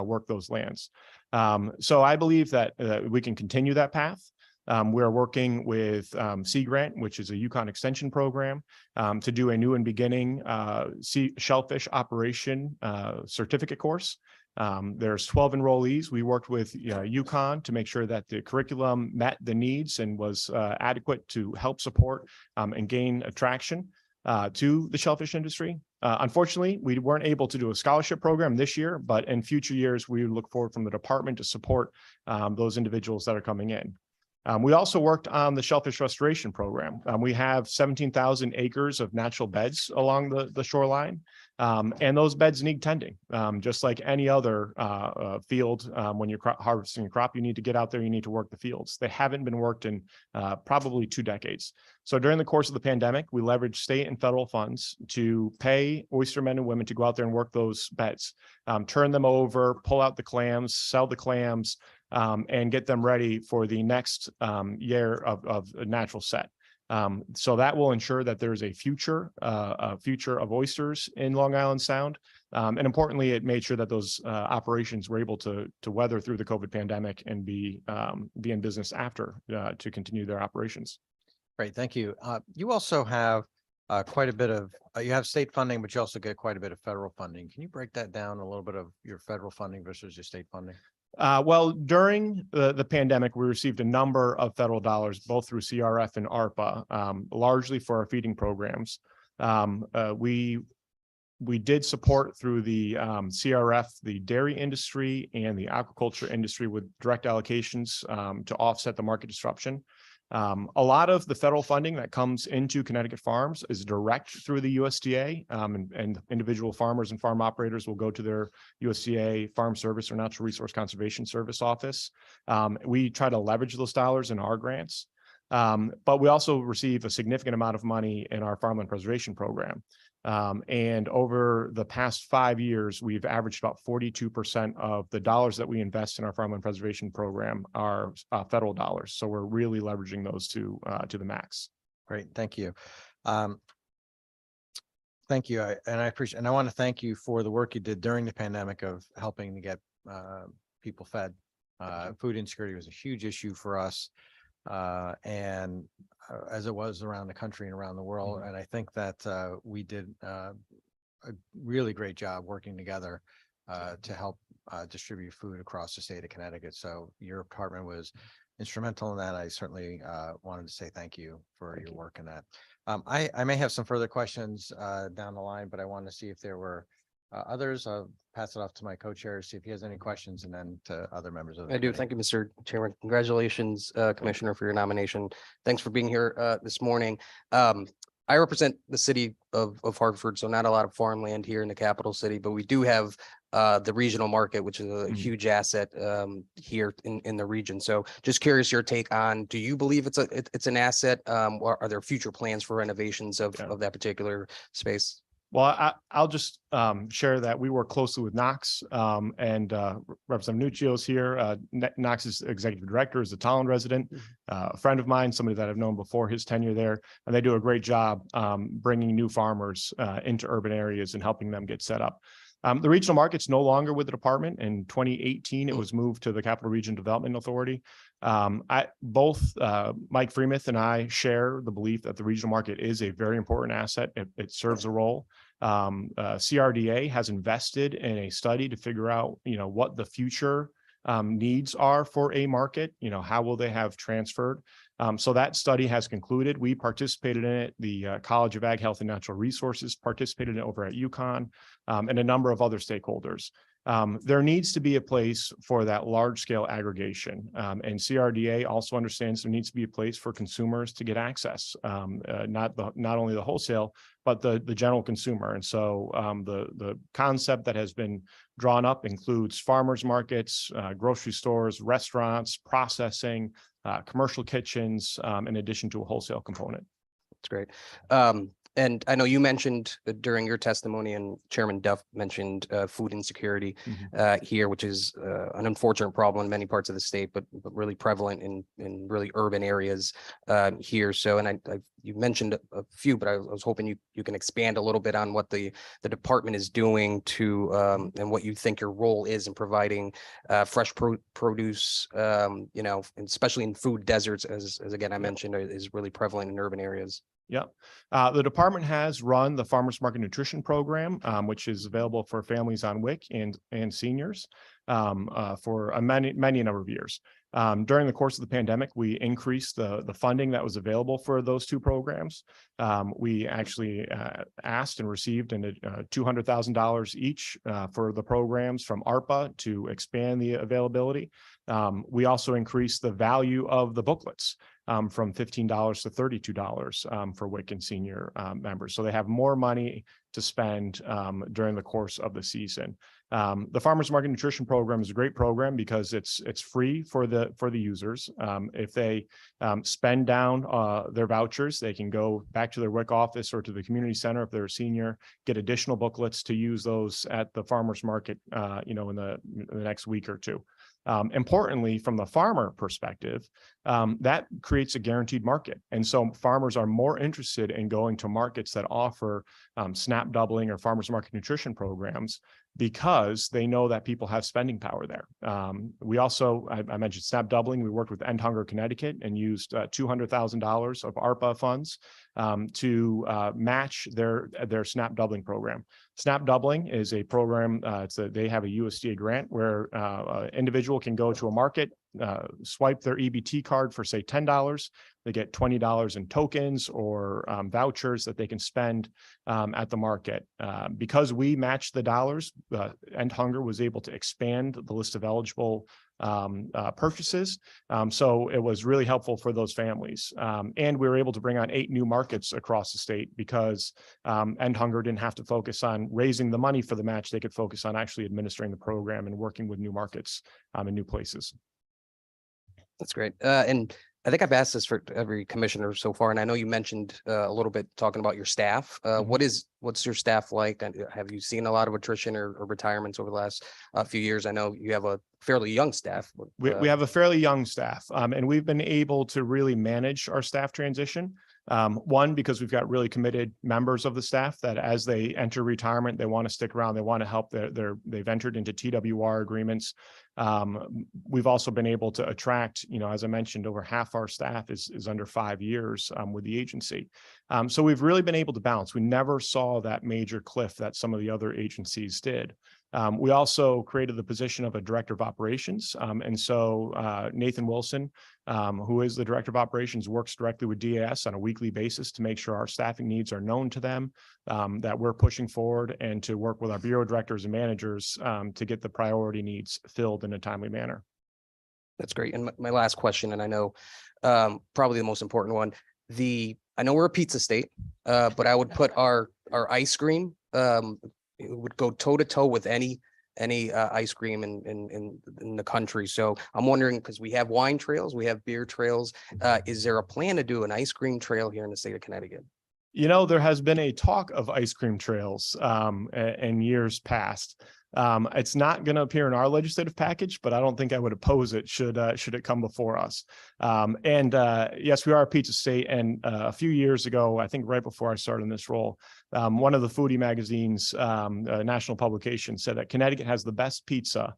work those lands. So I believe that we can continue that path. We're working with Sea Grant, which is a Yukon extension program, to do a new and beginning shellfish operation certificate course. There's 12 enrollees. We worked with Yukon to make sure that the curriculum met the needs and was adequate to help support and gain attraction to the shellfish industry. Unfortunately, we weren't able to do a scholarship program this year, but in future years, we look forward from the department to support those individuals that are coming in. We also worked on the shellfish restoration program. We have 17,000 acres of natural beds along the shoreline, and those beds need tending. Just like any other field, when you're harvesting your crop, you need to get out there, you need to work the fields. They haven't been worked in probably 2 decades. So during the course of the pandemic, we leveraged state and federal funds to pay oystermen and women to go out there and work those beds, turn them over, pull out the clams, sell the clams, and get them ready for the next year of a natural set. So that will ensure that there's a future of oysters in Long Island Sound. And importantly, it made sure that those operations were able to weather through the COVID pandemic and be in business after to continue their operations. Great, thank you. You also have quite a bit of, you have state funding, but you also get quite a bit of federal funding. Can you break that down, a little bit of your federal funding versus your state funding? Well, during the pandemic, we received a number of federal dollars, both through CRF and ARPA, largely for our feeding programs. We did support through the CRF, the dairy industry and the aquaculture industry with direct allocations to offset the market disruption. A lot of the federal funding that comes into Connecticut farms is direct through the USDA, and individual farmers and farm operators will go to their USDA Farm Service or Natural Resource Conservation Service office. We try to leverage those dollars in our grants, but we also receive a significant amount of money in our farmland preservation program. And over the past 5 years, we've averaged about 42% of the dollars that we invest in our farmland preservation program are federal dollars. So we're really leveraging those to the max. Great, thank you. Thank you, and I appreciate, and I want to thank you for the work you did during the pandemic of helping to get people fed. Food insecurity was a huge issue for us, and as it was around the country and around the world. And I think that we did a really great job working together to help distribute food across the state of Connecticut. So your department was instrumental in that. I certainly wanted to say thank you for your work in that. I may have some further questions down the line, but I wanted to see if there were others. I'll pass it off to my co-chair, see if he has any questions, and then to other members of the committee. Thank you, Mr. Chairman. Congratulations, Commissioner, for your nomination. Thanks for being here this morning. I represent the city of Hartford, so not a lot of farmland here in the capital city, but we do have the regional market, which is a huge asset here in the region. So just curious your take on, do you believe it's an asset? Or are there future plans for renovations of that particular space? Well, I'll just share that we work closely with Knox, and Representative Nuccio's here. Knox's executive director is a Tolland resident, a friend of mine, somebody that I've known before his tenure there, and they do a great job bringing new farmers into urban areas and helping them get set up. The regional market's no longer with the department. In 2018, it was moved to the Capital Region Development Authority. Both Mike Freemuth and I share the belief that the regional market is a very important asset. It serves a role. CRDA has invested in a study to figure out, what the future needs are for a market. How will they have transferred? So that study has concluded. We participated in it. The College of Ag, Health, and Natural Resources participated in it over at Yukon, and a number of other stakeholders. There needs to be a place for that large scale aggregation. And CRDA also understands there needs to be a place for consumers to get access, not only the wholesale, but the general consumer. And so the concept that has been drawn up includes farmers markets, grocery stores, restaurants, processing, commercial kitchens, in addition to a wholesale component. That's great. And I know you mentioned during your testimony, and Chairman Duff mentioned food insecurity here, which is an unfortunate problem in many parts of the state, but really prevalent in really urban areas here. So, and you mentioned a few, but I was hoping you can expand a little bit on what the department is doing to and what you think your role is in providing fresh produce, you know, especially in food deserts, as again I mentioned, is really prevalent in urban areas. Yeah. The department has run the Farmers Market Nutrition Program, which is available for families on WIC and seniors for a many number of years. During the course of the pandemic, we increased the funding that was available for those two programs. We actually asked and received $200,000 each for the programs from ARPA to expand the availability. We also increased the value of the booklets from $15 to $32 for WIC and senior members. So they have more money to spend during the course of the season. The Farmers Market Nutrition Program is a great program because it's free for the users. If they spend down their vouchers, they can go back to their WIC office or to the community center if they're a senior, get additional booklets to use those at the farmers market, you know, in the next week or two. Importantly, from the farmer perspective, that creates a guaranteed market. And so farmers are more interested in going to markets that offer SNAP doubling or farmers market nutrition programs because they know that people have spending power there. We also, I mentioned SNAP doubling. We worked with End Hunger Connecticut and used $200,000 of ARPA funds to match their SNAP doubling program. SNAP doubling is a program, they have a USDA grant where an individual can go to a market, swipe their EBT card for say $10. They get $20 in tokens or vouchers that they can spend at the market. Because we matched the dollars, End Hunger was able to expand the list of eligible purchases. So it was really helpful for those families. And we were able to bring on 8 new markets across the state because End Hunger didn't have to focus on raising the money for the match. They could focus on actually administering the program and working with new markets in new places. That's great. And I think I've asked this for every commissioner so far, and I know you mentioned a little bit talking about your staff. What's your staff like? And have you seen a lot of attrition or retirements over the last few years? I know you have a fairly young staff. We have a fairly young staff, and we've been able to really manage our staff transition. One, because we've got really committed members of the staff that as they enter retirement, they want to stick around, they want to help. They've entered into TWR agreements. We've also been able to attract, you know, as I mentioned, over half our staff is under 5 years with the agency. So we've really been able to balance. We never saw that major cliff that some of the other agencies did. We also created the position of a director of operations. And so Nathan Wilson, who is the director of operations, works directly with DAS on a weekly basis to make sure our staffing needs are known to them, that we're pushing forward, and to work with our bureau directors and managers to get the priority needs filled in a timely manner. That's great. And my last question, and I know probably the most important one, I know we're a pizza state, but I would put our ice cream, it would go toe to toe with any ice cream in the country. So I'm wondering, because we have wine trails, we have beer trails, is there a plan to do an ice cream trail here in the state of Connecticut? You know, there has been a talk of ice cream trails in years past. It's not going to appear in our legislative package, but I don't think I would oppose it should it come before us. Yes, we are a pizza state. And a few years ago, I think right before I started in this role, one of the foodie magazines, national publication, said that Connecticut has the best pizza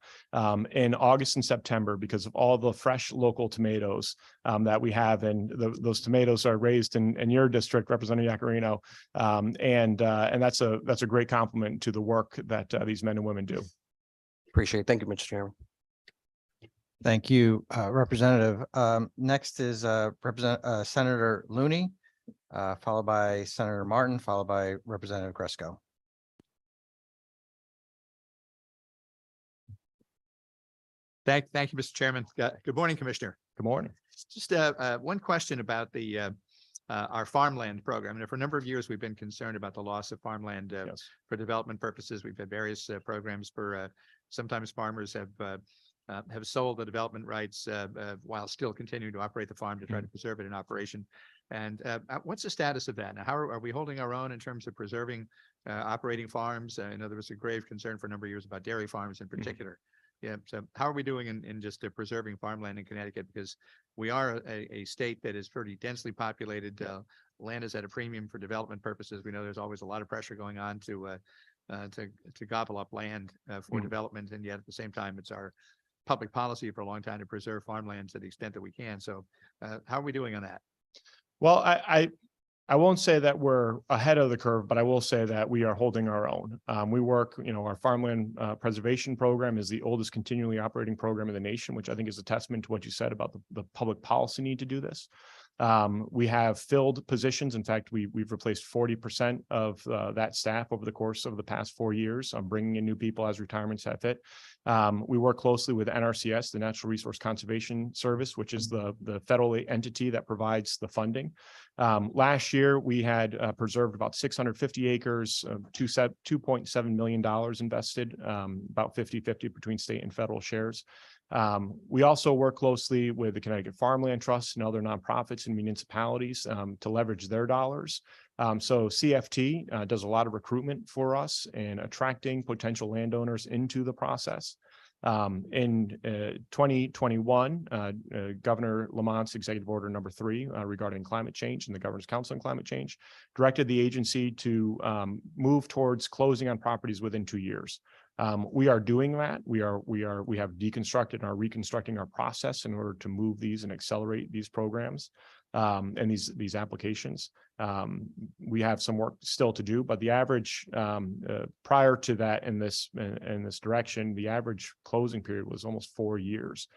in August and September because of all the fresh local tomatoes that we have. And those tomatoes are raised in your district, Representative Yacarino. And that's a great compliment to the work that these men and women do. Appreciate it. Thank you, Mr. Chairman. Thank you, Representative. Next is Senator Looney, followed by Senator Martin, followed by Representative Gresco. Thank you, Mr. Chairman. Good morning, Commissioner. Good morning. Just one question about our farmland program. And for a number of years, we've been concerned about the loss of farmland Yes. for development purposes. We've had various programs for sometimes farmers have sold the development rights while still continuing to operate the farm to try to preserve it in operation. And what's the status of that? Now, how are we holding our own in terms of preserving operating farms? I know there was a grave concern for a number of years about dairy farms in particular. Yeah. So how are we doing in just preserving farmland in Connecticut? Because we are a state that is pretty densely populated. Land is at a premium for development purposes. We know there's always a lot of pressure going on to gobble up land for development, and yet at the same time, it's our public policy for a long time to preserve farmland to the extent that we can. So, how are we doing on that? Well, I won't say that we're ahead of the curve, but I will say that we are holding our own. We work, our farmland preservation program is the oldest continually operating program in the nation, which I think is a testament to what you said about the public policy need to do this. We have filled positions. In fact, we've replaced 40% of that staff over the course of the past 4 years. I'm bringing in new people as retirements have hit. We work closely with NRCS, the Natural Resource Conservation Service, which is the federal entity that provides the funding. Last year, we had preserved about 650 acres, $2.7 million invested, about 50-50 between state and federal shares. We also work closely with the Connecticut Farmland Trust and other nonprofits and municipalities to leverage their dollars. So CFT does a lot of recruitment for us and attracting potential landowners into the process. In 2021, Governor Lamont's executive order number 3 regarding climate change and the Governor's Council on Climate Change directed the agency to move towards closing on properties within 2 years. We are doing that. We have deconstructed and are reconstructing our process in order to move these and accelerate these programs and these applications. We have some work still to do, but the average prior to that in this direction, the average closing period was almost 4 years,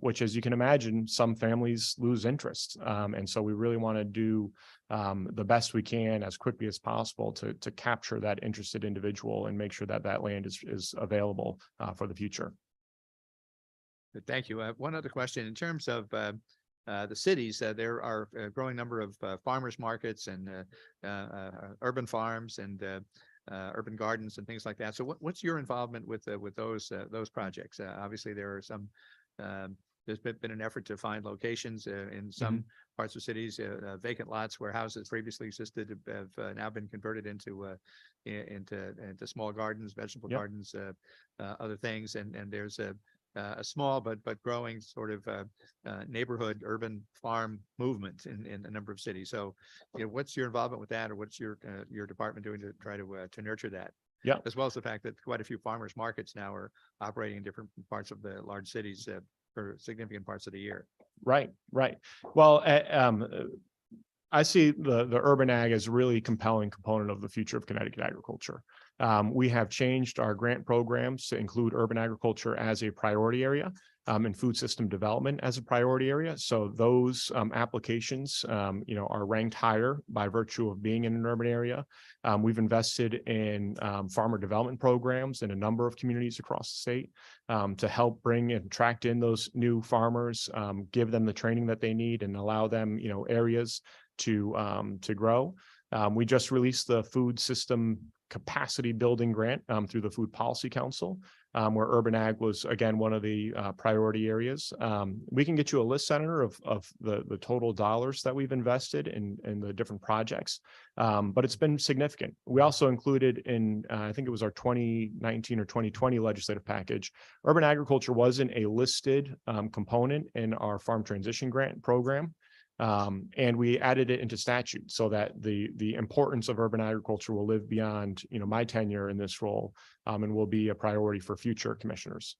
which, as you can imagine, some families lose interest. And so we really want to do the best we can as quickly as possible to capture that interested individual and make sure that that land is available for the future. Thank you. One other question in terms of the cities, there are a growing number of farmers markets and urban farms and urban gardens and things like that. So what's your involvement with those projects? Obviously, there are some. There's been an effort to find locations in some parts of cities, vacant lots where houses previously existed have now been converted into small gardens, vegetable gardens, other things, and there's a small but growing sort of neighborhood urban farm movement in a number of cities. So, what's your involvement with that, or what's your department doing to try to nurture that? Yeah, as well as the fact that quite a few farmers markets now are operating in different parts of the large cities for significant parts of the year. Right. Well, I see the urban ag as a really compelling component of the future of Connecticut agriculture. We have changed our grant programs to include urban agriculture as a priority area and food system development as a priority area. So those applications, are ranked higher by virtue of being in an urban area. We've invested in farmer development programs in a number of communities across the state to help bring and attract in those new farmers, give them the training that they need, and allow them, areas to grow. We just released the food system capacity building grant through the Food Policy Council, where urban ag was, again, one of the priority areas. We can get you a list, Senator, of the total dollars that we've invested in the different projects, but it's been significant. We also included in, I think it was our 2019 or 2020 legislative package, urban agriculture wasn't a listed component in our farm transition grant program. And we added it into statute so that the importance of urban agriculture will live beyond, my tenure in this role, and will be a priority for future commissioners.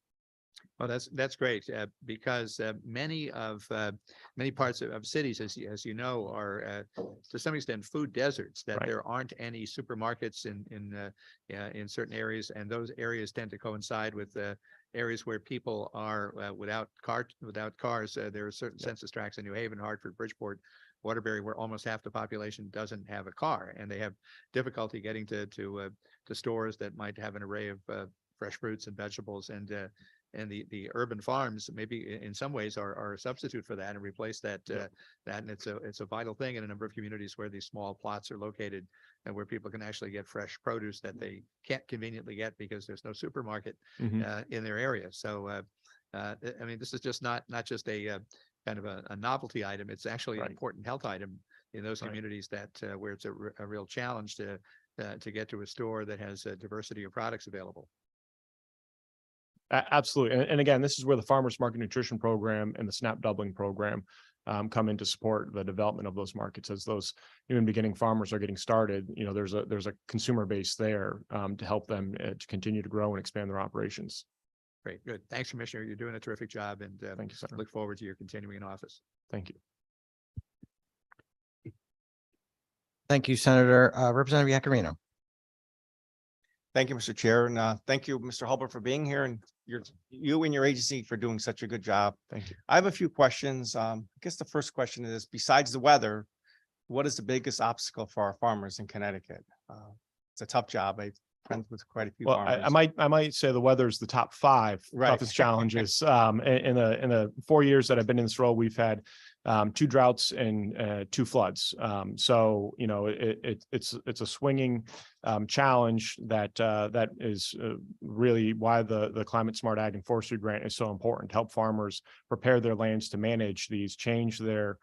Well, that's great because many parts of cities, as you know, are to some extent food deserts. That there aren't any supermarkets in certain areas, and those areas tend to coincide with areas where people are without cars. There are certain census tracts in New Haven, Hartford, Bridgeport, Waterbury, where almost half the population doesn't have a car, and they have difficulty getting to stores that might have an array of fresh fruits and vegetables, and the urban farms maybe in some ways are a substitute for that and replace that. And it's a vital thing in a number of communities where these small plots are located and where people can actually get fresh produce that they can't conveniently get because there's no supermarket in their area. So, I mean, this is just not just a kind of a novelty item. It's actually an important health item in those Right. communities that where it's a real challenge to get to a store that has a diversity of products available. Absolutely. And again, this is where the Farmers Market Nutrition Program and the SNAP Doubling Program come in to support the development of those markets. As those new and beginning farmers are getting started, there's a consumer base there to help them to continue to grow and expand their operations. Great, good. Thanks, Commissioner. You're doing a terrific job, and Thank you, Senator. look forward to your continuing in office. Thank you. Thank you, Senator. Representative Yakarino. Thank you, Mr. Chair, and thank you, Mr. Hulbert, for being here, and you and your agency for doing such a good job. Thank you. I have a few questions. I guess the first question is, besides the weather, what is the biggest obstacle for our farmers in Connecticut? It's a tough job. I'm friends with quite a few Well, farmers. I might say the weather's the top 5 Right. toughest challenges. In the 4 years that I've been in this role, we've had 2 droughts and 2 floods. So it's a swinging challenge that is really why the Climate Smart Ag and Forestry Grant is so important to help farmers prepare their lands to manage these, change their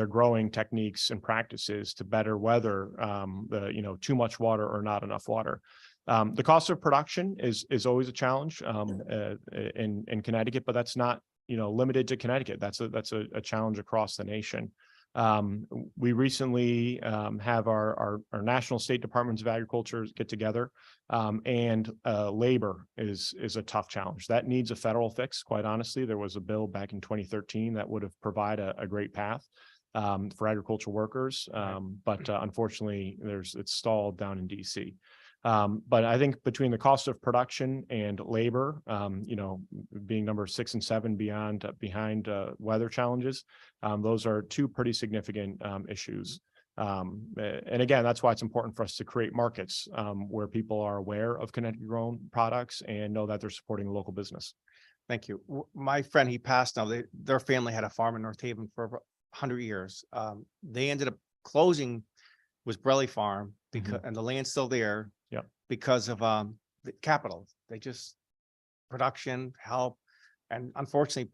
growing techniques and practices to better weather too much water or not enough water. The cost of production is always a challenge in Connecticut, but that's not limited to Connecticut. That's a challenge across the nation. We recently have our national state departments of agriculture get together, and labor is a tough challenge that needs a federal fix. Quite honestly, there was a bill back in 2013 that would have provided a great path for agricultural workers, but unfortunately, it's stalled down in DC. But I think between the cost of production and labor, being number 6 and 7 behind weather challenges, those are 2 pretty significant issues. And again, that's why it's important for us to create markets where people are aware of Connecticut grown products and know that they're supporting a local business. Thank you. My friend, he passed now. Their family had a farm in North Haven for 100 years. They ended up closing with Brelly Farm because and the land's still there. Yep. Because of the capital. They just production help, and unfortunately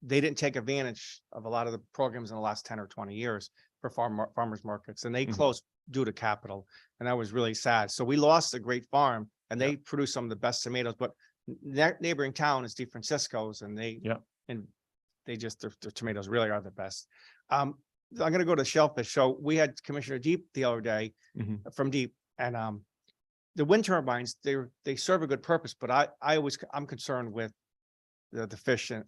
they didn't take advantage of a lot of the programs in the last 10 or 20 years for farmers markets, and they closed due to capital, and that was really sad. So we lost a great farm, and they produce some of the best tomatoes, but neighboring town is DeFrancisco's, and they just their tomatoes really are the best. I'm going to go to shellfish. So we had Commissioner Deep the other day from Deep, and the wind turbines, they serve a good purpose, but I'm concerned with the fish and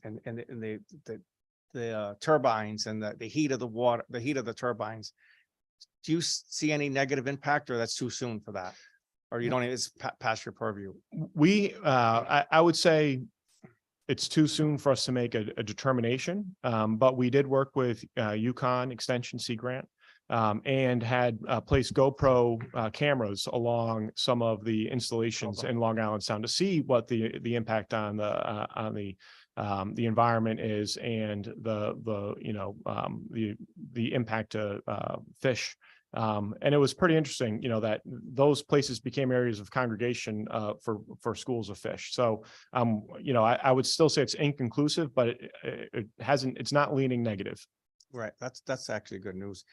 the turbines and the heat of the water, the heat of the turbines. Do you see any negative impact, or that's too soon for that? Or you don't, it's past your purview? I would say it's too soon for us to make a determination, but we did work with Yukon Extension Sea Grant and had placed GoPro cameras along some of the installations in Long Island Sound to see what the impact on the environment is, and the impact to fish. And it was pretty interesting, that those places became areas of congregation for schools of fish. So, I would still say it's inconclusive, but it's not leaning negative. Right. That's actually good news.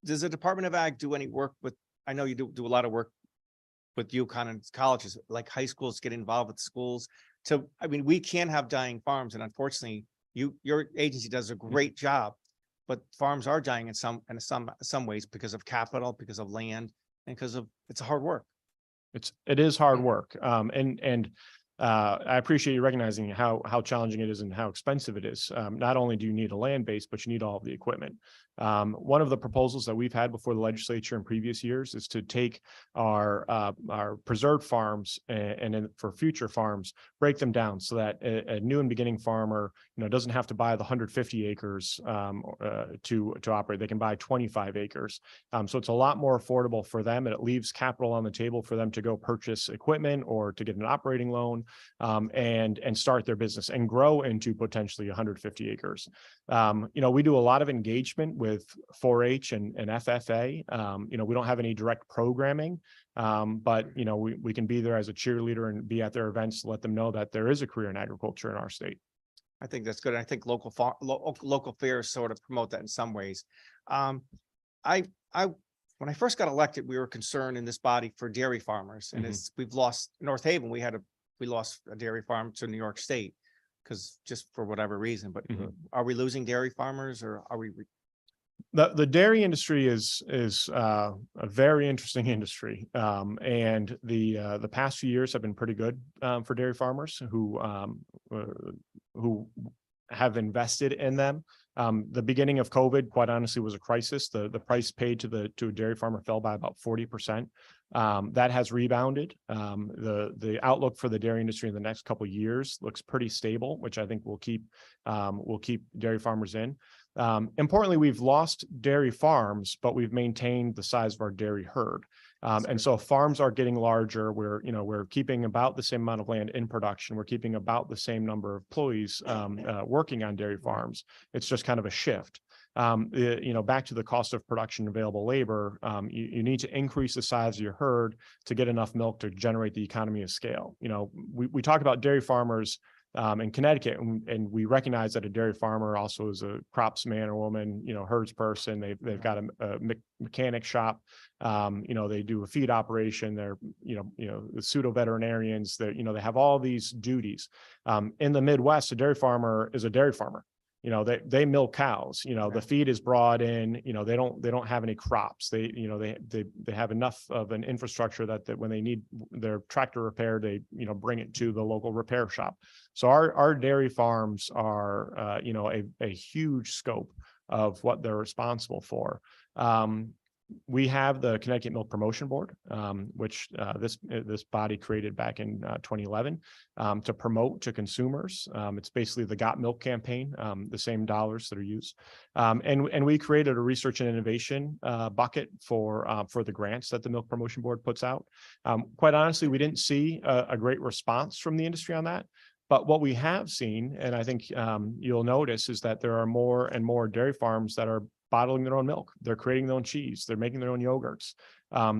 Does the Department of Ag do any work with, I know you do a lot of work with UConn and colleges, like high schools get involved with schools we can have dying farms, and unfortunately your agency does a great job, but farms are dying in some ways because of capital, because of land, and because of it's hard work. It is hard work. I appreciate you recognizing how challenging it is and how expensive it is. Not only do you need a land base, but you need all of the equipment. One of the proposals that we've had before the legislature in previous years is to take our preserved farms and for future farms, break them down so that a new and beginning farmer, doesn't have to buy the 150 acres to operate. They can buy 25 acres. So it's a lot more affordable for them, and it leaves capital on the table for them to go purchase equipment or to get an operating loan and start their business and grow into potentially 150 acres. We do a lot of engagement with 4-H and FFA. We don't have any direct programming, but we can be there as a cheerleader and be at their events to let them know that there is a career in agriculture in our state. I think that's good. I think local fairs sort of promote that in some ways. when I first got elected, we were concerned in this body for dairy farmers, and we've lost North Haven. We lost a dairy farm to New York State because just for whatever reason. But are we losing dairy farmers, or are we? The dairy industry is a very interesting industry, and the past few years have been pretty good for dairy farmers who have invested in them. The beginning of COVID, quite honestly, was a crisis. The price paid to a dairy farmer fell by about 40%. That has rebounded. The outlook for the dairy industry in the next couple of years looks pretty stable, which I think will keep dairy farmers in. Importantly, we've lost dairy farms, but we've maintained the size of our dairy herd. And so farms are getting larger. We're keeping about the same amount of land in production. We're keeping about the same number of employees working on dairy farms. It's just kind of a shift. Back to the cost of production available labor, you need to increase the size of your herd to get enough milk to generate the economy of scale. We talk about dairy farmers in Connecticut, and we recognize that a dairy farmer also is a crops man or woman, herds person. They've got a mechanic shop. They do a feed operation. They're, the pseudo veterinarians. They have all these duties. In the Midwest, a dairy farmer is a dairy farmer. They milk cows. The feed is brought in. They don't have any crops. They have enough of an infrastructure that when they need their tractor repaired, they bring it to the local repair shop. So our dairy farms are a huge scope of what they're responsible for. We have the Connecticut Milk Promotion Board, which this body created back in 2011 to promote to consumers. It's basically the Got Milk campaign, the same dollars that are used. And we created a research and innovation bucket for the grants that the Milk Promotion Board puts out. Quite honestly, we didn't see a great response from the industry on that. But what we have seen, and I think you'll notice, is that there are more and more dairy farms that are bottling their own milk. They're creating their own cheese. They're making their own yogurts.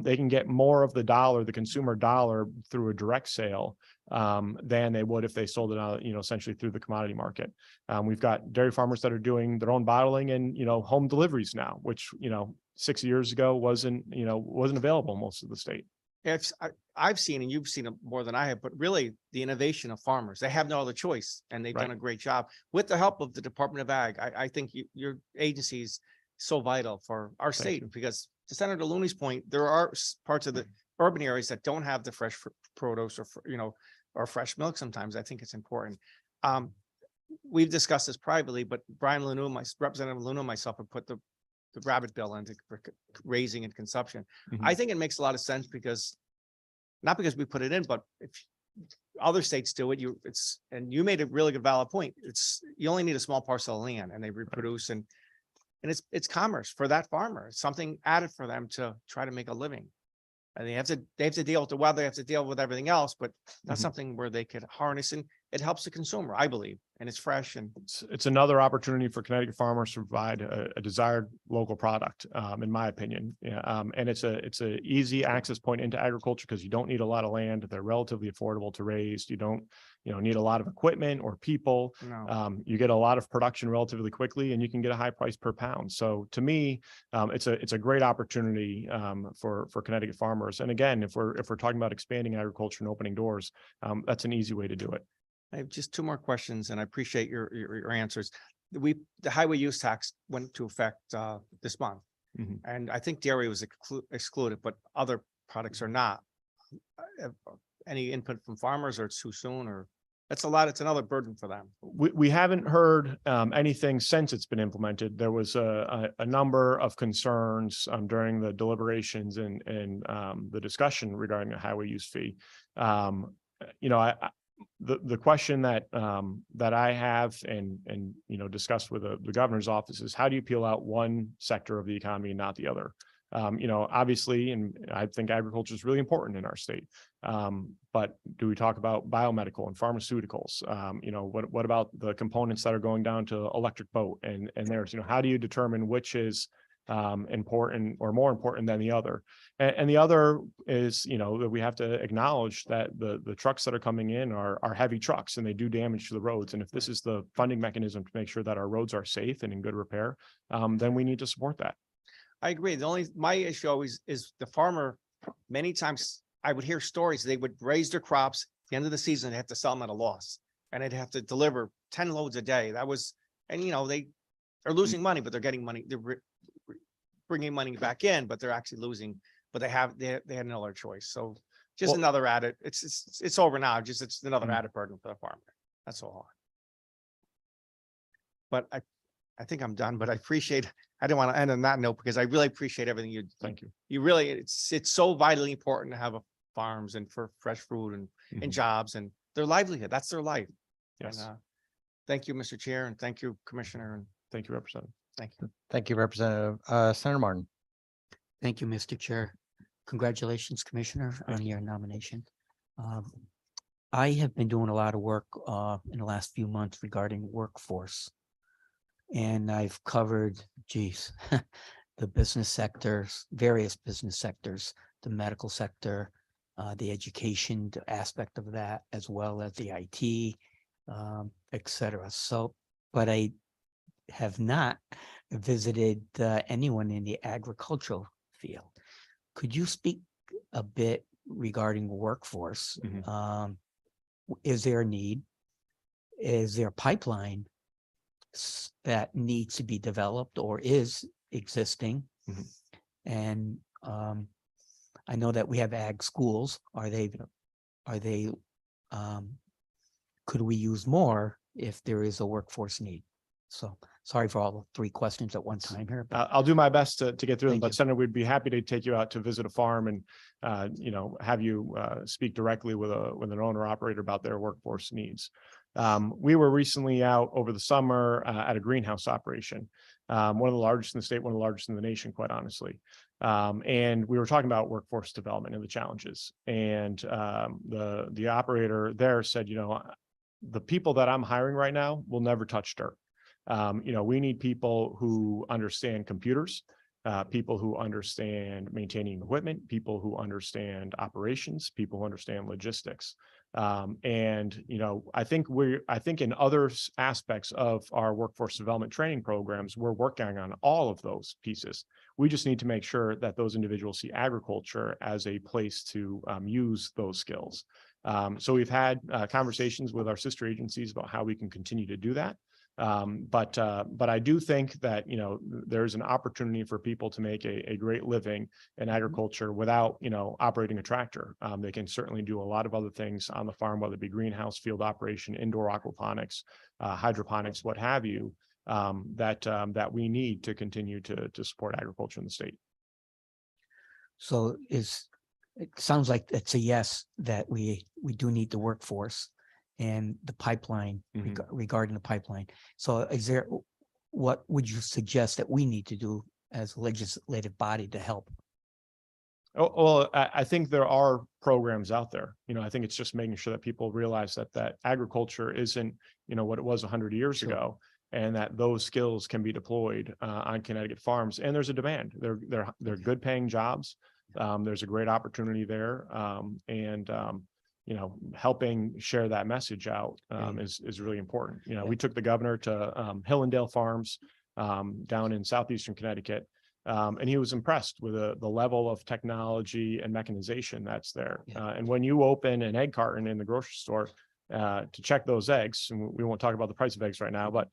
They can get more of the dollar, the consumer dollar, through a direct sale than they would if they sold it out, essentially through the commodity market. We've got dairy farmers that are doing their own bottling and, home deliveries now, which, 6 years ago wasn't available in most of the state. I've seen, and you've seen it more than I have, but really the innovation of farmers, they have no other choice, and they've done a great job with the help of the Department of Ag. I think your agency is so vital for our state, because to Senator Looney's point, there are parts of the urban areas that don't have the fresh produce or fresh milk. Sometimes I think it's important. We've discussed this privately, but Representative Lanu and myself have put the rabbit bill into raising and consumption. I think it makes a lot of sense not because we put it in, but if other states do it, and you made a really good valid point. You only need a small parcel of land, and they reproduce, and it's commerce for that farmer. It's something added for them to try to make a living. And they have to deal with the weather, they have to deal with everything else, but that's something where they could harness, and it helps the consumer, I believe, and it's fresh. And it's another opportunity for Connecticut farmers to provide a desired local product, in my opinion. And it's a easy access point into agriculture because you don't need a lot of land. They're relatively affordable to raise. You don't need a lot of equipment or people. No. You get a lot of production relatively quickly, and you can get a high price per pound. So to me, it's a great opportunity for Connecticut farmers. And again, if we're talking about expanding agriculture and opening doors, that's an easy way to do it. I have just two more questions, and I appreciate your answers. The highway use tax went into effect this month, and I think dairy was excluded, but other products are not. Any input from farmers, or it's too soon, or that's a lot? It's another burden for them. We haven't heard anything since it's been implemented. There was a number of concerns during the deliberations and the discussion regarding the highway use fee. The question that I have and discussed with the governor's office is, how do you peel out one sector of the economy and not the other? Obviously, and I think agriculture is really important in our state. But do we talk about biomedical and pharmaceuticals? What about the components that are going down to electric boat and theirs? How do you determine which is important or more important than the other? And the other is, that we have to acknowledge that the trucks that are coming in are heavy trucks, and they do damage to the roads. And if this is the funding mechanism to make sure that our roads are safe and in good repair, then we need to support that. I agree. My issue always is the farmer, many times I would hear stories, they would raise their crops, at the end of the season, they have to sell them at a loss. And they'd have to deliver 10 loads a day. That was, and they're losing money, but they're getting money, bringing money back in, but they're actually losing, but they had no other choice. So just Well- another added, it's over now, it's another Mhm. added burden for the farmer. That's all. But I think I'm done, but I didn't want to end on that note because I really appreciate everything Thank you. you really, it's so vitally important to have farms and for fresh food and Mhm. jobs and their livelihood. That's their life. Yes. And, thank you, Mr. Chair, and thank you, Commissioner, and Thank you, Representative. thank you. Thank you, Representative. Senator Martin. Thank you, Mr. Chair. Congratulations, Commissioner, Thank on your nomination. I have been doing a lot of work in the last few months regarding workforce. And I've covered, the business sectors, various business sectors, the medical sector, the education aspect of that, as well as the IT, et cetera. So, but I have not visited anyone in the agricultural field. Could you speak a bit regarding workforce? Mhm. Is there a need? Is there a pipeline that needs to be developed or is existing? Mhm. And I know that we have ag schools. Are they, could we use more if there is a workforce need? So sorry for all the 3 questions at one time here, but I'll do my best to get through them, Thank but you. Senator, we'd be happy to take you out to visit a farm and, have you speak directly with an owner operator about their workforce needs. We were recently out over the summer at a greenhouse operation, one of the largest in the state, one of the largest in the nation, quite honestly. And we were talking about workforce development and the challenges. And the operator there said, the people that I'm hiring right now will never touch dirt. We need people who understand computers, people who understand maintaining equipment, people who understand operations, people who understand logistics. I think in other aspects of our workforce development training programs, we're working on all of those pieces. We just need to make sure that those individuals see agriculture as a place to use those skills. So we've had conversations with our sister agencies about how we can continue to do that. But I do think that, there's an opportunity for people to make a great living in agriculture without, operating a tractor. They can certainly do a lot of other things on the farm, whether it be greenhouse, field operation, indoor aquaponics, hydroponics, what have you, that we need to continue to support agriculture in the state. so it sounds like it's a yes that we do need the workforce and the pipeline regarding the pipeline. So what would you suggest that we need to do as a legislative body to help? Oh, well, I think there are programs out there. I think it's just making sure that people realize that agriculture isn't, what it was 100 years Sure. ago, and that those skills can be deployed on Connecticut farms. And there's a demand. They're good paying jobs. There's a great opportunity there. Helping share that message out is really important. We took the governor to Hillendale Farms down in southeastern Connecticut. And he was impressed with the level of technology and mechanization that's there. Yeah. And when you open an egg carton in the grocery store to check those eggs, and we won't talk about the price of eggs right now, but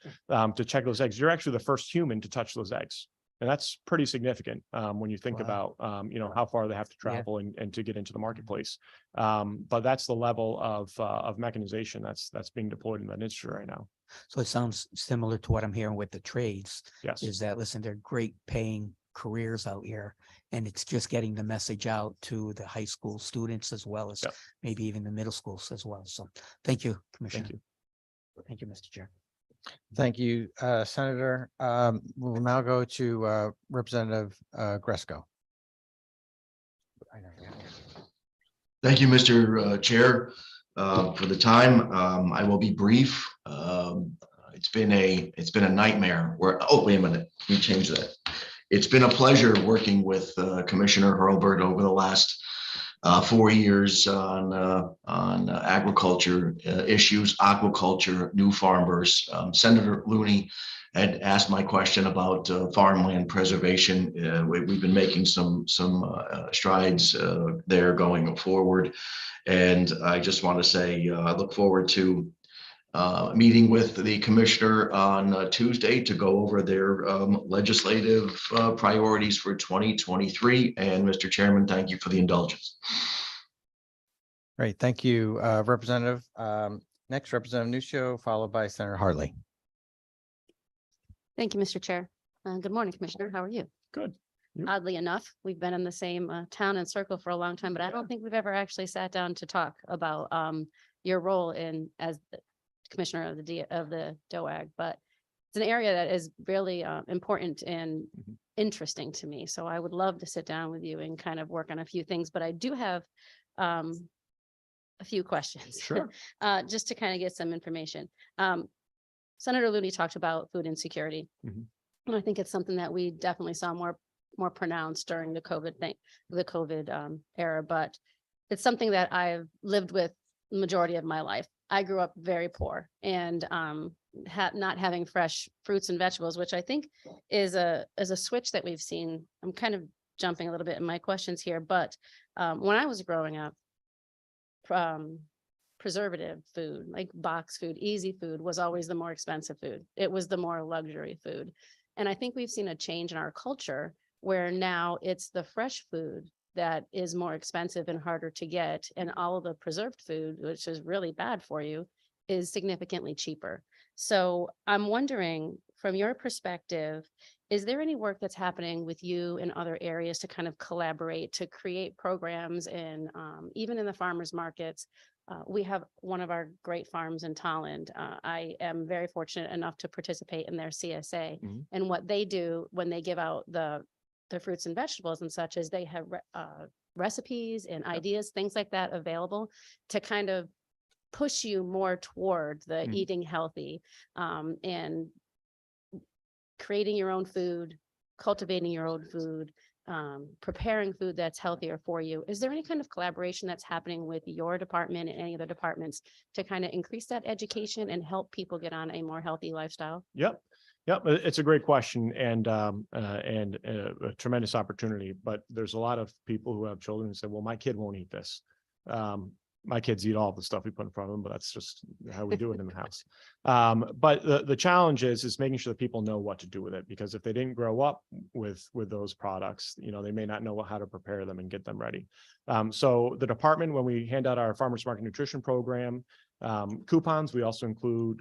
to check those eggs, you're actually the first human to touch those eggs. And that's pretty significant when you think Wow. about, how far they have to travel and to get into the marketplace. But that's the level of mechanization that's being deployed in that industry right now. So it sounds similar to what I'm hearing with the trades, Yes. is that, listen, they're great paying careers out here. And it's just getting the message out to the high school students as well as Yep. maybe even the middle schools as well. So thank you, Commissioner. Thank you. Thank you, Mr. Chair. Thank you, Senator. We'll now go to Representative Gresco. Thank you, Mr. Chair, for the time. I will be brief. It's been a nightmare. Wait a minute. Let me change that. It's been a pleasure working with Commissioner Hurlbert over the last 4 years on agriculture issues, aquaculture, new farmers. Senator Looney had asked my question about farmland preservation. We've been making some strides there going forward. And I just want to say, I look forward to meeting with the commissioner on Tuesday to go over their legislative priorities for 2023. And Mr. Chairman, thank you for the indulgence. Great, thank you, Representative. Next, Representative Nucio, followed by Senator Hartley. Thank you, Mr. Chair. Good morning, Commissioner. How are you? Good. You? Oddly enough, we've been in the same town and circle for a long time, but I don't think we've ever actually sat down to talk about your role in as the Commissioner of the DOAG. But it's an area that is really important and interesting to me. So I would love to sit down with you and kind of work on a few things. But I do have a few questions. Sure. Just to kind of get some information. Senator Looney talked about food insecurity. Mhm. And I think it's something that we definitely saw more pronounced during the COVID era, but it's something that I've lived with the majority of my life. I grew up very poor and not having fresh fruits and vegetables, which I think is a switch that we've seen. I'm kind of jumping a little bit in my questions here, but when I was growing up, preservative food, like box food, easy food was always the more expensive food. It was the more luxury food. And I think we've seen a change in our culture where now it's the fresh food that is more expensive and harder to get. And all of the preserved food, which is really bad for you, is significantly cheaper. So I'm wondering, from your perspective, is there any work that's happening with you in other areas to kind of collaborate to create programs and even in the farmers markets? We have one of our great farms in Tolland. I am very fortunate enough to participate in their CSA. Mhm. And what they do when they give out their fruits and vegetables and such is they have recipes and ideas, things like that available to kind of push you more toward the eating healthy and creating your own food, cultivating your own food, preparing food that's healthier for you. Is there any kind of collaboration that's happening with your department and any other departments to kind of increase that education and help people get on a more healthy lifestyle? Yep. It's a great question and a tremendous opportunity, but there's a lot of people who have children who say, well, my kid won't eat this. My kids eat all the stuff we put in front of them, but that's just how we do it in the house. But the challenge is making sure that people know what to do with it, because if they didn't grow up with those products, they may not know how to prepare them and get them ready. So the department, when we hand out our farmers market nutrition program, coupons, we also include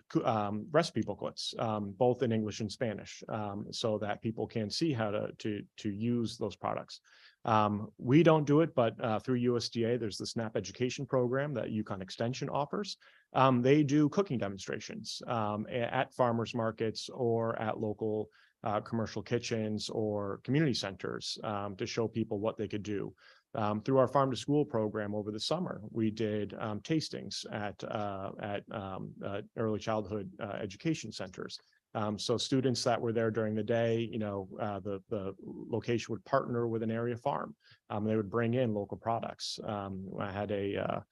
recipe booklets, both in English and Spanish, so that people can see how to use those products. We don't do it, but through USDA, there's the SNAP education program that Yukon Extension offers. They do cooking demonstrations at farmers markets or at local commercial kitchens or community centers to show people what they could do. Through our farm to school program over the summer, we did tastings at early childhood education centers. So students that were there during the day, the location would partner with an area farm. They would bring in local products. I had a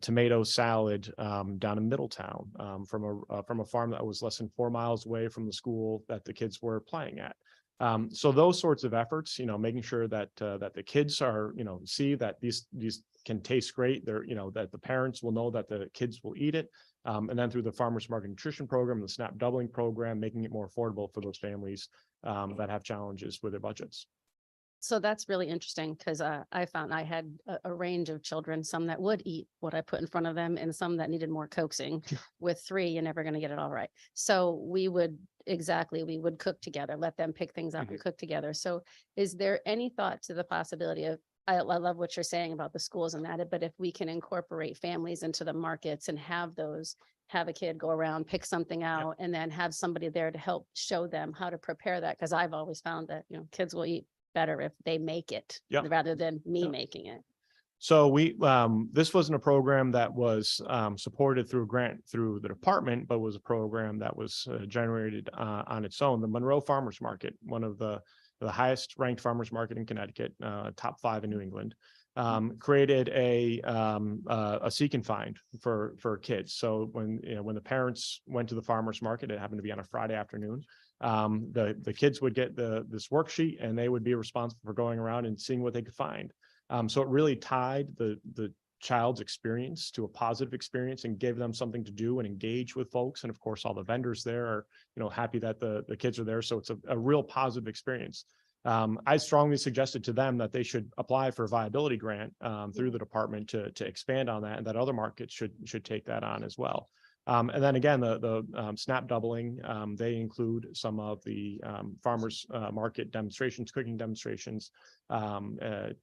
tomato salad down in Middletown from a farm that was less than 4 miles away from the school that the kids were playing at. So those sorts of efforts, making sure that the kids are, see that these can taste great. They're, that the parents will know that the kids will eat it. And then through the farmers market nutrition program, the SNAP doubling program, making it more affordable for those families that have challenges with their budgets. So that's really interesting because I found I had a range of children, some that would eat what I put in front of them and some that needed more coaxing. With 3, you're never going to get it all right. So we would cook together, let them pick things up and cook together. So is there any thought to the possibility of, I love what you're saying about the schools and that, but if we can incorporate families into the markets and have a kid go around, pick something out, and then have somebody there to help show them how to prepare that. Because I've always found that, kids will eat better if they make it rather than me making it. So this wasn't a program that was supported through a grant through the department, but was a program that was generated on its own. The Monroe Farmers Market, one of the highest ranked farmers market in Connecticut, top 5 in New England. created a seek and find for kids. So when the parents went to the farmer's market, it happened to be on a Friday afternoon. The kids would get this worksheet, and they would be responsible for going around and seeing what they could find. So it really tied the child's experience to a positive experience and gave them something to do and engage with folks. And of course, all the vendors there are, happy that the kids are there. So it's a real positive experience. I strongly suggested to them that they should apply for a viability grant through the department to expand on that, and that other markets should take that on as well. And then again, the SNAP doubling, they include some of the farmers market demonstrations, cooking demonstrations to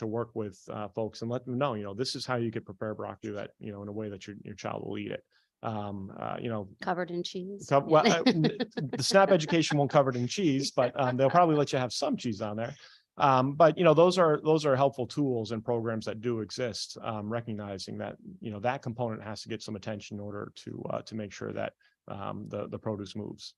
work with folks and let them know, this is how you could prepare broccoli that, in a way that your child will eat it. Covered in cheese. Well, the SNAP education won't cover it in cheese, but they'll probably let you have some cheese on there. But those are helpful tools and programs that do exist, recognizing that that component has to get some attention in order to make sure that the produce moves.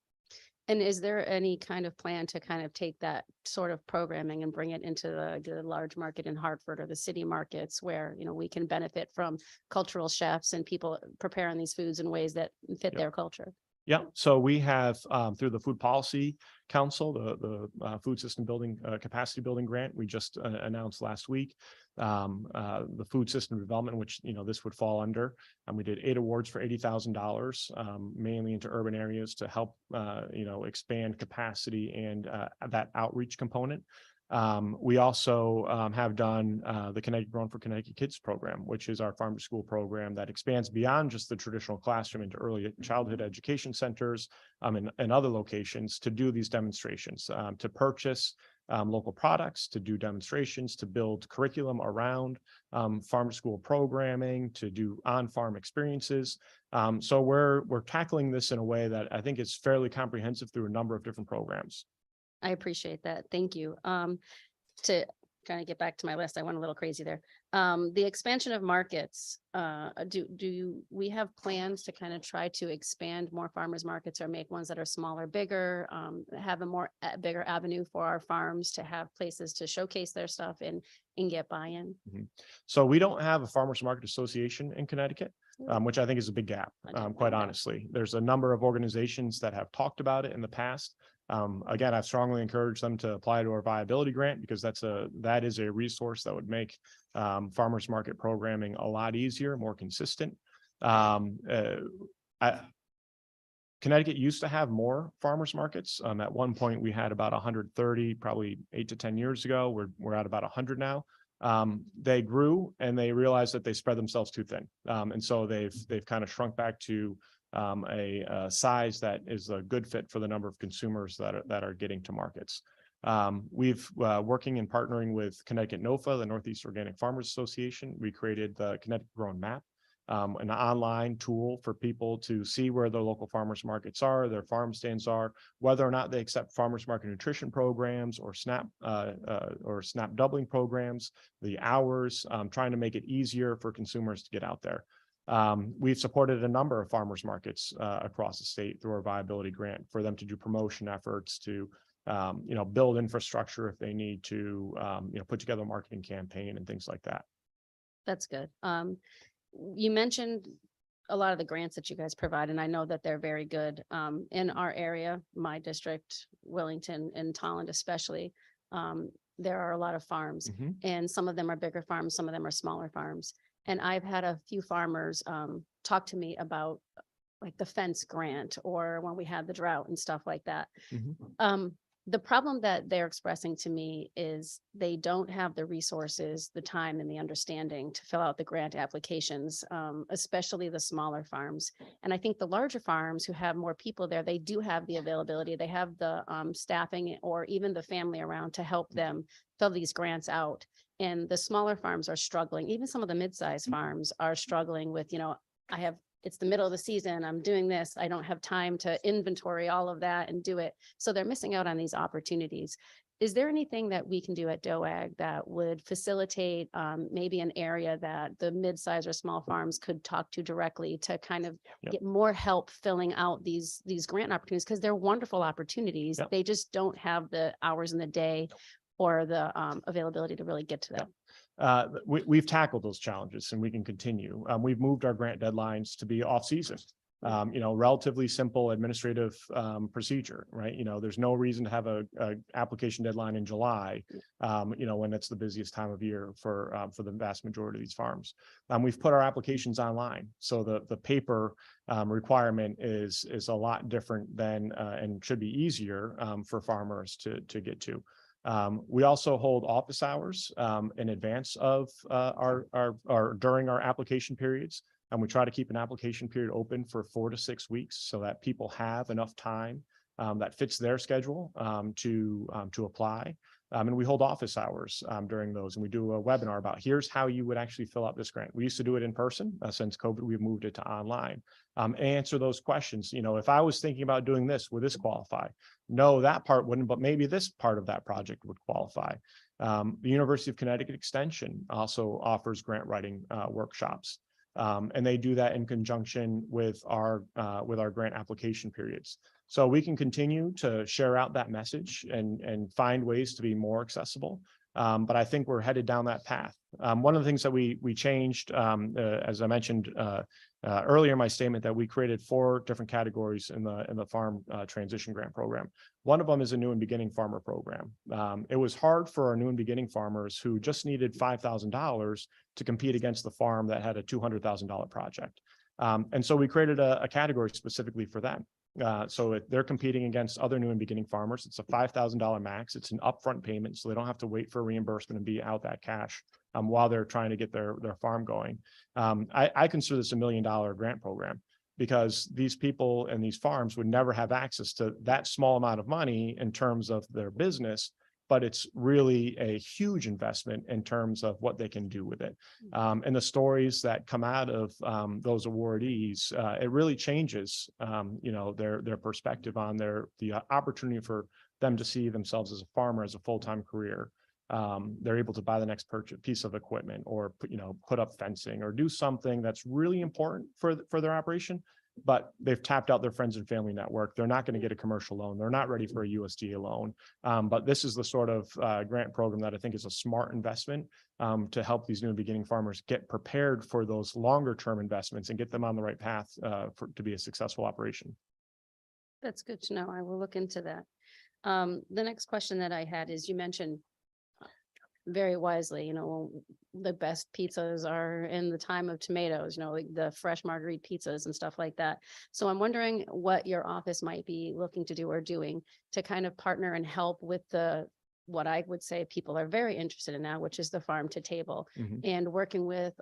And is there any kind of plan to kind of take that sort of programming and bring it into the large market in Hartford or the city markets where, we can benefit from cultural chefs and people preparing these foods in ways that fit their culture? Yeah, so we have through the Food Policy Council, the Food System Building Capacity Building Grant we just announced last week, the Food System Development, which this would fall under, and we did 8 awards for $80,000, mainly into urban areas to help expand capacity and that outreach component. We also have done the Connecticut Grown for Connecticut Kids program, which is our farm to school program that expands beyond just the traditional classroom into early childhood education centers and other locations to do these demonstrations, to purchase local products, to do demonstrations, to build curriculum around farm to school programming, to do on-farm experiences. So we're tackling this in a way that I think is fairly comprehensive through a number of different programs. I appreciate that. Thank you. To kind of get back to my list, I went a little crazy there. The expansion of markets, we have plans to kind of try to expand more farmers markets or make ones that are smaller, bigger, have a bigger avenue for our farms to have places to showcase their stuff and get buy-in? So we don't have a farmers market association in Connecticut, which I think is a big gap, quite honestly. There's a number of organizations that have talked about it in the past. Again, I've strongly encouraged them to apply to our viability grant because that is a resource that would make farmers market programming a lot easier, more consistent. Connecticut used to have more farmers markets. At one point, we had about 130, probably 8 to 10 years ago. We're at about 100 now. They grew and they realized that they spread themselves too thin, and so they've kind of shrunk back to a size that is a good fit for the number of consumers that are getting to markets. We've working and partnering with Connecticut NOFA, the Northeast Organic Farmers Association. We created the Connecticut Grown Map, an online tool for people to see where their local farmers markets are, their farm stands are, whether or not they accept farmers market nutrition programs or SNAP doubling programs, the hours, trying to make it easier for consumers to get out there. We've supported a number of farmers markets across the state through our viability grant for them to do promotion efforts, to build infrastructure if they need to, put together a marketing campaign and things like that. That's good. You mentioned a lot of the grants that you guys provide, and I know that they're very good. In our area, my district, Wellington and Tolland especially, there are a lot of farms, and some of them are bigger farms, some of them are smaller farms. And I've had a few farmers talk to me about like the fence grant or when we had the drought and stuff like that. The problem that they're expressing to me is they don't have the resources, the time and the understanding to fill out the grant applications, especially the smaller farms. And I think the larger farms who have more people there, they do have the availability. They have the staffing or even the family around to help them fill these grants out. And the smaller farms are struggling. Even some of the mid-sized farms are struggling with, it's the middle of the season, I'm doing this, I don't have time to inventory all of that and do it. So they're missing out on these opportunities. Is there anything that we can do at DOAG that would facilitate maybe an area that the mid-size or small farms could talk to directly to kind of get more help filling out these grant opportunities? Because they're wonderful opportunities. They just don't have the hours in the day or the availability to really get to them. we've tackled those challenges and we can continue. We've moved our grant deadlines to be off season. Relatively simple administrative procedure, right? There's no reason to have a application deadline in July, when it's the busiest time of year for the vast majority of these farms. We've put our applications online, so the paper requirement is a lot different than and should be easier for farmers to get to. We also hold office hours in advance of our during our application periods. And we try to keep an application period open for 4 to 6 weeks so that people have enough time that fits their schedule to apply. And we hold office hours during those, and we do a webinar about here's how you would actually fill out this grant. We used to do it in person. Since COVID, we've moved it to online. Answer those questions. If I was thinking about doing this, would this qualify? No, that part wouldn't, but maybe this part of that project would qualify. The University of Connecticut Extension also offers grant writing workshops. And they do that in conjunction with our grant application periods. So we can continue to share out that message and find ways to be more accessible. But I think we're headed down that path. One of the things that we changed, as I mentioned earlier in my statement, that we created 4 different categories in the farm transition grant program. One of them is a new and beginning farmer program. It was hard for our new and beginning farmers who just needed $5,000 to compete against the farm that had a $200,000 project. And so we created a category specifically for them. So if they're competing against other new and beginning farmers, it's a $5,000 max. It's an upfront payment, so they don't have to wait for reimbursement and be out that cash while they're trying to get their farm going. I consider this $1 million grant program, because these people and these farms would never have access to that small amount of money in terms of their business, but it's really a huge investment in terms of what they can do with it. And the stories that come out of those awardees, it really changes, their perspective on the opportunity for them to see themselves as a farmer as a full-time career. They're able to buy the next piece of equipment, or put up fencing, or do something that's really important for their operation, but they've tapped out their friends and family network. They're not going to get a commercial loan. They're not ready for a USDA loan. But this is the sort of grant program that I think is a smart investment to help these new and beginning farmers get prepared for those longer term investments and get them on the right path to be a successful operation. That's good to know. I will look into that. The next question that I had is, you mentioned very wisely, the best pizzas are in the time of tomatoes, like the fresh marguerite pizzas and stuff like that. So I'm wondering what your office might be looking to do or doing to kind of partner and help with what I would say people are very interested in now, which is the farm to table, and working with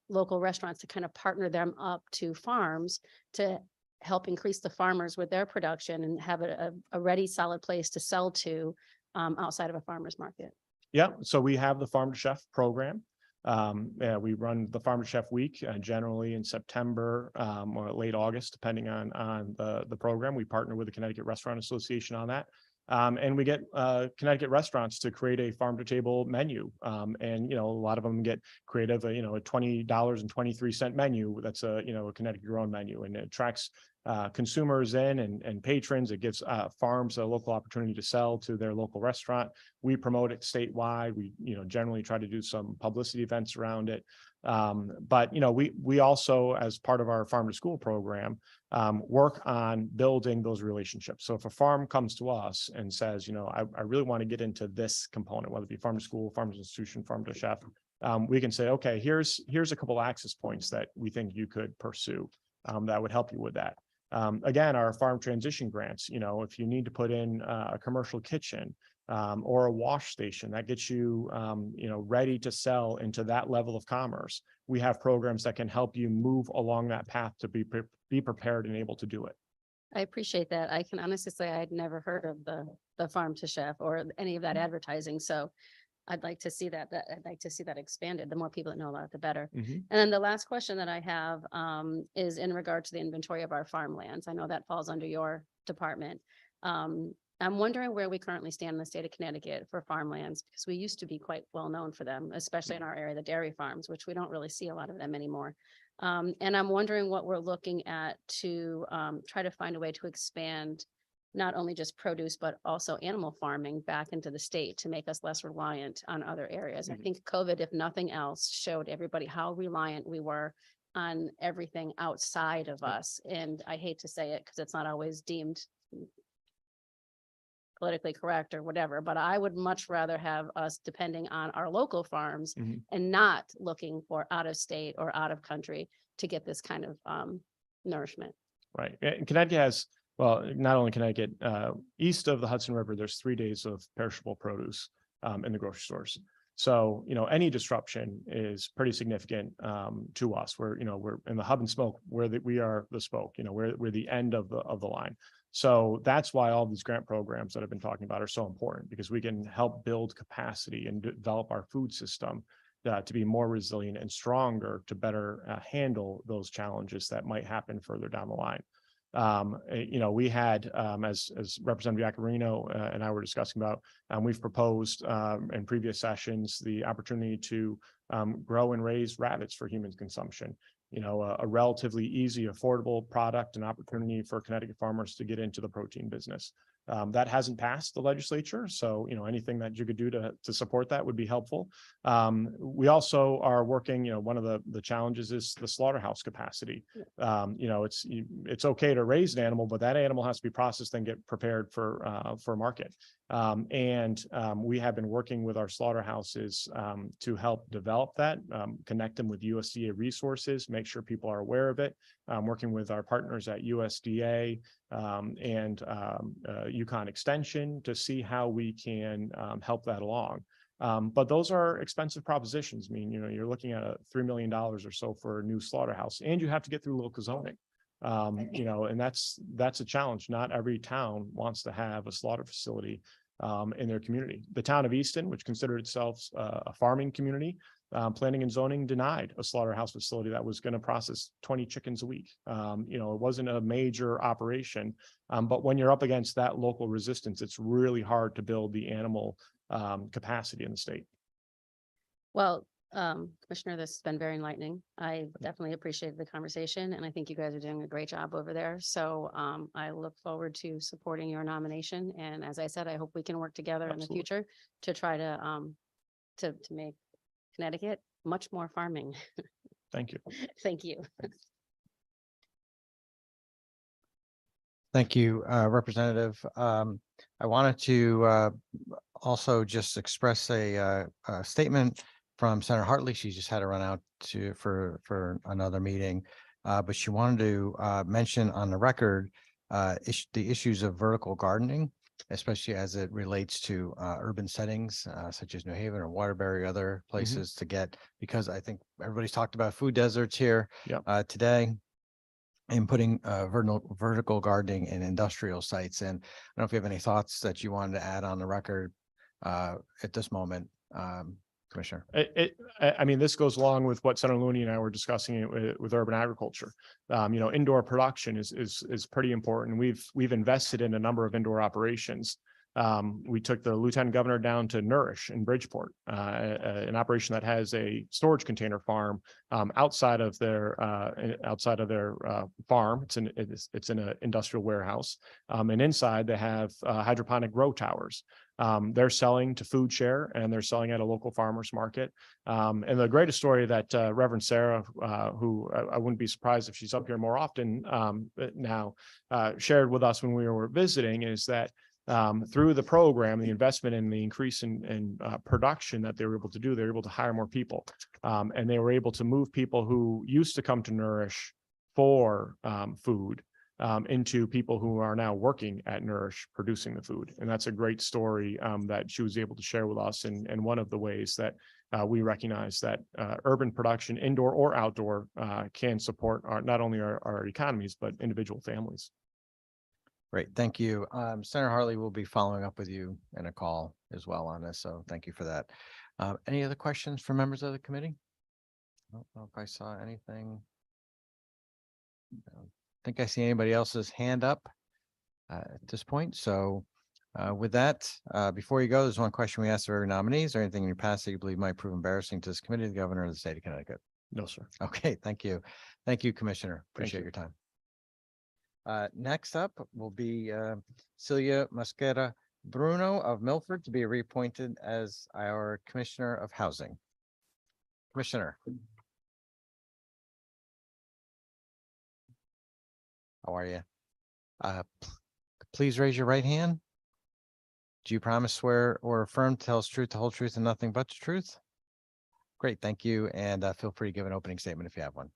local restaurants to kind of partner them up to farms to help increase the farmers with their production and have a ready, solid place to sell to outside of a farmer's market. Yeah, so we have the Farm to Chef program. We run the Farm to Chef Week generally in September or late August, depending on the program. We partner with the Connecticut Restaurant Association on that. And we get Connecticut restaurants to create a farm to table menu. And, a lot of them get creative, a $20.23 menu. That's a Connecticut grown menu, and it attracts consumers in and patrons. It gives farms a local opportunity to sell to their local restaurant. We promote it statewide. We, generally try to do some publicity events around it. But, we also, as part of our farm to school program, work on building those relationships. So if a farm comes to us and says, I really want to get into this component, whether it be farm to school, farm to institution, farm to chef, we can say, okay, here's a couple access points that we think you could pursue that would help you with that. Again, our farm transition grants, if you need to put in a commercial kitchen or a wash station that gets you, ready to sell into that level of commerce, we have programs that can help you move along that path to be prepared and able to do it. I appreciate that. I can honestly say I'd never heard of the farm to chef or any of that advertising. So I'd like to see that expanded. The more people that know about it, the better. And then the last question that I have is in regard to the inventory of our farmlands. I know that falls under your department. I'm wondering where we currently stand in the state of Connecticut for farmlands, because we used to be quite well known for them, especially in our area, the dairy farms, which we don't really see a lot of them anymore. And I'm wondering what we're looking at to try to find a way to expand not only just produce, but also animal farming back into the state to make us less reliant on other areas. I think COVID, if nothing else, showed everybody how reliant we were on everything outside of us. And I hate to say it because it's not always deemed politically correct or whatever, but I would much rather have us depending on our local farms and not looking for out of state or out of country to get this kind of nourishment. Right. And Connecticut has, well, not only Connecticut, east of the Hudson River, there's 3 days of perishable produce in the grocery stores. So, any disruption is pretty significant to us. We're in the hub and spoke where we are the spoke, we're the end of the line. So that's why all these grant programs that I've been talking about are so important, because we can help build capacity and develop our food system to be more resilient and stronger to better handle those challenges that might happen further down the line. We had, as Representative Yacarino and I were discussing about, we've proposed in previous sessions the opportunity to grow and raise rabbits for human consumption. A relatively easy, affordable product and opportunity for Connecticut farmers to get into the protein business. That hasn't passed the legislature, so anything that you could do to support that would be helpful. We also are working. One of the challenges is the slaughterhouse capacity. It's okay to raise an animal, but that animal has to be processed and get prepared for market. We have been working with our slaughterhouses to help develop that, connect them with USDA resources, make sure people are aware of it. Working with our partners at USDA and UConn Extension to see how we can help that along. But those are expensive propositions. I mean, you're looking at $3 million or so for a new slaughterhouse, and you have to get through local zoning. And that's a challenge. Not every town wants to have a slaughter facility in their community. The town of Easton, which considered itself a farming community, planning and zoning denied a slaughterhouse facility that was going to process 20 chickens a week. It wasn't a major operation, but when you're up against that local resistance, it's really hard to build the animal capacity in the state. Well, Commissioner, this has been very enlightening. I definitely appreciated the conversation, and I think you guys are doing a great job over there. So I look forward to supporting your nomination. And as I said, I hope we can work together in the future to try to make Connecticut much more farming. Thank you. Thank you. Thank you, Representative. I wanted to also just express a statement from Senator Hartley. She just had to run out for another meeting, but she wanted to mention on the record the issues of vertical gardening, especially as it relates to urban settings such as New Haven or Waterbury, other places to get, because I think everybody's talked about food deserts here today, and putting vertical gardening in industrial sites. And I don't know if you have any thoughts that you wanted to add on the record at this moment, Commissioner. I mean, this goes along with what Senator Looney and I were discussing with urban agriculture. Indoor production is pretty important. We've invested in a number of indoor operations. We took the Lieutenant Governor down to Nourish in Bridgeport, an operation that has a storage container farm outside of their farm. It's in an industrial warehouse, and inside they have hydroponic grow towers. They're selling to Food Share, and they're selling at a local farmers market. And the greatest story that Reverend Sarah, who I wouldn't be surprised if she's up here more often now, shared with us when we were visiting, is that through the program, the investment and the increase in production that they were able to do, they were able to hire more people. And they were able to move people who used to come to Nourish for food into people who are now working at Nourish producing the food. And that's a great story that she was able to share with us. And one of the ways that we recognize that urban production, indoor or outdoor, can support not only our economies, but individual families. Great, thank you. Senator Hartley will be following up with you in a call as well on this, so thank you for that. Any other questions for members of the committee? I don't know if I saw anything. I don't think I see anybody else's hand up at this point. So with that, before you go, there's one question we asked of our nominees. Or anything in your past that you believe might prove embarrassing to this committee, the governor of the state of Connecticut? No, sir. Okay, thank you. Thank you, Commissioner. Appreciate your time. Next up will be Celia Mosquera Bruno of Milford to be reappointed as our Commissioner of Housing. Commissioner. How are you? Please raise your right hand. Do you promise, swear, or affirm to tell us the truth, the whole truth, and nothing but the truth? Great, thank you. And feel free to give an opening statement if you have one.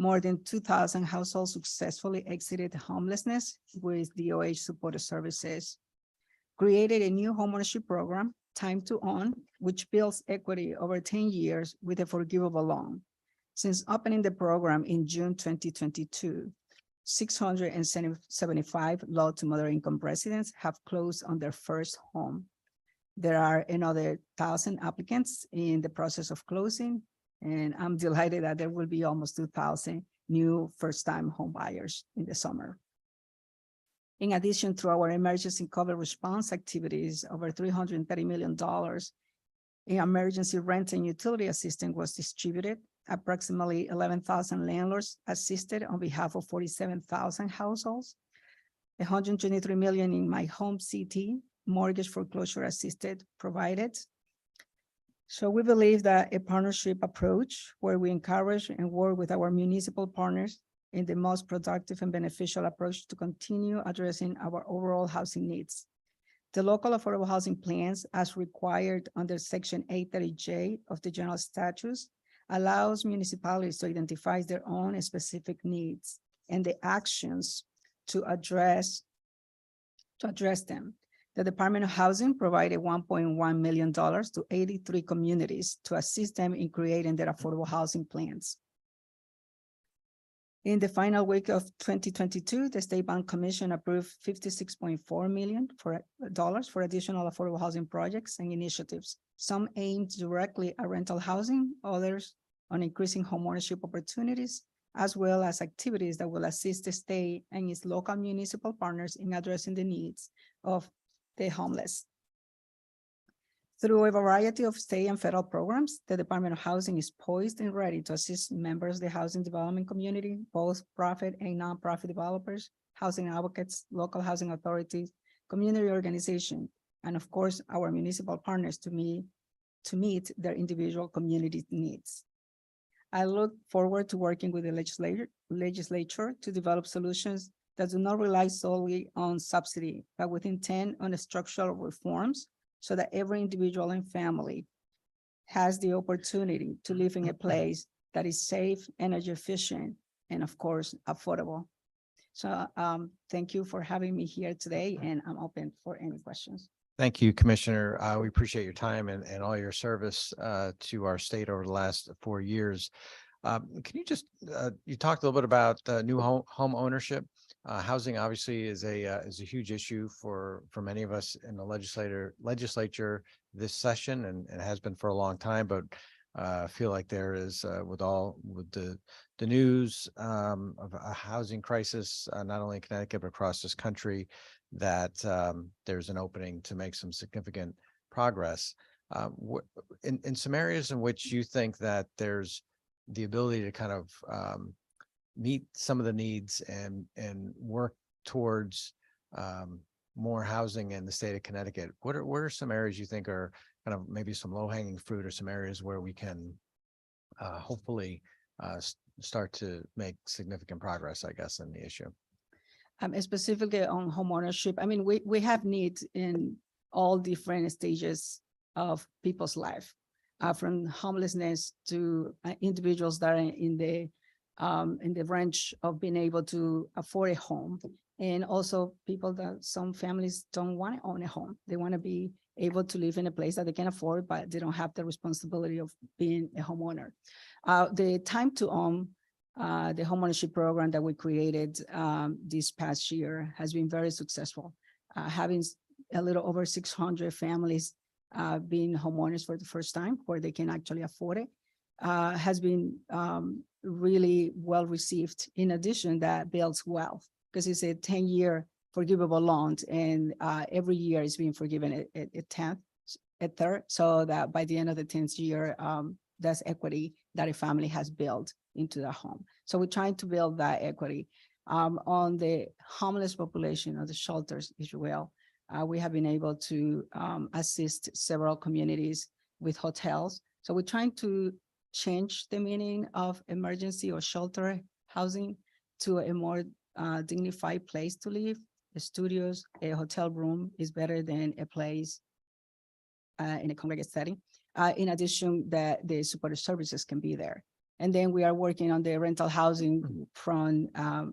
More than 2,000 households successfully exited homelessness with DOH supported services. Created a new homeownership program, Time to Own, which builds equity over 10 years with a forgivable loan. Since opening the program in June 2022, 675 low to moderate income residents have closed on their first home. There are another 1,000 applicants in the process of closing, and I'm delighted that there will be almost 2,000 new first-time home buyers in the summer. In addition, through our emergency COVID response activities, over $330 million in emergency rent and utility assistance was distributed. Approximately 11,000 landlords assisted on behalf of 47,000 households. $123 million in My Home CT, mortgage foreclosure assisted provided. So we believe that a partnership approach where we encourage and work with our municipal partners in the most productive and beneficial approach to continue addressing our overall housing needs. The local affordable housing plans, as required under Section 830J of the General Statutes, allows municipalities to identify their own specific needs and the actions to address them. The Department of Housing provided $1.1 million to 83 communities to assist them in creating their affordable housing plans. In the final week of 2022, the State Bond Commission approved $56.4 million for additional affordable housing projects and initiatives. Some aimed directly at rental housing, others on increasing homeownership opportunities, as well as activities that will assist the state and its local municipal partners in addressing the needs of the homeless. Through a variety of state and federal programs, the Department of Housing is poised and ready to assist members of the housing development community, both profit and nonprofit developers, housing advocates, local housing authorities, community organizations, and of course, our municipal partners to meet their individual community needs. I look forward to working with the legislature to develop solutions that do not rely solely on subsidy, but with intent on structural reforms so that every individual and family has the opportunity to live in a place that is safe, energy efficient, and of course, affordable. So thank you for having me here today, and I'm open for any questions. Thank you, Commissioner. We appreciate your time and all your service to our state over the last 4 years. Can you just, you talked a little bit about new home ownership. Housing obviously is a huge issue for many of us in the legislature this session, and has been for a long time. But I feel like there is with the news of a housing crisis, not only in Connecticut but across this country, that there's an opening to make some significant progress in some areas in which you think that there's the ability to kind of meet some of the needs and work towards more housing in the state of Connecticut, what are some areas you think are kind of maybe some low hanging fruit, or some areas where we can hopefully start to make significant progress, I guess, in the issue? Specifically on homeownership, I mean, we have needs in all different stages of people's life, from homelessness to individuals that are in the range of being able to afford a home. And also people that some families don't want to own a home. They want to be able to live in a place that they can afford, but they don't have the responsibility of being a homeowner. The time to own, the homeownership program that we created this past year has been very successful. Having a little over 600 families being homeowners for the first time, where they can actually afford it, has been really well received. In addition, that builds wealth, because it's a 10-year forgivable loan, and every year is being forgiven a third, so that by the end of the 10th year, that's equity that a family has built into the home. So we're trying to build that equity. On the homeless population, or the shelters, if you will, we have been able to assist several communities with hotels. So we're trying to change the meaning of emergency or shelter housing to a more dignified place to live. The studios, a hotel room is better than a place in a congregate setting. In addition, that the supportive services can be there. And then we are working on the rental housing from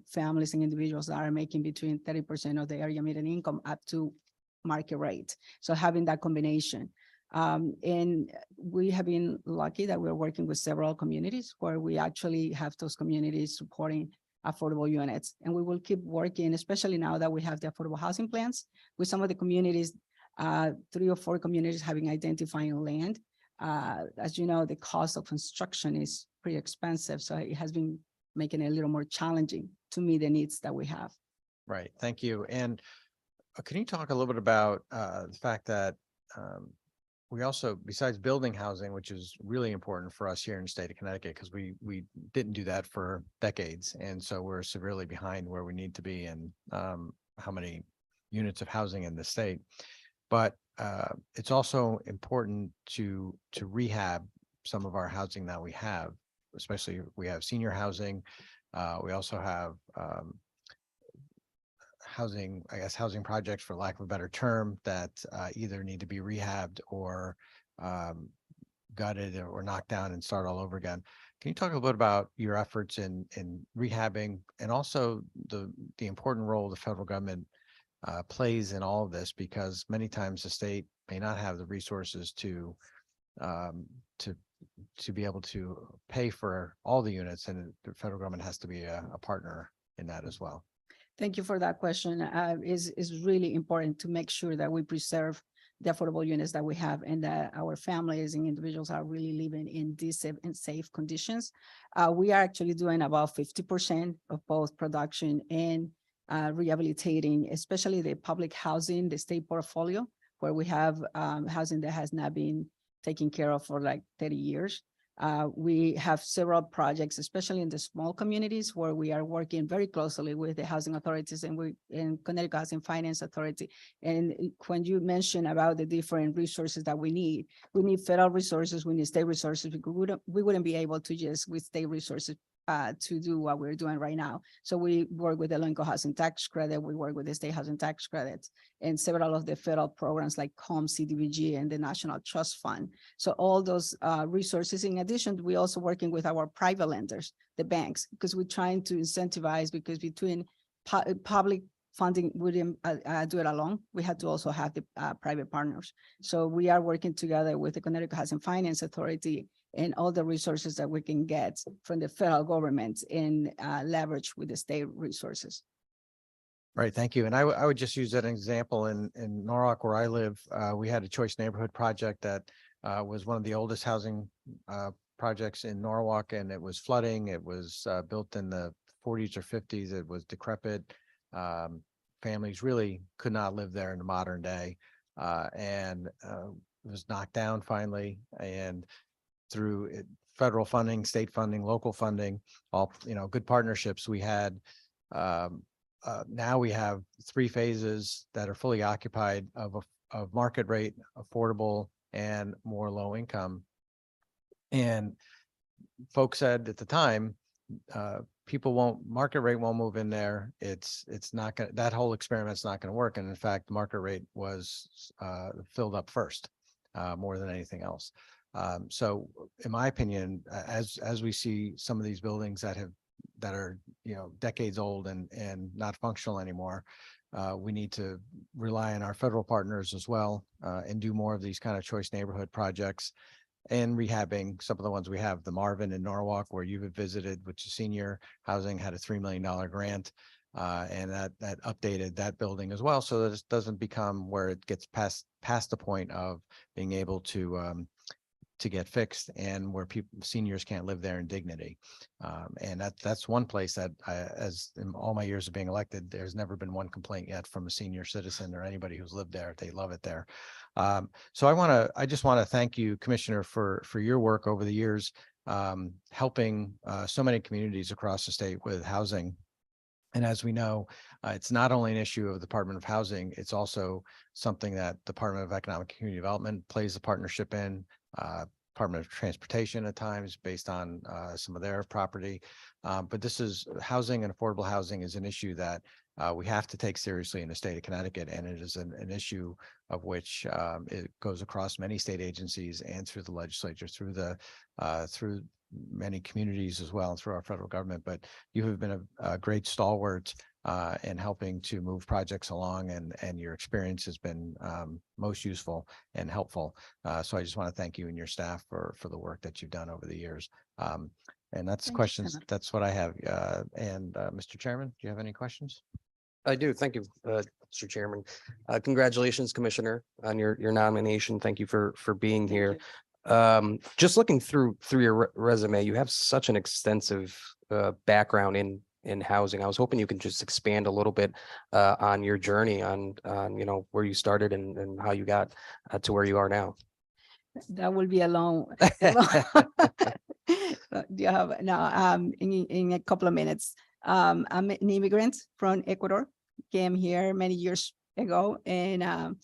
families and individuals that are making between 30% of the area median income up to market rate. So having that combination. And we have been lucky that we're working with several communities where we actually have those communities supporting affordable units. And we will keep working, especially now that we have the affordable housing plans with some of the communities, 3 or 4 communities having identifying land. As you know, the cost of construction is pretty expensive. So it has been making it a little more challenging to meet the needs that we have. Right. Thank you. And can you talk a little bit about the fact that we also, besides building housing, which is really important for us here in the state of Connecticut, because we didn't do that for decades. And so we're severely behind where we need to be in how many units of housing in the state. But it's also important to rehab some of our housing that we have, especially we have senior housing. We also have housing projects, for lack of a better term, that either need to be rehabbed or gutted or knocked down and start all over again. Can you talk a little bit about your efforts in rehabbing, and also the important role the federal government plays in all of this, because many times the state may not have the resources to be able to pay for all the units, and the federal government has to be a partner in that as well. Thank you for that question. Is really important to make sure that we preserve the affordable units that we have, and that our families and individuals are really living in decent and safe conditions. We are actually doing about 50% of both production and rehabilitating, especially the public housing, the state portfolio, where we have housing that has not been taken care of for like 30 years. We have several projects, especially in the small communities, where we are working very closely with the housing authorities and in Connecticut Housing Finance Authority. And when you mention about the different resources that we need federal resources, we need state resources. We wouldn't be able to just with state resources to do what we're doing right now. So we work with the low-income housing tax credit, we work with the state housing tax credits, and several of the federal programs like HOME, CDBG, and the National Trust Fund. So all those resources. In addition, we're also working with our private lenders, the banks, because we're trying to incentivize, because between public funding wouldn't do it alone. We had to also have the private partners. So we are working together with the Connecticut Housing Finance Authority and all the resources that we can get from the federal government and leverage with the state resources. Right, thank you. And I would just use that example in Norwalk, where I live. We had a choice neighborhood project that was one of the oldest housing projects in Norwalk, and it was flooding. It was built in the 40s or 50s. It was decrepit. Families really could not live there in the modern day, and it was knocked down finally. And through federal funding, state funding, local funding, all good partnerships, we had now we have 3 phases that are fully occupied of market rate, affordable, and more low income. And folks said at the time, market rate won't move in there. It's not gonna, that whole experiment's not gonna work. And in fact, market rate was filled up first, more than anything else. So in my opinion, as we see some of these buildings that are, decades old and not functional anymore, we need to rely on our federal partners as well, and do more of these kind of choice neighborhood projects and rehabbing some of the ones we have. The Marvin in Norwalk, where you've visited, which is senior housing, had a $3 million grant. And that updated that building as well, so that it doesn't become where it gets past the point of being able to get fixed, and where seniors can't live there in dignity. And that's one place that as in all my years of being elected, there's never been one complaint yet from a senior citizen or anybody who's lived there. They love it there. So I just want to thank you, Commissioner, for your work over the years, helping so many communities across the state with housing. And as we know, it's not only an issue of the Department of Housing, it's also something that Department of Economic and Community Development plays a partnership in, Department of Transportation at times based on some of their property. But this is housing, and affordable housing is an issue that we have to take seriously in the state of Connecticut. And it is an issue of which it goes across many state agencies and through the legislature, through many communities as well, and through our federal government. But you have been a great stalwart in helping to move projects along, and your experience has been most useful and helpful. So I just want to thank you and your staff for the work that you've done over the years. And that's Thank you, questions. Senator. That's what I have. And Mr. Chairman, do you have any questions? I do. Thank you, Mr. Chairman. Congratulations, Commissioner, on your nomination. Thank you for being here. Just looking through your resume, you have such an extensive background in housing. I was hoping you can just expand a little bit on your journey, on where you started and how you got to where you are now. That will be a long. Do you have in a couple of minutes? I'm an immigrant from Ecuador. Came here many years ago and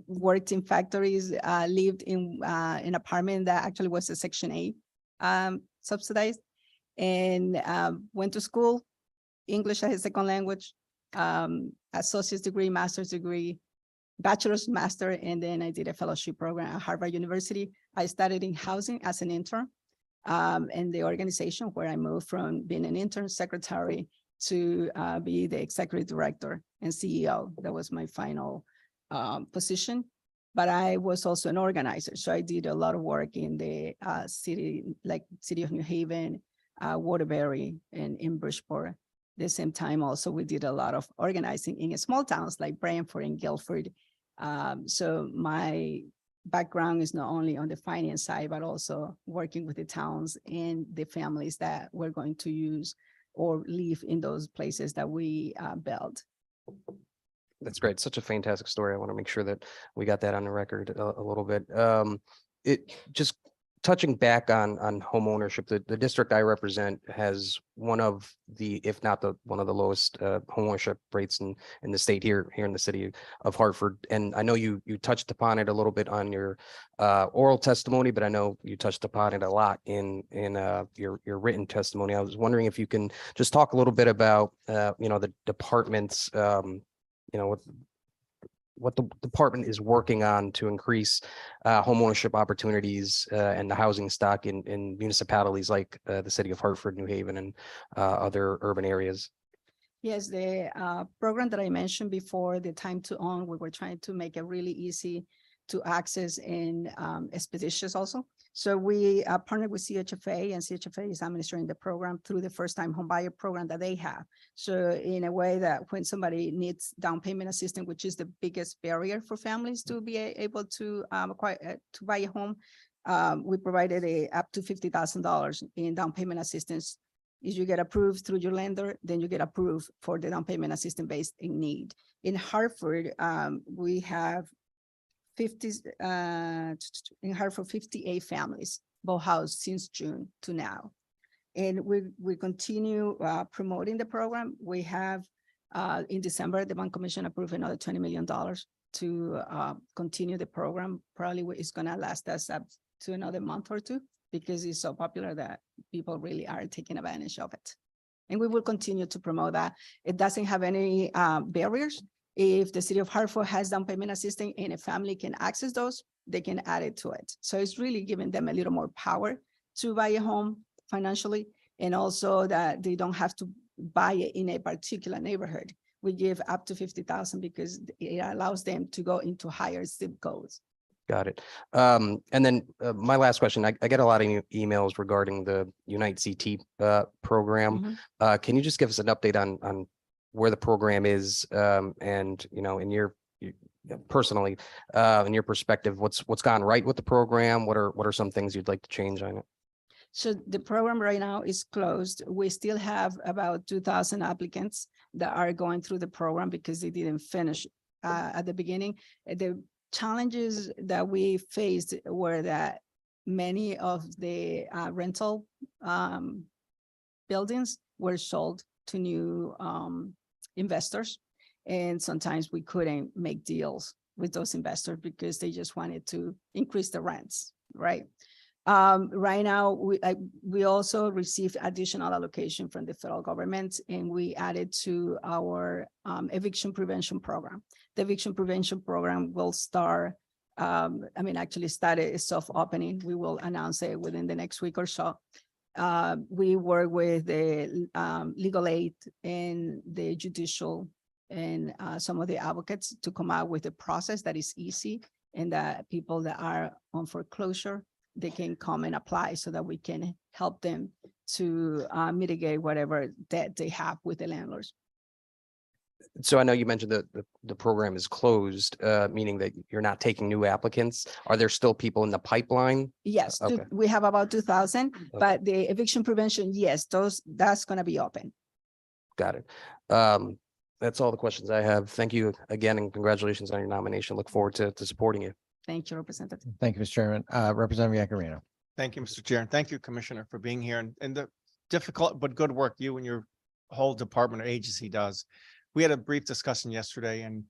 worked in factories. Lived in an apartment that actually was a Section 8 subsidized, and went to school, English as a second language, associate's degree, master's degree, bachelor's, master, and then I did a fellowship program at Harvard University. I started in housing as an intern, and the organization where I moved from being an intern secretary to be the executive director and CEO. That was my final position. But I was also an organizer. So I did a lot of work in the city, like City of New Haven, Waterbury, and in Bridgeport. The same time also, we did a lot of organizing in small towns like Brantford and Guilford. So my background is not only on the finance side, but also working with the towns and the families that we're going to use or live in those places that we built. That's great. Such a fantastic story. I want to make sure that we got that on the record a little bit. It just touching back on home ownership, the district I represent has one of the, if not one of the lowest home ownership rates in the state here in the city of Hartford. And I know you touched upon it a little bit on your oral testimony, but I know you touched upon it a lot in your written testimony. I was wondering if you can just talk a little bit about the department's what the department is working on to increase homeownership opportunities and the housing stock in municipalities like the city of Hartford, New Haven, and other urban areas. Yes, the program that I mentioned before, the Time to Own, we were trying to make it really easy to access and expeditious also. So we partnered with CHFA, and CHFA is administering the program through the first-time homebuyer program that they have. So in a way that when somebody needs down payment assistance, which is the biggest barrier for families to be able to acquire to buy a home, we provided up to $50,000 in down payment assistance. If you get approved through your lender, then you get approved for the down payment assistance based in need. In Hartford, we have 58 families, both housed since June to now. And we continue promoting the program. We have In December, the bond commission approved another $20 million to continue the program. Probably it's gonna last us up to another month or two because it's so popular that people really are taking advantage of it. And we will continue to promote that. It doesn't have any barriers. If the city of Hartford has down payment assistance and a family can access those, they can add it to it. So it's really giving them a little more power to buy a home financially, and also that they don't have to buy it in a particular neighborhood. We give up to 50,000 because it allows them to go into higher zip codes. Got it. And then my last question, I get a lot of emails regarding the Unite CT program. Can you just give us an update on where the program is, and, you know, in your personally, in your perspective, what's gone right with the program? What are some things you'd like to change on it? So the program right now is closed. We still have about 2,000 applicants that are going through the program because they didn't finish at the beginning. The challenges that we faced were that many of the rental buildings were sold to new investors. And sometimes we couldn't make deals with those investors because they just wanted to increase the rents, right? Right now, we also received additional allocation from the federal government, and we added to our eviction prevention program. The eviction prevention program will start, actually started soft opening. We will announce it within the next week or so. We work with the legal aid and the judicial and some of the advocates to come out with a process that is easy, and that people that are on foreclosure, they can come and apply so that we can help them to mitigate whatever debt they have with the landlords. So I know you mentioned that the program is closed, meaning that you're not taking new applicants. Are there still people in the pipeline? Yes, Okay. we have about 2,000, but the eviction prevention, yes, that's going to be open. Got it. That's all the questions I have. Thank you again, and congratulations on your nomination. Look forward to supporting you. Thank you, Representative. Thank you, Mr. Chairman. Representative Yakarino. Thank you, Mr. Chair, and thank you, Commissioner, for being here and the difficult but good work you and your whole department or agency does. We had a brief discussion yesterday, and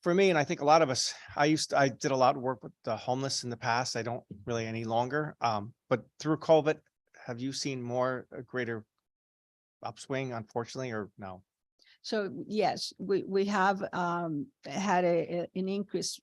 for me, and I think a lot of us, I did a lot of work with the homeless in the past. I don't really any longer. But through COVID, have you seen a greater upswing, unfortunately, or no? So yes, we have had an increase.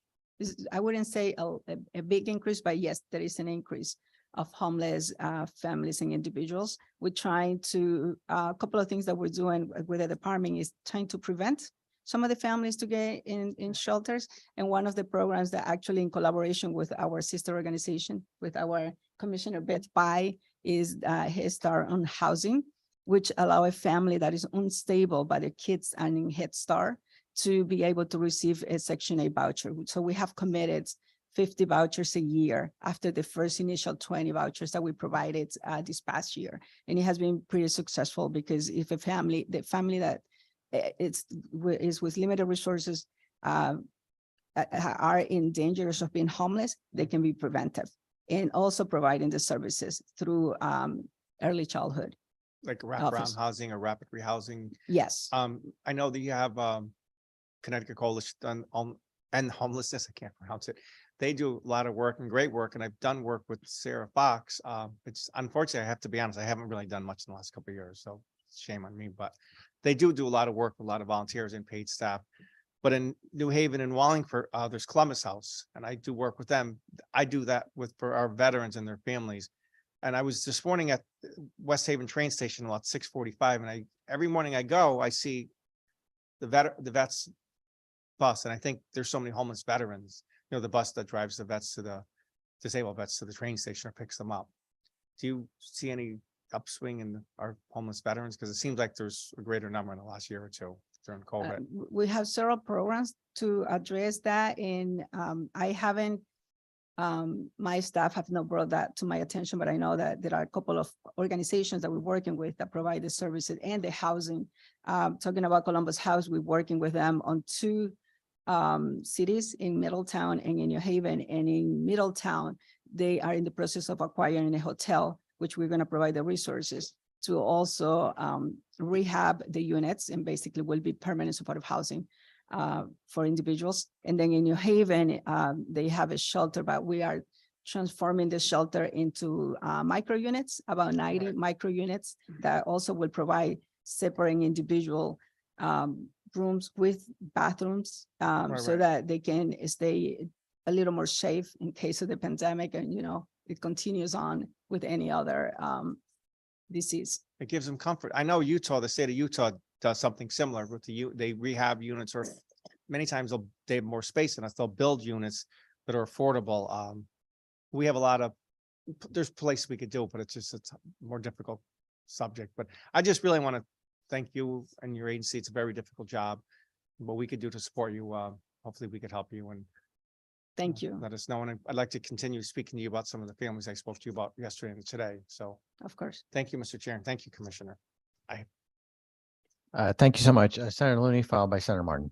I wouldn't say a big increase, but yes, there is an increase of homeless families and individuals. We're trying to, a couple of things that we're doing with the department is trying to prevent some of the families to get in shelters. And one of the programs that actually in collaboration with our sister organization, with our Commissioner Beth Pai, is Head Start on Housing, which allow a family that is unstable, but the kids are in Head Start to be able to receive a Section 8 voucher. So we have committed 50 vouchers a year after the first initial 20 vouchers that we provided this past year. And it has been pretty successful because if the family that is with limited resources are in danger of being homeless, they can be preventive, and also providing the services through early childhood. Like wraparound housing or rapid rehousing? Yes. I know that you have Connecticut Coalition on and Homelessness, I can't pronounce it. They do a lot of work and great work, and I've done work with Sarah Fox. It's unfortunately, I have to be honest, I haven't really done much in the last couple of years, so shame on me, but they do a lot of work with a lot of volunteers and paid staff. But in New Haven and Wallingford, there's Columbus House, and I do work with them. I do that for our veterans and their families. And I was this morning at West Haven train station about 6:45, and every morning I go, I see the vets bus, and I think there's so many homeless veterans. You know, the bus that drives the vets to the disabled vets to the train station or picks them up. Do you see any upswing in our homeless veterans? Because it seems like there's a greater number in the last year or two during COVID. We have several programs to address that, and I haven't. My staff have not brought that to my attention, but I know that there are a couple of organizations that we're working with that provide the services and the housing. Talking about Columbus House, we're working with them on 2 cities in Middletown and in New Haven. And in Middletown, they are in the process of acquiring a hotel, which we're going to provide the resources. to also rehab the units, and basically will be permanent supportive housing for individuals. And then in New Haven, they have a shelter, but we are transforming the shelter into micro units, about 90 micro units that also will provide separate individual rooms with bathrooms, so that they can stay a little more safe in case of the pandemic, and it continues on with any other disease. It gives them comfort. I know Utah, the state of Utah does something similar with they rehab units, or many times they have more space than us. They'll build units that are affordable. We have a lot of, there's places we could do, but it's a more difficult subject. But I just really want to thank you and your agency. It's a very difficult job. What we could do to support you, hopefully we could help you, and Thank you. let us know. And I'd like to continue speaking to you about some of the families I spoke to you about yesterday and today. So Of course. thank you, Mr. Chair, and thank you, Commissioner. Thank you so much. Senator Looney, followed by Senator Martin.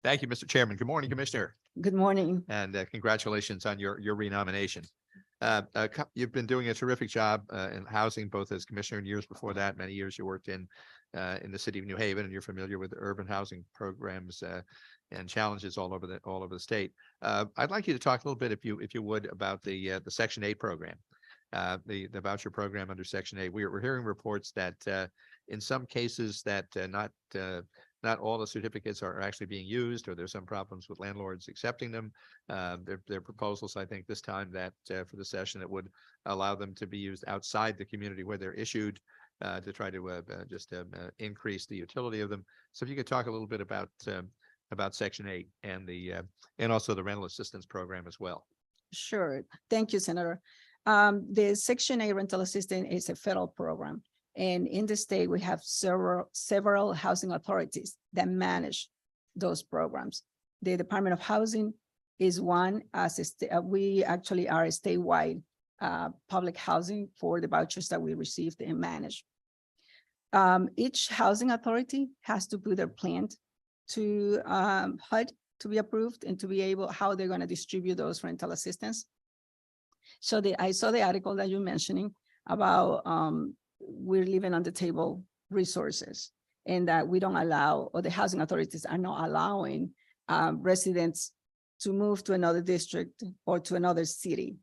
Thank you, Mr. Chairman. Good morning, Commissioner, Good morning. and congratulations on your renomination. You've been doing a terrific job in housing, both as commissioner and years before that. Many years you worked in the city of New Haven, and you're familiar with the urban housing programs and challenges all over the state. I'd like you to talk a little bit, if you would, about the Section 8 program, the voucher program under Section 8. We're hearing reports that in some cases that not all the certificates are actually being used, or there's some problems with landlords accepting them. There are proposals, I think, this time that for the session that would allow them to be used outside the community where they're issued, to try to just increase the utility of them. So if you could talk a little bit about Section 8 and also the rental assistance program as well. Sure. Thank you, Senator. The Section 8 rental assistance is a federal program. And in the state, we have several housing authorities that manage those programs. The Department of Housing is one, we actually are a statewide public housing for the vouchers that we received and manage. Each housing authority has to put their plan to HUD to be approved, and to be able, how they're going to distribute those rental assistance. So I saw the article that you're mentioning about we're leaving on the table resources, and that we don't allow, or the housing authorities are not allowing residents to move to another district or to another city,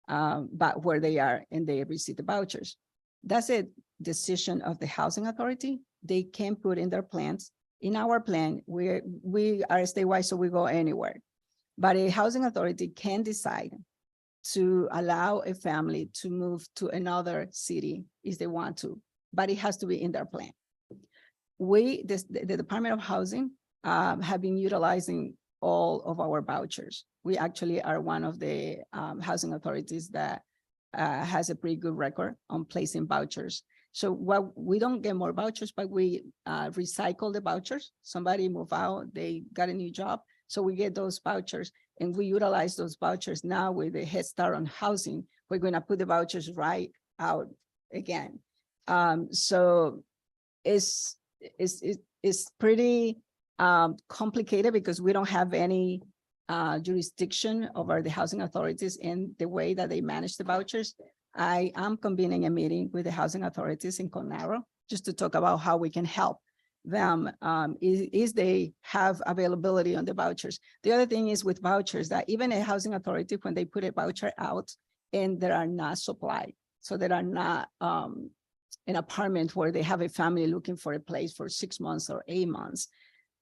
but where they are and they receive the vouchers. That's a decision of the housing authority. They can put in their plans. In our plan, we are statewide, so we go anywhere. But a housing authority can decide to allow a family to move to another city if they want to, but it has to be in their plan. The Department of Housing have been utilizing all of our vouchers. We actually are one of the housing authorities that has a pretty good record on placing vouchers. So we don't get more vouchers, but we recycle the vouchers. Somebody moved out, they got a new job, so we get those vouchers. And we utilize those vouchers now with the Head Start on housing. We're going to put the vouchers right out again. So it's pretty complicated because we don't have any jurisdiction over the housing authorities in the way that they manage the vouchers. I am convening a meeting with the housing authorities in Conaro just to talk about how we can help them is they have availability on the vouchers. The other thing is with vouchers that even a housing authority, when they put a voucher out and there are not supply, so there are not an apartment where they have a family looking for a place for 6 months or 8 months,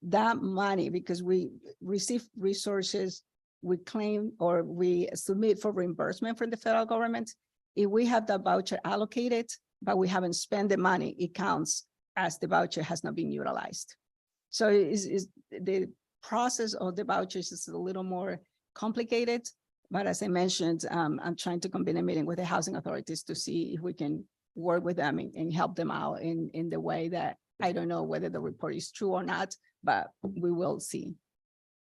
that money, because we receive resources, we claim or we submit for reimbursement from the federal government. If we have that voucher allocated, but we haven't spent the money, it counts as the voucher has not been utilized. So the process of the vouchers is a little more complicated, but as I mentioned, I'm trying to convene a meeting with the housing authorities to see if we can work with them and help them out in the way that I don't know whether the report is true or not, but we will see.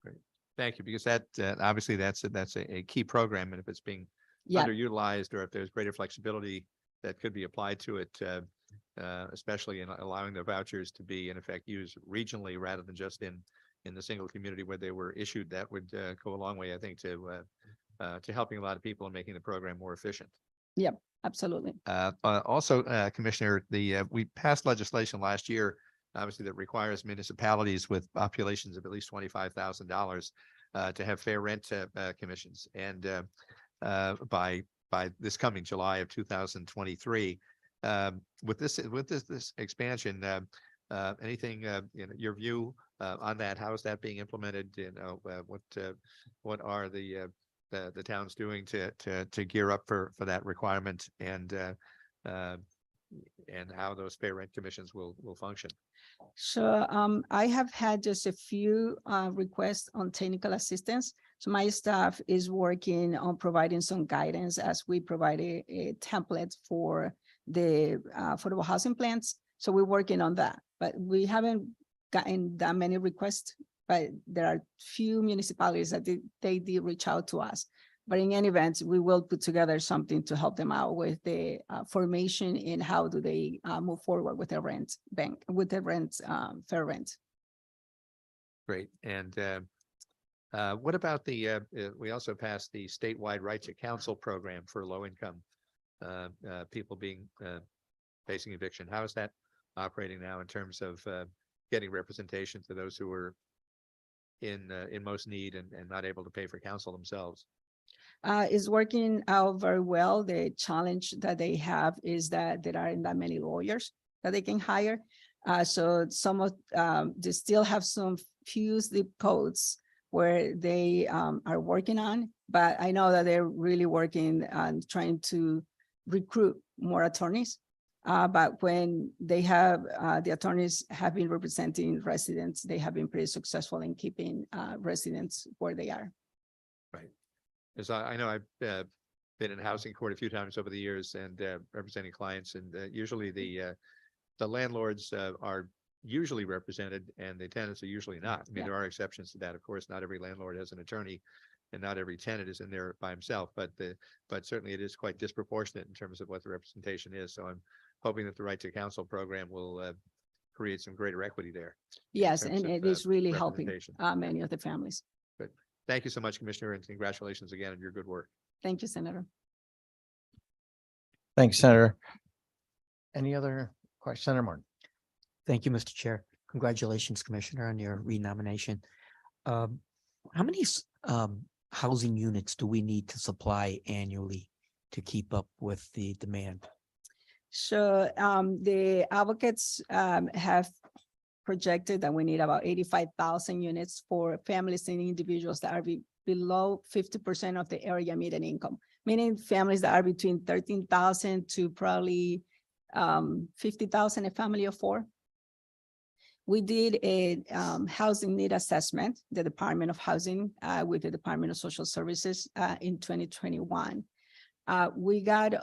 Great. Thank you, because that obviously that's a key program, and if it's being underutilized, or if there's greater flexibility that could be applied to it, especially in allowing the vouchers to be in effect used regionally rather than just in the single community where they were issued, that would go a long way, I think, to helping a lot of people and making the program more efficient. Yep. Absolutely. Also, Commissioner, we passed legislation last year, obviously, that requires municipalities with populations of at least $25,000 to have fair rent commissions. And by this coming July of 2023, with this expansion, anything your view on that? How is that being implemented? What are the towns doing to gear up for that requirement, and how those fair rent commissions will function? So I have had just a few requests on technical assistance. So my staff is working on providing some guidance as we provide a template for the affordable housing plans. So we're working on that, but we haven't gotten that many requests. But there are few municipalities that they did reach out to us. But in any event, we will put together something to help them out with the formation in how do they move forward with the rent bank, with the rent, fair rent. Great. And what about we also passed the statewide right to counsel program for low income people facing eviction. How is that operating now in terms of getting representation to those who are in most need and not able to pay for counsel themselves? Is working out very well. The challenge that they have is that there aren't that many lawyers that they can hire. So some of they still have some few zip codes where they are working on, but I know that they're really working on trying to recruit more attorneys. But when they have the attorneys have been representing residents, they have been pretty successful in keeping residents where they are. Right. As I know, I've been in housing court a few times over the years and representing clients, and usually the landlords are usually represented and the tenants are usually not. I mean, Yeah. there are exceptions to that. Of course, not every landlord has an attorney and not every tenant is in there by himself, but certainly it is quite disproportionate in terms of what the representation is. So I'm hoping that the right to counsel program will create some greater equity there. Yes, terms and of, it is really helping representation. many of the families. Thank you so much, Commissioner, and congratulations again on your good work. Thank you, Senator. Thanks, Senator. Any other questions, Senator Martin? Thank you, Mr. Chair. Congratulations, Commissioner, on your renomination. How many housing units do we need to supply annually to keep up with the demand? So the advocates have projected that we need about 85,000 units for families and individuals that are below 50% of the area median income, meaning families that are between 13,000 to probably 50,000, a family of four. We did a housing need assessment, the Department of Housing with the Department of Social Services in 2021. We got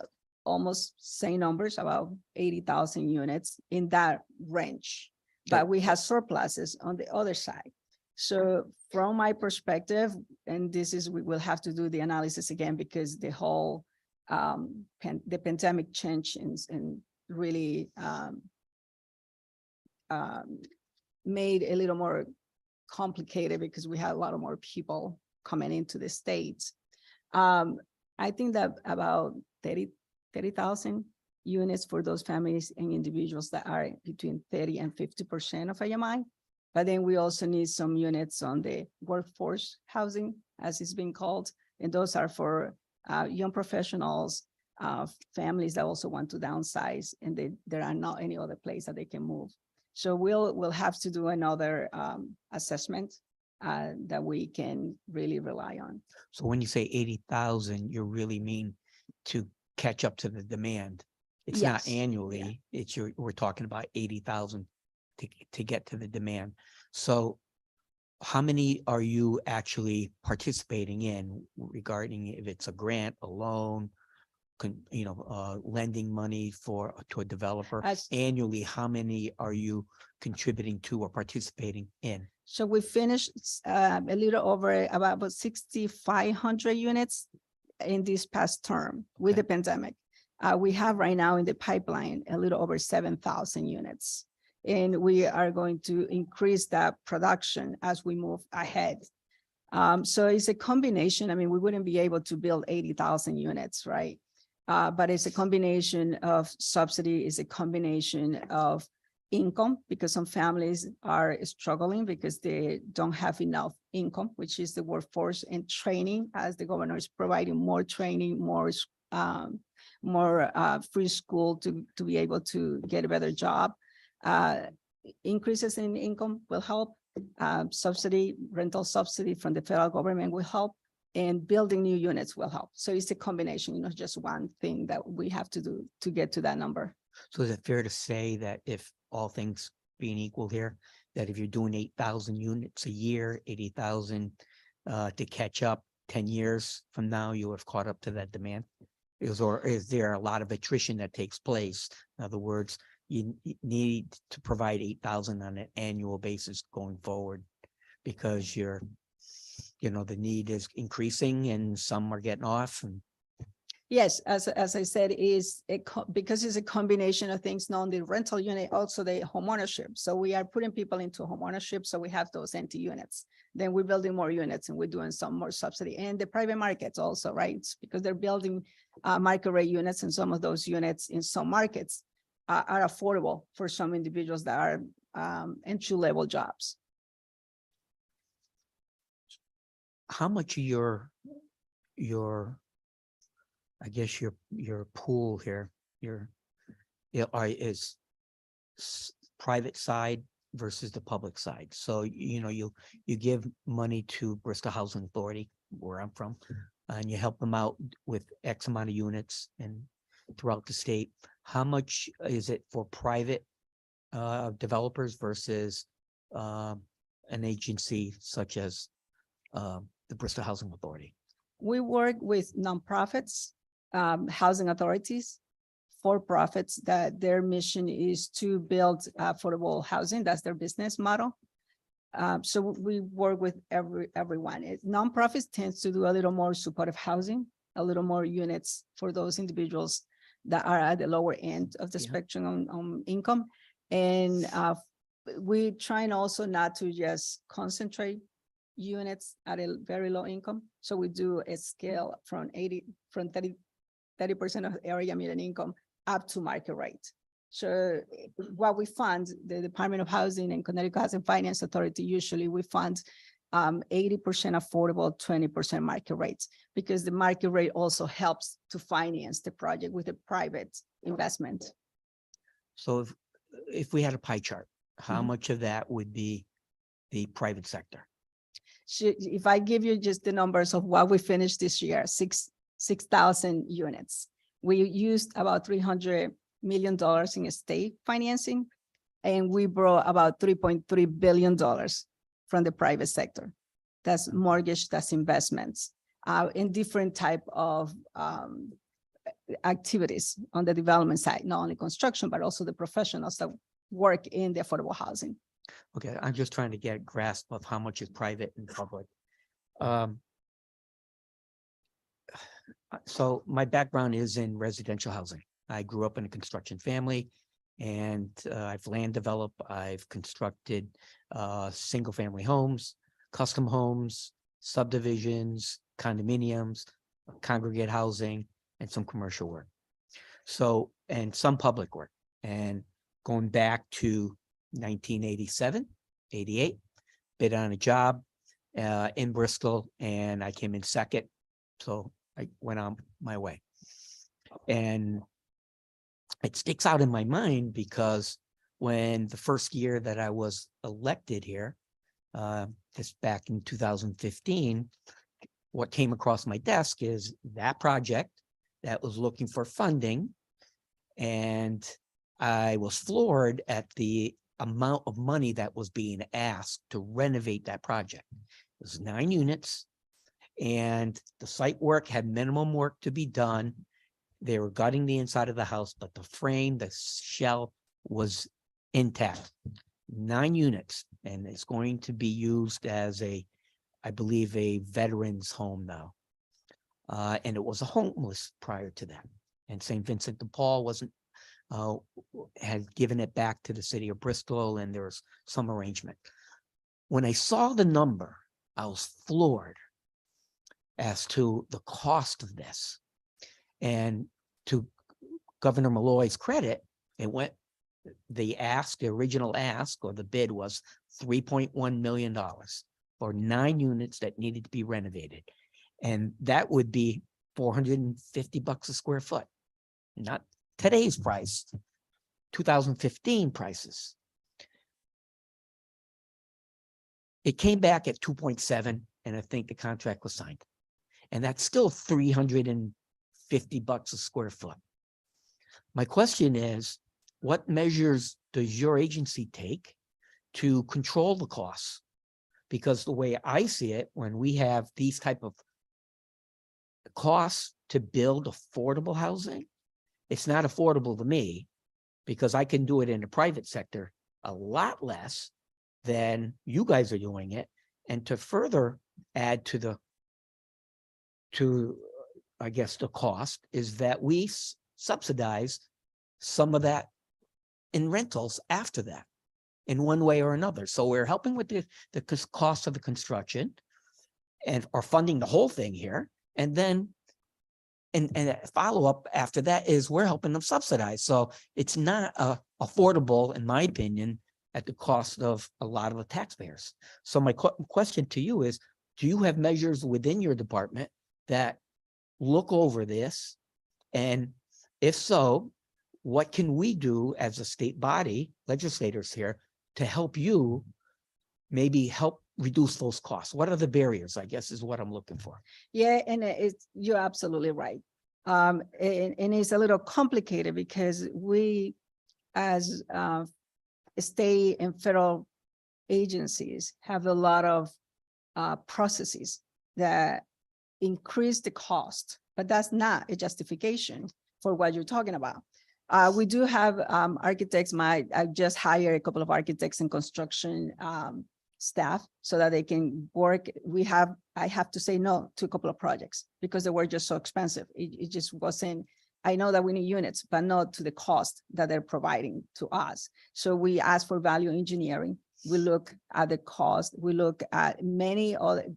almost same numbers, about 80,000 units in that range, but we have surpluses on the other side. So from my perspective, and this is, we will have to do the analysis again because the whole the pandemic changed and really made it a little more complicated because we had a lot of more people coming into the States. I think that about 30,000 units for those families and individuals that are between 30 and 50% of AMI. But then we also need some units on the workforce housing, as it's been called. And those are for young professionals, families that also want to downsize, and there are not any other place that they can move. So we'll have to do another assessment that we can really rely on. So when you say 80,000, you really mean to catch up to the demand. It's not Yes. annually, we're talking about 80,000 to get to the demand. So how many are you actually participating in regarding if it's a grant, a loan, lending money to a developer? Annually, how many are you contributing to or participating in? So we finished a little over about 6,500 units in this past term with the pandemic. We have right now in the pipeline a little over 7,000 units. And we are going to increase that production as we move ahead. So it's a combination. I mean, we wouldn't be able to build 80,000 units, right? But it's a combination of subsidy, is a combination of income, because some families are struggling because they don't have enough income, which is the workforce, and training, as the governor is providing more training, more free school to be able to get a better job. Increases in income will help. Subsidy, rental subsidy from the federal government will help, and building new units will help. So it's a combination, not just one thing that we have to do to get to that number. So is it fair to say that if all things being equal here, that if you're doing 8,000 units a year, 80,000 to catch up 10 years from now, you have caught up to that demand? Or is there a lot of attrition that takes place? In other words, you need to provide 8,000 on an annual basis going forward because the need is increasing and some are getting off. And Yes, as I said, because it's a combination of things, not only the rental unit, also the homeownership. So we are putting people into homeownership, so we have those empty units. Then we're building more units and we're doing some more subsidy, and the private markets also, right? Because they're building market rate units, and some of those units in some markets are affordable for some individuals that are entry-level jobs. how much of your I guess your pool here, is private side versus the public side. So, you give money to Bristol Housing Authority, where I'm from, and you help them out with X amount of units and throughout the state. How much is it for private developers versus an agency such as the Bristol Housing Authority? We work with nonprofits, housing authorities, for-profits, that their mission is to build affordable housing. That's their business model. So we work with everyone. Nonprofits tends to do a little more supportive housing, a little more units for those individuals that are at the lower end of the spectrum on income. And we trying also not to just concentrate units at a very low income. So we do a scale from 30% of area median income up to market rate. So what we fund, the Department of Housing and Connecticut Housing Finance Authority, usually we fund 80% affordable, 20% market rates, because the market rate also helps to finance the project with a private investment. So if we had a pie chart, how Mhm. much of that would be the private sector? So if I give you just the numbers of what we finished this year, 6,000 units. We used about $300 million in state financing, and we brought about $3.3 billion from the private sector. That's mortgage, that's investments, in different type of activities on the development side, not only construction, but also the professionals that work in the affordable housing. Okay, I'm just trying to get a grasp of how much is private and public. So my background is in residential housing. I grew up in a construction family, and I've land developed, I've constructed single family homes, custom homes, subdivisions, condominiums, congregate housing, and some commercial work. So, and some public work. And going back to 1987, 88, bid on a job in Bristol, and I came in second. So I went on my way. And it sticks out in my mind because when the first year that I was elected here, this back in 2015, what came across my desk is that project that was looking for funding. And I was floored at the amount of money that was being asked to renovate that project. It was 9 units, and the site work had minimum work to be done. They were gutting the inside of the house, but the frame, the shell was intact. 9 units, and it's going to be used as I believe, a veterans home now. And it was a homeless prior to that. And St. Vincent de Paul had given it back to the city of Bristol, and there was some arrangement. When I saw the number, I was floored as to the cost of this. And to Governor Malloy's credit, it went, the original ask or the bid was $3.1 million for 9 units that needed to be renovated. And that would be $450 a square foot, not today's price, 2015 prices. It came back at 2.7, and I think the contract was signed. And that's still $350 a square foot. My question is, what measures does your agency take to control the costs? Because the way I see it, when we have these type of costs to build affordable housing, it's not affordable to me because I can do it in the private sector a lot less than you guys are doing it. And to further add to I guess the cost is that we subsidize some of that in rentals after that in one way or another. So we're helping with the cost of the construction and are funding the whole thing here. And then and a follow-up after that is we're helping them subsidize. So it's not affordable, in my opinion, at the cost of a lot of the taxpayers. So my question to you is, do you have measures within your department that look over this? And if so, what can we do as a state body, legislators here, to help you maybe help reduce those costs? What are the barriers, I guess, is what I'm looking for. Yeah, and you're absolutely right. And it's a little complicated because we, as state and federal agencies, have a lot of processes that increase the cost, but that's not a justification for what you're talking about. We do have architects. I just hired a couple of architects and construction staff so that they can work. I have to say no to a couple of projects because they were just so expensive. It just wasn't, I know that we need units, but not to the cost that they're providing to us. So we ask for value engineering. We look at the cost. We look at many other,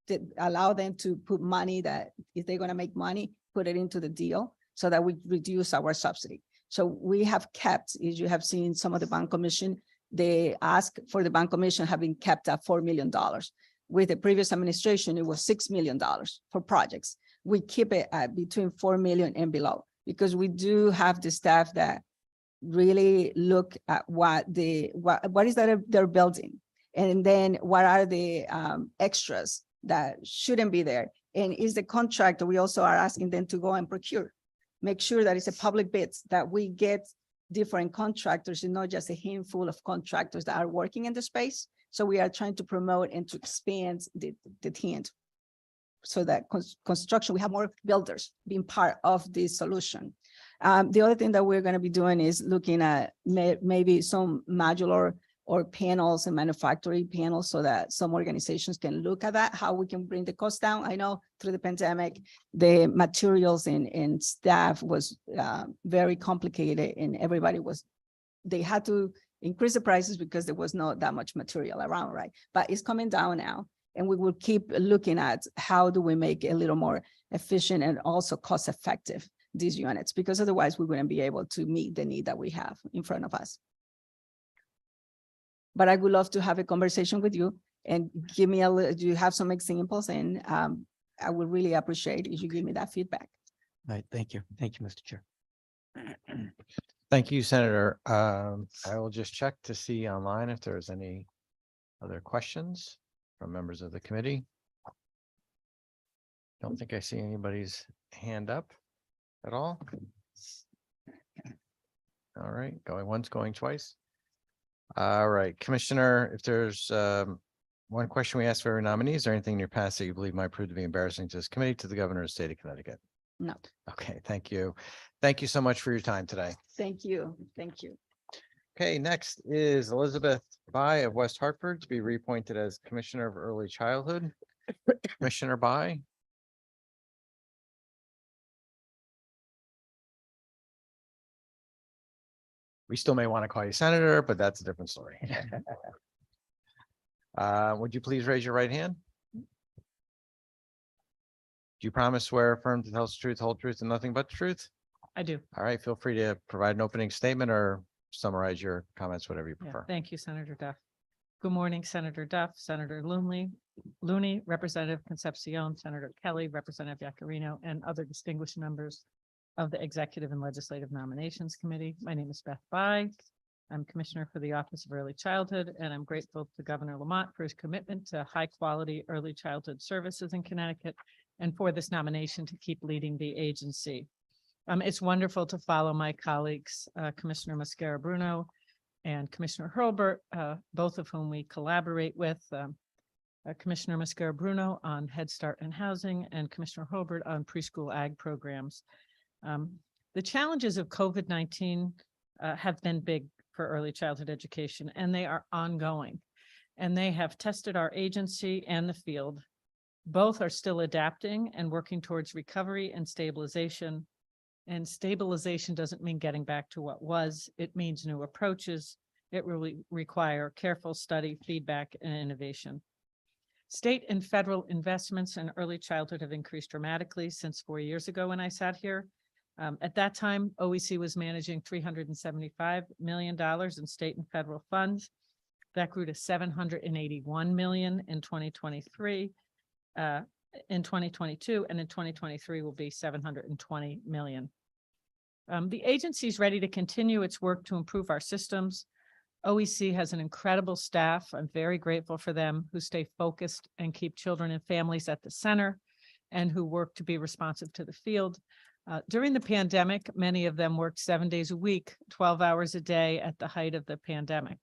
that allow them to put money that if they're going to make money, put it into the deal so that we reduce our subsidy. So we have kept, as you have seen, some of the bond commission, they ask for the bond commission have been kept at $4 million. With the previous administration, it was $6 million for projects. We keep it at between 4 million and below because we do have the staff that really look at what is that they're building. And then what are the extras that shouldn't be there? And is the contractor, we also are asking them to go and procure. Make sure that it's a public bids, that we get different contractors and not just a handful of contractors that are working in the space. So we are trying to promote and to expand the tent so that construction, we have more builders being part of the solution. The other thing that we're going to be doing is looking at maybe some modular or panels and manufacturing panels so that some organizations can look at that, how we can bring the cost down. I know through the pandemic, the materials and staff was very complicated and they had to increase the prices because there was not that much material around, right? But it's coming down now. And we will keep looking at how do we make it a little more efficient and also cost effective, these units, because otherwise we wouldn't be able to meet the need that we have in front of us. But I would love to have a conversation with you and give me do you have some examples? And I would really appreciate if you give me that feedback. All right, thank you. Thank you, Mr. Chair. Thank you, Senator. I will just check to see online if there's any other questions from members of the committee. Don't think I see anybody's hand up at all. All right, going once, going twice. All right, Commissioner, if there's one question we ask for every nominee, is there anything in your past that you believe might prove to be embarrassing to this committee, to the governor of the state of Connecticut? No. Okay, thank you. Thank you so much for your time today. Thank you. Thank you. Okay, next is Elizabeth Bai of West Hartford to be reappointed as Commissioner of Early Childhood. Commissioner Bai. We still may want to call you Senator, but that's a different story. Would you please raise your right hand? Do you promise, swear, affirm to tell us the truth, whole truth, and nothing but the truth? I do. All right, feel free to provide an opening statement or summarize your comments, whatever you Yeah, prefer. thank you, Senator Duff. Good morning, Senator Duff, Senator Looney, Representative Concepcion, Senator Kelly, Representative Yakarino, and other distinguished members of the Executive and Legislative Nominations Committee. My name is Beth Bai. I'm Commissioner for the Office of Early Childhood, and I'm grateful to Governor Lamont for his commitment to high-quality early childhood services in Connecticut and for this nomination to keep leading the agency. It's wonderful to follow my colleagues, Commissioner Mascara-Bruno and Commissioner Hurlbert, both of whom we collaborate with. Commissioner Mascara-Bruno on Head Start and housing, and Commissioner Hurlbert on preschool ag programs. The challenges of COVID-19 have been big for early childhood education, and they are ongoing. And they have tested our agency and the field. Both are still adapting and working towards recovery and stabilization. And stabilization doesn't mean getting back to what was. It means new approaches. It will require careful study, feedback, and innovation. State and federal investments in early childhood have increased dramatically since 4 years ago when I sat here. At that time, OEC was managing $375 million in state and federal funds. That grew to $781 million in 2023. In 2022, and in 2023 will be $720 million. The agency is ready to continue its work to improve our systems. OEC has an incredible staff. I'm very grateful for them, who stay focused and keep children and families at the center, and who work to be responsive to the field. During the pandemic, many of them worked 7 days a week, 12 hours a day at the height of the pandemic.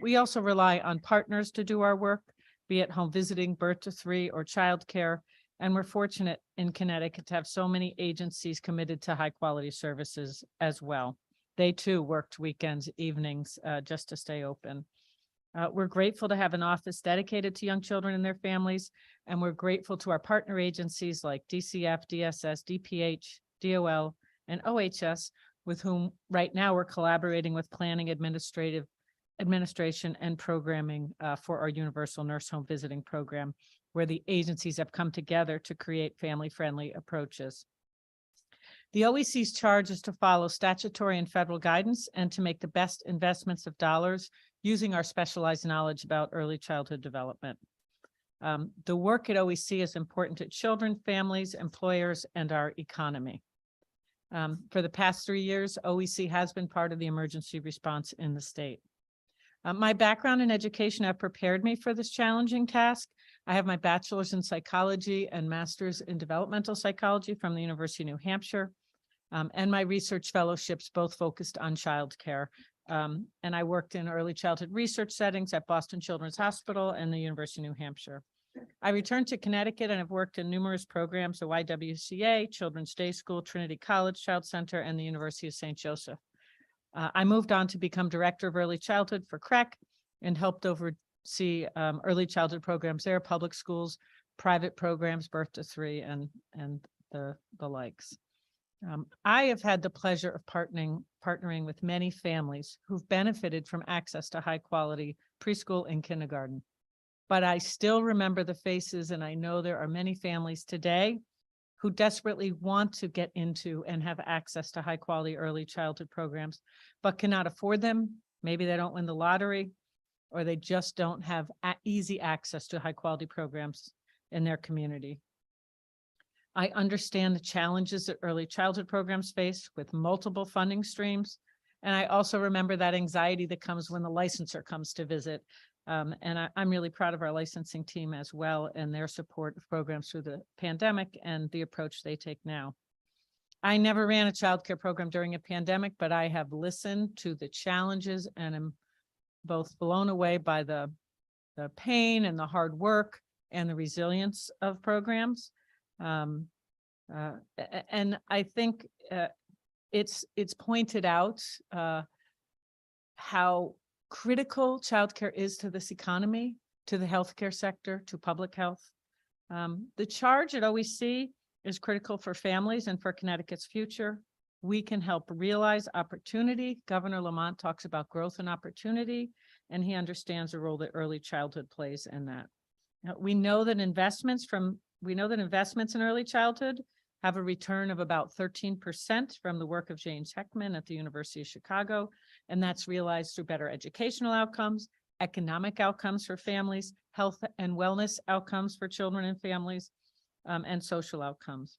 We also rely on partners to do our work, be it home visiting, birth to 3, or childcare. And we're fortunate in Connecticut to have so many agencies committed to high quality services as well. They too worked weekends, evenings, just to stay open. We're grateful to have an office dedicated to young children and their families. And we're grateful to our partner agencies like DCF, DSS, DPH, DOL, and OHS, with whom right now we're collaborating with planning, administration, and programming for our universal nurse home visiting program, where the agencies have come together to create family-friendly approaches. The OEC's charge is to follow statutory and federal guidance and to make the best investments of dollars using our specialized knowledge about early childhood development. The work at OEC is important to children, families, employers, and our economy. For the past 3 years, OEC has been part of the emergency response in the state. My background in education have prepared me for this challenging task. I have my bachelor's in psychology and master's in developmental psychology from the University of New Hampshire, and my research fellowships both focused on childcare. And I worked in early childhood research settings at Boston Children's Hospital and the University of New Hampshire. I returned to Connecticut and have worked in numerous programs, the YWCA, Children's Day School, Trinity College Child Center, and the University of St. Joseph. I moved on to become Director of Early Childhood for CREC and helped oversee early childhood programs there, public schools, private programs, birth to 3, and the likes. I have had the pleasure of partnering with many families who've benefited from access to high quality preschool and kindergarten. But I still remember the faces, and I know there are many families today who desperately want to get into and have access to high quality early childhood programs, but cannot afford them. Maybe they don't win the lottery, or they just don't have easy access to high quality programs in their community. I understand the challenges that early childhood programs face with multiple funding streams. And I also remember that anxiety that comes when the licensor comes to visit. And I'm really proud of our licensing team as well and their support of programs through the pandemic and the approach they take now. I never ran a childcare program during a pandemic, but I have listened to the challenges and am both blown away by the pain and the hard work and the resilience of programs. And I think it's pointed out how critical childcare is to this economy, to the healthcare sector, to public health. The charge at OEC is critical for families and for Connecticut's future. We can help realize opportunity. Governor Lamont talks about growth and opportunity, and he understands the role that early childhood plays in that. Now, we know that investments in early childhood have a return of about 13% from the work of James Heckman at the University of Chicago. And that's realized through better educational outcomes, economic outcomes for families, health and wellness outcomes for children and families, and social outcomes.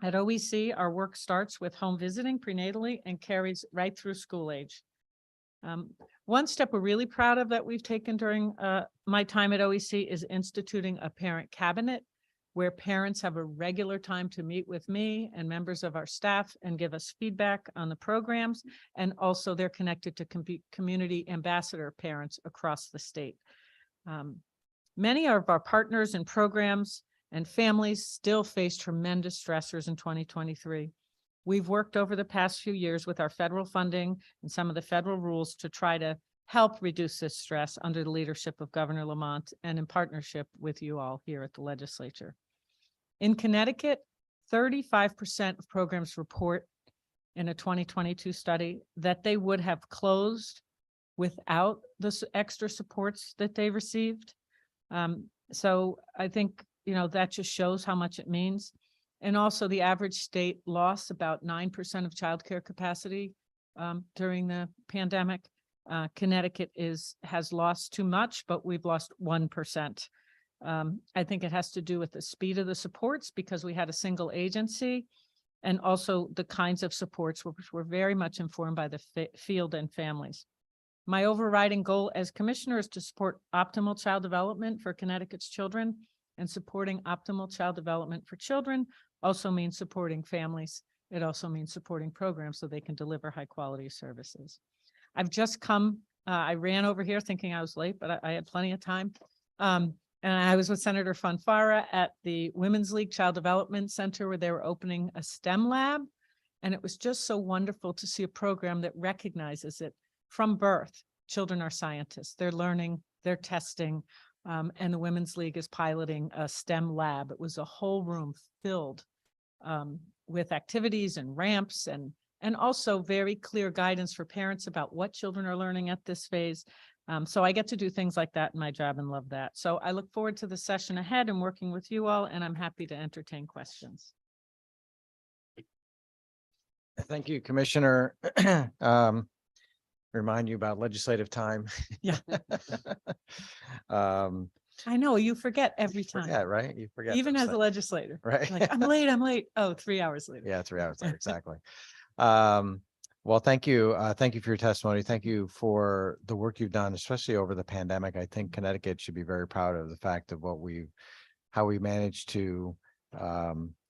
At OEC, our work starts with home visiting prenatally and carries right through school age. One step we're really proud of that we've taken during my time at OEC is instituting a parent cabinet where parents have a regular time to meet with me and members of our staff and give us feedback on the programs. And also they're connected to community ambassador parents across the state. Many of our partners and programs and families still face tremendous stressors in 2023. We've worked over the past few years with our federal funding and some of the federal rules to try to help reduce this stress under the leadership of Governor Lamont and in partnership with you all here at the legislature. In Connecticut, 35% of programs report in a 2022 study that they would have closed without the extra supports that they received. So I think, that just shows how much it means. And also the average state lost about 9% of childcare capacity during the pandemic. Connecticut has lost too much, but we've lost 1%. I think it has to do with the speed of the supports because we had a single agency, and also the kinds of supports which were very much informed by the field and families. My overriding goal as commissioner is to support optimal child development for Connecticut's children, and supporting optimal child development for children also means supporting families. It also means supporting programs so they can deliver high quality services. I've just come, I ran over here thinking I was late, but I had plenty of time. And I was with Senator Fanfara at the Women's League Child Development Center where they were opening a STEM lab. And it was just so wonderful to see a program that recognizes that from birth, children are scientists. They're learning, they're testing, and the Women's League is piloting a STEM lab. It was a whole room filled with activities and ramps and also very clear guidance for parents about what children are learning at this phase. So I get to do things like that in my job and love that. So I look forward to the session ahead and working with you all, and I'm happy to entertain questions. Thank you, Commissioner. Remind you about legislative time. Yeah. I know you forget every time. Yeah, right. You forget. Even those as a things, legislator. right? Like, I'm late. Oh, 3 hours later. Yeah, 3 hours later, exactly. Well, thank you. Thank you for your testimony. Thank you for the work you've done, especially over the pandemic. I think Connecticut should be very proud of the fact of how we managed to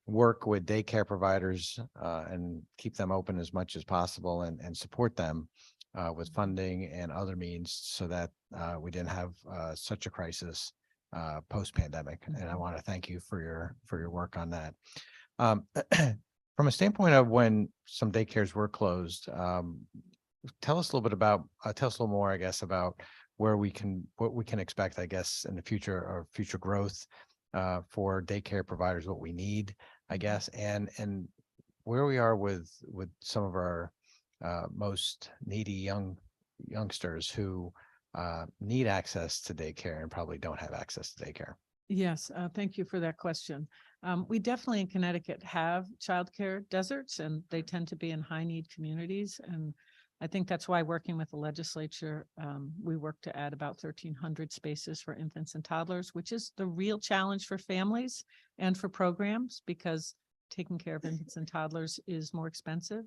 work with daycare providers and keep them open as much as possible and support them with funding and other means so that we didn't have such a crisis post-pandemic. And I want to thank you for your work on that. From a standpoint of when some daycares were closed, tell us a little more, I guess, about what we can expect, I guess, in the future or future growth for daycare providers, what we need, I guess, and where we are with some of our most needy youngsters who need access to daycare and probably don't have access to daycare. Yes, thank you for that question. We definitely in Connecticut have childcare deserts, and they tend to be in high need communities. And I think that's why working with the legislature, we work to add about 1,300 spaces for infants and toddlers, which is the real challenge for families and for programs, because taking care of infants and toddlers is more expensive.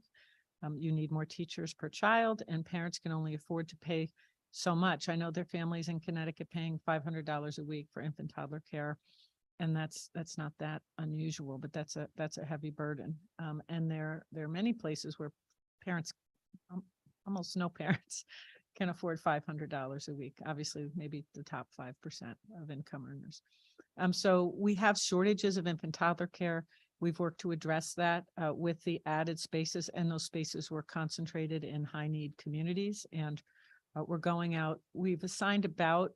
You need more teachers per child, and parents can only afford to pay so much. I know there are families in Connecticut paying $500 a week for infant toddler care, and that's not that unusual, but that's a heavy burden. And there are many places where parents, almost no parents, can afford $500 a week. Obviously, maybe the top 5% of income earners. So we have shortages of infant toddler care. We've worked to address that with the added spaces, and those spaces were concentrated in high need communities. And we're going out. We've assigned about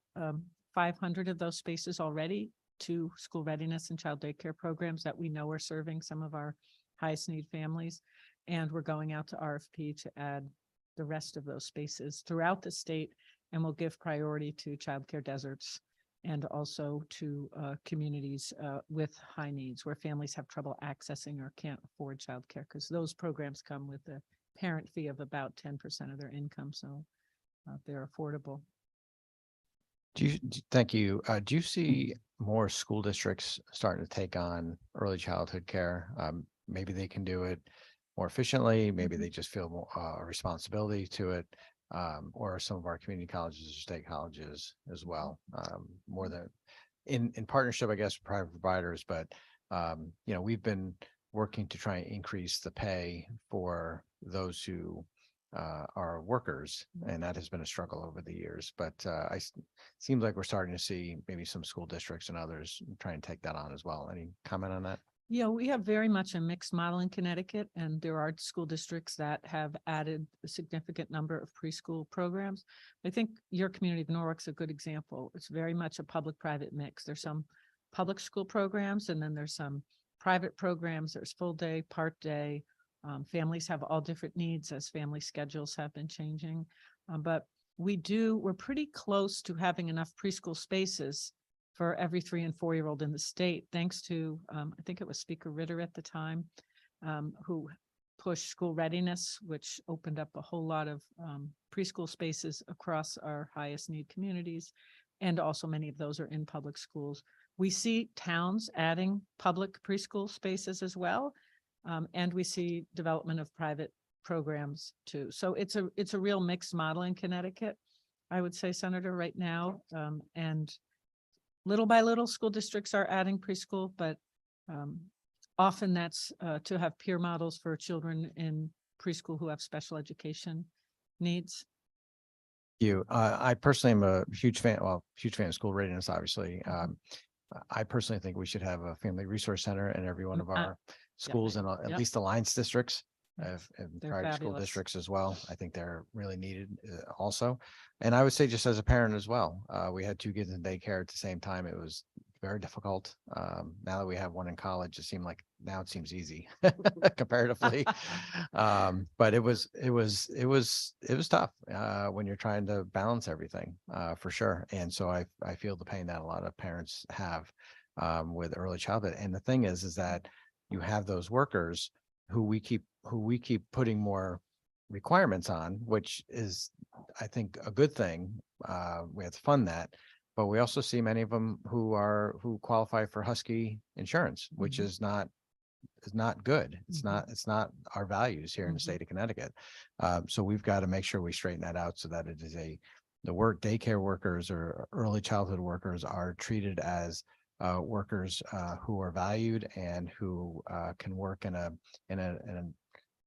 500 of those spaces already to school readiness and child daycare programs that we know are serving some of our highest need families. And we're going out to RFP to add the rest of those spaces throughout the state, and we'll give priority to childcare deserts and also to communities with high needs where families have trouble accessing or can't afford childcare, because those programs come with a parent fee of about 10% of their income. So they're affordable. Thank you. Do you see more school districts starting to take on early childhood care? Maybe they can do it more efficiently. Maybe they just feel more a responsibility to it. Or some of our community colleges or state colleges as well. More than in partnership, I guess, with private providers, but we've been working to try and increase the pay for those who are workers, and that has been a struggle over the years. But seems like we're starting to see maybe some school districts and others try and take that on as well. Any comment on that? Yeah, we have very much a mixed model in Connecticut, and there are school districts that have added a significant number of preschool programs. I think your community of Norwalk's a good example. It's very much a public-private mix. There's some public school programs, and then there's some private programs. There's full day, part day. Families have all different needs as family schedules have been changing. But we're pretty close to having enough preschool spaces for every 3 and 4-year-old in the state, thanks to, I think it was Speaker Ritter at the time, who pushed school readiness, which opened up a whole lot of preschool spaces across our highest need communities. And also many of those are in public schools. We see towns adding public preschool spaces as well. And we see development of private programs too. So it's a real mixed model in Connecticut, I would say, Senator, right now. And little by little, school districts are adding preschool, but often that's to have peer models for children in preschool who have special education needs. I personally am a huge fan of school readiness, obviously. I personally think we should have a family resource center in every one of our schools and at least alliance districts and private school districts as well. I think they're really needed also. And I would say, just as a parent as well, we had 2 kids in daycare at the same time. It was very difficult. Now that we have one in college, it seems easy comparatively. But it was tough when you're trying to balance everything for sure. And so I feel the pain that a lot of parents have with early childhood. And the thing is that you have those workers who we keep putting more requirements on, which is, I think, a good thing. We have to fund that, but we also see many of them who qualify for Husky insurance, which is not good. It's not our values here in the state of Connecticut. So we've got to make sure we straighten that out so that it is the daycare workers or early childhood workers are treated as workers who are valued and who can work in an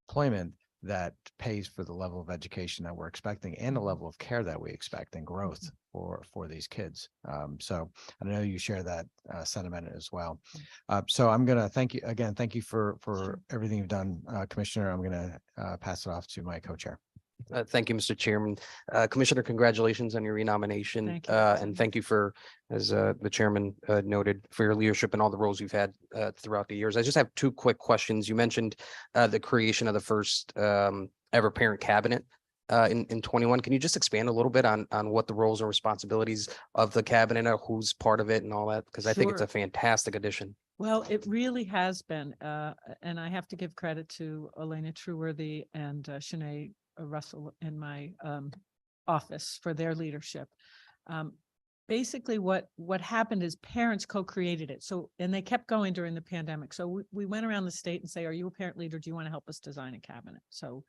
employment that pays for the level of education that we're expecting and the level of care that we expect and growth for these kids. So I know you share that sentiment as well. So I'm going to thank you again. Thank you for everything you've done, Commissioner. I'm going to pass it off to my co-chair. Thank you, Mr. Chairman. Commissioner, congratulations on your renomination. Thank you. And thank you for, as the chairman noted, for your leadership and all the roles you've had throughout the years. I just have 2 quick questions. You mentioned the creation of the first ever parent cabinet in 21. Can you just expand a little bit on what the roles and responsibilities of the cabinet are, who's part of it and all that? Because I think it's a fantastic addition. Well, it really has been. And I have to give credit to Elena Trueworthy and Shanae Russell in my office for their leadership. Basically what happened is parents co-created it. So, and they kept going during the pandemic. So we went around the state and say, are you a parent leader? Do you want to help us design a cabinet? So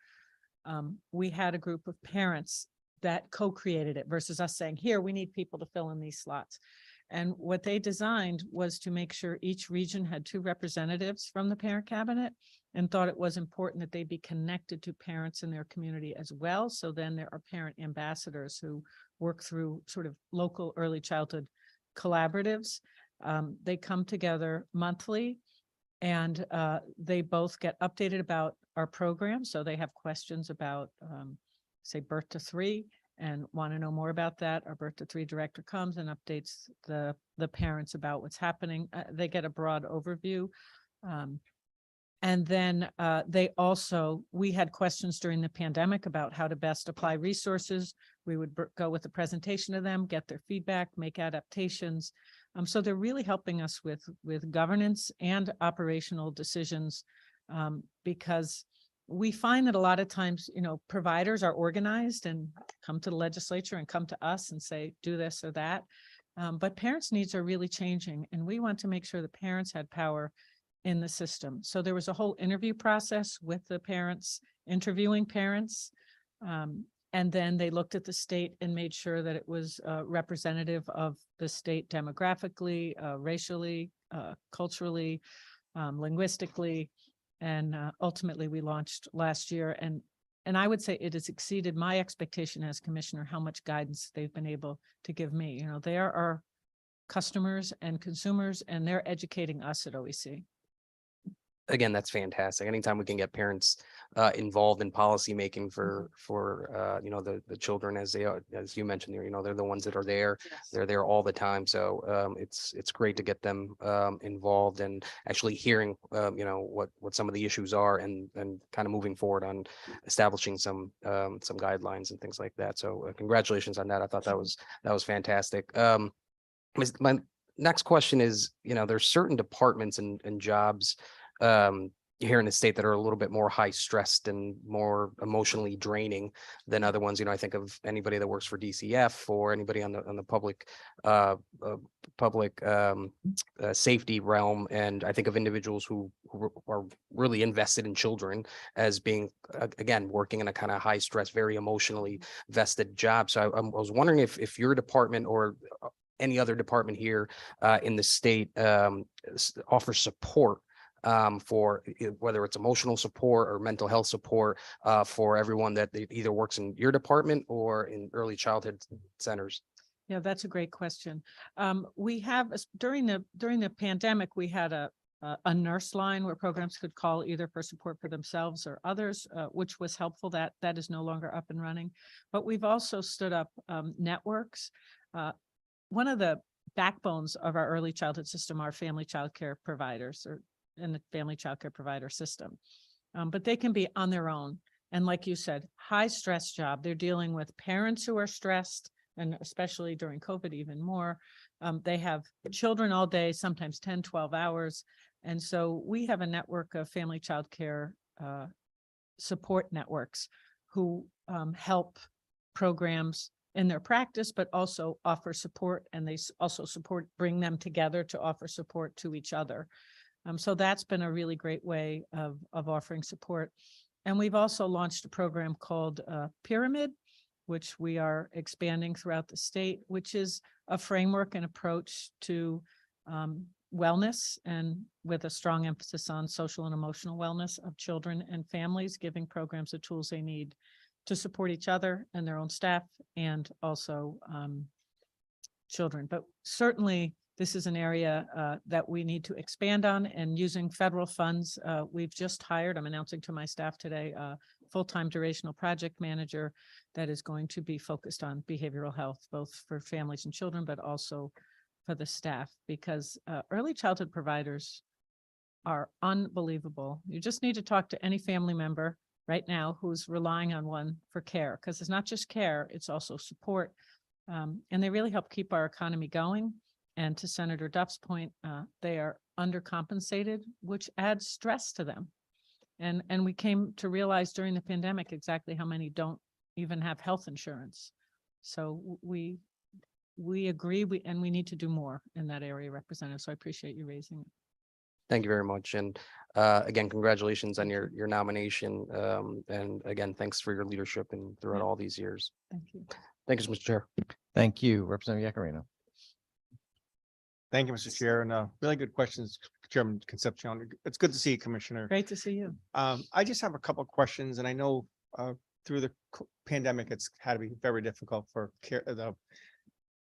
we had a group of parents that co-created it versus us saying, here, we need people to fill in these slots. And what they designed was to make sure each region had 2 representatives from the parent cabinet, and thought it was important that they be connected to parents in their community as well. So then there are parent ambassadors who work through sort of local early childhood collaboratives. They come together monthly, and they both get updated about our program. So they have questions about, say, birth to 3, and want to know more about that. Our birth to 3 director comes and updates the parents about what's happening. They get a broad overview. And then we had questions during the pandemic about how to best apply resources. We would go with a presentation to them, get their feedback, make adaptations. So they're really helping us with governance and operational decisions, because we find that a lot of times, providers are organized and come to the legislature and come to us and say, do this or that. But parents' needs are really changing, and we want to make sure the parents had power in the system. So there was a whole interview process with the parents, interviewing parents. And then they looked at the state and made sure that it was representative of the state demographically, racially, culturally, linguistically. And ultimately we launched last year. And I would say it has exceeded my expectation as commissioner, how much guidance they've been able to give me. They are our customers and consumers, and they're educating us at OEC. Again, that's fantastic. Anytime we can get parents involved in policy making for the children, as they are, as you mentioned, they're the ones that are there. Yes. They're there all the time. So it's great to get them involved and actually hearing what some of the issues are and kind of moving forward on establishing some guidelines and things like that. So congratulations on that. I thought that was fantastic. My next question is, there's certain departments and jobs here in the state that are a little bit more high stressed and more emotionally draining than other ones. I think of anybody that works for DCF or anybody on the public safety realm. And I think of individuals who are really invested in children as being, again, working in a kind of high stress, very emotionally vested job. So I was wondering if your department or any other department here in the state offers support for whether it's emotional support or mental health support for everyone that either works in your department or in early childhood centers. Yeah, that's a great question. We have during the pandemic, we had a nurse line where programs could call either for support for themselves or others, which was helpful. That is no longer up and running. But we've also stood up networks. One of the backbones of our early childhood system are family child care providers in the family child care provider system. But they can be on their own. And like you said, high stress job. They're dealing with parents who are stressed, and especially during COVID, even more. They have children all day, sometimes 10, 12 hours. And so we have a network of family child care support networks who help programs in their practice, but also offer support. And they also bring them together to offer support to each other. So that's been a really great way of offering support. And we've also launched a program called Pyramid, which we are expanding throughout the state, which is a framework and approach to wellness, and with a strong emphasis on social and emotional wellness of children and families, giving programs the tools they need to support each other and their own staff, and also children. But certainly this is an area that we need to expand on, and using federal funds. We've just hired, I'm announcing to my staff today, a full-time durational project manager that is going to be focused on behavioral health, both for families and children, but also for the staff, because early childhood providers are unbelievable. You just need to talk to any family member right now who's relying on one for care, because it's not just care, it's also support. And they really help keep our economy going. And to Senator Duff's point, they are undercompensated, which adds stress to them. And we came to realize during the pandemic exactly how many don't even have health insurance. So we agree, and we need to do more in that area, Representative. So I appreciate you raising it. Thank you very much. And again, congratulations on your nomination. And again, thanks for your leadership and throughout all these years. Thank you. Thank you, Mr. Chair. Thank you, Representative Yakarino. Thank you, Mr. Chair, and really good questions, Chairman Concepcion. It's good to see you, Commissioner. Great to see you. I just have a couple of questions, and I know through the pandemic, it's had to be very difficult for the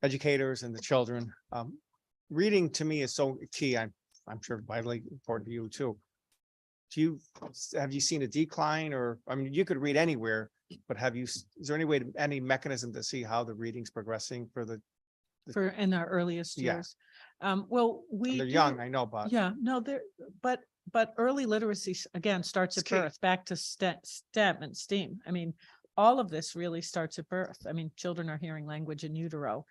educators and the children. Reading to me is so key. I'm sure vitally important to you too. Have you seen a decline, or, I mean, you could read anywhere, but is there any mechanism to see how the reading's progressing for In our earliest Yeah. years? Well, they're young, I know, but yeah, no, but but early literacy, again, starts It's at key. birth, back to STEM and STEAM. I mean, all of this really starts at birth. I mean, children are hearing language in utero.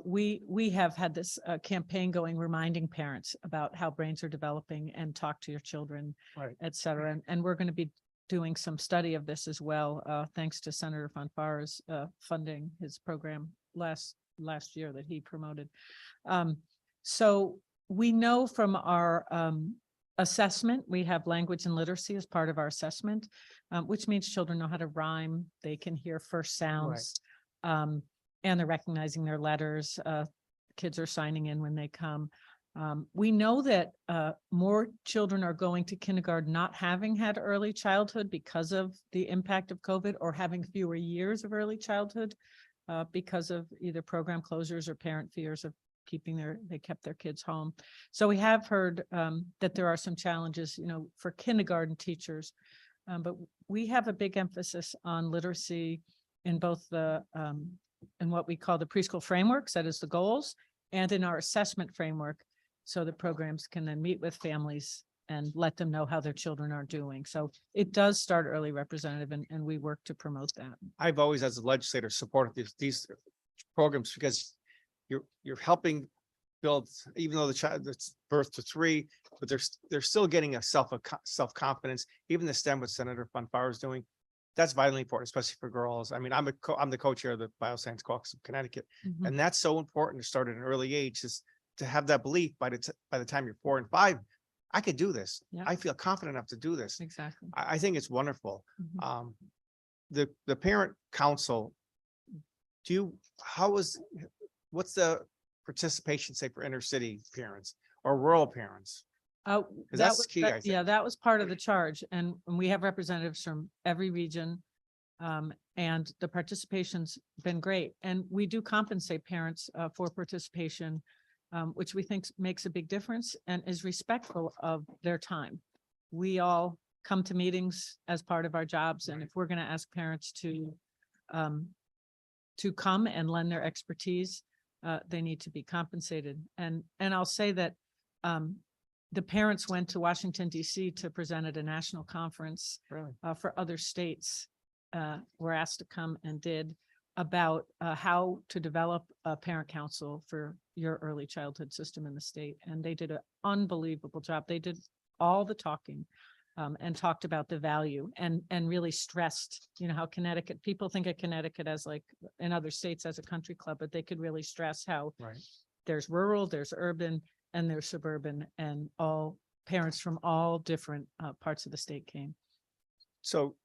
We have had this campaign going, reminding parents about how brains are developing and talk to your children, Right. et cetera. And we're going to be doing some study of this as well, thanks to Senator Fonfara's funding his program last year that he promoted. So we know from our assessment, we have language and literacy as part of our assessment, which means children know how to rhyme, they can hear first sounds, and they're recognizing their letters. Kids are signing in when they come. We know that more children are going to kindergarten not having had early childhood because of the impact of COVID, or having fewer years of early childhood because of either program closures or parent fears of they kept their kids home. So we have heard that there are some challenges, for kindergarten teachers, but we have a big emphasis on literacy in both the in what we call the preschool frameworks, that is the goals, and in our assessment framework, so the programs can then meet with families and let them know how their children are doing. So it does start early, Representative, and we work to promote that. I've always, as a legislator, supported these programs because you're helping build, even though the child that's birth to 3, but they're still getting a self-confidence. Even the STEM, what Senator Fonfara is doing, that's vitally important, especially for girls. I mean, I'm the co-chair of the Bioscience Caucus of Connecticut, Mhm. and that's so important to start at an early age, is to have that belief by the time you're 4 and 5, I could do this. Yeah. I feel confident enough to do this. Exactly. I think it's wonderful. Mhm. The parent council, what's the participation, say, for inner city parents or rural parents? Uh, that's was- key, I think. Yeah, that was part of the charge, and we have representatives from every region. And the participation's been great, and we do compensate parents for participation, which we think makes a big difference and is respectful of their time. We all come to meetings as part of our jobs, and if we're going to ask parents to come and lend their expertise, they need to be compensated. And I'll say that the parents went to Washington, D.C. to present at a national conference Really? for other states. Were asked to come and did, about how to develop a parent council for your early childhood system in the state. And they did an unbelievable job. They did all the talking and talked about the value and really stressed, how Connecticut, people think of Connecticut as, like in other states, as a country club, but they could really stress how there's rural, there's urban, and there's suburban, and all parents from all different parts of the state came. So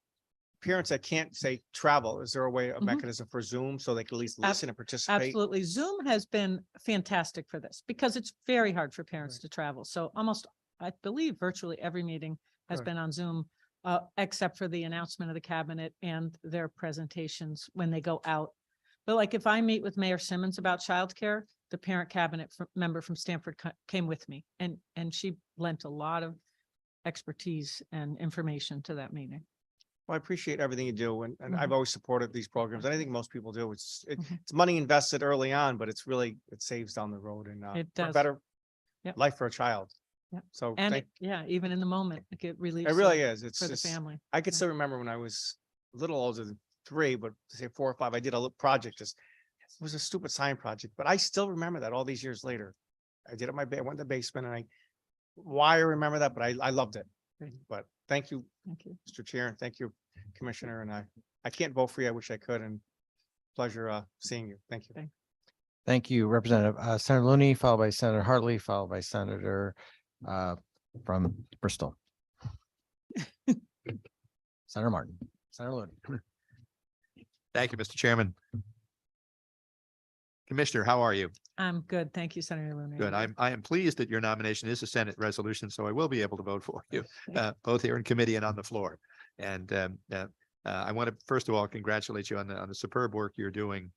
parents that can't, say, travel, is there a way, a Mhm. mechanism for Zoom so they can at least listen and participate? Absolutely. Zoom has been fantastic for this because it's very hard for parents Right. to travel. So almost, I believe virtually every meeting has Good. been on Zoom, except for the announcement of the cabinet and their presentations when they go out. But like if I meet with Mayor Simmons about childcare, the parent cabinet member from Stanford came with me, and she lent a lot of expertise and information to that meeting. Well, I appreciate everything you do, and Mhm. I've always supported these programs. And I think most people do. Mhm. It's money invested early on, but it saves down the road, and It for a does. better Yep. life for a child. Yep. So And even in the moment, it relieves. it really is. It's for the just, family. I could Yeah. still remember when I was a little older than 3, but say 4 or 5, I did a little project. It was a stupid science project, but I still remember that all these years later. I did it in my I went in the basement, and why I remember that, but I loved it. But thank you, Thank you. Mr. Chair, and thank you, Commissioner. And I can't vote for you. I wish I could, and pleasure seeing you. Thank you. Thank you, Representative. Senator Looney, followed by Senator Hartley, followed by Senator from Bristol. Senator Martin, Senator Looney. Thank you, Mr. Chairman. Commissioner, how are you? I'm good. Thank you, Senator Looney. Good. I am pleased that your nomination is a Senate resolution, so I will be able to vote for you, both here in committee and on the floor. And I want to, first of all, congratulate you on the superb work you're doing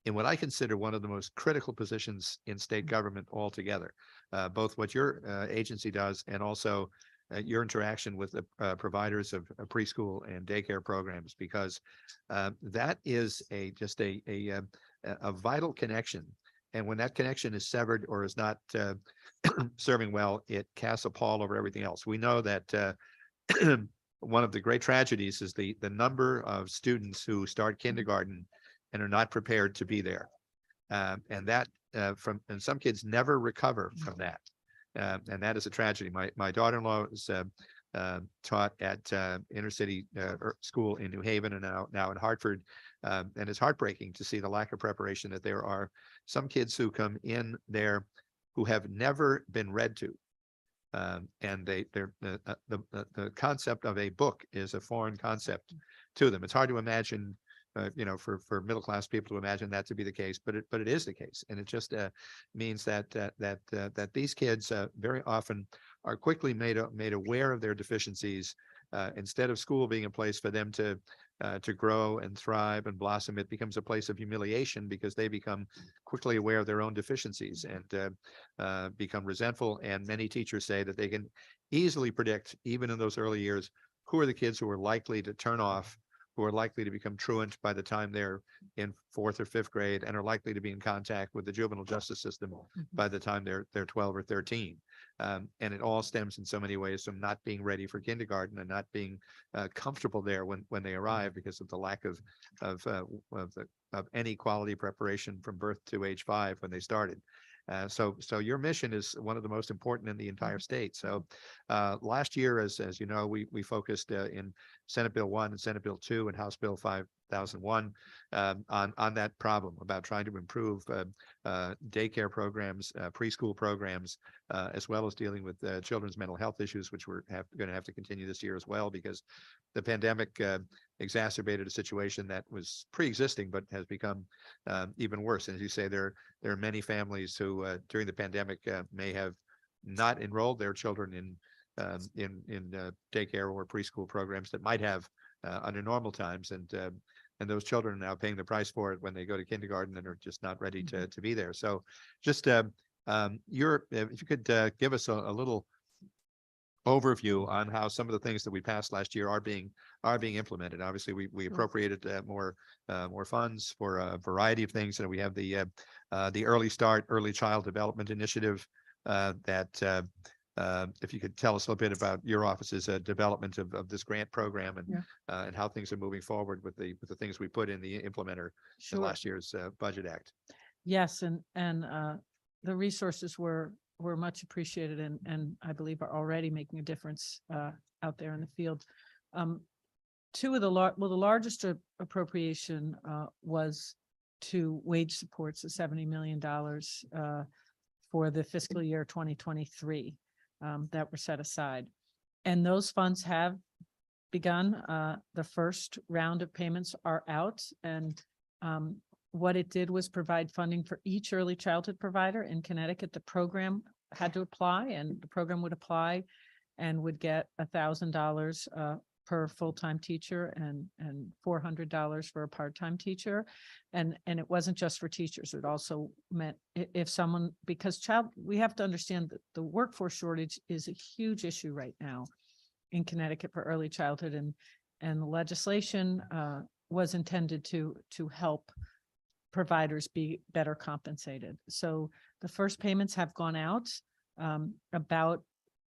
in what I consider one of the most critical positions in state government altogether, both what your agency does and also your interaction with the providers of preschool and daycare programs, because that is just a vital connection. And when that connection is severed or is not serving well, it casts a pall over everything else. We know that one of the great tragedies is the number of students who start kindergarten and are not prepared to be there. And that and some kids never recover from that. And that is a tragedy. My daughter-in-law is taught at inner city school in New Haven and now in Hartford. And it's heartbreaking to see the lack of preparation that there are some kids who come in there who have never been read to. And the concept of a book is a foreign concept to them. It's hard to imagine, for middle-class people to imagine that to be the case, but it is the case. And it just means that these kids very often are quickly made aware of their deficiencies. Instead of school being a place for them to grow and thrive and blossom, it becomes a place of humiliation because they become quickly aware of their own deficiencies and become resentful. And many teachers say that they can easily predict, even in those early years, who are the kids who are likely to turn off, who are likely to become truant by the time they're in 4th or 5th grade, and are likely to be in contact with the juvenile justice system by the time they're 12 or 13. And it all stems in so many ways from not being ready for kindergarten and not being comfortable there when they arrive because of the lack of any quality preparation from birth to age 5 when they started. So your mission is one of the most important in the entire state. So last year, as you know, we focused in Senate Bill 1 and Senate Bill 2 and House Bill 5001 on that problem about trying to improve daycare programs, preschool programs, as well as dealing with children's mental health issues, which we're going to have to continue this year as well, because the pandemic exacerbated a situation that was pre-existing but has become even worse. And as you say, there are many families who during the pandemic may have not enrolled their children in daycare or preschool programs that might have under normal times, and those children are now paying the price for it when they go to kindergarten and are just not ready to be there. So just if you could give us a little overview on how some of the things that we passed last year are being implemented. Obviously, we appropriated more funds for a variety of things, and we have the Early Start, Early Child Development Initiative that if you could tell us a little bit about your office's development of this grant program and how things are moving forward with the things we put in the implementer in last year's Budget Act. Yes, and the resources were much appreciated and I believe are already making a difference out there in the field. The largest appropriation was to wage supports of $70 million for the fiscal year 2023 that were set aside. And those funds have begun. The first round of payments are out, and what it did was provide funding for each early childhood provider in Connecticut. The program had to apply, and the program would apply and would get $1,000 per full-time teacher and $400 for a part-time teacher. And it wasn't just for teachers. It also meant if someone, because we have to understand that the workforce shortage is a huge issue right now in Connecticut for early childhood, and the legislation was intended to help providers be better compensated. So the first payments have gone out, about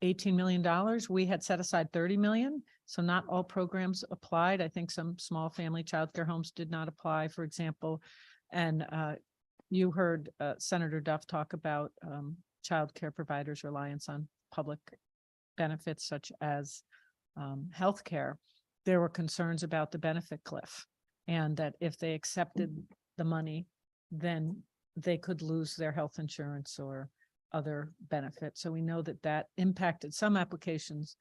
$18 million. We had set aside $30 million. So not all programs applied. I think some small family childcare homes did not apply, for example. And you heard Senator Duff talk about childcare providers' reliance on public benefits such as healthcare. There were concerns about the benefit cliff, and that if they accepted the money, then they could lose their health insurance or other benefits. So we know that impacted some applications,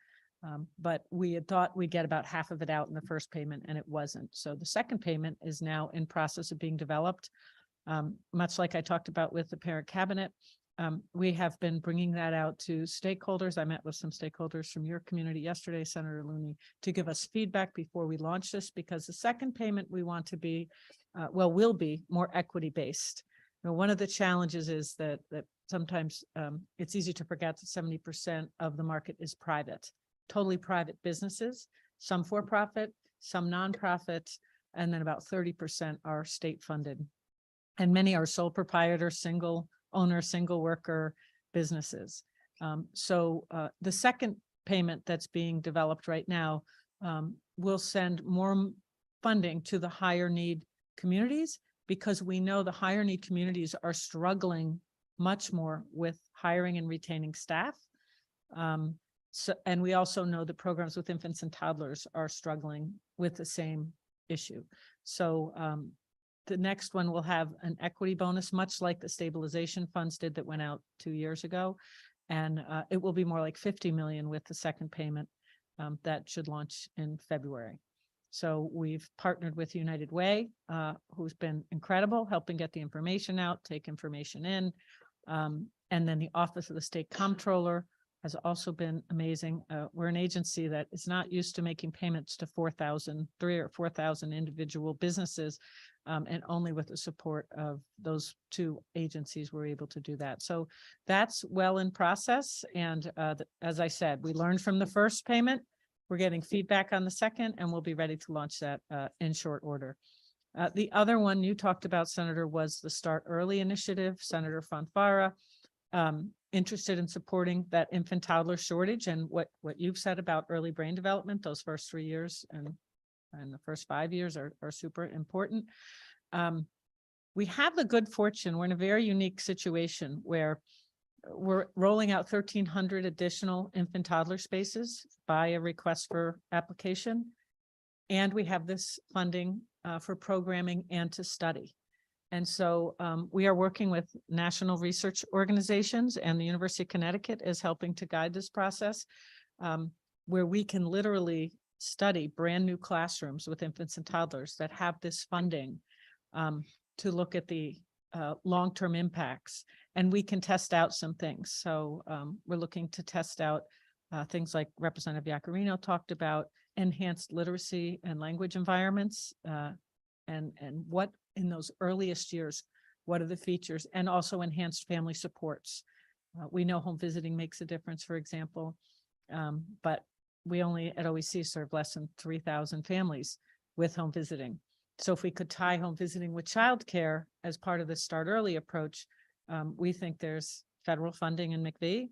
but we had thought we'd get about half of it out in the first payment, and it wasn't. So the second payment is now in process of being developed. Much like I talked about with the parent cabinet, we have been bringing that out to stakeholders. I met with some stakeholders from your community yesterday, Senator Looney, to give us feedback before we launch this, because the second payment we want to be, will be more equity-based. One of the challenges is that sometimes it's easy to forget that 70% of the market is private, totally private businesses, some for-profit, some nonprofit, and then about 30% are state-funded. And many are sole proprietor, single owner, single worker, businesses. So the second payment that's being developed right now will send more funding to the higher need communities, because we know the higher need communities are struggling much more with hiring and retaining staff. And we also know that programs with infants and toddlers are struggling with the same issue. So the next one will have an equity bonus, much like the stabilization funds did that went out 2 years ago. And it will be more like 50 million with the second payment that should launch in February. So we've partnered with United Way, who's been incredible, helping get the information out, take information in. And then the Office of the State Comptroller has also been amazing. We're an agency that is not used to making payments to 3 or 4,000 individual businesses. And only with the support of those two agencies, we're able to do that. So that's well in process. And as I said, we learned from the first payment. We're getting feedback on the second, and we'll be ready to launch that in short order. The other one you talked about, Senator, was the Start Early initiative. Senator Fonfara, interested in supporting that infant toddler shortage, and what you've said about early brain development, those first 3 years and the first 5 years are super important. We have the good fortune, we're in a very unique situation where we're rolling out 1,300 additional infant toddler spaces by a request for application. And we have this funding for programming and to study. And so we are working with national research organizations, and the University of Connecticut is helping to guide this process, where we can literally study brand new classrooms with infants and toddlers that have this funding to look at the long-term impacts. And we can test out some things. So we're looking to test out things like Representative Yacarino talked about, enhanced literacy and language environments, and what in those earliest years, what are the features, and also enhanced family supports. We know home visiting makes a difference, for example, but we only at OEC serve less than 3,000 families with home visiting. So if we could tie home visiting with childcare as part of the Start Early approach, we think there's federal funding in McVie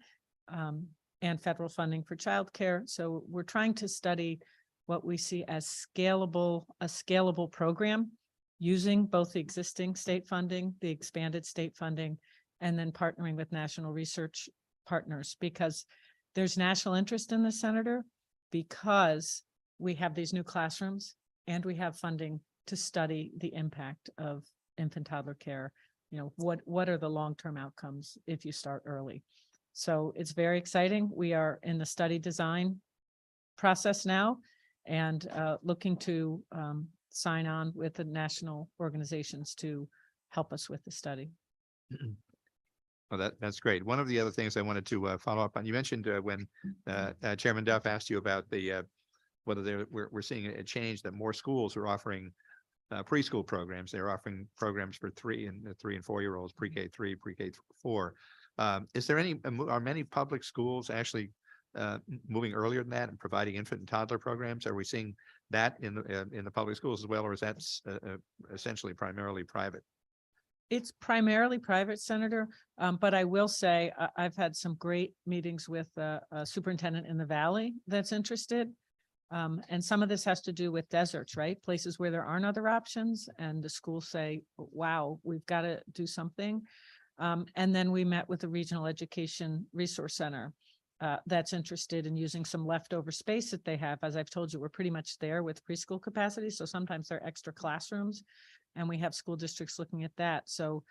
and federal funding for childcare. So we're trying to study what we see as a scalable program using both the existing state funding, the expanded state funding, and then partnering with national research partners, because there's national interest in this, Senator, because we have these new classrooms and we have funding to study the impact of infant toddler care. You know, what are the long-term outcomes if you start early? So it's very exciting. We are in the study design process now, and looking to sign on with the national organizations to help us with the study. Well, that's great. One of the other things I wanted to follow up on, you mentioned when Chairman Duff asked you about the whether we're seeing a change that more schools are offering preschool programs. They're offering programs for 3 and 4-year-olds, pre-K 3, pre-K 4. Is there are many public schools actually moving earlier than that and providing infant and toddler programs? Are we seeing that in the public schools as well, or is that essentially primarily private? It's primarily private, Senator, but I will say I've had some great meetings with a superintendent in the Valley that's interested. And some of this has to do with deserts, right? Places where there aren't other options, and the schools say, wow, we've got to do something. And then we met with the Regional Education Resource Center that's interested in using some leftover space that they have. As I've told you, we're pretty much there with preschool capacity. So sometimes there are extra classrooms, and we have school districts looking at that. So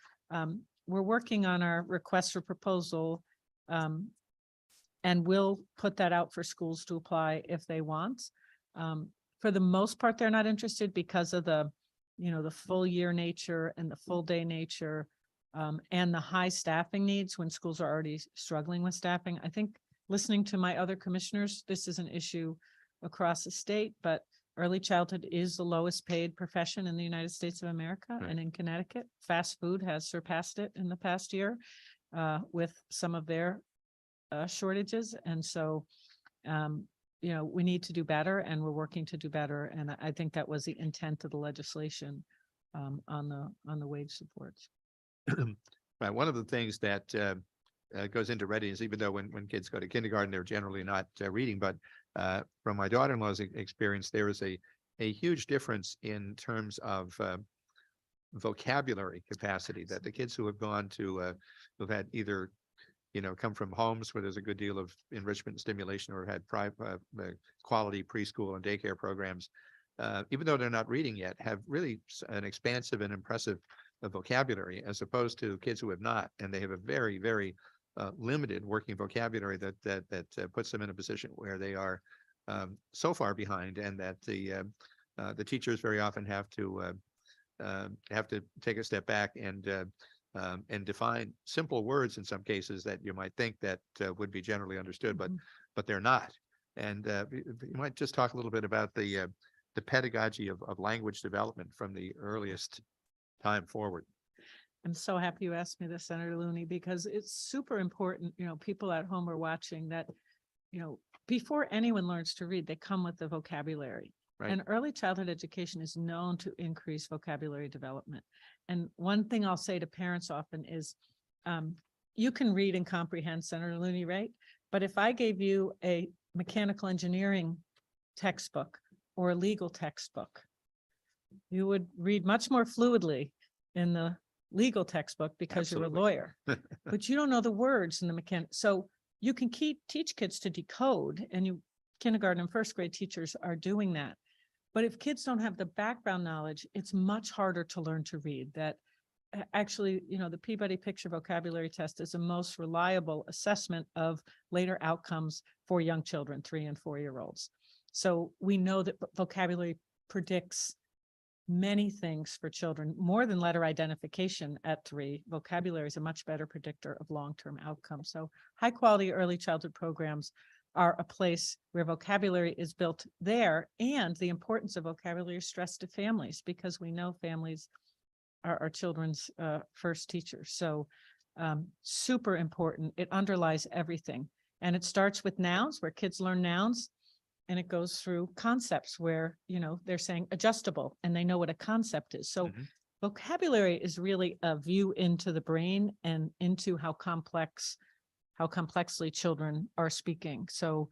we're working on our request for proposal, and we'll put that out for schools to apply if they want. For the most part, they're not interested because of the full year nature and the full day nature, and the high staffing needs when schools are already struggling with staffing. I think listening to my other commissioners, this is an issue across the state, but early childhood is the lowest paid profession in the United States of America. Right. And in Connecticut, fast food has surpassed it in the past year with some of their shortages. And so, we need to do better, and we're working to do better. And I think that was the intent of the legislation on the wage supports. Right. One of the things that goes into readiness, even though when kids go to kindergarten, they're generally not reading. But from my daughter-in-law's experience, there is a huge difference in terms of vocabulary capacity that the kids who have gone to who've had either come from homes where there's a good deal of enrichment and stimulation, or had private quality preschool and daycare programs, even though they're not reading yet, have really an expansive and impressive vocabulary, as opposed to kids who have not, and they have a very, very limited working vocabulary that puts them in a position where they are so far behind, and that the teachers very often have to take a step back and define simple words in some cases that you might think that would be generally understood, but they're not. And you might just talk a little bit about the pedagogy of language development from the earliest time forward. I'm so happy you asked me this, Senator Looney, because it's super important. People at home are watching that, before anyone learns to read, they come with the vocabulary. Right. And early childhood education is known to increase vocabulary development. And one thing I'll say to parents often is, you can read and comprehend, Senator Looney, right? But if I gave you a mechanical engineering textbook or a legal textbook, you would read much more fluidly in the legal textbook because you're a lawyer, but you don't know the words in the mechanic. So you can teach kids to decode, and kindergarten and first grade teachers are doing that. But if kids don't have the background knowledge, it's much harder to learn to read. That actually, the Peabody Picture Vocabulary Test is the most reliable assessment of later outcomes for young children, 3 and 4-year-olds. So we know that vocabulary predicts many things for children, more than letter identification at 3. Vocabulary is a much better predictor of long-term outcomes. So high quality early childhood programs are a place where vocabulary is built there, and the importance of vocabulary is stressed to families, because we know families are our children's first teachers. So super important. It underlies everything. And it starts with nouns, where kids learn nouns, and it goes through concepts where, they're saying adjustable and they know what a concept is. So vocabulary is really a view into the brain and into how complexly children are speaking. So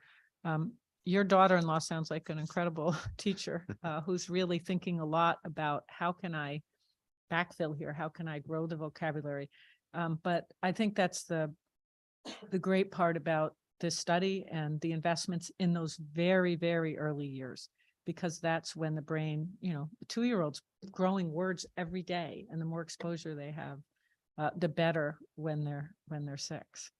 your daughter-in-law sounds like an incredible teacher who's really thinking a lot about, how can I backfill here? How can I grow the vocabulary? But I think that's the great part about this study and the investments in those very, very early years, because that's when the brain, the 2-year-olds growing words every day, and the more exposure they have, the better when they're 6.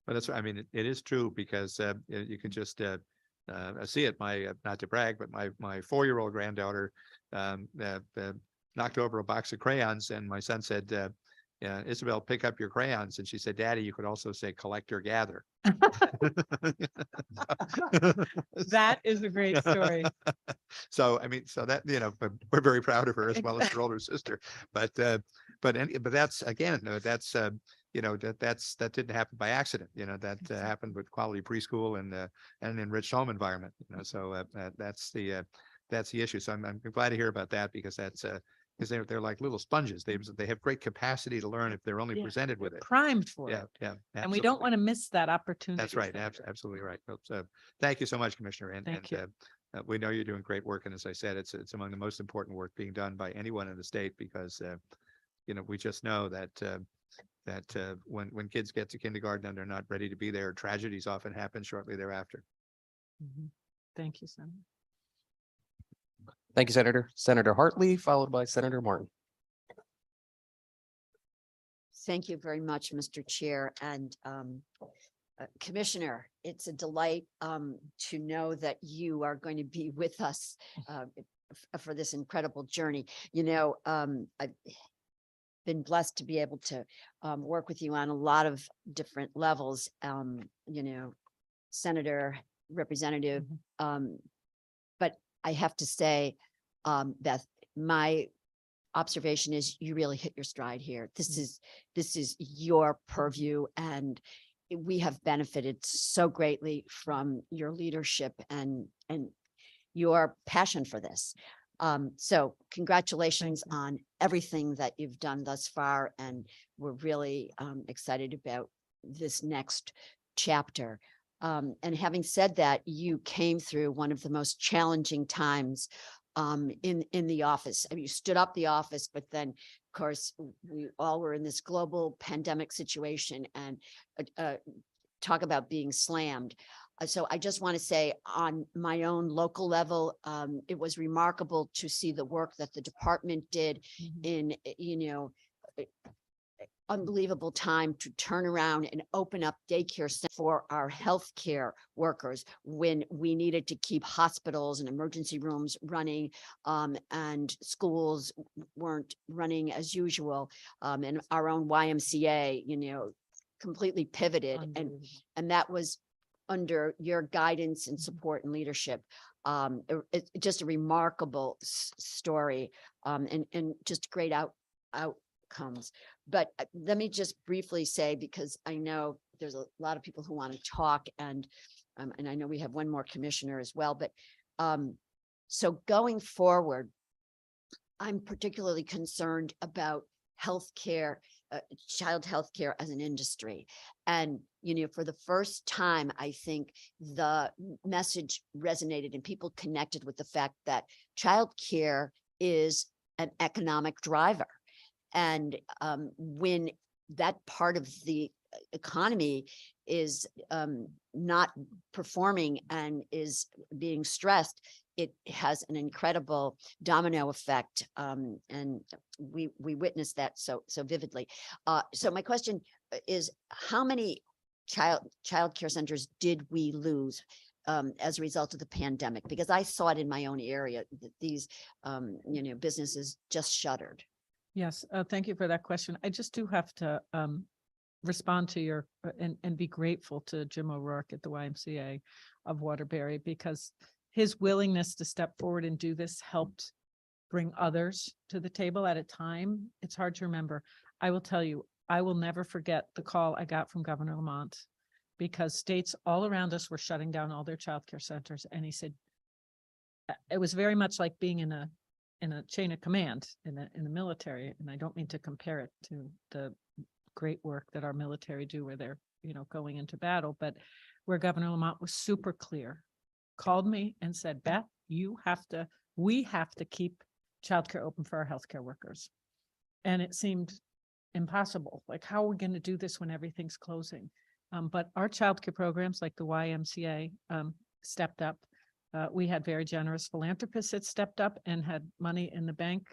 But that's, I mean, it is true, because you can just see it. Not to brag, but my 4-year-old granddaughter knocked over a box of crayons, and my son said, Isabel, pick up your crayons. And she said, Daddy, you could also say collect or gather. That is a great story. So, I mean, so that, we're very proud of her, as well as her older sister. But that's, again, that's, that didn't happen by accident. That happened with quality preschool and an enriched home environment. So that's the issue. So I'm glad to hear about that, because that's because they're like little sponges. They have great capacity to learn if they're only presented with it. Primed for Yeah, it. yeah. And we don't want to miss that opportunity. That's right. Absolutely right. So thank you so much, Commissioner. And Thank you. We know you're doing great work. And as I said, it's among the most important work being done by anyone in the state, because we just know that when kids get to kindergarten and they're not ready to be there, tragedies often happen shortly thereafter. Thank you, Senator. Thank you, Senator. Senator Hartley, followed by Senator Martin. Thank you very much, Mr. Chair and Commissioner. It's a delight to know that you are going to be with us for this incredible journey. I've been blessed to be able to work with you on a lot of different levels, Senator, Representative, but I have to say, Beth, my observation is you really hit your stride here. This is your purview, and we have benefited so greatly from your leadership and your passion for this. So congratulations on everything that you've done thus far, and we're really excited about this next chapter. And having said that, you came through one of the most challenging times in the office. I mean, you stood up the office, but then, of course, we all were in this global pandemic situation, and talk about being slammed. So I just want to say, on my own local level, it was remarkable to see the work that the department did in, unbelievable time to turn around and open up daycare centers for our healthcare workers when we needed to keep hospitals and emergency rooms running, and schools weren't running as usual. And our own YMCA, completely pivoted, and that was under your guidance and support and leadership. It's just a remarkable story, and just great outcomes. But let me just briefly say, because I know there's a lot of people who want to talk, and I know we have one more commissioner as well, but so going forward, I'm particularly concerned about healthcare, child healthcare as an industry. And, for the first time, I think the message resonated and people connected with the fact that childcare is an economic driver. And when that part of the economy is not performing and is being stressed, it has an incredible domino effect, and we witnessed that so vividly. So my question is, how many child care centers did we lose as a result of the pandemic? Because I saw it in my own area that these businesses just shuttered. Yes, thank you for that question. I just do have to respond to your and be grateful to Jim O'Rourke at the YMCA of Waterbury, because his willingness to step forward and do this helped bring others to the table at a time. It's hard to remember. I will tell you, I will never forget the call I got from Governor Lamont, because states all around us were shutting down all their childcare centers. And he said, it was very much like being in a chain of command in the military. And I don't mean to compare it to the great work that our military do where they're, going into battle, but where Governor Lamont was super clear, called me and said, Beth, we have to keep childcare open for our healthcare workers. And it seemed impossible. Like, how are we going to do this when everything's closing? But our childcare programs, like the YMCA, stepped up. We had very generous philanthropists that stepped up and had money in the bank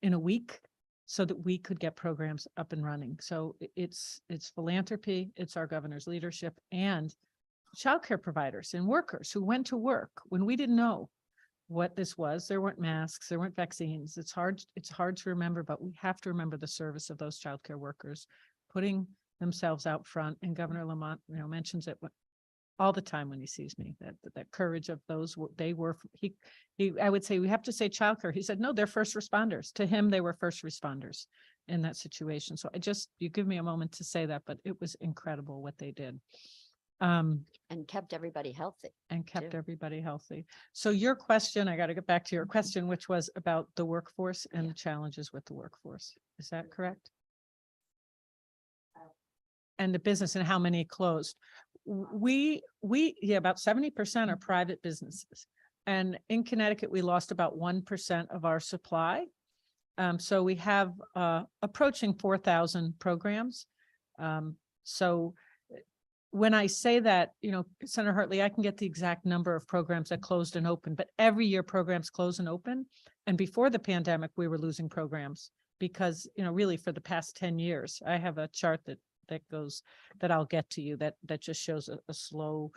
in a week so that we could get programs up and running. So it's philanthropy, it's our governor's leadership, and childcare providers and workers who went to work when we didn't know what this was. There weren't masks, there weren't vaccines. It's hard to remember, but we have to remember the service of those childcare workers putting themselves out front. And Governor Lamont, mentions it all the time when he sees me, that courage of those, I would say, we have to say childcare. He said, no, they're first responders. To him, they were first responders in that situation. So you give me a moment to say that, but it was incredible what they did. And kept everybody healthy. Everybody healthy. So your question, I got to get back to your question, which was about the workforce and the challenges with the workforce. Is that correct? And the business and how many closed. About 70% are private businesses. And in Connecticut, we lost about 1% of our supply. So we have approaching 4,000 programs. So when I say that, Senator Hartley, I can get the exact number of programs that closed and opened, but every year programs close and open. And before the pandemic, we were losing programs because, really for the past 10 years, I have a chart that I'll get to you that just shows a slow,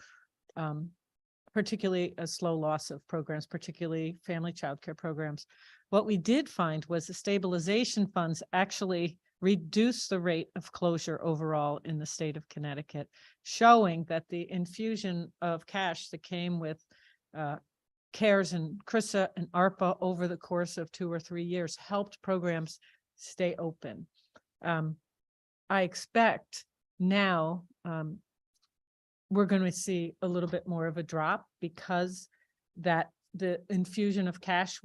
particularly a slow loss of programs, particularly family childcare programs. What we did find was the stabilization funds actually reduce the rate of closure overall in the state of Connecticut, showing that the infusion of cash that came with CARES and CRISA and ARPA over the course of 2 or 3 years helped programs stay open. I expect now we're going to see a little bit more of a drop because that the infusion of cash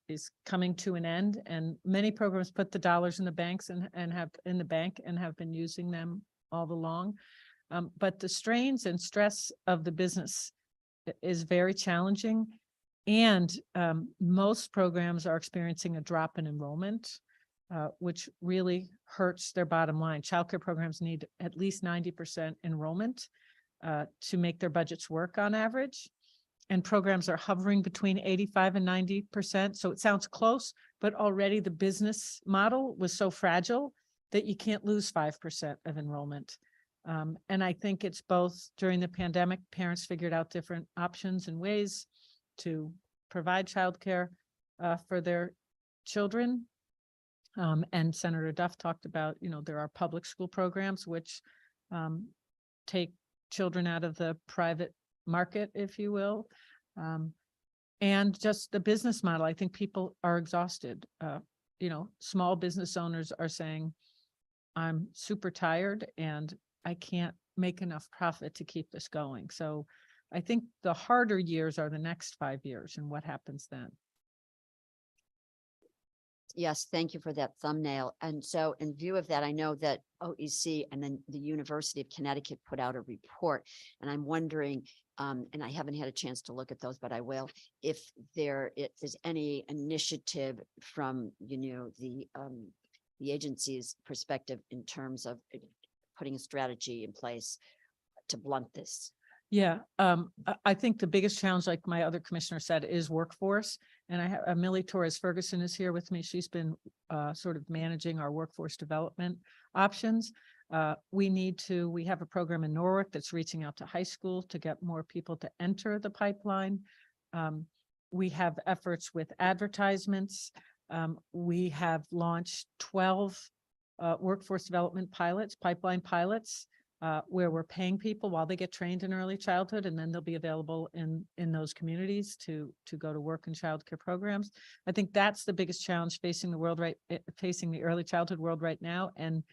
is coming to an end, and many programs put the dollars in the banks and have in the bank and have been using them all along. But the strains and stress of the business is very challenging. And most programs are experiencing a drop in enrollment, which really hurts their bottom line. Childcare programs need at least 90% enrollment to make their budgets work on average. And programs are hovering between 85 and 90%. So it sounds close, but already the business model was so fragile that you can't lose 5% of enrollment. And I think it's both during the pandemic, parents figured out different options and ways to provide childcare for their children. And Senator Duff talked about, there are public school programs which take children out of the private market, if you will. And just the business model. I think people are exhausted. Small business owners are saying, I'm super tired and I can't make enough profit to keep this going. So I think the harder years are the next 5 years and what happens then. Yes, thank you for that thumbnail. And so in view of that, I know that OEC and then the University of Connecticut put out a report, and I'm wondering, and I haven't had a chance to look at those, but I will, if there is any initiative from, the agency's perspective in terms of putting a strategy in place to blunt this. Yeah, I think the biggest challenge, like my other commissioner said, is workforce. And I have Millie Torres Ferguson is here with me. She's been sort of managing our workforce development options. We have a program in Norwalk that's reaching out to high school to get more people to enter the pipeline. We have efforts with advertisements. We have launched 12 workforce development pipeline pilots, where we're paying people while they get trained in early childhood, and then they'll be available in those communities to go to work in childcare programs. I think that's the biggest challenge facing the early childhood world right now. And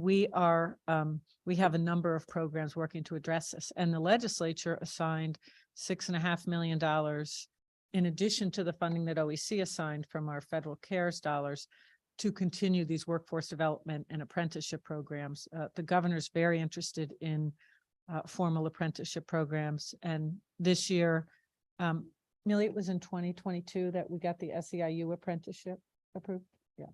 we have a number of programs working to address this. And the legislature assigned $6.5 million in addition to the funding that OEC assigned from our federal CARES dollars to continue these workforce development and apprenticeship programs. The governor's very interested in formal apprenticeship programs. And this year, Millie, it was in 2022 that we got the SEIU apprenticeship approved. Yeah.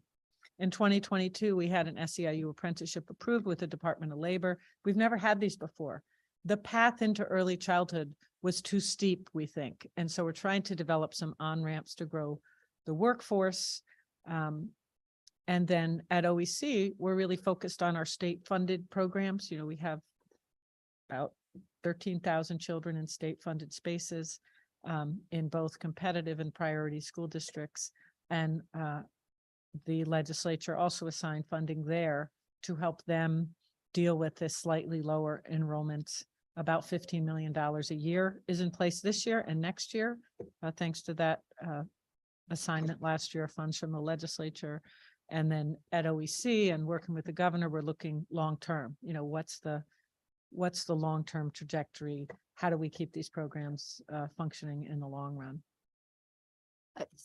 In 2022, we had an SEIU apprenticeship approved with the Department of Labor. We've never had these before. The path into early childhood was too steep, we think. And so we're trying to develop some on-ramps to grow the workforce. And then at OEC, we're really focused on our state-funded programs. We have about 13,000 children in state-funded spaces in both competitive and priority school districts. And the legislature also assigned funding there to help them deal with this slightly lower enrollment. About $15 million a year is in place this year and next year, thanks to that assignment last year, funds from the legislature. And then at OEC and working with the governor, we're looking long-term, what's the long-term trajectory? How do we keep these programs functioning in the long run?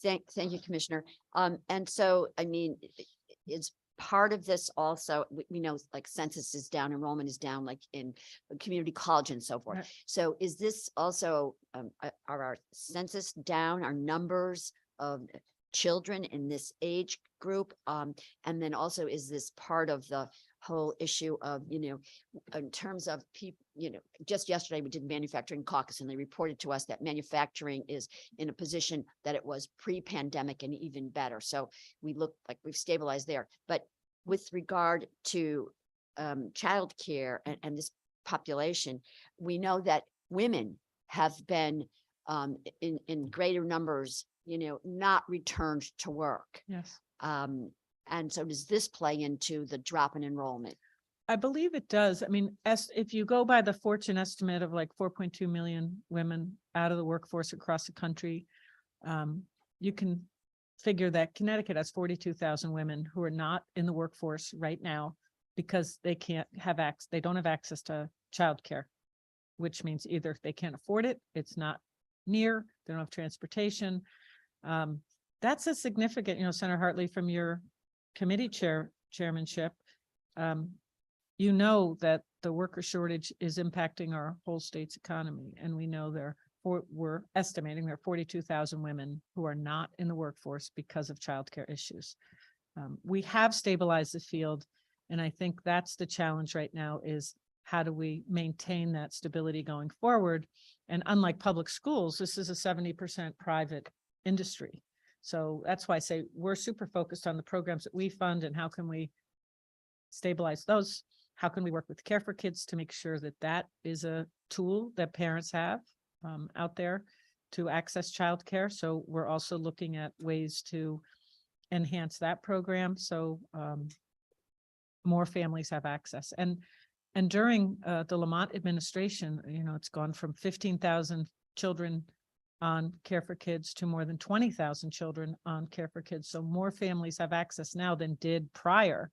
Thank you, Commissioner. And so, I mean, it's part of this also, we know like census is down, enrollment is down, like in community college and so forth. Right. So is this also, are our census down, our numbers of children in this age group? And then also, is this part of the whole issue of, in terms of people, just yesterday we did manufacturing caucus and they reported to us that manufacturing is in a position that it was pre-pandemic and even better. So we look like we've stabilized there. But with regard to childcare and this population, we know that women have been in greater numbers not returned to work. Yes. And so does this play into the drop in enrollment? I believe it does. I mean, if you go by the Fortune estimate of like 4.2 million women out of the workforce across the country, you can figure that Connecticut has 42,000 women who are not in the workforce right now because they can't have access. They don't have access to childcare, which means either they can't afford it, it's not near, they don't have transportation. That's a significant, Senator Hartley, from your committee chairmanship, you know that the worker shortage is impacting our whole state's economy. And we know we're estimating there are 42,000 women who are not in the workforce because of childcare issues. We have stabilized the field. And I think that's the challenge right now is how do we maintain that stability going forward? And unlike public schools, this is a 70% private industry. So that's why I say we're super focused on the programs that we fund and how can we stabilize those? How can we work with Care for Kids to make sure that that is a tool that parents have out there to access childcare? So we're also looking at ways to enhance that program so more families have access. And during the Lamont administration, it's gone from 15,000 children on Care for Kids to more than 20,000 children on Care for Kids. So more families have access now than did prior.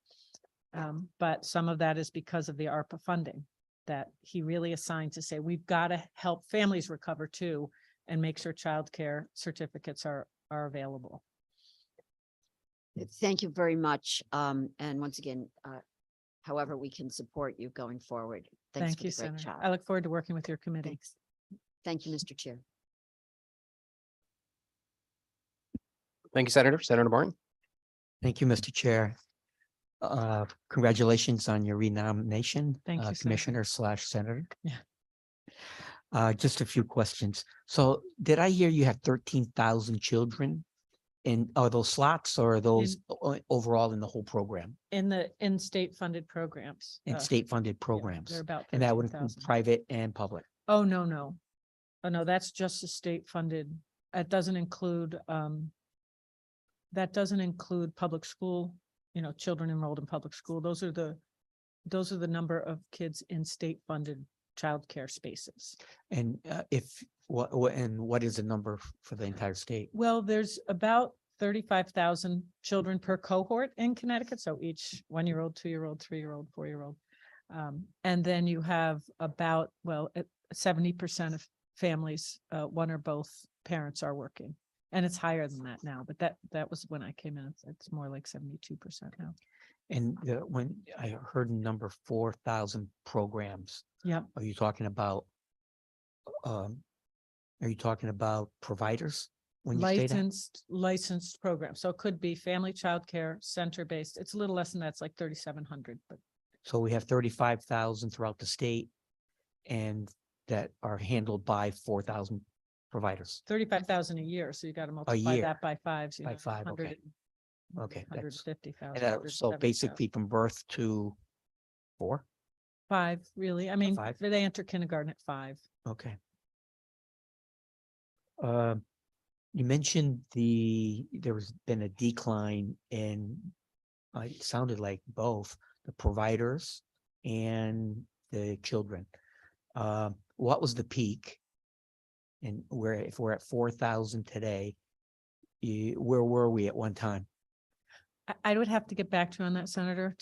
But some of that is because of the ARPA funding that he really assigned to say, we've got to help families recover too and make sure childcare certificates are available. Thank you very much. And once again, however we can support you going forward. Thanks Thank for you, the great Senator. job. I look forward to working with your committee. Thanks. Thank you, Mr. Chair. Thank you, Senator. Senator Martin. Thank you, Mr. Chair. Congratulations on your renomination. Thank you, Senator. Commissioner/Senator. Yeah. Just a few questions. So did I hear you have 13,000 children? And are those slots or are those overall in the whole program? In state funded programs. In state funded Yeah, programs? they're about And that would include 13,000. private and public? Oh, no. Oh, no, that's just the state funded. That doesn't include public school, children enrolled in public school. Those are the number of kids in state funded childcare spaces. And what is the number for the entire state? Well, there's about 35,000 children per cohort in Connecticut. So each 1-year-old, 2-year-old, 3-year-old, 4-year-old. And then you have about, 70% of families, one or both parents are working. And it's higher than that now, but that was when I came in. It's more like 72% now. And when I heard number 4,000 programs, Yep. are you talking about providers when you say that? Licensed program. So it could be family childcare center based. It's a little less than that. It's like 3,700, but So we have 35,000 throughout the state and that are handled by 4,000 providers. 35,000 a year. So you got to multiply year. that by 5. So By 5, okay. Okay, that's- 150,000. And so basically from birth to 4? 5, really. I mean, 5. they enter kindergarten at 5. Okay. You mentioned there was been a decline in, it sounded like both the providers and the children. What was the peak? And if we're at 4,000 today, where were we at one time? I would have to get back to you on that, Senator,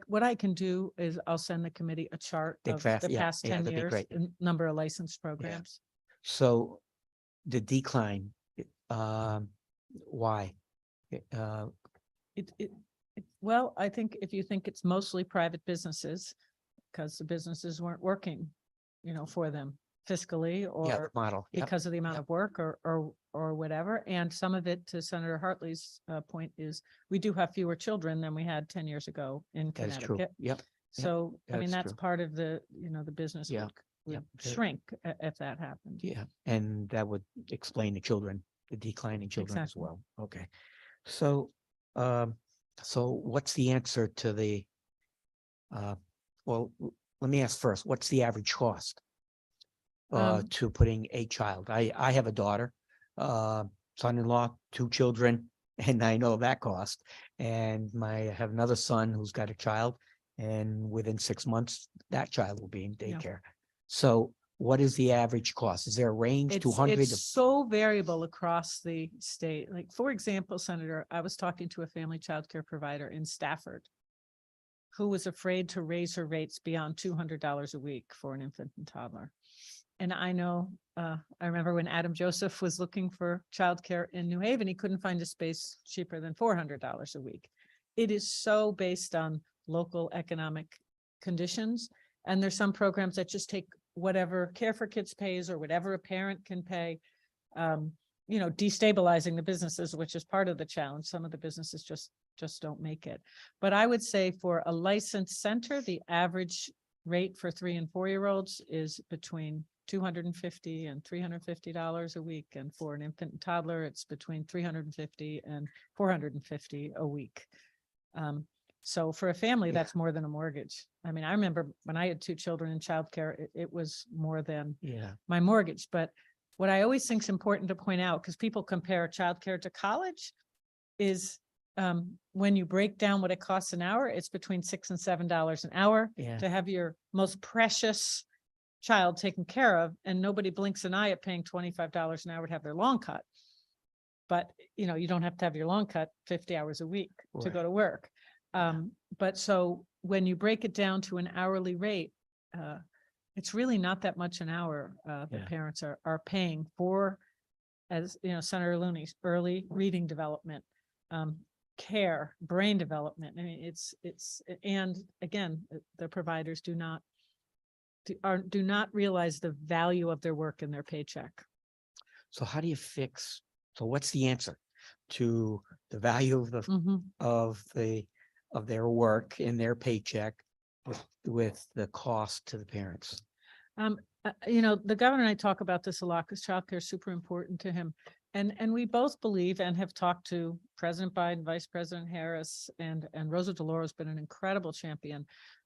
what I can do is I'll send the committee a chart Big of fast, the yeah, past yeah, 10 that'd be years, great. and number of licensed programs. So the decline, why? Well, I think if you think it's mostly private businesses, because the businesses weren't working, for them fiscally Yeah, or the model. Yep. because of the amount of work or whatever. And some of it, to Senator Hartley's point, is we do have fewer children than we had 10 years ago in That is true. Connecticut. Yep. So, I mean, that's that's true. part of the business Yeah, would yeah, sure. shrink if that happened. Yeah, and that would explain the decline in children as Exactly. well. Okay. So, so what's the answer to the, let me ask first, what's the average cost to putting a child? I have a daughter, son-in-law, 2 children, and I know that cost. And I have another son who's got a child, and within 6 months, that child will be in Yeah. daycare. So what is the average cost? Is there a range, 200? It's so variable across the state. Like, for example, Senator, I was talking to a family childcare provider in Stafford who was afraid to raise her rates beyond $200 a week for an infant and toddler. And I know, I remember when Adam Joseph was looking for childcare in New Haven, he couldn't find a space cheaper than $400 a week. It is so based on local economic conditions. And there's some programs that just take whatever Care for Kids pays or whatever a parent can pay, destabilizing the businesses, which is part of the challenge. Some of the businesses just don't make it. But I would say for a licensed center, the average rate for 3 and 4-year-olds is between $250 and $350 a week. And for an infant and toddler, it's between $350 and $450 a week. So for a family, Yeah. that's more than a mortgage. I mean, I remember when I had 2 children in childcare, it was more than my mortgage. But what I always think is important to point out, because people compare childcare to college, is when you break down what it costs an hour, it's between $6 and $7 an hour to have your most precious child taken care of, and nobody blinks an eye at paying $25 an hour to have their lawn cut. But you don't have to have your lawn cut 50 hours a week to go to work. But so when you break it down to an hourly rate, it's really not that much an hour that parents are paying for, as Senator Looney's early reading development, care, brain development. I mean, it's and again, the providers do not realize the value of their work in their paycheck. So how do you fix? So what's the answer to the value of the of their work in their paycheck with the cost to the parents? The governor and I talk about this a lot because childcare is super important to him. And we both believe and have talked to President Biden, Vice President Harris, and Rosa DeLauro has been an incredible champion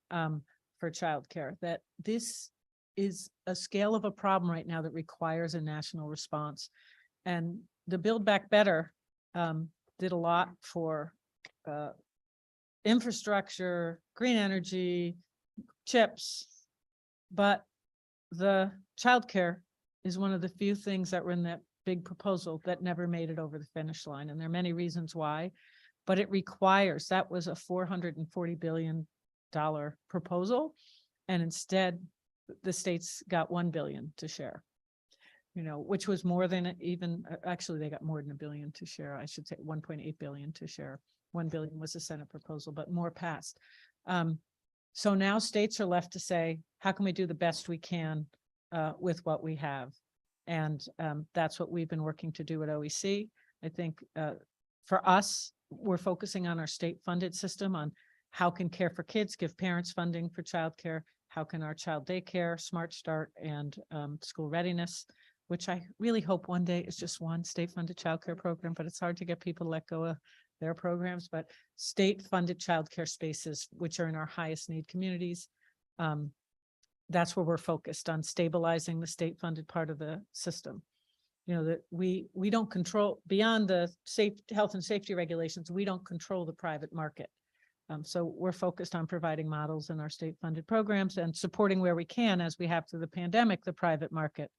for childcare, that this is a scale of a problem right now that requires a national response. And the Build Back Better did a lot for infrastructure, green energy, chips, but the childcare is one of the few things that were in that big proposal that never made it over the finish line. And there are many reasons why, but it requires, that was a $440 billion proposal. And instead the states got 1 billion to share, which was more than even, actually they got more than $1 billion to share. I should say 1.8 billion to share. 1 billion was the Senate proposal, but more passed. So now states are left to say, how can we do the best we can with what we have? And that's what we've been working to do at OEC. I think for us, we're focusing on our state funded system on how can Care for Kids give parents funding for childcare? How can our child daycare, Smart Start, and school readiness, which I really hope one day is just one state funded childcare program, but it's hard to get people to let go of their programs, but state funded childcare spaces, which are in our highest need communities. That's where we're focused on stabilizing the state funded part of the system. That we don't control, beyond the health and safety regulations, we don't control the private market. So we're focused on providing models in our state funded programs and supporting where we can, as we have through the pandemic, the private market.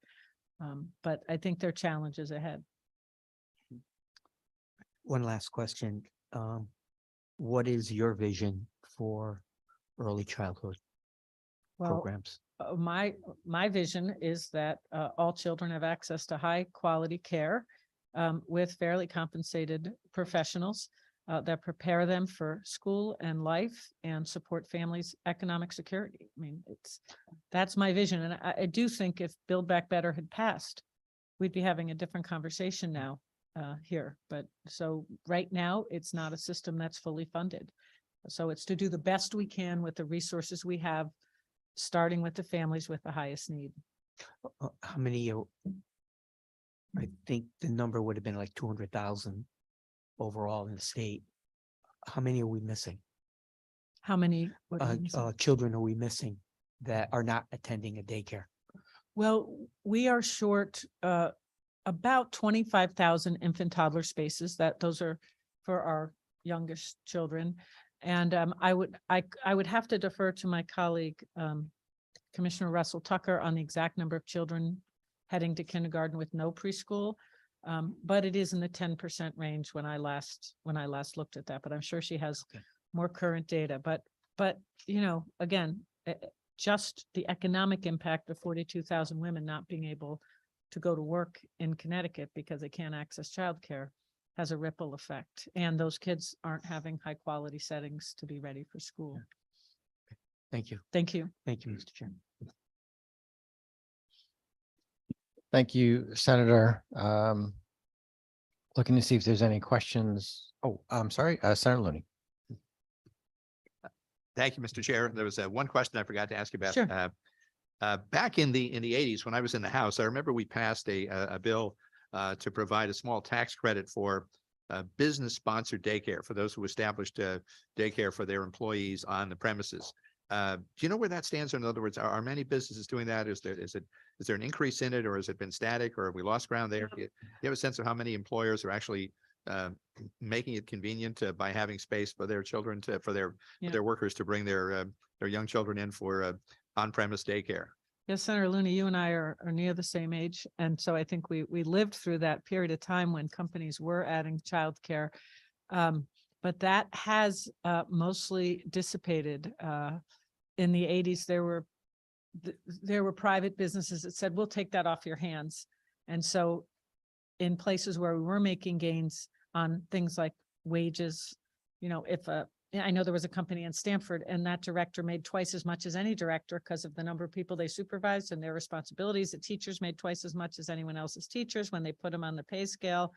But I think there are challenges ahead. One last question. What is your vision for early childhood programs? My vision is that all children have access to high quality care with fairly compensated professionals that prepare them for school and life and support families' economic security. I mean, that's my vision. And I do think if Build Back Better had passed, we'd be having a different conversation now here. But so right now, it's not a system that's fully funded. So it's to do the best we can with the resources we have, starting with the families with the highest need. How many? I think the number would have been like 200,000 overall in the state. How many are we missing? How many children are we missing that are not attending a daycare? Well, we are short about 25,000 infant toddler spaces. Those are for our youngest children. And I would have to defer to my colleague, Commissioner Russell Tucker, on the exact number of children heading to kindergarten with no preschool. But it is in the 10% range when I last looked at that, but I'm sure she has more current data. But again, just the economic impact of 42,000 women not being able to go to work in Connecticut because they can't access childcare has a ripple effect. And those kids aren't having high quality settings to be ready for school. Thank you. Thank you. Thank you, Mr. Chairman. Thank you, Senator. Looking to see if there's any questions. Oh, I'm sorry, Senator Looney. Thank you, Mr. Chair. There was one question I forgot to ask you about. Sure. Back in the 80s, when I was in the House, I remember we passed a bill to provide a small tax credit for business sponsored daycare for those who established daycare for their employees on the premises. Do you know where that stands? In other words, are many businesses doing that? Is there an increase in it, or has it been static, or have we lost ground there? Do you have a sense of how many employers are actually making it convenient by having space for their children for their workers to bring their young children in for on-premise daycare? Yes, Senator Looney, you and I are near the same age. And so I think we lived through that period of time when companies were adding childcare. But that has mostly dissipated. In the 80s, there were private businesses that said, we'll take that off your hands. And so in places where we were making gains on things like wages, I know there was a company in Stamford and that director made twice as much as any director because of the number of people they supervised and their responsibilities. The teachers made twice as much as anyone else's teachers when they put them on the pay scale.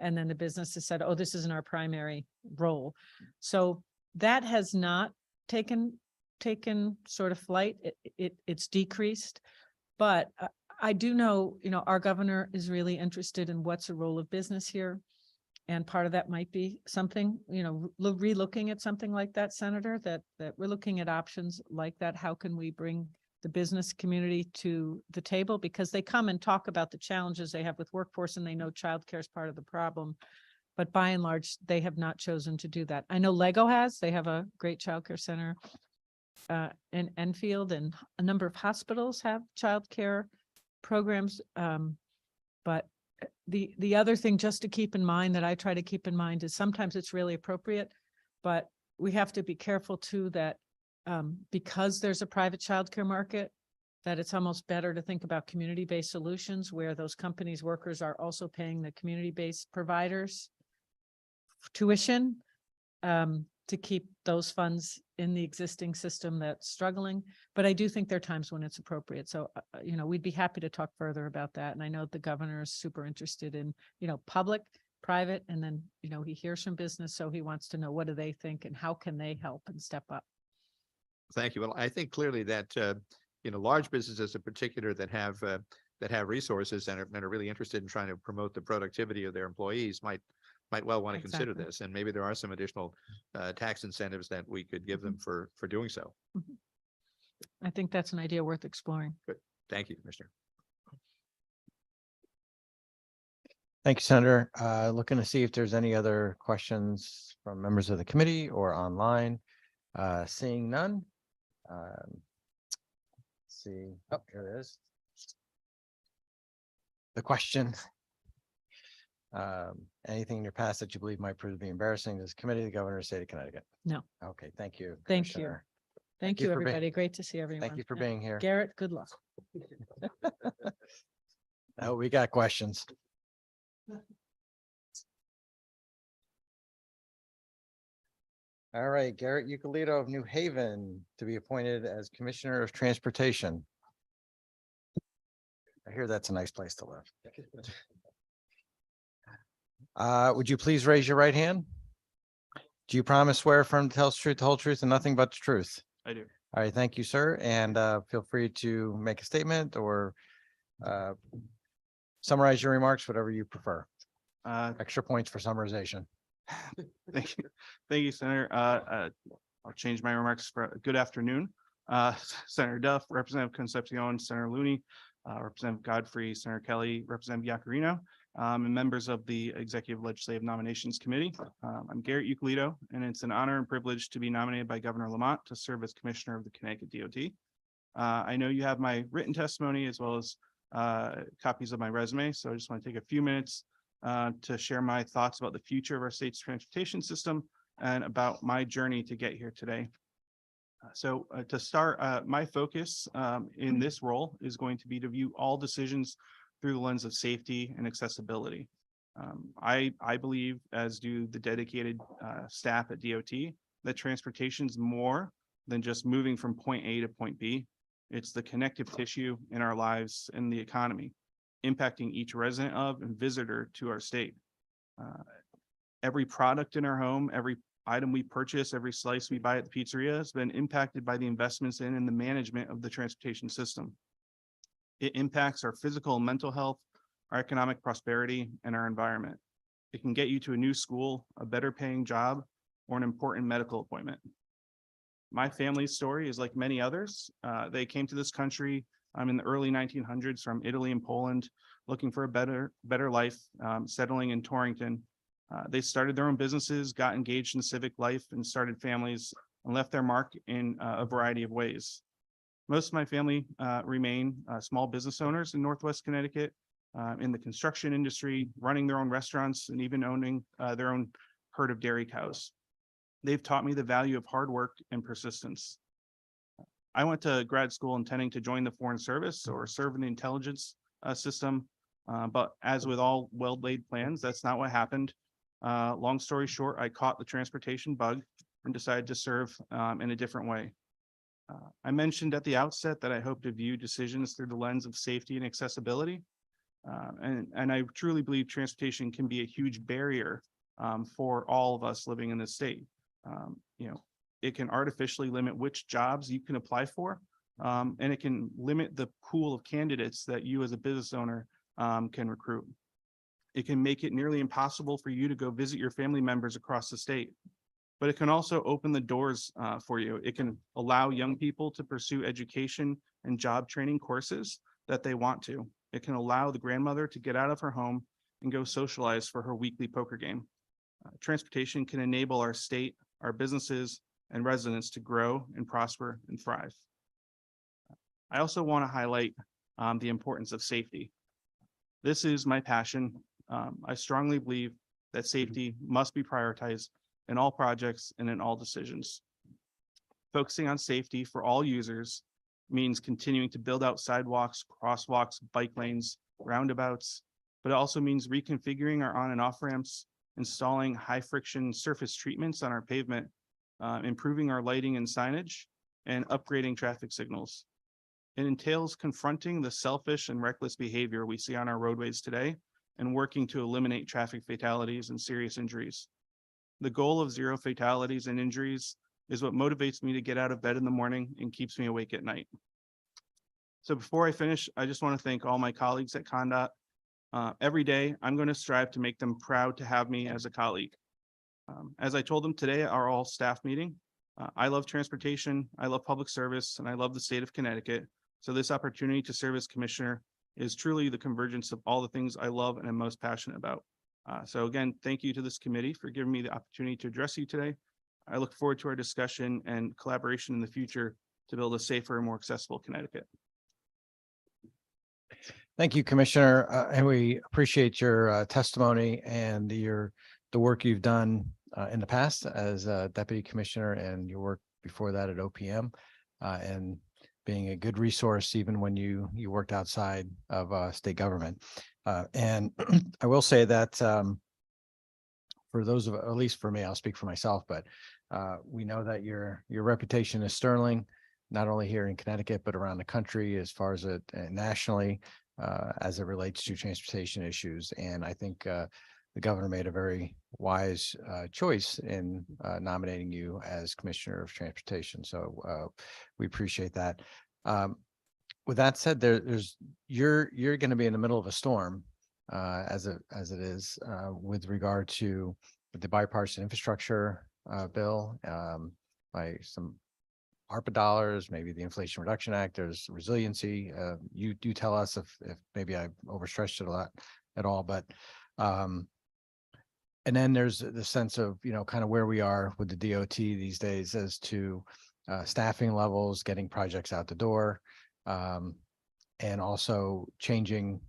And then the businesses said, oh, this isn't our primary role. So that has not taken sort of flight. It's decreased, but I do know, our governor is really interested in what's the role of business here. And part of that might be something, relooking at something like that, Senator, that we're looking at options like that. How can we bring the business community to the table? Because they come and talk about the challenges they have with workforce and they know childcare is part of the problem. But by and large, they have not chosen to do that. I know Lego has, they have a great childcare center in Enfield, and a number of hospitals have childcare programs. But the other thing just to keep in mind that I try to keep in mind is sometimes it's really appropriate, but we have to be careful too that because there's a private childcare market, that it's almost better to think about community-based solutions where those companies' workers are also paying the community-based providers tuition to keep those funds in the existing system that's struggling. But I do think there are times when it's appropriate. So, we'd be happy to talk further about that. And I know the governor is super interested in, public, private, and then, he hears from business. So he wants to know what do they think and how can they help and step up. Thank you. Well, I think clearly that, large businesses in particular that have resources and are really interested in trying to promote the productivity of their employees might well want to consider Exactly. this. And maybe there are some additional tax incentives that we could give them for doing so. I think that's an idea worth exploring. Good. Thank you, Commissioner. Thank you, Senator. Looking to see if there's any other questions from members of the committee or online. Seeing none. Let's see, oh, here it is. The question. Anything in your past that you believe might prove to be embarrassing to this committee, the governor of the state of Connecticut? No. Okay, thank you. Thank you. Commissioner. Thank you you, for being- everybody. Great to see everyone. Thank you for Yeah. being here. Garrett, good luck. Oh, we got questions. All right, Garrett Ucalito of New Haven to be appointed as Commissioner of Transportation. I hear that's a nice place to live. Would you please raise your right hand? Do you promise, swear, affirm to tell the truth, the whole truth, and nothing but the truth? I do. All right, thank you, sir. And feel free to make a statement or summarize your remarks, whatever you prefer. Extra points for summarization. Thank you. Thank you, Senator. I'll change my remarks for good afternoon. Senator Duff, Representative Concepcion, Senator Looney, Representative Godfrey, Senator Kelly, Representative Yacarino, and members of the Executive Legislative Nominations Committee. I'm Garrett Ucalito, and it's an honor and privilege to be nominated by Governor Lamont to serve as Commissioner of the Connecticut DOT. I know you have my written testimony as well as copies of my resume, so I just want to take a few minutes to share my thoughts about the future of our state's transportation system and about my journey to get here today. So to start, my focus in this role is going to be to view all decisions through the lens of safety and accessibility. I believe, as do the dedicated staff at DOT, that transportation is more than just moving from point A to point B. It's the connective tissue in our lives and the economy, impacting each resident of and visitor to our state. Every product in our home, every item we purchase, every slice we buy at the pizzeria has been impacted by the investments in and the management of the transportation system. It impacts our physical and mental health, our economic prosperity, and our environment. It can get you to a new school, a better paying job, or an important medical appointment. My family's story is like many others. They came to this country in the early 1900s from Italy and Poland, looking for a better life, settling in Torrington. They started their own businesses, got engaged in civic life, and started families, and left their mark in a variety of ways. Most of my family remain small business owners in Northwest Connecticut, in the construction industry, running their own restaurants, and even owning their own herd of dairy cows. They've taught me the value of hard work and persistence. I went to grad school intending to join the Foreign Service or serve in the intelligence system, but as with all well-laid plans, that's not what happened. Long story short, I caught the transportation bug and decided to serve in a different way. I mentioned at the outset that I hope to view decisions through the lens of safety and accessibility. And I truly believe transportation can be a huge barrier for all of us living in this state. It can artificially limit which jobs you can apply for, and it can limit the pool of candidates that you as a business owner can recruit. It can make it nearly impossible for you to go visit your family members across the state, but it can also open the doors for you. It can allow young people to pursue education and job training courses that they want to. It can allow the grandmother to get out of her home and go socialize for her weekly poker game. Transportation can enable our state, our businesses, and residents to grow and prosper and thrive. I also want to highlight the importance of safety. This is my passion. I strongly believe that safety must be prioritized in all projects and in all decisions. Focusing on safety for all users means continuing to build out sidewalks, crosswalks, bike lanes, roundabouts, but it also means reconfiguring our on and off ramps, installing high friction surface treatments on our pavement, improving our lighting and signage, and upgrading traffic signals. It entails confronting the selfish and reckless behavior we see on our roadways today and working to eliminate traffic fatalities and serious injuries. The goal of zero fatalities and injuries is what motivates me to get out of bed in the morning and keeps me awake at night. So before I finish, I just want to thank all my colleagues at ConnDOT. Every day, I'm going to strive to make them proud to have me as a colleague. As I told them today at our all staff meeting, I love transportation, I love public service, and I love the state of Connecticut. So this opportunity to serve as commissioner is truly the convergence of all the things I love and am most passionate about. So again, thank you to this committee for giving me the opportunity to address you today. I look forward to our discussion and collaboration in the future to build a safer and more accessible Connecticut. Thank you, Commissioner, and we appreciate your testimony and the work you've done in the past as a deputy commissioner and your work before that at OPM, and being a good resource even when you worked outside of state government. And I will say that for those of, at least for me, I'll speak for myself, but we know that your reputation is sterling, not only here in Connecticut, but around the country as far as it nationally, as it relates to transportation issues. And I think the governor made a very wise choice in nominating you as Commissioner of Transportation. So we appreciate that. With that said, you're going to be in the middle of a storm as it is with regard to the bipartisan infrastructure bill, by some ARPA dollars, maybe the Inflation Reduction Act, there's resiliency. You do tell us if maybe I overstretched it a lot at all, but and then there's the sense of, kind of where we are with the DOT these days as to staffing levels, getting projects out the door, and also changing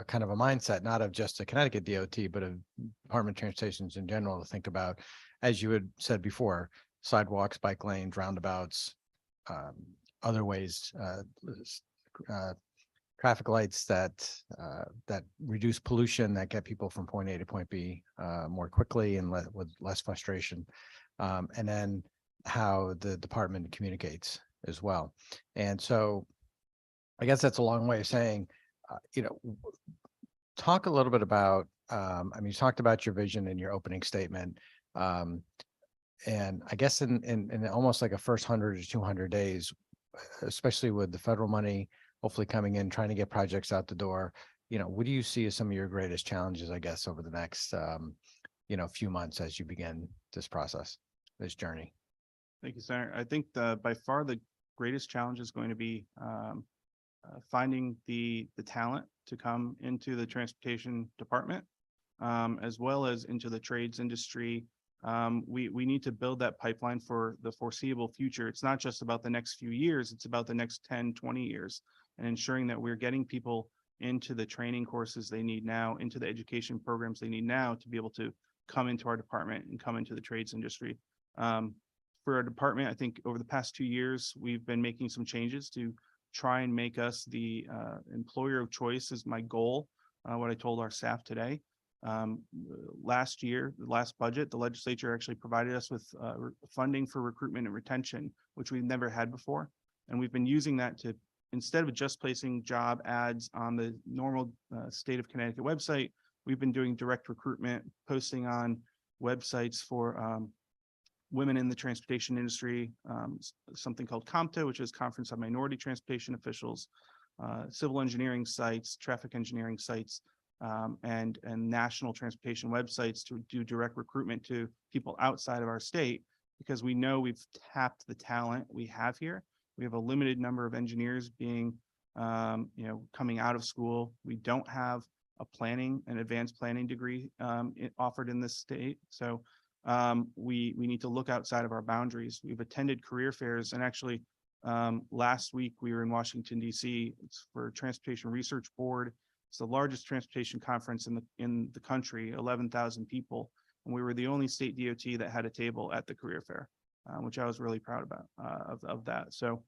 kind of a mindset, not of just the Connecticut DOT, but of Department of Transportation in general, to think about, as you had said before, sidewalks, bike lanes, roundabouts, other ways, traffic lights that reduce pollution, that get people from point A to point B more quickly and with less frustration. And then how the department communicates as well. And so I guess that's a long way of saying, talk a little bit about, you talked about your vision in your opening statement. And I guess in almost like a first 100 or 200 days, especially with the federal money hopefully coming in, trying to get projects out the door, what do you see as some of your greatest challenges, I guess, over the next, few months as you begin this process, this journey? Thank you, Senator. I think by far the greatest challenge is going to be finding the talent to come into the transportation department, as well as into the trades industry. We need to build that pipeline for the foreseeable future. It's not just about the next few years, it's about the next 10, 20 years, and ensuring that we're getting people into the training courses they need now, into the education programs they need now to be able to come into our department and come into the trades industry. For our department, I think over the past 2 years, we've been making some changes to try and make us the employer of choice is my goal, what I told our staff today. Last year, the last budget, the legislature actually provided us with funding for recruitment and retention, which we've never had before. And we've been using that to, instead of just placing job ads on the normal state of Connecticut website, we've been doing direct recruitment, posting on websites for women in the transportation industry, something called COMTA, which is Conference of Minority Transportation Officials, civil engineering sites, traffic engineering sites, and national transportation websites to do direct recruitment to people outside of our state, because we know we've tapped the talent we have here. We have a limited number of engineers being, coming out of school. We don't have an advanced planning degree offered in this state. So we need to look outside of our boundaries. We've attended career fairs, and actually last week we were in Washington, D.C. It's for Transportation Research Board. It's the largest transportation conference in the country, 11,000 people. And we were the only state DOT that had a table at the career fair, which I was really proud about of that. So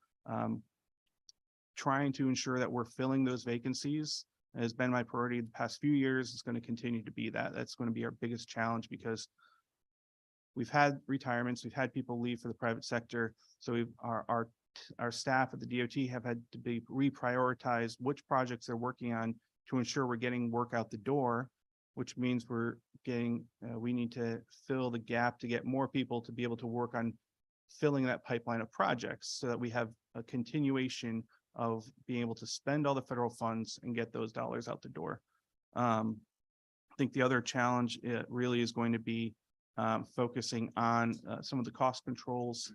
trying to ensure that we're filling those vacancies has been my priority the past few years. It's going to continue to be that. That's going to be our biggest challenge, because we've had retirements, we've had people leave for the private sector. So our staff at the DOT have had to be reprioritize which projects they're working on to ensure we're getting work out the door, which means we need to fill the gap to get more people to be able to work on filling that pipeline of projects, so that we have a continuation of being able to spend all the federal funds and get those dollars out the door. I think the other challenge really is going to be focusing on some of the cost controls.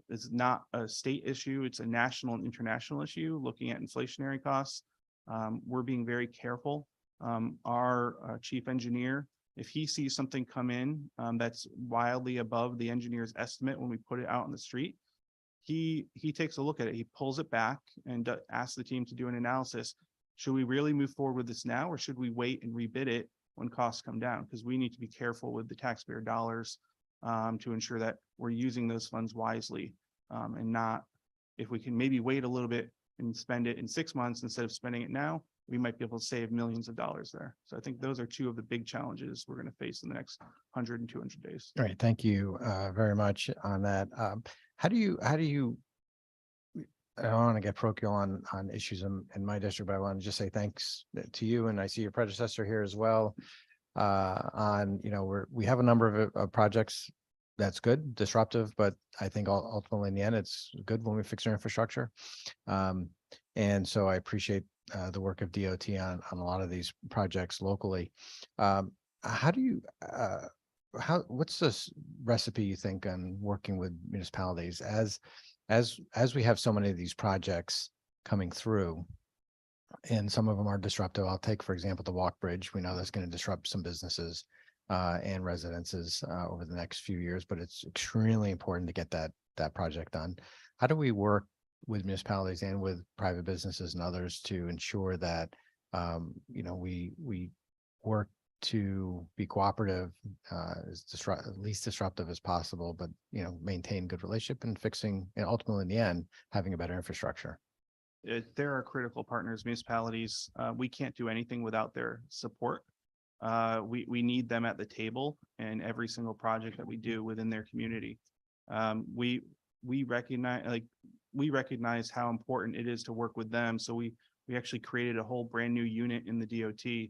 It's not a state issue, it's a national and international issue, looking at inflationary costs. We're being very careful. Our chief engineer, if he sees something come in that's wildly above the engineer's estimate when we put it out on the street, he takes a look at it, he pulls it back and asks the team to do an analysis. Should we really move forward with this now, or should we wait and rebid it when costs come down? Because we need to be careful with the taxpayer dollars to ensure that we're using those funds wisely, and not, if we can maybe wait a little bit and spend it in 6 months instead of spending it now, we might be able to save millions of dollars there. So I think those are two of the big challenges we're going to face in the next 100 and 200 days. All right. Thank you very much on that. How do you, I don't want to get parochial on issues in my district, but I want to just say thanks to you. And I see your predecessor here as well on, we have a number of projects. That's good, disruptive, but I think ultimately in the end, it's good when we fix our infrastructure. And so I appreciate the work of DOT on a lot of these projects locally. How do you, what's this recipe you think on working with municipalities as we have so many of these projects coming through, and some of them are disruptive? I'll take, for example, the walk bridge. We know that's going to disrupt some businesses and residences over the next few years, but it's extremely important to get that project done. How do we work with municipalities and with private businesses and others to ensure that we work to be cooperative, least disruptive as possible, but maintain good relationship and fixing, and ultimately in the end, having a better infrastructure? There are critical partners, municipalities. We can't do anything without their support. We need them at the table in every single project that we do within their community. We recognize how important it is to work with them. So we actually created a whole brand new unit in the DOT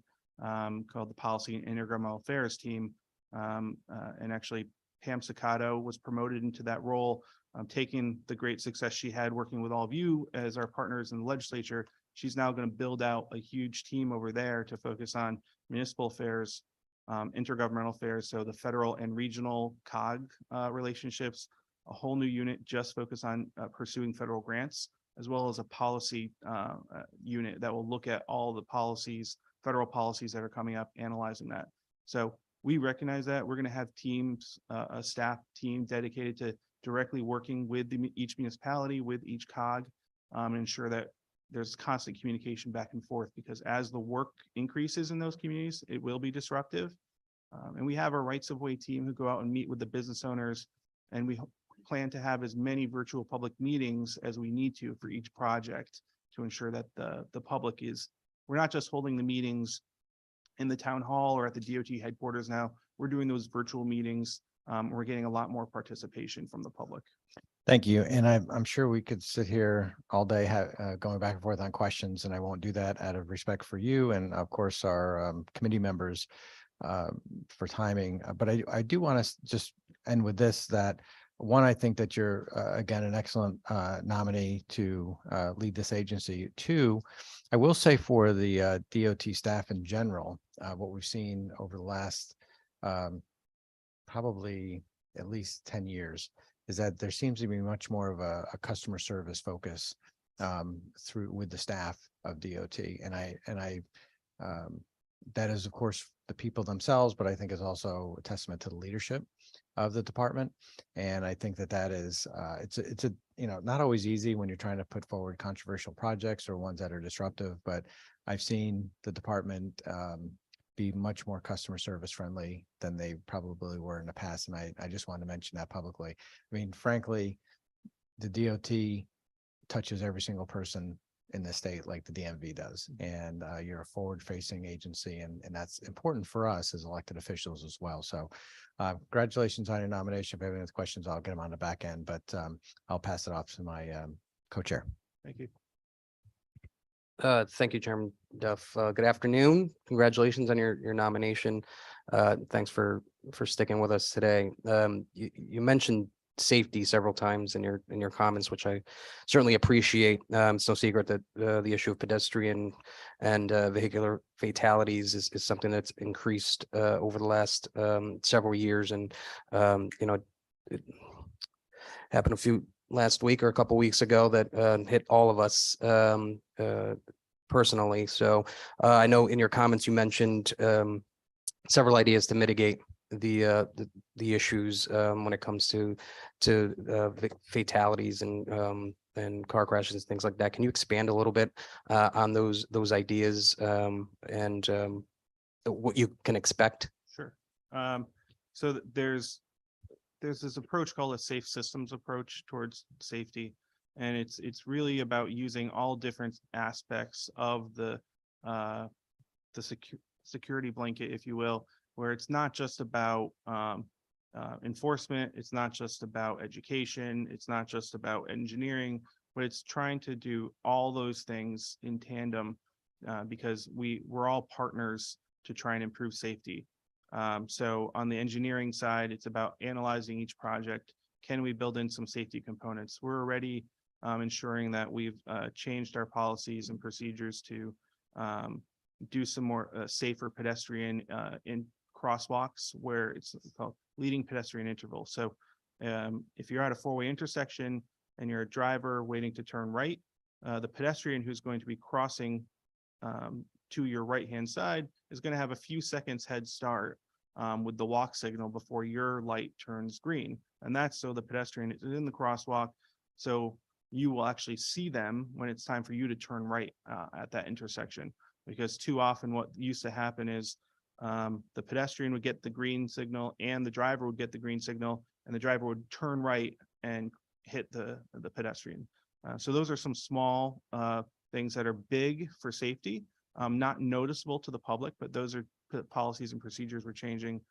called the Policy and Intergovernmental Affairs team. And actually Pam Siccato was promoted into that role, taking the great success she had working with all of you as our partners in the legislature. She's now going to build out a huge team over there to focus on municipal affairs, intergovernmental affairs, so the federal and regional COG relationships, a whole new unit just focused on pursuing federal grants, as well as a policy unit that will look at all the policies, federal policies that are coming up, analyzing that. So we recognize that we're going to have teams, a staff team dedicated to directly working with each municipality, with each COG, and ensure that there's constant communication back and forth, because as the work increases in those communities, it will be disruptive. And we have our rights of way team who go out and meet with the business owners, and we plan to have as many virtual public meetings as we need to for each project to ensure that the public is, we're not just holding the meetings in the town hall or at the DOT headquarters now, we're doing those virtual meetings. We're getting a lot more participation from the public. Thank you. And I'm sure we could sit here all day going back and forth on questions, and I won't do that out of respect for you and of course our committee members for timing. But I do want to just end with this, that one, I think that you're again an excellent nominee to lead this agency. Two, I will say for the DOT staff in general, what we've seen over the last probably at least 10 years is that there seems to be much more of a customer service focus through with the staff of DOT. And I that is of course the people themselves, but I think is also a testament to the leadership of the department. And I think that is it's a not always easy when you're trying to put forward controversial projects or ones that are disruptive, but I've seen the department be much more customer service friendly than they probably were in the past. And I just wanted to mention that publicly. I mean, frankly, the DOT touches every single person in the state like the DMV does. And you're a forward facing agency, and that's important for us as elected officials as well. So congratulations on your nomination. If you have any questions, I'll get them on the back end, but I'll pass it off to my co-chair. Thank you. Thank you, Chairman Duff. Good afternoon. Congratulations on your nomination. Thanks for sticking with us today. You mentioned safety several times in your comments, which I certainly appreciate. It's no secret that the issue of pedestrian and vehicular fatalities is something that's increased over the last several years, and it happened last week or a couple weeks ago that hit all of us personally. So I know in your comments you mentioned several ideas to mitigate the issues when it comes to fatalities and car crashes and things like that. Can you expand a little bit on those ideas and what you can expect? Sure. So there's this approach called a safe systems approach towards safety, and it's really about using all different aspects of the security blanket, if you will, where it's not just about enforcement, it's not just about education, it's not just about engineering, but it's trying to do all those things in tandem because we're all partners to try and improve safety. So on the engineering side, it's about analyzing each project. Can we build in some safety components? We're already ensuring that we've changed our policies and procedures to do some more safer pedestrian in crosswalks where it's called leading pedestrian interval. So if you're at a four-way intersection and you're a driver waiting to turn right, the pedestrian who's going to be crossing to your right-hand side is going to have a few seconds head start with the walk signal before your light turns green. And that's so the pedestrian is in the crosswalk. So you will actually see them when it's time for you to turn right at that intersection. Because too often what used to happen is the pedestrian would get the green signal and the driver would get the green signal, and the driver would turn right and hit the pedestrian. So those are some small things that are big for safety, not noticeable to the public, but those are policies and procedures we're changing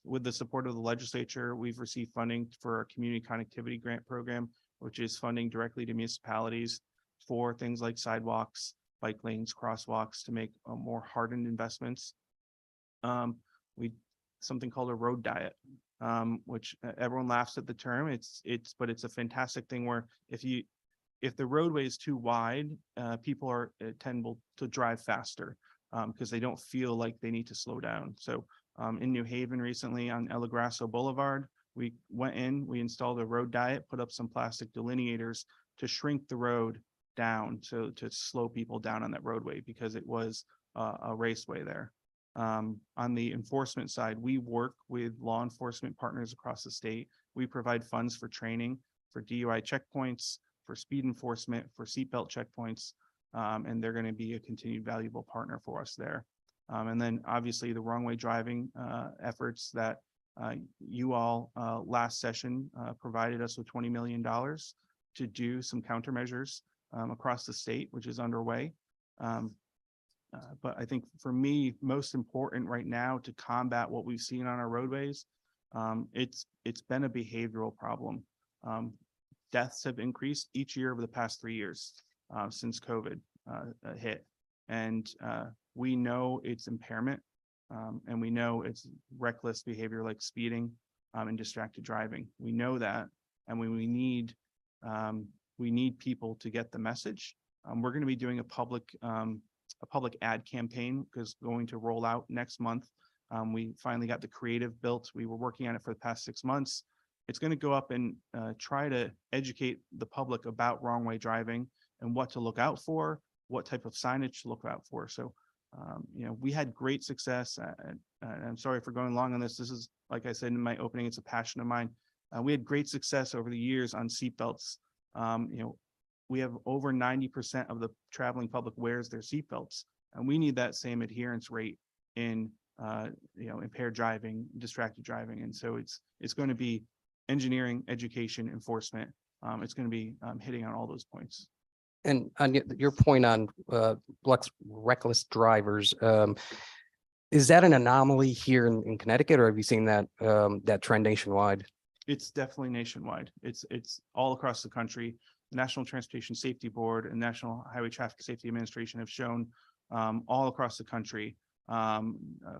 With the support of the legislature, we've received funding for our community connectivity grant program, which is funding directly to municipalities for things like sidewalks, bike lanes, crosswalks to make more hardened investments. We something called a road diet, which everyone laughs at the term. But it's a fantastic thing where if the roadway is too wide, people are tend to drive faster because they don't feel like they need to slow down. So in New Haven recently on El Grasso Boulevard, we went in, we installed a road diet, put up some plastic delineators to shrink the road down to slow people down on that roadway because it was a raceway there. On the enforcement side, we work with law enforcement partners across the state. We provide funds for training, for DUI checkpoints, for speed enforcement, for seatbelt checkpoints, and they're going to be a continued valuable partner for us there. And then obviously the wrong way driving efforts that you all last session provided us with $20 million to do some countermeasures across the state, which is underway. But I think for me, most important right now to combat what we've seen on our roadways, it's been a behavioral problem. Deaths have increased each year over the past 3 years since COVID hit. And we know it's impairment and we know it's reckless behavior like speeding and distracted driving. We know that, and we need people to get the message. We're going to be doing a public ad campaign because going to roll out next month. We finally got the creative built. We were working on it for the past 6 months. It's going to go up and try to educate the public about wrong way driving and what to look out for, what type of signage to look out for. So, we had great success. And I'm sorry for going long on this. This is, like I said in my opening, it's a passion of mine. We had great success over the years on seatbelts. We have over 90% of the traveling public wears their seatbelts, and we need that same adherence rate in impaired driving, distracted driving. And so it's going to be engineering, education, enforcement. It's going to be hitting on all those points. And on your point on reckless drivers, is that an anomaly here in Connecticut, or have you seen that that trend nationwide? It's definitely nationwide. It's all across the country. The National Transportation Safety Board and National Highway Traffic Safety Administration have shown all across the country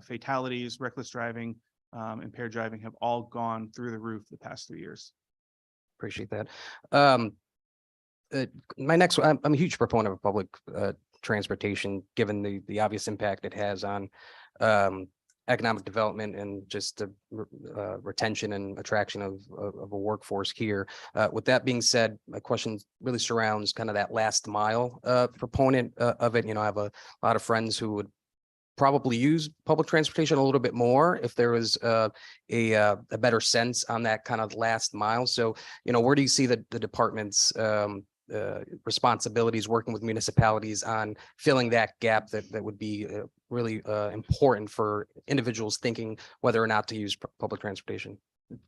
fatalities, reckless driving, impaired driving have all gone through the roof the past 3 years. Appreciate that. My next one, I'm a huge proponent of public transportation, given the obvious impact it has on economic development and just the retention and attraction of a workforce here. With that being said, my question really surrounds kind of that last mile proponent of it. I have a lot of friends who would probably use public transportation a little bit more if there was a better sense on that kind of last mile. So, where do you see the department's responsibilities working with municipalities on filling that gap that would be really important for individuals thinking whether or not to use public transportation?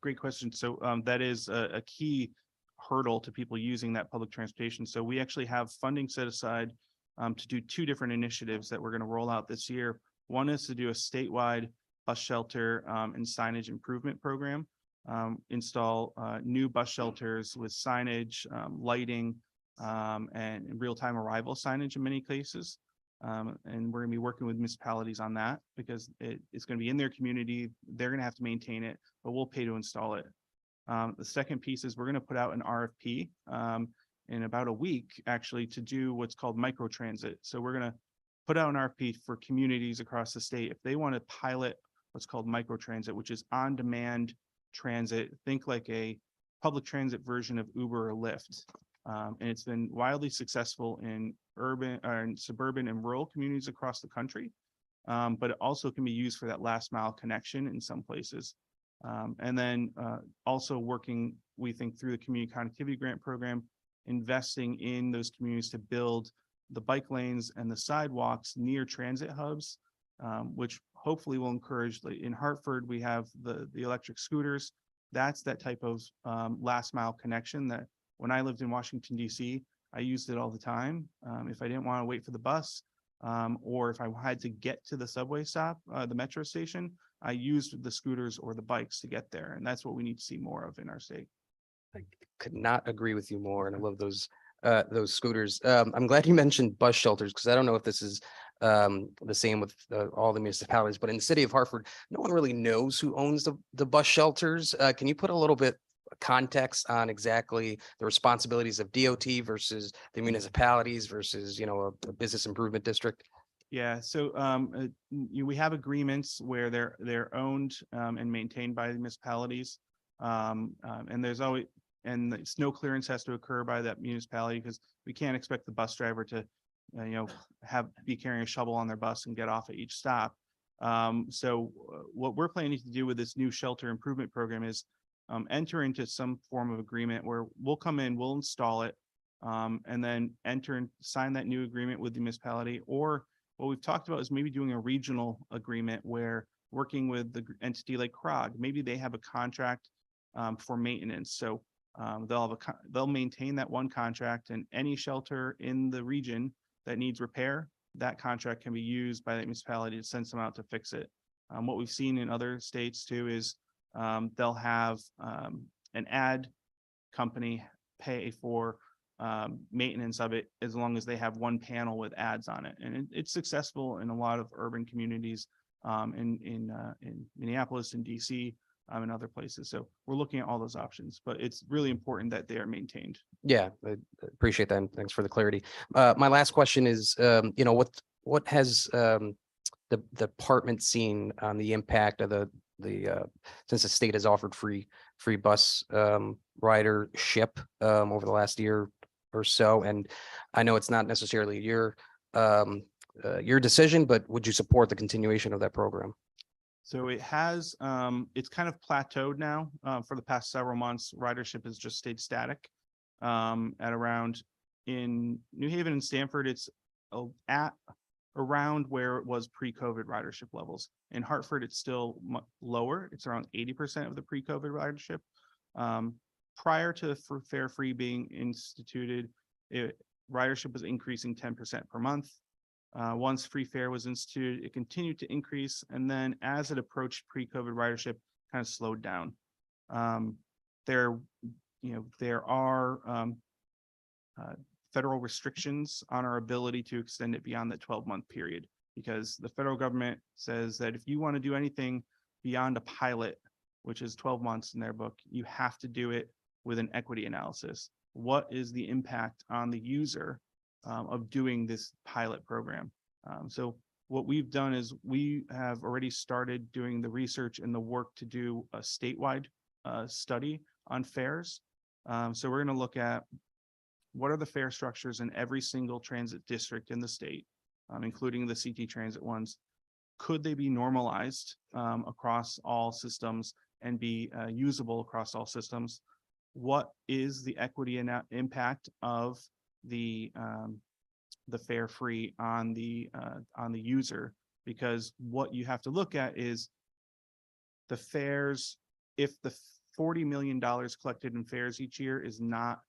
Great question. So that is a key hurdle to people using that public transportation. So we actually have funding set aside to do 2 different initiatives that we're going to roll out this year. One is to do a statewide bus shelter and signage improvement program, install new bus shelters with signage, lighting, and real-time arrival signage in many cases. And we're going to be working with municipalities on that because it's going to be in their community. They're going to have to maintain it, but we'll pay to install it. The second piece is we're going to put out an RFP in about a week, actually, to do what's called microtransit. So we're going to put out an RFP for communities across the state. If they want to pilot what's called microtransit, which is on-demand transit, think like a public transit version of Uber or Lyft. And it's been wildly successful in urban and suburban and rural communities across the country. But it also can be used for that last mile connection in some places. And then also working, we think, through the community connectivity grant program, investing in those communities to build the bike lanes and the sidewalks near transit hubs, which hopefully will encourage. In Hartford, we have the electric scooters. That's that type of last mile connection that when I lived in Washington, D.C., I used it all the time. If I didn't want to wait for the bus or if I had to get to the subway stop, the metro station, I used the scooters or the bikes to get there. And that's what we need to see more of in our state. Could not agree with you more, and I love those scooters. I'm glad you mentioned bus shelters, because I don't know if this is the same with all the municipalities, but in the city of Hartford, no one really knows who owns the bus shelters. Can you put a little bit context on exactly the responsibilities of DOT versus the municipalities versus, a business improvement district? Yeah, so we have agreements where they're owned and maintained by the municipalities. And there's always, and the snow clearance has to occur by that municipality, because we can't expect the bus driver to, be carrying a shovel on their bus and get off at each stop. So what we're planning to do with this new shelter improvement program is enter into some form of agreement where we'll come in, we'll install it, and then enter and sign that new agreement with the municipality. Or what we've talked about is maybe doing a regional agreement where working with the entity like CROG, maybe they have a contract for maintenance. So they'll maintain that one contract, and any shelter in the region that needs repair, that contract can be used by the municipality to send someone out to fix it. What we've seen in other states too is they'll have an ad company pay for maintenance of it as long as they have one panel with ads on it. And it's successful in a lot of urban communities in Minneapolis and DC and other places. So we're looking at all those options, but it's really important that they are maintained. Yeah, I appreciate that. And thanks for the clarity. My last question is, what has the department seen on the impact of since the state has offered free bus ridership over the last year or so? And I know it's not necessarily your decision, but would you support the continuation of that program? So it has, it's kind of plateaued now. For the past several months, ridership has just stayed static at around, in New Haven and Stamford, it's at around where it was pre-COVID ridership levels. In Hartford, it's still lower. It's around 80% of the pre-COVID ridership. Prior to fare free being instituted, ridership was increasing 10% per month. Once free fare was instituted, it continued to increase. And then as it approached pre-COVID ridership, kind of slowed down. There are federal restrictions on our ability to extend it beyond that 12-month period, because the federal government says that if you want to do anything beyond a pilot, which is 12 months in their book, you have to do it with an equity analysis. What is the impact on the user of doing this pilot program? So what we've done is we have already started doing the research and the work to do a statewide study on fares. So we're going to look at what are the fare structures in every single transit district in the state, including the CT transit ones. Could they be normalized across all systems and be usable across all systems? What is the equity and impact of the fare free on the user? Because what you have to look at is the fares. If the $40 million collected in fares each year is not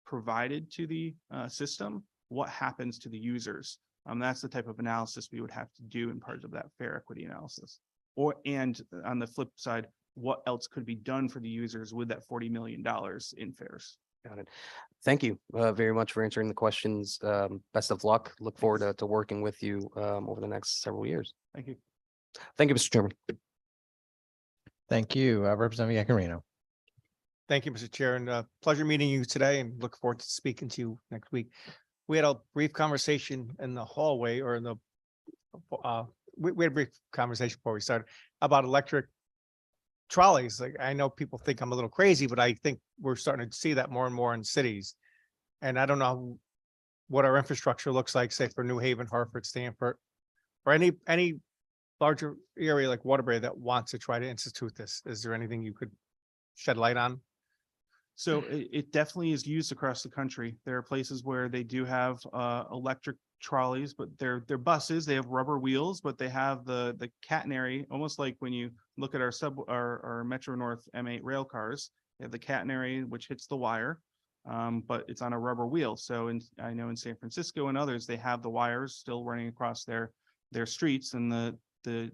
provided to the system, what happens to the users? That's the type of analysis we would have to do in part of that fare equity analysis. And on the flip side, what else could be done for the users with that $40 million in fares? Got it. Thank you very much for answering the questions. Best of luck. Look forward to working with you over the next several years. Thank you. Thank you, Mr. Chairman. Thank you, Representative Yakarino. Thank you, Mr. Chair, and pleasure meeting you today, and look forward to speaking to you next week. We had a brief conversation in the hallway, or in the we had a brief conversation before we started about electric trolleys. Like, I know people think I'm a little crazy, but I think we're starting to see that more and more in cities. And I don't know what our infrastructure looks like, say for New Haven, Hartford, Stamford, or any larger area like Waterbury that wants to try to institute this. Is there anything you could shed light on? So it definitely is used across the country. There are places where they do have electric trolleys, but they're buses. They have rubber wheels, but they have the catenary, almost like when you look at our Metro North M8 rail cars. They have the catenary, which hits the wire, but it's on a rubber wheel. So I know in San Francisco and others, they have the wires still running across their streets, and the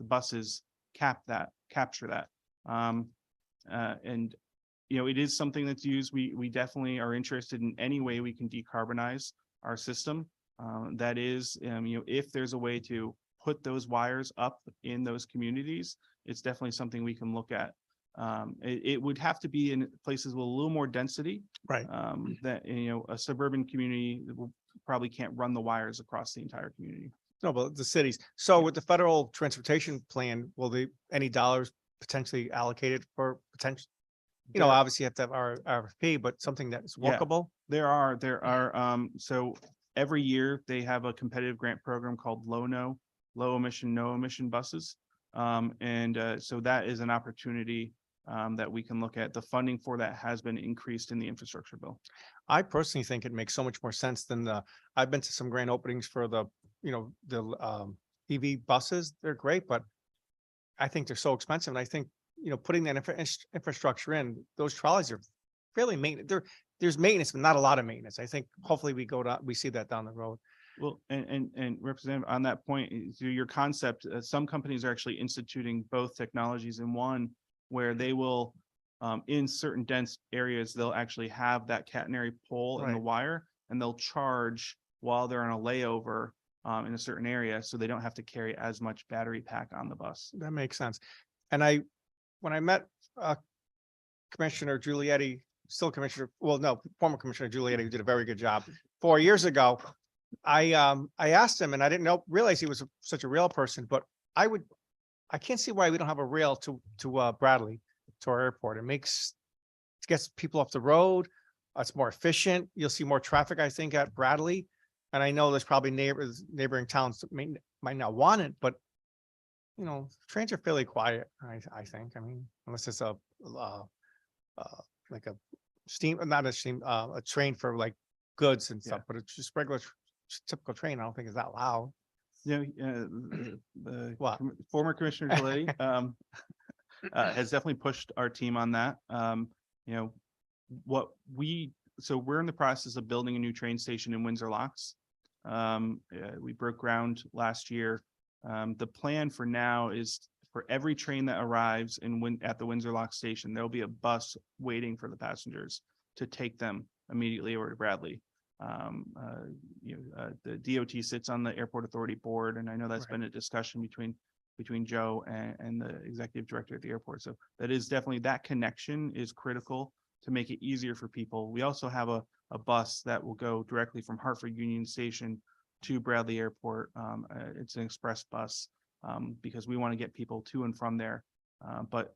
buses capture that. And it is something that's used. We definitely are interested in any way we can decarbonize our system. That is, if there's a way to put those wires up in those communities, it's definitely something we can look at. It would have to be in places with a little more density. Right. That, a suburban community probably can't run the wires across the entire community. No, but the cities. So with the federal transportation plan, will any dollars potentially allocated for potential? Obviously you have to have our RFP, but something that's Yeah. workable. There are, so every year they have a competitive grant program called low emission, no emission buses. So that is an opportunity that we can look at. The funding for that has been increased in the infrastructure bill. I personally think it makes so much more sense than I've been to some grand openings for the EV buses. They're great, but I think they're so expensive. And I think, putting that infrastructure in, those trolleys are fairly there's maintenance, but not a lot of maintenance. I think hopefully we see that down the road. Well, and Representative, on that point, to your concept, some companies are actually instituting both technologies in one, where they will, in certain dense areas, they'll actually have that catenary pole in the Right. wire, and they'll charge while they're on a layover in a certain area, so they don't have to carry as much battery pack on the bus. That makes sense. And when I met Commissioner Giulietti, still Commissioner, well, no, former Commissioner Giulietti, who did a very good job 4 years ago, I asked him, and I didn't realize he was such a rail person, but I can't see why we don't have a rail to Bradley, to our airport. It gets people off the road. It's more efficient. You'll see more traffic, I think, at Bradley. And I know there's probably neighboring towns that might not want it, but trains are fairly quiet, I think. I mean, unless it's like a steam, not a steam, a train for like goods and stuff, but it's just regular typical train. I don't think it's that loud. The What? Former Commissioner Giletti has definitely pushed our team on that. So we're in the process of building a new train station in Windsor Locks. We broke ground last year. The plan for now is for every train that arrives at the Windsor Locks station, there'll be a bus waiting for the passengers to take them immediately over to Bradley. The DOT sits on the Airport Authority Board, and I know that's Right. been a discussion between Joe and the executive director at the airport. So that is definitely, that connection is critical to make it easier for people. We also have a bus that will go directly from Hartford Union Station to Bradley Airport. It's an express bus because we want to get people to and from there. But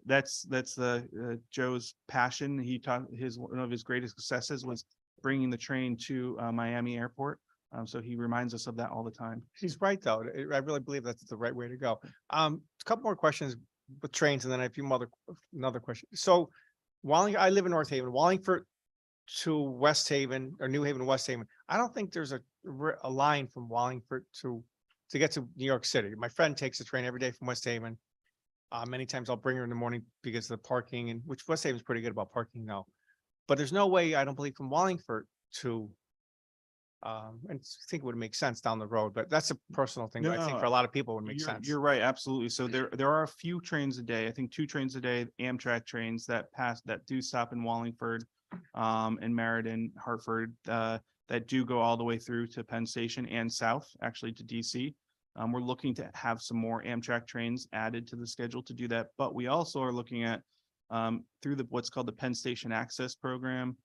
that's the Joe's passion. He taught one of his greatest successes was bringing the train to Miami Airport. So he reminds us of that all the time. He's right, though. I really believe that's the right way to go. A couple more questions with trains, and then I have another question. So I live in North Haven, Wallingford to West Haven, or New Haven, West Haven. I don't think there's a line from Wallingford to get to New York City. My friend takes the train every day from West Haven. Many times I'll bring her in the morning because of the parking, and which West Haven's pretty good about parking now. But there's no way, I don't believe, from Wallingford to and I think it would make sense down the road, but that's a personal thing. But I think for a lot of people it would make sense. You're right, absolutely. So there are a few trains a day. I think 2 trains a day, Amtrak trains that do stop in Wallingford, and Meriden, Hartford, that do go all the way through to Penn Station and south, actually to DC. We're looking to have some more Amtrak trains added to the schedule to do that, but we also are looking at through what's called the Penn Station Access Program,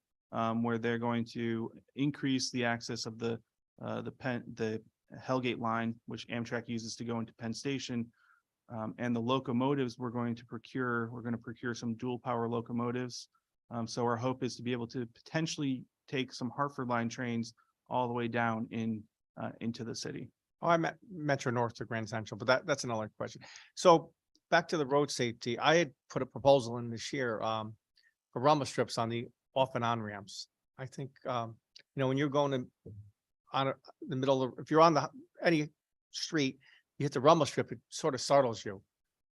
where they're going to increase the access of the Hellgate line, which Amtrak uses to go into Penn Station, and the locomotives we're going to procure some dual power locomotives. So our hope is to be able to potentially take some Hartford line trains all the way down into the city. Oh, I meant Metro North to Grand Central, but that's another question. So back to the road safety, I had put a proposal in this year for rumble strips on the off and on ramps. I think when you're going the middle of, if you're on any street, you hit the rumble strip, it sort of startles you.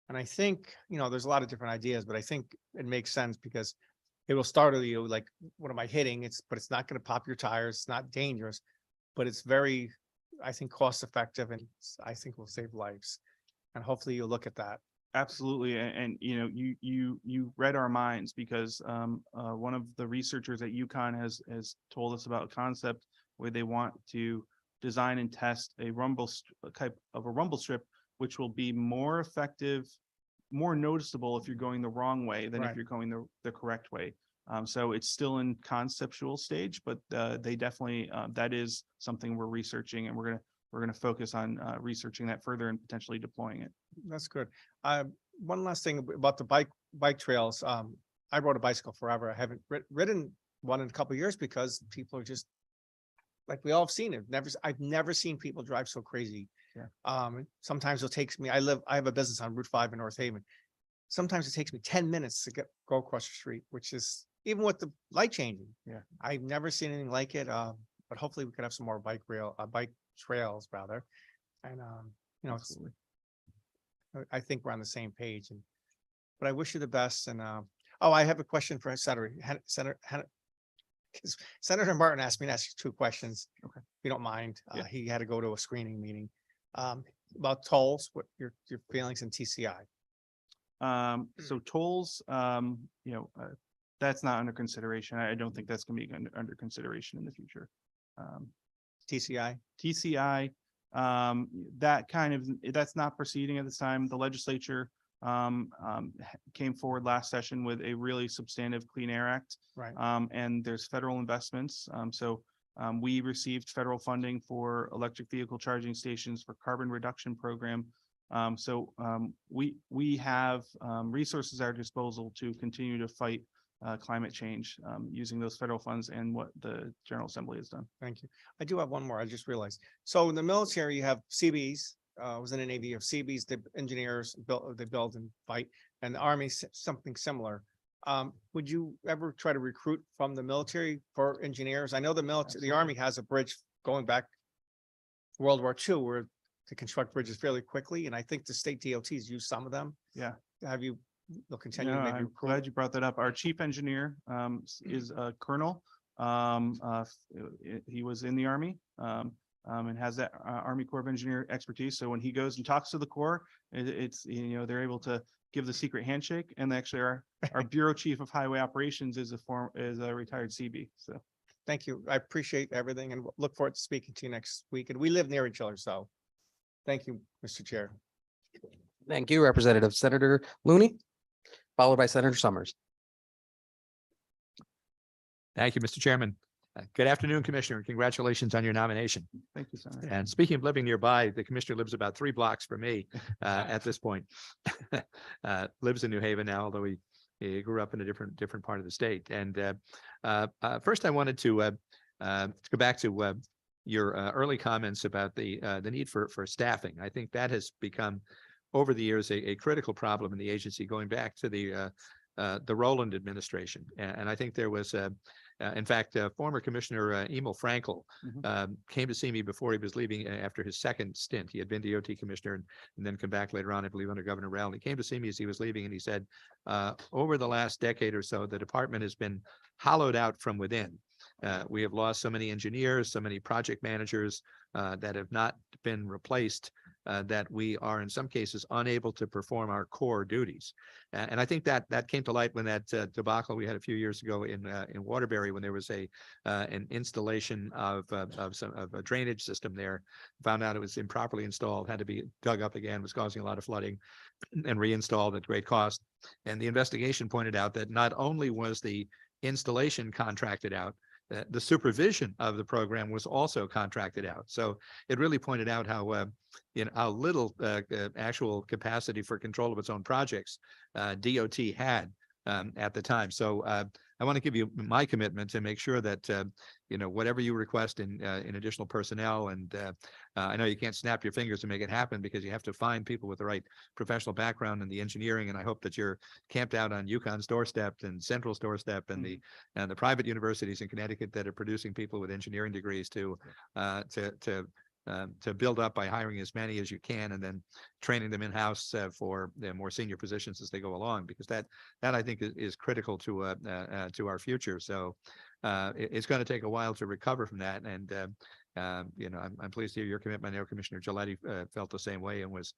And I think there's a lot of different ideas, but I think it makes sense because it will startle you, like, what am I hitting? But it's not going to pop your tires. It's not dangerous, but it's very, I think, cost effective, and I think will save lives. And hopefully you'll look at that. Absolutely. And you know, you read our minds because one of the researchers at UConn has told us about a concept where they want to design and test a type of a rumble strip, which will be more effective, more noticeable if you're going the wrong way than if Right. you're going the correct way. So it's still in conceptual stage, but they definitely that is something we're researching, and we're gonna focus on researching that further and potentially deploying it. That's good. One last thing about the bike trails. I rode a bicycle forever. I haven't ridden one in a couple of years because people are just like, we all have seen it. I've never seen people drive so crazy. Yeah. Sometimes it takes me, I have a business on Route 5 in North Haven. Sometimes it takes me 10 minutes to go across the street, which is even with the light changing. Yeah. I've never seen anything like it. But hopefully we could have some more bike trails rather. And, you know, Absolutely. I think we're on the same page, but I wish you the best. And, I have a question for Senator Martin asked me to ask you 2 questions. Okay. If you don't mind. Yeah. He had to go to a screening meeting. About tolls, what your feelings in TCI? So tolls, that's not under consideration. I don't think that's gonna be under consideration in the future. TCI? TCI, that's not proceeding at this time. The legislature came forward last session with a really substantive Clean Air Act. Right. And there's federal investments. We received federal funding for electric vehicle charging stations for carbon reduction program. We have resources at our disposal to continue to fight climate change using those federal funds and what the General Assembly has done. Thank you. I do have one more. I just realized. So in the military, you have CBs. I was in the Navy, you have CBs, the engineers they build and fight, and the Army something similar. Would you ever try to recruit from the military for engineers? I know the military, the Army has a bridge going back to World War II where to construct bridges fairly quickly, and I think the state DOTs use some of them. Yeah. They'll continue No, maybe. I'm glad you brought that up. Our chief engineer is a colonel. He was in the Army and has that Army Corps of Engineer expertise. So when he goes and talks to the Corps, it's they're able to give the secret handshake. And actually, our bureau chief of highway operations is a retired CB. So Thank you. I appreciate everything and look forward to speaking to you next week. And we live near each other, so thank you, Mr. Chair. Thank you, Representative. Senator Looney, followed by Senator Summers. Thank you, Mr. Chairman. Good afternoon, Commissioner. Congratulations on your nomination. thank you, Senator. And speaking of living nearby, the Commissioner lives about 3 blocks from me at this point. Lives in New Haven now, although he grew up in a different part of the state. And first, I wanted to go back to your early comments about the need for staffing. I think that has become over the years a critical problem in the agency, going back to the Rowland administration. And I think there was in fact, former Commissioner Emil Frankel came to see me before he was leaving after his second stint. He had been DOT commissioner and then come back later on, I believe, under Governor Rowland. He came to see me as he was leaving, and he said, over the last decade or so, the department has been hollowed out from within. We have lost so many engineers, so many project managers that have not been replaced, that we are in some cases unable to perform our core duties. And I think that came to light when that debacle we had a few years ago in Waterbury, when there was an installation of a drainage system there. Found out it was improperly installed, had to be dug up again, was causing a lot of flooding, and reinstalled at great cost. And the investigation pointed out that not only was the installation contracted out, the supervision of the program was also contracted out. So it really pointed out how how little actual capacity for control of its own projects DOT had at the time. So I want to give you my commitment to make sure that whatever you request in additional personnel, and I know you can't snap your fingers to make it happen because you have to find people with the right professional background in the engineering. And I hope that you're camped out on UConn's doorstep and Central's doorstep and the private universities in Connecticut that are producing people with engineering degrees to build up by hiring as many as you can and then training them in-house for the more senior positions as they go along, because that I think is critical to our future. So it's going to take a while to recover from that. And I'm pleased to hear your commitment. I know Commissioner Gilletti felt the same way and was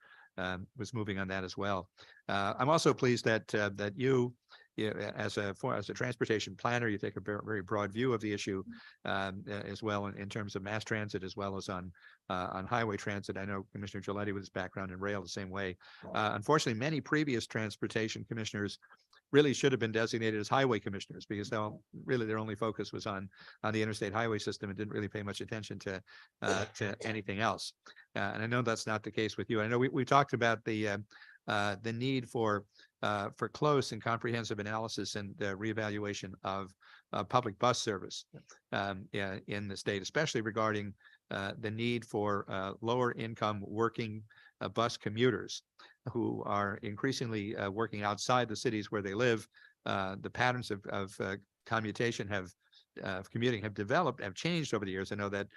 moving on that as well. I'm also pleased that you, as a transportation planner, you take a very broad view of the issue as well in terms of mass transit as well as on highway transit. I know Commissioner Gilletti with his background in rail the same way. Unfortunately, many previous transportation commissioners really should have been designated as highway commissioners because really their only focus was on the interstate highway system and didn't really pay much attention to anything else. And I know that's not the case with you. I know we talked about the need for close and comprehensive analysis and reevaluation of public bus service in the state, especially regarding the need for lower income working bus commuters who are increasingly working outside the cities where they live. The patterns of commutation commuting have developed, have changed over the years. I know that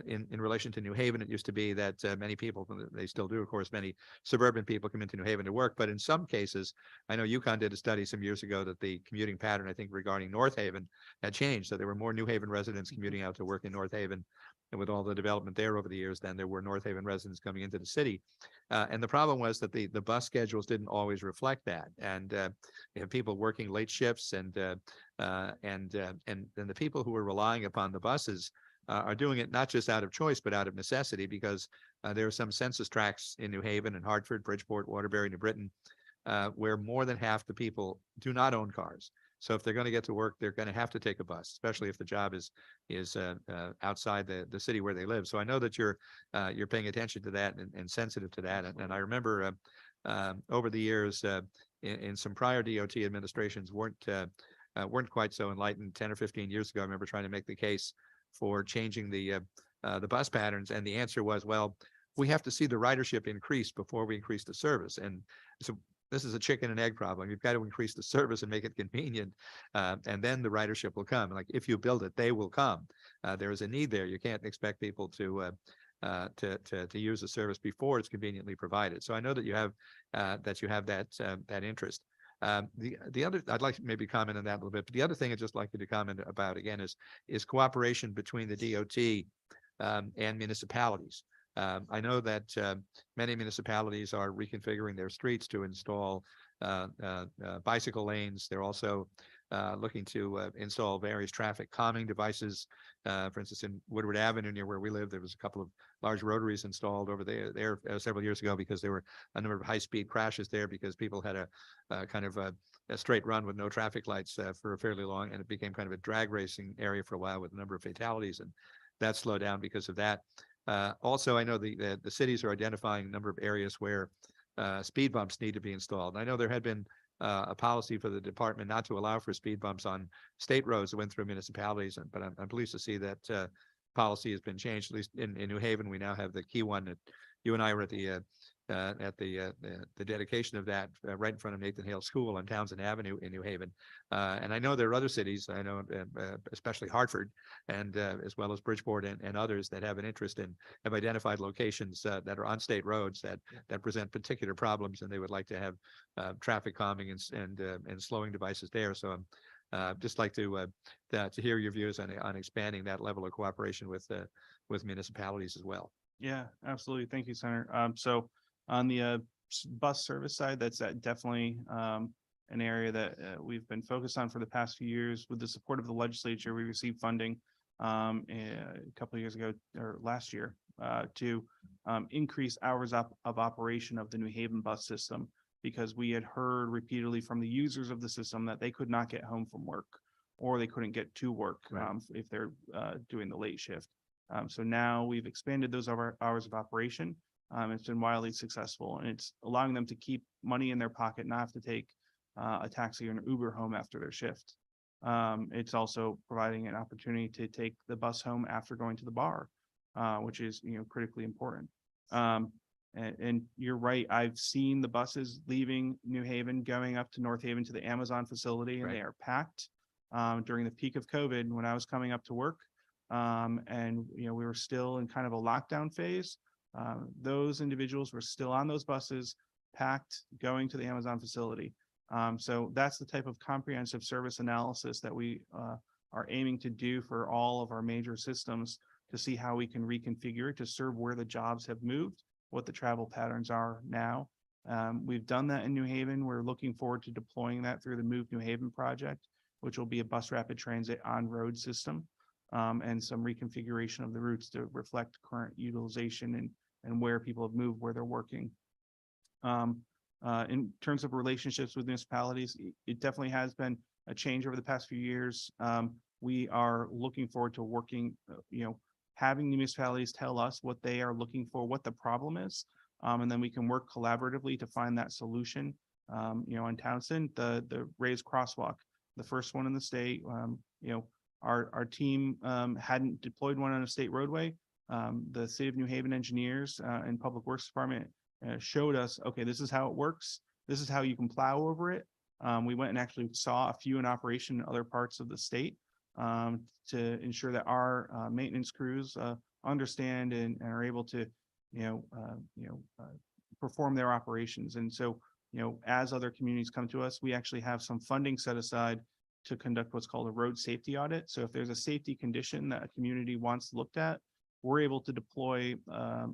in relation to New Haven, it used to be that many people, they still do, of course, many suburban people come into New Haven to work. But in some cases, I know UConn did a study some years ago that the commuting pattern, I think, regarding North Haven had changed. So there were more New Haven residents commuting out to work in North Haven, and with all the development there over the years, than there were North Haven residents coming into the city. And the problem was that the bus schedules didn't always reflect that. And you have people working late shifts, and then the people who were relying upon the buses are doing it not just out of choice, but out of necessity, because there are some census tracts in New Haven and Hartford, Bridgeport, Waterbury, New Britain, where more than half the people do not own cars. So if they're going to get to work, they're going to have to take a bus, especially if the job is outside the city where they live. So I know that you're paying attention to that and sensitive to that. And I remember over the years in some prior DOT administrations weren't quite so enlightened. 10 or 15 years ago, I remember trying to make the case for changing the bus patterns, and the answer was, well, we have to see the ridership increase before we increase the service. And so this is a chicken and egg problem. You've got to increase the service and make it convenient, and then the ridership will come. Like if you build it, they will come. There is a need there. You can't expect people to use the service before it's conveniently provided. So I know that you have that interest. The other, I'd like to maybe comment on that a little bit, but the other thing I'd just like you to comment about again is cooperation between the DOT and municipalities. I know that many municipalities are reconfiguring their streets to install bicycle lanes. They're also looking to install various traffic calming devices. For instance, in Woodward Avenue, near where we live, there was a couple of large rotaries installed over there several years ago, because there were a number of high-speed crashes there because people had a kind of a straight run with no traffic lights for a fairly long, and it became kind of a drag racing area for a while with a number of fatalities, and that slowed down because of that. Also, I know the cities are identifying a number of areas where speed bumps need to be installed. And I know there had been a policy for the department not to allow for speed bumps on state roads that went through municipalities, but I'm pleased to see that policy has been changed. At least in New Haven, we now have the key one that you and I were at the dedication of that right in front of Nathan Hale School on Townsend Avenue in New Haven. And I know there are other cities, I know especially Hartford and as well as Bridgeport and others that have an interest in, have identified locations that are on state roads that present particular problems, and they would like to have traffic calming and slowing devices there. So just like to hear your views on expanding that level of cooperation with municipalities as well. Yeah, absolutely. Thank you, Senator. So on the bus service side, that's definitely an area that we've been focused on for the past few years. With the support of the legislature, we received funding a couple of years ago or last year to increase hours of operation of the New Haven bus system, because we had heard repeatedly from the users of the system that they could not get home from work, or they couldn't get to work if they're doing the late shift. So now we've expanded those hours of operation. It's been wildly successful, and it's allowing them to keep money in their pocket, not have to take a taxi or an Uber home after their shift. It's also providing an opportunity to take the bus home after going to the bar, which is critically important. And you're right. I've seen the buses leaving New Haven, going up to North Haven to the Amazon facility, and they are packed. During the peak of COVID, when I was coming up to work, and we were still in kind of a lockdown phase, those individuals were still on those buses, packed, going to the Amazon facility. So that's the type of comprehensive service analysis that we are aiming to do for all of our major systems to see how we can reconfigure it to serve where the jobs have moved, what the travel patterns are now. We've done that in New Haven. We're looking forward to deploying that through the Move New Haven project, which will be a bus rapid transit on-road system, and some reconfiguration of the routes to reflect current utilization and where people have moved, where they're working. In terms of relationships with municipalities, it definitely has been a change over the past few years. We are looking forward to working, having the municipalities tell us what they are looking for, what the problem is. And then we can work collaboratively to find that solution. In Townsend, the raised crosswalk, the first one in the state, our team hadn't deployed one on a state roadway. The City of New Haven engineers and Public Works Department showed us, okay, this is how it works. This is how you can plow over it. We went and actually saw a few in operation in other parts of the state to ensure that our maintenance crews understand and are able to, perform their operations. And so, as other communities come to us, we actually have some funding set aside to conduct what's called a road safety audit. So if there's a safety condition that a community wants looked at, we're able to deploy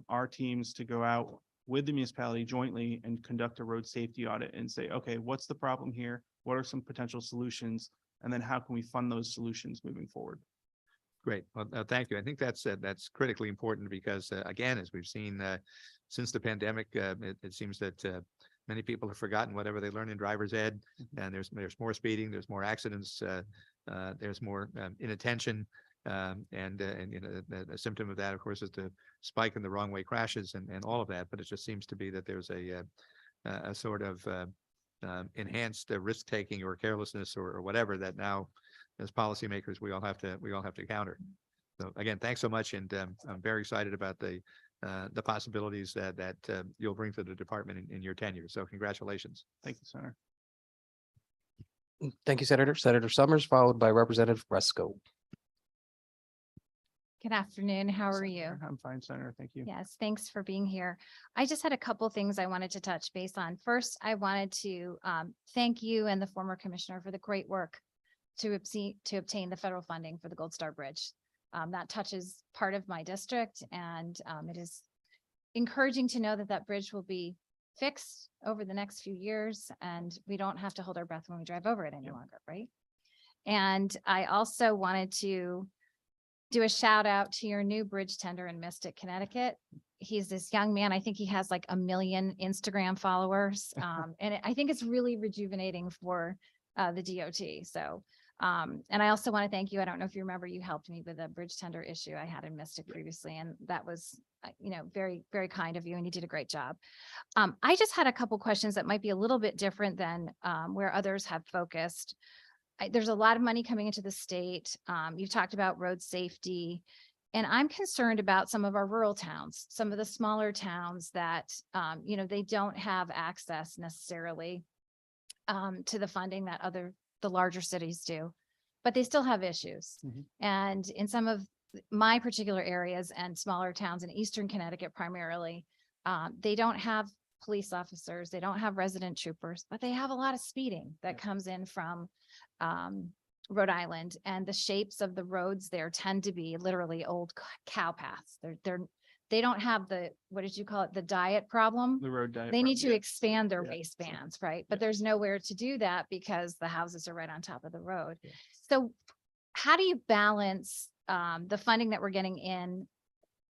our teams to go out with the municipality jointly and conduct a road safety audit and say, okay, what's the problem here? What are some potential solutions? And then how can we fund those solutions moving forward? Great. Well, thank you. I think that's critically important because, again, as we've seen since the pandemic, it seems that many people have forgotten whatever they learned in driver's ed, and there's more speeding, there's more accidents, there's more inattention, and a symptom of that, of course, is the spike in the wrong way crashes and all of that. But it just seems to be that there's a sort of enhanced risk taking or carelessness or whatever that now, as policymakers, we all have to counter. So again, thanks so much, and I'm very excited about the possibilities that you'll bring to the department in your tenure. So congratulations. Thank you, Senator. Thank you, Senator. Senator Summers, followed by Representative Fresco. Good afternoon. How are you? I'm fine, Senator. Thank you. Yes, thanks for being here. I just had a couple things I wanted to touch base on. First, I wanted to thank you and the former commissioner for the great work to obtain the federal funding for the Gold Star Bridge. That touches part of my district, and it is encouraging to know that that bridge will be fixed over the next few years, and we don't have to hold our breath when we drive over it any longer, right? And I also wanted to do a shout out to your new bridge tender in Mystic, Connecticut. He's this young man. I think he has like 1 million Instagram followers. And I think it's really rejuvenating for the DOT. So, and I also want to thank you. I don't know if you remember, you helped me with a bridge tender issue I had in Mystic previously. And that was, very, very kind of you. And you did a great job. I just had a couple questions that might be a little bit different than where others have focused. There's a lot of money coming into the state. You've talked about road safety, and I'm concerned about some of our rural towns, some of the smaller towns that, they don't have access necessarily to the funding that the larger cities do, but they still have issues. And in some of my particular areas and smaller towns in Eastern Connecticut, primarily, they don't have police officers, they don't have resident troopers, but they have a lot of speeding that comes in from Rhode Island, and the shapes of the roads there tend to be literally old cow paths. They don't have the, what did you call it? The diet problem. The road diet. They need to expand their waistbands, right? But there's nowhere to do that because the houses are right on top of the road. So how do you balance the funding that we're getting in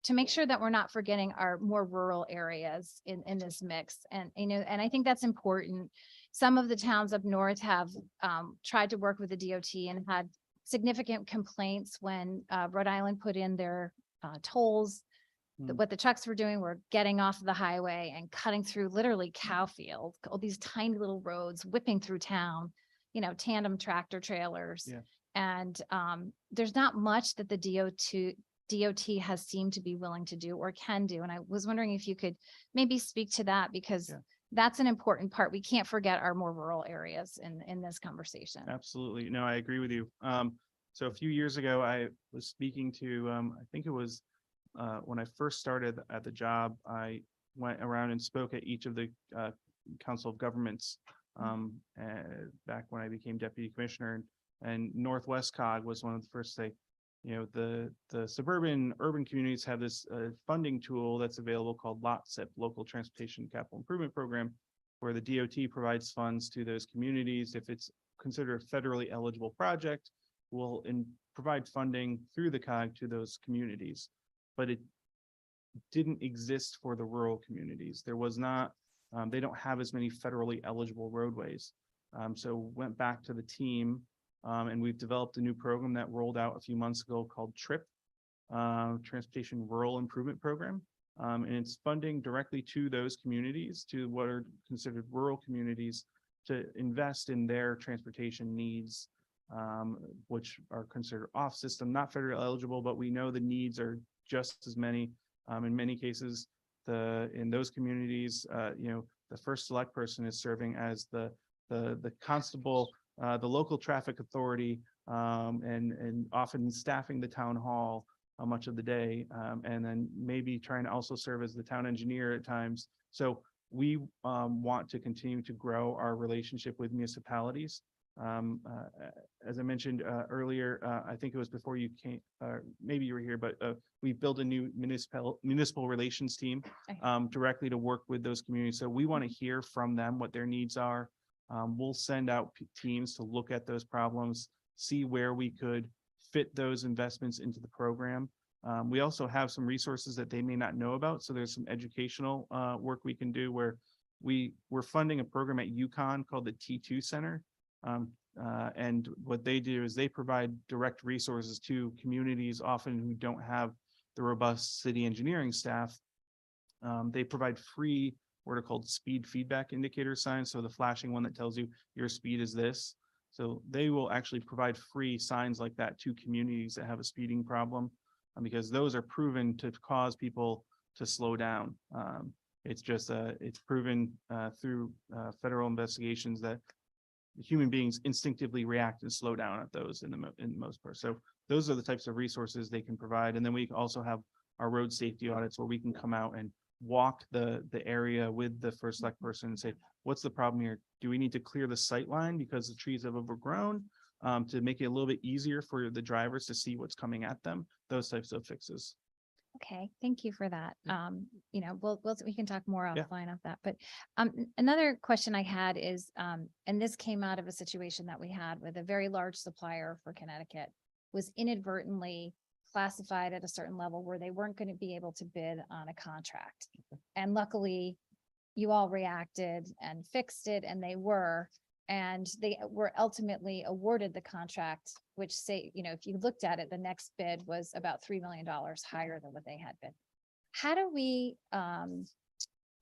to make sure that we're not forgetting our more rural areas in this mix? And, and I think that's important. Some of the towns up north have tried to work with the DOT and had significant complaints when Rhode Island put in their tolls. What the trucks were doing were getting off the highway and cutting through literally cow fields, all these tiny little roads, whipping through town, tandem tractor trailers. And there's not much that the DOT has seemed to be willing to do or can do. And I was wondering if you could maybe speak to that, because that's an important part. We can't forget our more rural areas in this conversation. Absolutely. No, I agree with you. So a few years ago, I was speaking to, I think it was when I first started at the job, I went around and spoke at each of the Council of Governments back when I became Deputy Commissioner, and Northwest COG was one of the first to say, the suburban urban communities have this funding tool that's available called LOTSIP, Local Transportation Capital Improvement Program, where the DOT provides funds to those communities. If it's considered a federally eligible project, will provide funding through the COG to those communities. But it didn't exist for the rural communities. There was not, they don't have as many federally eligible roadways. So went back to the team, and we've developed a new program that rolled out a few months ago called TRIP, Transportation Rural Improvement Program. And it's funding directly to those communities, to what are considered rural communities, to invest in their transportation needs, which are considered off system, not federally eligible, but we know the needs are just as many. In many cases, in those communities, the first select person is serving as the constable, the local traffic authority, and often staffing the town hall much of the day, and then maybe trying to also serve as the town engineer at times. So we want to continue to grow our relationship with municipalities. As I mentioned earlier, I think it was before you came, maybe you were here, but we built a new municipal relations team directly to work with those communities. So we want to hear from them what their needs are. We'll send out teams to look at those problems, see where we could fit those investments into the program. We also have some resources that they may not know about. So there's some educational work we can do where we're funding a program at UConn called the T2 Center. And what they do is they provide direct resources to communities often who don't have the robust city engineering staff. They provide free what are called speed feedback indicator signs. So the flashing one that tells you your speed is this. So they will actually provide free signs like that to communities that have a speeding problem, because those are proven to cause people to slow down. It's just it's proven through federal investigations that human beings instinctively react and slow down at those in the most part. So those are the types of resources they can provide. And then we also have our road safety audits where we can come out and walk the area with the first select person and say, what's the problem here? Do we need to clear the sight line because the trees have overgrown, to make it a little bit easier for the drivers to see what's coming at them? Those types of fixes. Okay, thank you for that. We can talk more Yeah. offline of that, but another question I had is, and this came out of a situation that we had with a very large supplier for Connecticut was inadvertently classified at a certain level where they weren't going to be able to bid on a contract. And luckily, you all reacted and fixed it, and they were ultimately awarded the contract, which if you looked at it, the next bid was about $3 million higher than what they had bid. How do we,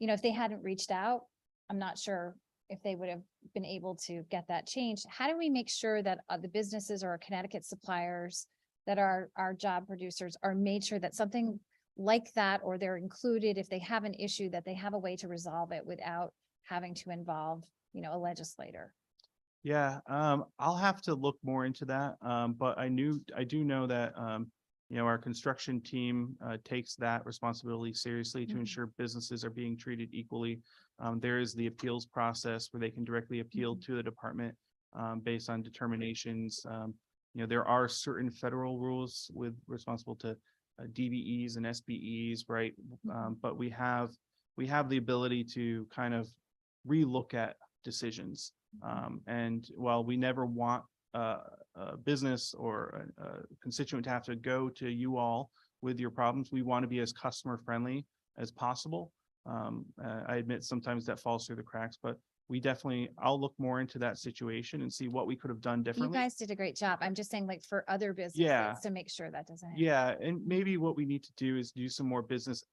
if they hadn't reached out, I'm not sure if they would have been able to get that changed. How do we make sure that the businesses or our Connecticut suppliers that are our job producers are made sure that something like that, or they're included if they have an issue, that they have a way to resolve it without having to involve a legislator? Yeah, I'll have to look more into that. But I do know that, our construction team takes that responsibility seriously to ensure businesses are being treated equally. There is the appeals process where they can directly appeal to the department based on determinations. There are certain federal rules with responsible to DBEs and SBEs, right? But we have the ability to kind of relook at decisions. And while we never want a business or a constituent to have to go to you all with your problems, we want to be as customer friendly as possible. I admit sometimes that falls through the cracks, but I'll look more into that situation and see what we could have done You differently. guys did a great job. I'm just saying, like, for other businesses to make sure that doesn't happen. Yeah, and maybe what we need to do is do some more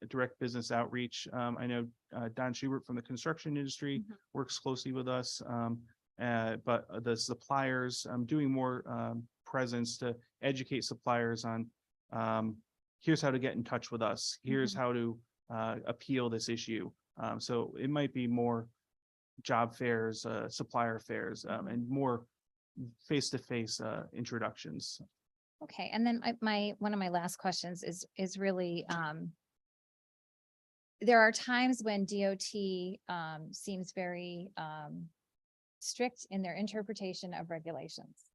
direct business outreach. I know Don Schubert from the construction industry works closely with us, but the suppliers, doing more presence to educate suppliers on here's how to get in touch with us. Here's how to appeal this issue. So it might be more job fairs, supplier fairs, and more face-to-face introductions. Okay, and then one of my last questions is really, there are times when DOT seems very strict in their interpretation of regulations.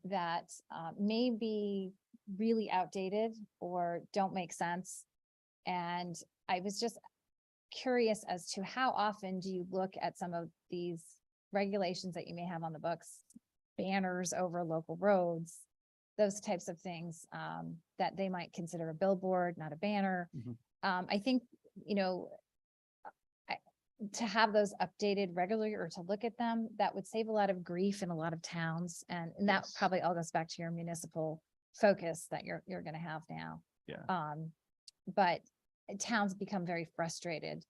that may be really outdated or don't make sense. And I was just curious as to how often do you look at some of these regulations that you may have on the books, banners over local roads, those types of things, that they might consider a billboard, not a banner. I think, you know, to have those updated regularly or to look at them, that would save a lot of grief in a lot of towns. And that probably all goes back to your municipal focus that you're going to have now. Yeah. But towns become very frustrated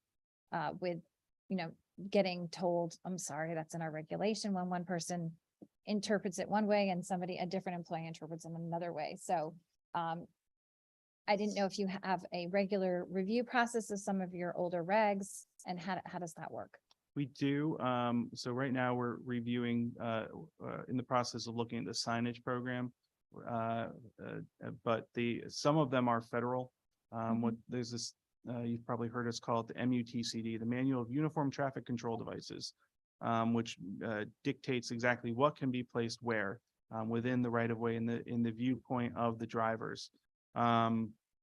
with, you know, getting told, I'm sorry, that's in our regulation, when one person interprets it one way and a different employee interprets it another way. So I didn't know if you have a regular review process of some of your older regs, and how does that work? We do. So right now we're reviewing, in the process of looking at the signage program. But some of them are federal. There's this, you've probably heard us call it the MUTCD, the Manual of Uniform Traffic Control Devices, which dictates exactly what can be placed where within the right of way in the viewpoint of the drivers.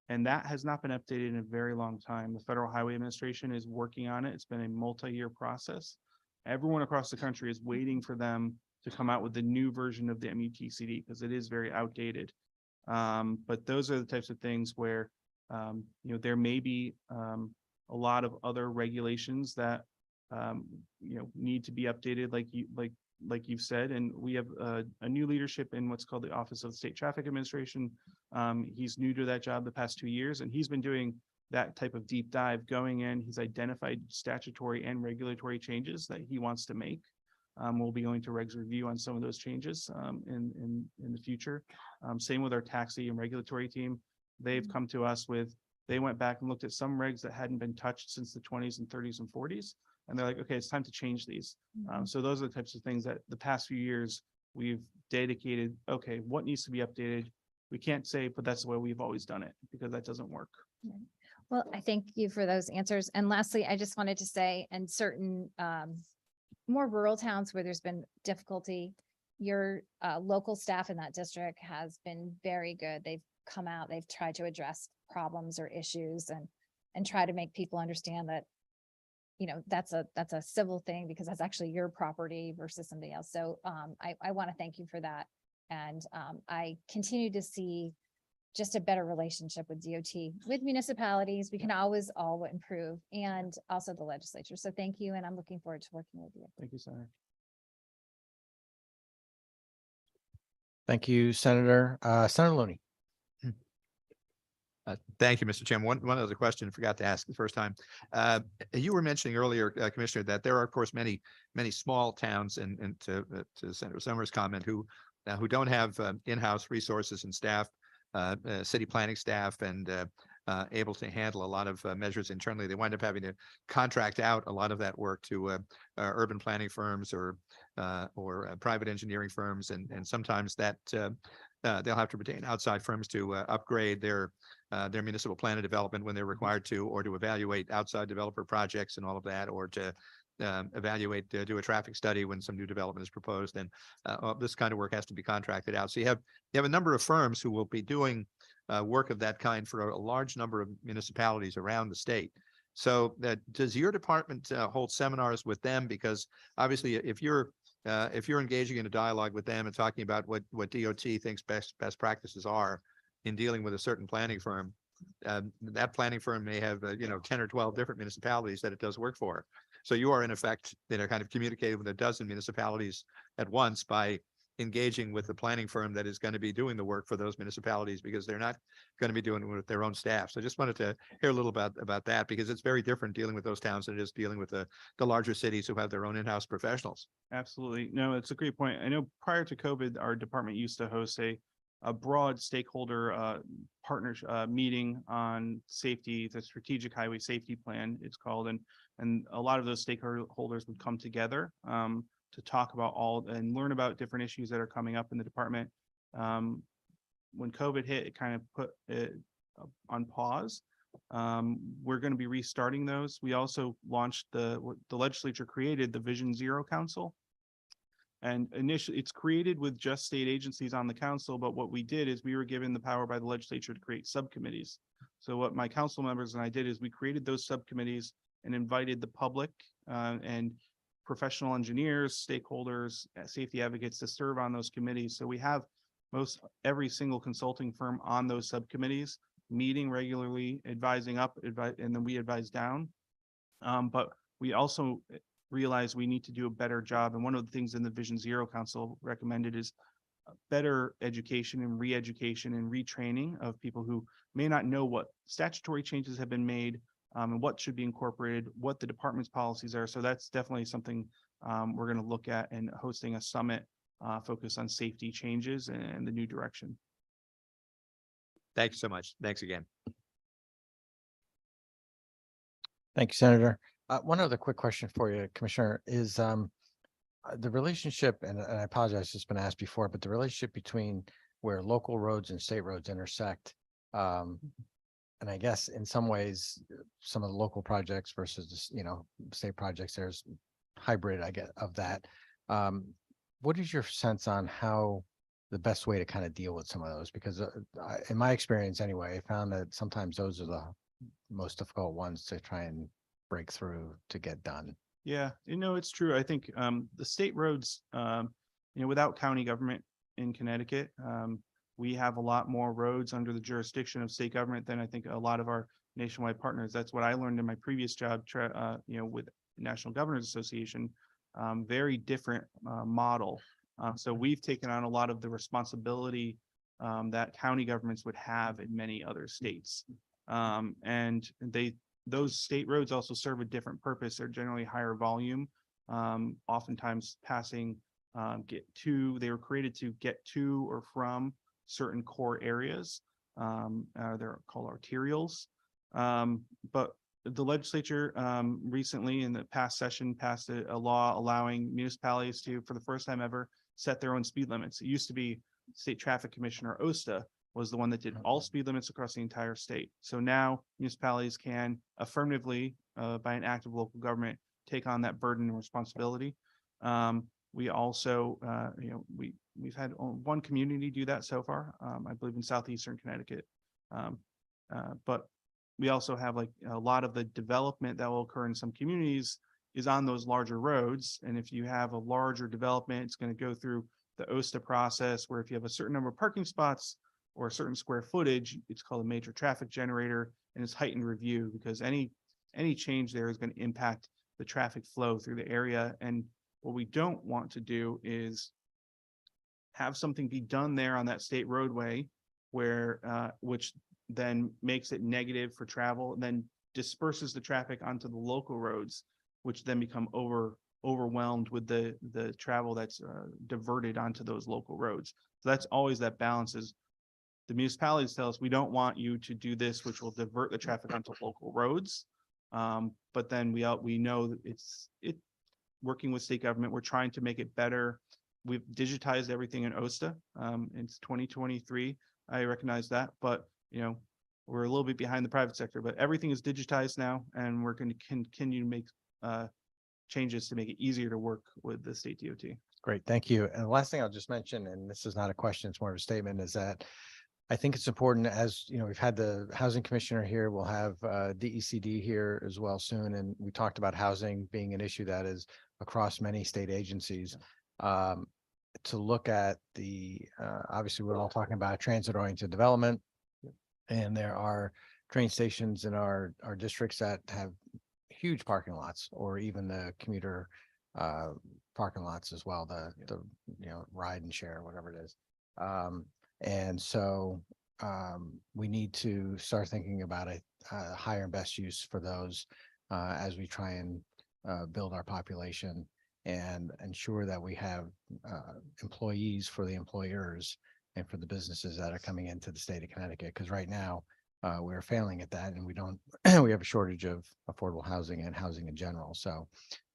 And that has not been updated in a very long time. The Federal Highway Administration is working on it. It's been a multi-year process. Everyone across the country is waiting for them to come out with the new version of the MUTCD because it is very outdated. But those are the types of things where, you know, there may be a lot of other regulations that, you know, need to be updated, like you've said. And we have a new leadership in what's called the Office of the State Traffic Administration. He's new to that job the past 2 years, and he's been doing that type of deep dive, going in. He's identified statutory and regulatory changes that he wants to make. We'll be going to regs review on some of those changes in the future. Same with our taxi and regulatory team. They've come to us they went back and looked at some regs that hadn't been touched since the 20s and 30s and 40s. And they're like, okay, it's time to change these. So those are the types of things that the past few years we've dedicated, okay, what needs to be updated? We can't say, but that's the way we've always done it, because that doesn't work. Well, I thank you for those answers. And lastly, I just wanted to say, in certain more rural towns where there's been difficulty, your local staff in that district has been very good. They've come out, they've tried to address problems or issues and try to make people understand that, you know, that's a civil thing, because that's actually your property versus somebody else. So I want to thank you for that. And I continue to see just a better relationship with DOT, with municipalities. We can always all improve, and also the legislature. So thank you. And I'm looking forward to working with you. Thank you, Senator. Thank you, Senator. Senator Looney. Thank you, Mr. Chairman. One other question I forgot to ask the first time. You were mentioning earlier, Commissioner, that there are, of course, many small towns, and to Senator Summers' comment, who don't have in-house resources and staff, city planning staff, and able to handle a lot of measures internally. They wind up having to contract out a lot of that work to urban planning firms or private engineering firms, and sometimes that they'll have to retain outside firms to upgrade their municipal plan of development when they're required to, or to evaluate outside developer projects and all of that, or to do a traffic study when some new development is proposed. And this kind of work has to be contracted out. So you have a number of firms who will be doing work of that kind for a large number of municipalities around the state. So does your department hold seminars with them? Because obviously, if you're engaging in a dialogue with them and talking about what DOT thinks best practices are in dealing with a certain planning firm, that planning firm may have 10 or 12 different municipalities that it does work for. So you are in effect, kind of communicating with a dozen municipalities at once by engaging with the planning firm that is going to be doing the work for those municipalities, because they're not going to be doing it with their own staff. So I just wanted to hear a little about that, because it's very different dealing with those towns than it is dealing with the larger cities who have their own in-house professionals. Absolutely. No, it's a great point. I know prior to COVID, our department used to host a broad stakeholder partnership meeting on safety, the strategic highway safety plan, it's called. And a lot of those stakeholders would come together to talk about and learn about different issues that are coming up in the department. When COVID hit, it kind of put it on pause. We're going to be restarting those. We also launched the legislature created the Vision Zero Council. And initially, it's created with just state agencies on the council, but what we did is we were given the power by the legislature to create subcommittees. So what my council members and I did is we created those subcommittees and invited the public and professional engineers, stakeholders, safety advocates to serve on those committees. So we have every single consulting firm on those subcommittees, meeting regularly, advising up, and then we advise down. But we also realize we need to do a better job. And one of the things in the Vision Zero Council recommended is better education and re-education and retraining of people who may not know what statutory changes have been made, and what should be incorporated, what the department's policies are. So that's definitely something we're going to look at, and hosting a summit focused on safety changes and the new direction. Thank you so much. Thanks again. Thank you, Senator. One other quick question for you, Commissioner, is the relationship, and I apologize, it's been asked before, but the relationship between where local roads and state roads intersect. And I guess in some ways, some of the local projects versus, state projects, there's hybrid, I get, of that. What is your sense on how the best way to kind of deal with some of those? Because in my experience anyway, I found that sometimes those are the most difficult ones to try and break through to get done. Yeah, it's true. I think the state roads, without county government in Connecticut, we have a lot more roads under the jurisdiction of state government than I think a lot of our nationwide partners. That's what I learned in my previous job, with National Governors Association. Very different model. So we've taken on a lot of the responsibility that county governments would have in many other states. And those state roads also serve a different purpose. They're generally higher volume, oftentimes passing, they were created to get to or from certain core areas. They're called arterials. But the legislature recently in the past session passed a law allowing municipalities to, for the first time ever, set their own speed limits. It used to be State Traffic Commissioner OSTA was the one that did all speed limits across the entire state. So now municipalities can affirmatively, by an act of local government, take on that burden and responsibility. We also, we've had one community do that so far, I believe in southeastern Connecticut. But we also have like a lot of the development that will occur in some communities is on those larger roads. And if you have a larger development, it's going to go through the OSTA process, where if you have a certain number of parking spots or a certain square footage, it's called a major traffic generator, and it's heightened review because any change there is going to impact the traffic flow through the area. And what we don't want to do is have something be done there on that state roadway where which then makes it negative for travel, and then disperses the traffic onto the local roads, which then become overwhelmed with the travel that's diverted onto those local roads. So that's always that balance. Is the municipalities tell us we don't want you to do this, which will divert the traffic onto local roads. But then we know that it's working with state government. We're trying to make it better. We've digitized everything in OSTA. It's 2023. I recognize that, but we're a little bit behind the private sector, but everything is digitized now, and we're going to continue to make changes to make it easier to work with the state DOT. Great, thank you. And the last thing I'll just mention, and this is not a question, it's more of a statement, is that I think it's important, as we've had the housing commissioner here, we'll have DECD here as well soon. And we talked about housing being an issue that is across many state agencies. To look at obviously we're all talking about transit-oriented development, and there are train stations in our districts that have huge parking lots, or even the commuter parking lots as well, the ride and share, whatever it is. And so we need to start thinking about a higher and best use for those as we try and build our population and ensure that we have employees for the employers and for the businesses that are coming into the state of Connecticut. Because right now we're failing at that, and we don't. We have a shortage of affordable housing and housing in general. So,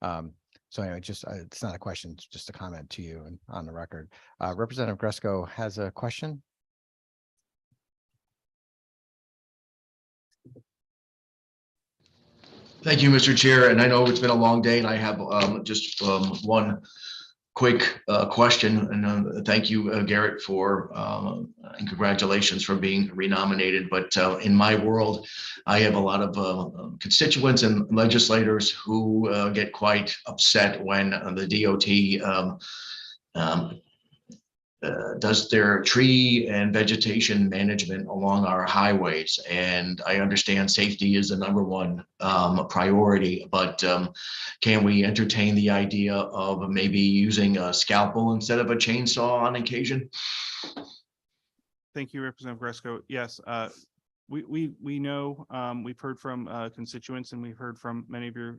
anyway, it's not a question, it's just a comment to you and on the record. Representative Gresco has a question. Thank you, Mr. Chair. And I know it's been a long day, and I have just one quick question, and thank you, Garrett, for and congratulations for being renominated. But in my world, I have a lot of constituents and legislators who get quite upset when the DOT does their tree and vegetation management along our highways. And I understand safety is the #1 priority, but can we entertain the idea of maybe using a scalpel instead of a chainsaw on occasion? Thank you, Representative Gresco. Yes, we know, we've heard from constituents and we've heard from many of your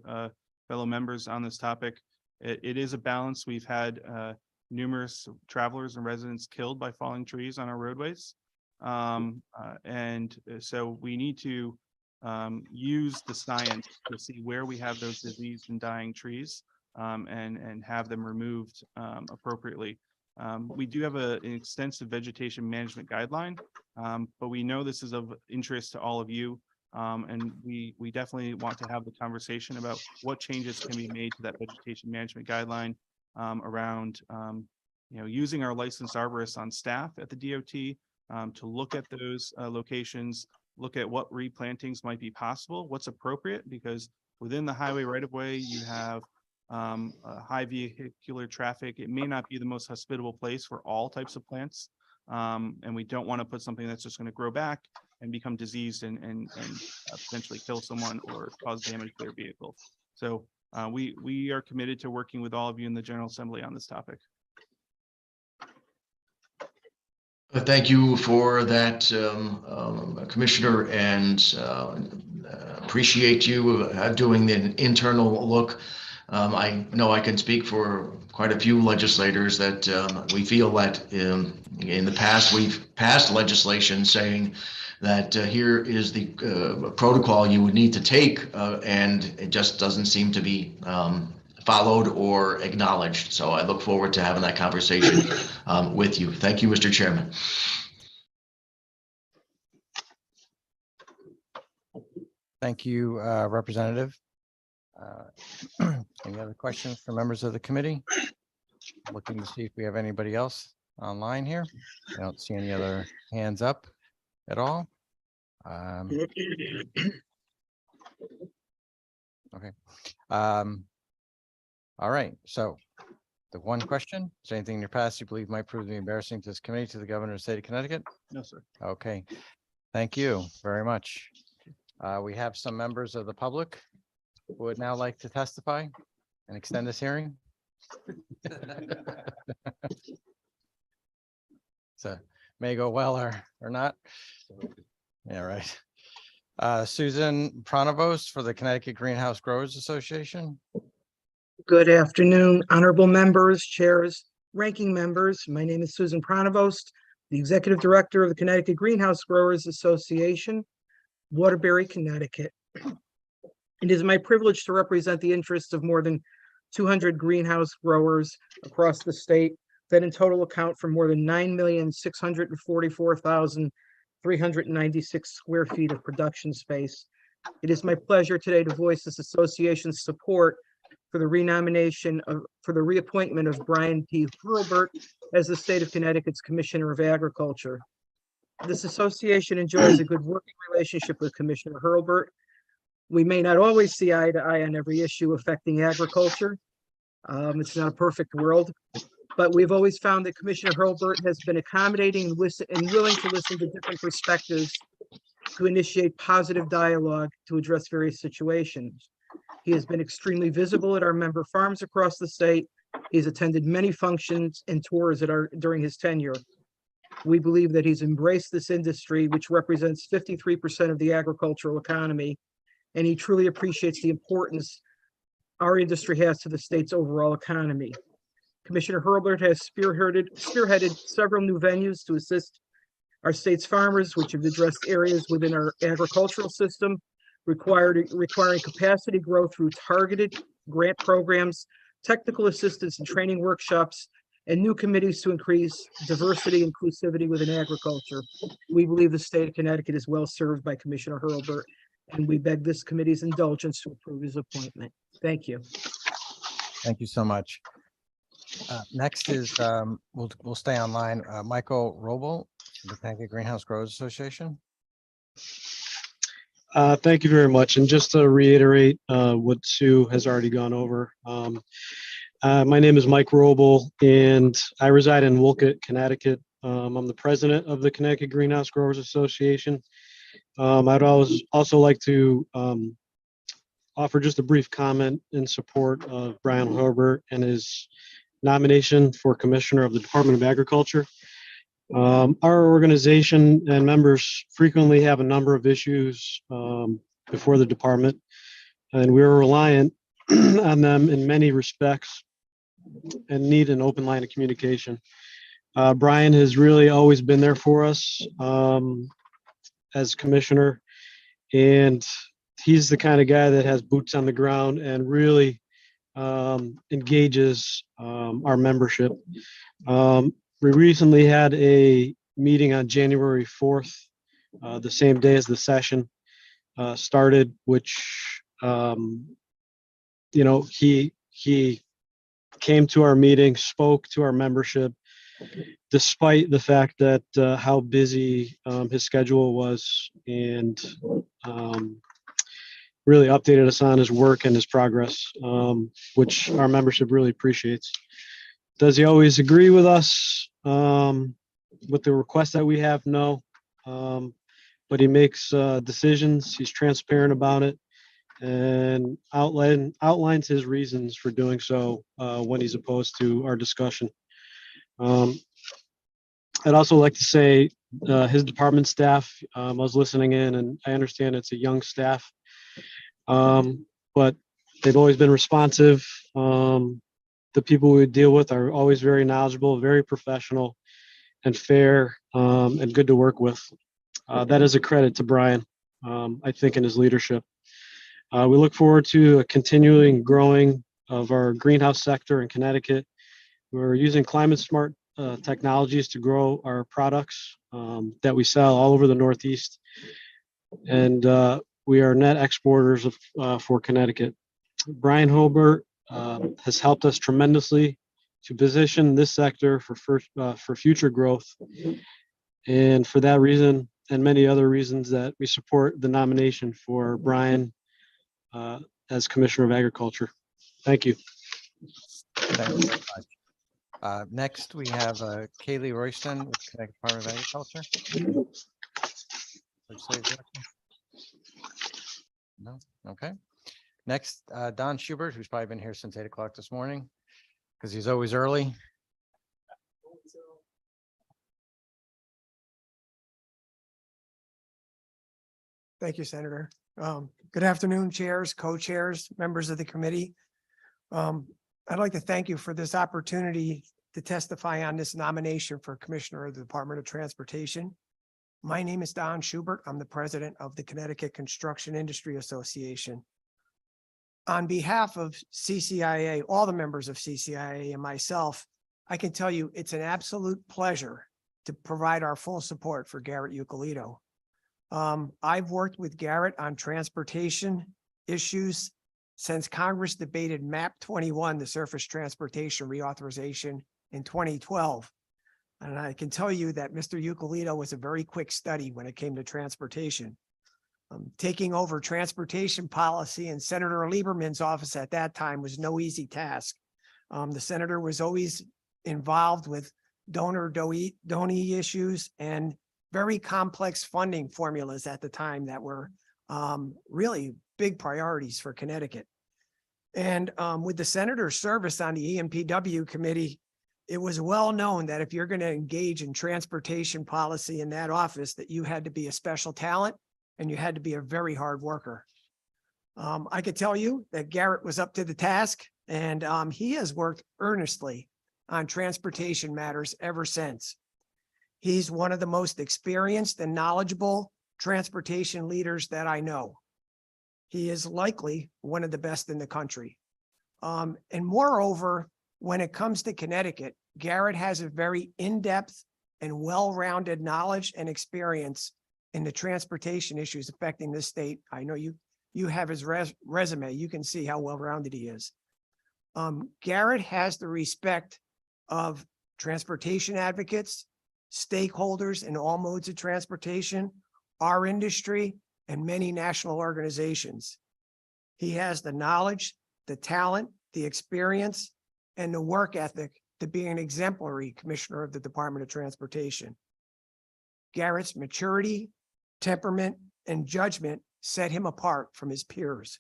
fellow members on this topic. It is a balance. We've had numerous travelers and residents killed by falling trees on our roadways. And so we need to use the science to see where we have those diseased and dying trees and have them removed appropriately. We do have an extensive vegetation management guideline, but we know this is of interest to all of you. And we definitely want to have the conversation about what changes can be made to that vegetation management guideline around using our licensed arborists on staff at the DOT to look at those locations, look at what replantings might be possible, what's appropriate, because within the highway right of way, you have high vehicular traffic. It may not be the most hospitable place for all types of plants. And we don't want to put something that's just going to grow back and become diseased and potentially kill someone or cause damage to their vehicle. So we are committed to working with all of you in the General Assembly on this topic. Thank you for that, Commissioner, and appreciate you doing the internal look. I know I can speak for quite a few legislators that we feel that in the past we've passed legislation saying that here is the protocol you would need to take, and it just doesn't seem to be followed or acknowledged. So I look forward to having that conversation with you. Thank you, Mr. Chairman. Thank you, Representative. Any other questions for members of the committee? Looking to see if we have anybody else online here. I don't see any other hands up at all. Okay. All right. So the one question, is there anything in your past you believe might prove to be embarrassing to this committee, to the governor of the state of Connecticut? No, sir. Okay. Thank you very much. We have some members of the public who would now like to testify and extend this hearing. So may go well or not. Yeah, right. Susan Pronovost for the Connecticut Greenhouse Growers Association. Good afternoon, honorable members, chairs, ranking members. My name is Susan Pronovost, the Executive Director of the Connecticut Greenhouse Growers Association, Waterbury, Connecticut. It is my privilege to represent the interests of more than 200 greenhouse growers across the state that in total account for more than 9,644,396 square feet of production space. It is my pleasure today to voice this association's support for the reappointment of Brian P. Hurlbert as the state of Connecticut's Commissioner of Agriculture. This association enjoys a good working relationship with Commissioner Hurlbert. We may not always see eye to eye on every issue affecting agriculture. It's not a perfect world, but we've always found that Commissioner Hurlbert has been accommodating and willing to listen to different perspectives to initiate positive dialogue to address various situations. He has been extremely visible at our member farms across the state. He's attended many functions and tours during his tenure. We believe that he's embraced this industry, which represents 53% of the agricultural economy, and he truly appreciates the importance our industry has to the state's overall economy. Commissioner Hurlbert has spearheaded several new venues to assist our state's farmers, which have addressed areas within our agricultural system requiring capacity growth through targeted grant programs, technical assistance and training workshops, and new committees to increase diversity and inclusivity within agriculture. We believe the state of Connecticut is well served by Commissioner Hurlbert, and we beg this committee's indulgence to approve his appointment. Thank you. Thank you so much. Next is, we'll stay online. Michael Roble, the Connecticut Greenhouse Growers Association. Thank you very much. And just to reiterate what Sue has already gone over, my name is Mike Roble, and I reside in Wolcott, Connecticut. I'm the president of the Connecticut Greenhouse Growers Association. I'd also like to offer just a brief comment in support of Brian Herbert and his nomination for Commissioner of the Department of Agriculture. Our organization and members frequently have a number of issues before the department, and we're reliant on them in many respects and need an open line of communication. Brian has really always been there for us as commissioner, and he's the kind of guy that has boots on the ground and really engages our membership. We recently had a meeting on January 4th, the same day as the session started, which, he came to our meeting, spoke to our membership, despite the fact that how busy his schedule was, and really updated us on his work and his progress, which our membership really appreciates. Does he always agree with us with the requests that we have? No. But he makes decisions. He's transparent about it and outlines his reasons for doing so when he's opposed to our discussion. I'd also like to say his department staff, I was listening in, and I understand it's a young staff, but they've always been responsive. The people we deal with are always very knowledgeable, very professional and fair, and good to work with. That is a credit to Brian, I think, in his leadership. We look forward to a continuing growing of our greenhouse sector in Connecticut. We're using climate smart technologies to grow our products that we sell all over the Northeast. And we are net exporters for Connecticut. Brian Hobart has helped us tremendously to position this sector for future growth. And for that reason, and many other reasons, that we support the nomination for Brian as Commissioner of Agriculture. Thank you. Thank you very much. Next, we have Kaylee Royston with Connecticut Department of Agriculture. Legislative Director? No? Okay. Next, Don Schubert, who's probably been here since 8 o'clock this morning because he's always early. Thank you, Senator. Good afternoon, chairs, co-chairs, members of the committee. I'd like to thank you for this opportunity to testify on this nomination for Commissioner of the Department of Transportation. My name is Don Schubert. I'm the president of the Connecticut Construction Industry Association. On behalf of CCIA, all the members of CCIA and myself, I can tell you it's an absolute pleasure to provide our full support for Garrett Ucalito. I've worked with Garrett on transportation issues since Congress debated MAP 21, the Surface Transportation Reauthorization, in 2012. And I can tell you that Mr. Ucalito was a very quick study when it came to transportation. Taking over transportation policy in Senator Lieberman's office at that time was no easy task. The senator was always involved with donor-donee issues and very complex funding formulas at the time that were really big priorities for Connecticut. And with the senator's service on the EMPW committee, it was well known that if you're going to engage in transportation policy in that office, that you had to be a special talent and you had to be a very hard worker. I could tell you that Garrett was up to the task, and he has worked earnestly on transportation matters ever since. He's one of the most experienced and knowledgeable transportation leaders that I know. He is likely one of the best in the country. And moreover, when it comes to Connecticut, Garrett has a very in-depth and well-rounded knowledge and experience in the transportation issues affecting this state. I know you have his resume. You can see how well-rounded he is. Garrett has the respect of transportation advocates, stakeholders in all modes of transportation, our industry, and many national organizations. He has the knowledge, the talent, the experience, and the work ethic to be an exemplary commissioner of the Department of Transportation. Garrett's maturity, temperament, and judgment set him apart from his peers.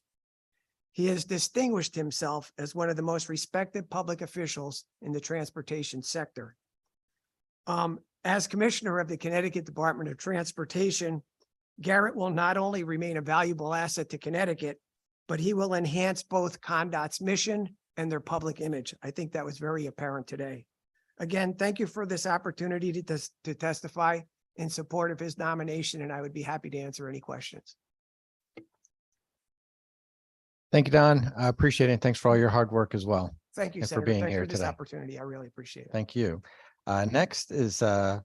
He has distinguished himself as one of the most respected public officials in the transportation sector. As commissioner of the Connecticut Department of Transportation, Garrett will not only remain a valuable asset to Connecticut, but he will enhance both ConnDOT's mission and their public image. I think that was very apparent today. Again, thank you for this opportunity to testify in support of his nomination, and I would be happy to answer any questions. Thank you, Don. I appreciate it. And thanks for all your hard work as well. Thank you, And for Senator. being Thanks here for this today. opportunity. I really appreciate it. Thank you. Next is our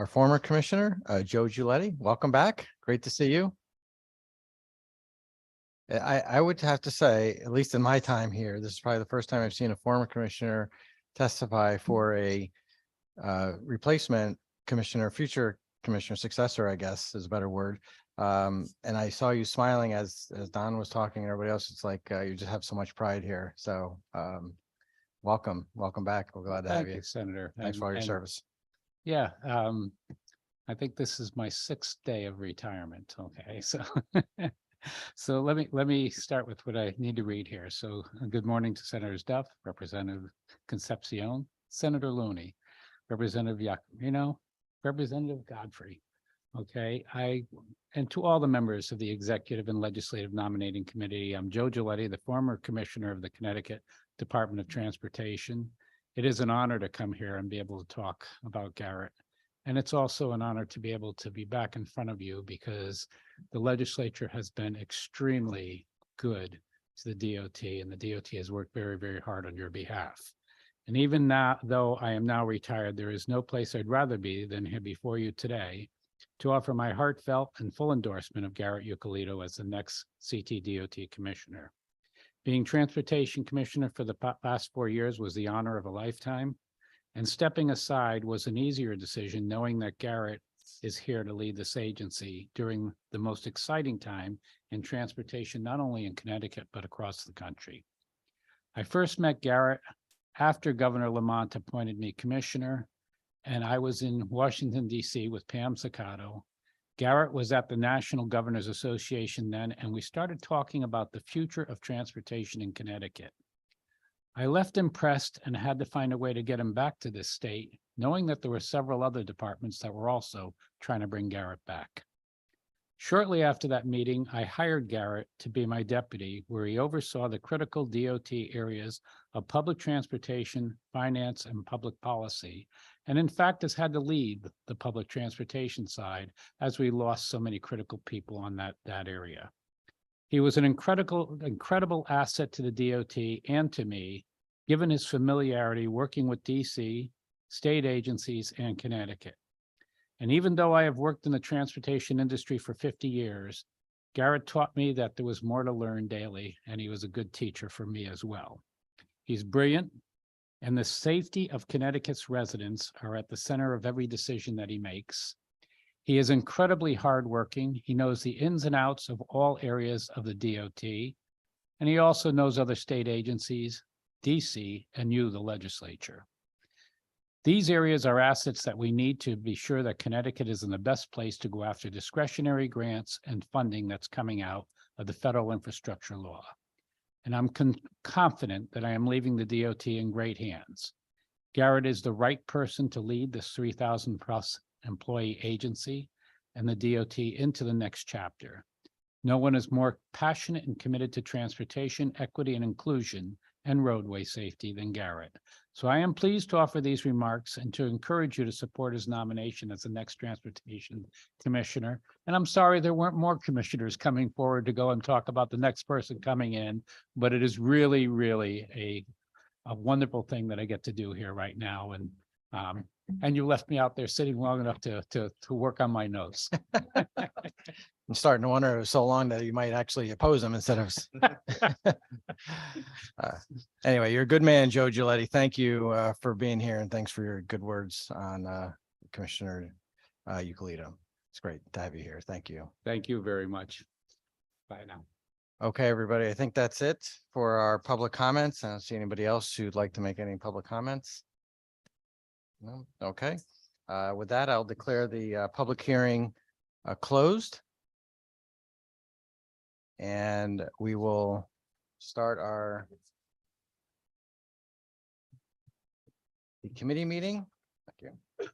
former commissioner, Joe Giuletti. Welcome back. Great to see you. I would have to say, at least in my time here, this is probably the first time I've seen a former commissioner testify for a replacement commissioner, future commissioner, successor, I guess is a better word. And I saw you smiling as Don was talking and everybody else. It's like you just have so much pride here. So welcome back. We're glad to have you. Senator. Thanks for all your And service. Yeah, I think this is my 6th day of retirement. Okay, so so let me start with what I need to read here. So good morning to Senators Duff, Representative Concepcion, Senator Looney, Representative Yacarino, Representative Godfrey. Okay, and to all the members of the Executive and Legislative Nominating Committee, I'm Joe Giuletti, the former Commissioner of the Connecticut Department of Transportation. It is an honor to come here and be able to talk about Garrett. And it's also an honor to be able to be back in front of you because the legislature has been extremely good to the DOT, and the DOT has worked very, very hard on your behalf. And even now, though I am now retired, there is no place I'd rather be than here before you today to offer my heartfelt and full endorsement of Garrett Yucalito as the next CTDOT Commissioner. Being Transportation Commissioner for the past 4 years was the honor of a lifetime, and stepping aside was an easier decision knowing that Garrett is here to lead this agency during the most exciting time in transportation, not only in Connecticut, but across the country. I first met Garrett after Governor Lamont appointed me commissioner, and I was in Washington, D.C. with Pam Sakato. Garrett was at the National Governors Association then, and we started talking about the future of transportation in Connecticut. I left impressed and had to find a way to get him back to this state, knowing that there were several other departments that were also trying to bring Garrett back. Shortly after that meeting, I hired Garrett to be my deputy, where he oversaw the critical DOT areas of public transportation, finance, and public policy, and in fact has had to lead the public transportation side as we lost so many critical people on that area. He was an incredible asset to the DOT and to me, given his familiarity working with DC, state agencies, and Connecticut. And even though I have worked in the transportation industry for 50 years, Garrett taught me that there was more to learn daily, and he was a good teacher for me as well. He's brilliant, and the safety of Connecticut's residents are at the center of every decision that he makes. He is incredibly hardworking. He knows the ins and outs of all areas of the DOT, and he also knows other state agencies, DC, and you, the legislature. These areas are assets that we need to be sure that Connecticut is in the best place to go after discretionary grants and funding that's coming out of the federal infrastructure law. And I'm confident that I am leaving the DOT in great hands. Garrett is the right person to lead this 3,000 plus employee agency and the DOT into the next chapter. No one is more passionate and committed to transportation, equity, and inclusion and roadway safety than Garrett. So I am pleased to offer these remarks and to encourage you to support his nomination as the next transportation commissioner. And I'm sorry there weren't more commissioners coming forward to go and talk about the next person coming in, but it is really, really a wonderful thing that I get to do here right now. And you left me out there sitting long enough to work on my notes. I'm starting to wonder it was so long that you might actually oppose him instead of. Anyway, you're a good man, Joe Giletti. Thank you for being here and thanks for your good words on Commissioner Euclid. It's great to have you here. Thank you. Thank you very much. Bye now. Okay, everybody, I think that's it for our public comments. I don't see anybody else who'd like to make any public comments. No, okay. With that, I'll declare the public hearing closed. And we will start the committee meeting. Thank you.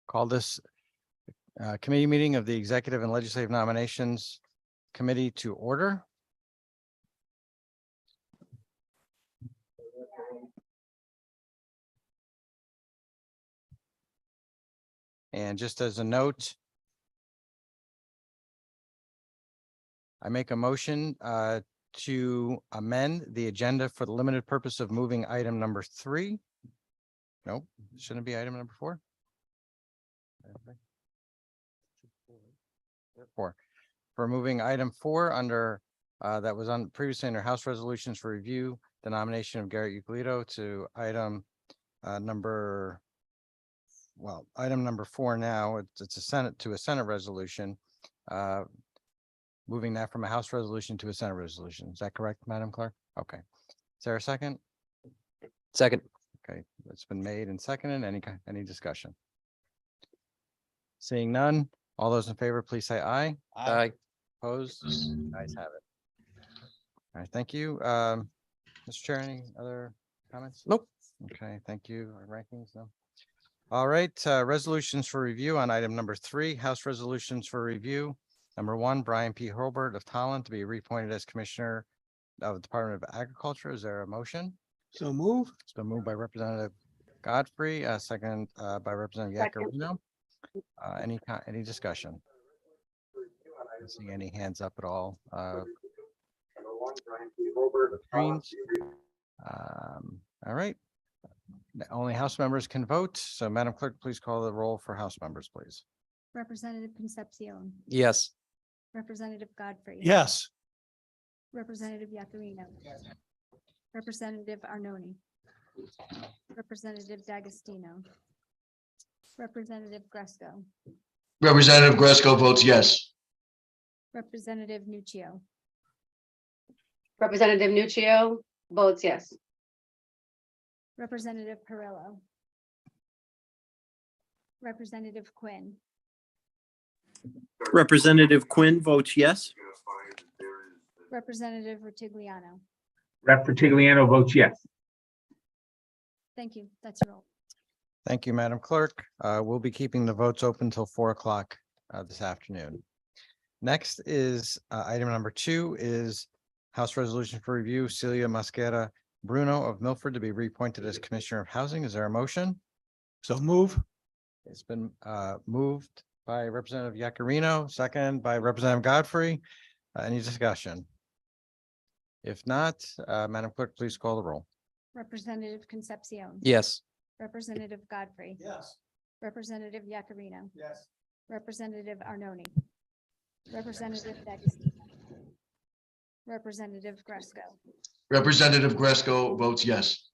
Call this committee meeting of the Executive and Legislative Nominations Committee to order. And just as a note, I make a motion to amend the agenda for the limited purpose of moving item number 3. Nope, shouldn't it be item number 4? 4. For moving item 4 under that was on previously under House resolutions for review, the nomination of Garrett Euclid to item number 4 now. It's a Senate resolution. Moving that from a House resolution to a Senate resolution. Is that correct, Madam Clerk? Okay. Is there a second? Second. Okay, it's been made and seconded. Any discussion? Seeing none, all those in favor, please say aye. Aye. Opposed? Ayes have it. All right, thank you. Mr. Chair, any other comments? Nope. Okay, thank you. Our rankings, no. All right, resolutions for review on item number 3, House resolutions for review. Number 1, Brian P. Hurlbert of Tolland to be reappointed as Commissioner of the Department of Agriculture. Is there a motion? So move. It's been moved by Representative Godfrey, second by Representative Yakarino. Any discussion? I don't see any hands up at all. Screens. All right. Only House members can vote. So Madam Clerk, please call the roll for House members, please. Representative Concepcion, Yes. Representative Godfrey. Yes. Representative Yakarino. Representative Arnone. Representative D'Agostino. Representative Gresco. Representative Gresco votes yes. Representative Nuccio. Representative Nuccio votes yes. Representative Perillo. Representative Quinn. Representative Quinn votes yes. Representative Rutigliano. Rep. Rutigliano votes yes. Thank you. That's your roll. Thank you, Madam Clerk. We'll be keeping the votes open until 4 o'clock this afternoon. Next is item number 2 is House resolution for review. Celia Mosquera Bruno of Milford to be reappointed as Commissioner of Housing. Is there a motion? So move. It's been moved by Representative Yakarino, second by Representative Godfrey. Any discussion? If not, Madam Clerk, please call the roll. Representative Concepcion. Yes. Representative Godfrey. Yes. Representative Yakarino. Yes. Representative Arnone. Representative D'Agostino. Representative Gresco. Representative Gresco votes yes.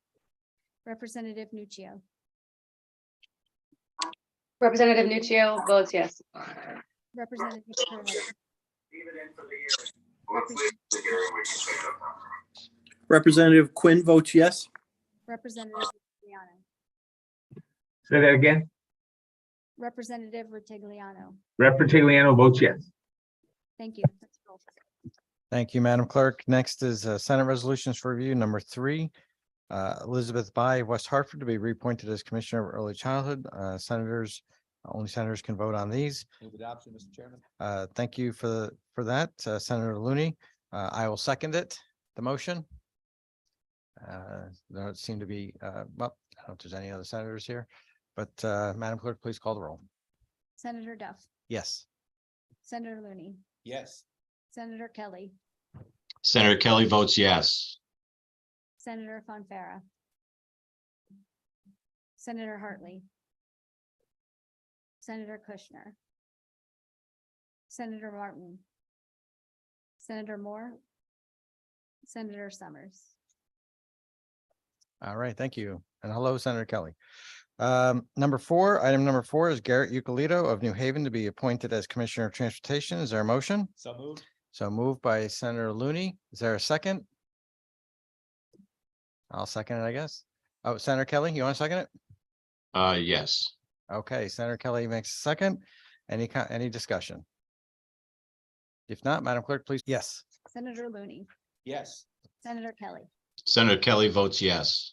Representative Nuccio. Representative Nuccio votes yes. Representative Perillo. Representative Quinn votes yes. Representative Rutigliano. Say that again. Representative Rutigliano. Rep. Rutigliano votes yes. Thank you. That's your roll. Thank you, Madam Clerk. Next is Senate resolutions for review. Number 3, Elizabeth By of West Hartford to be reappointed as Commissioner of Early Childhood. Only senators can vote on these. Move adoption, Mr. Chairman. Thank you for that, Senator Looney. I will second it, the motion. There seem to be, well, I don't know if there's any other senators here, but Madam Clerk, please call the roll. Senator Duff. Yes. Senator Looney. Yes. Senator Kelly. Senator Kelly votes yes. Senator Fonfara. Senator Hartley. Senator Kushner. Senator Martin. Senator Moore, Senator Summers. All right, thank you. And hello, Senator Kelly. Item number four is Garrett Euclid of New Haven to be appointed as Commissioner of Transportation. Is there a motion? So moved. So moved by Senator Looney. Is there a second? I'll second it, I guess. Oh, Senator Kelly, you want to second it? Yes. Okay, Senator Kelly makes a second. Any discussion? If not, Madam Clerk, please. Yes. Senator Looney, Yes. Senator Kelly, Senator Kelly votes yes.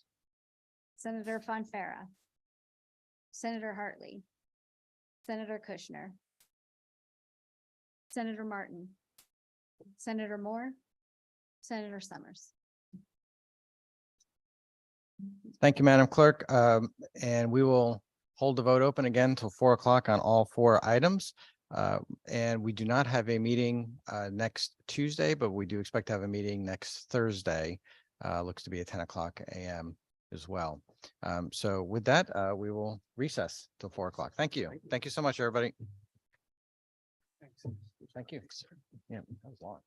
Senator Fonfara, Senator Hartley, Senator Kushner, Senator Martin, Senator Moore, Senator Summers. Thank you, Madam Clerk. And we will hold the vote open again until 4 o'clock on all four items. And we do not have a meeting next Tuesday, but we do expect to have a meeting next Thursday. Looks to be at 10 o'clock a.m. as well. So with that, we will recess till 4 o'clock. Thank you. Thank you so much, everybody. Thank you. Yeah, that was long.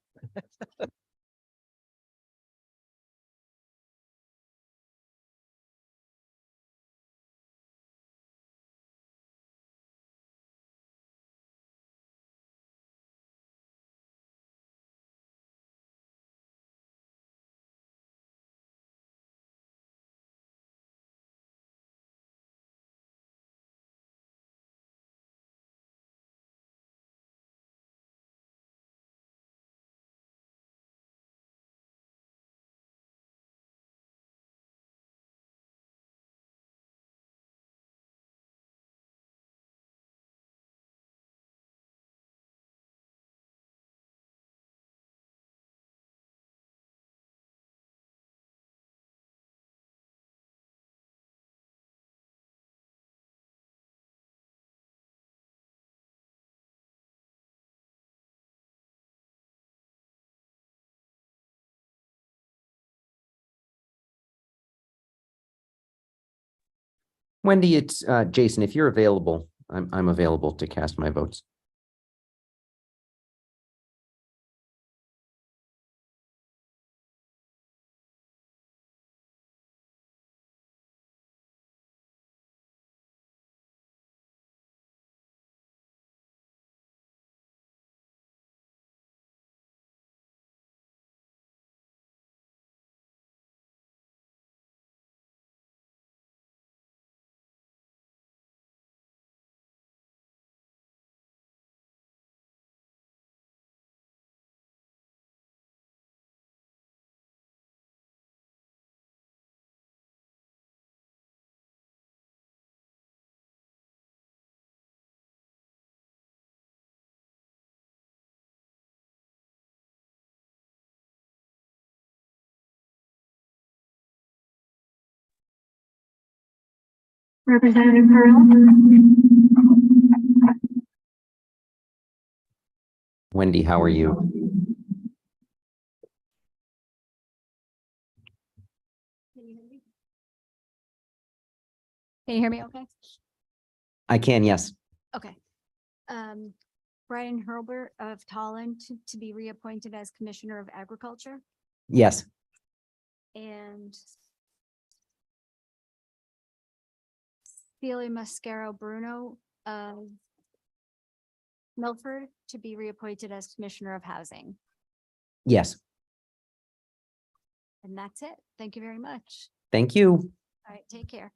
Wendy, it's Jason. If you're available, I'm available to cast my votes. Representative Pearl. Wendy, how are you? Can you hear me okay? I can, yes. Okay. Brian Hurlbert of Tolland to be reappointed as Commissioner of Agriculture, Yes. and Celia Mascaro Bruno of Milford to be reappointed as Commissioner of Housing. Yes. And that's it. Thank you very much. Thank you. All right, take care.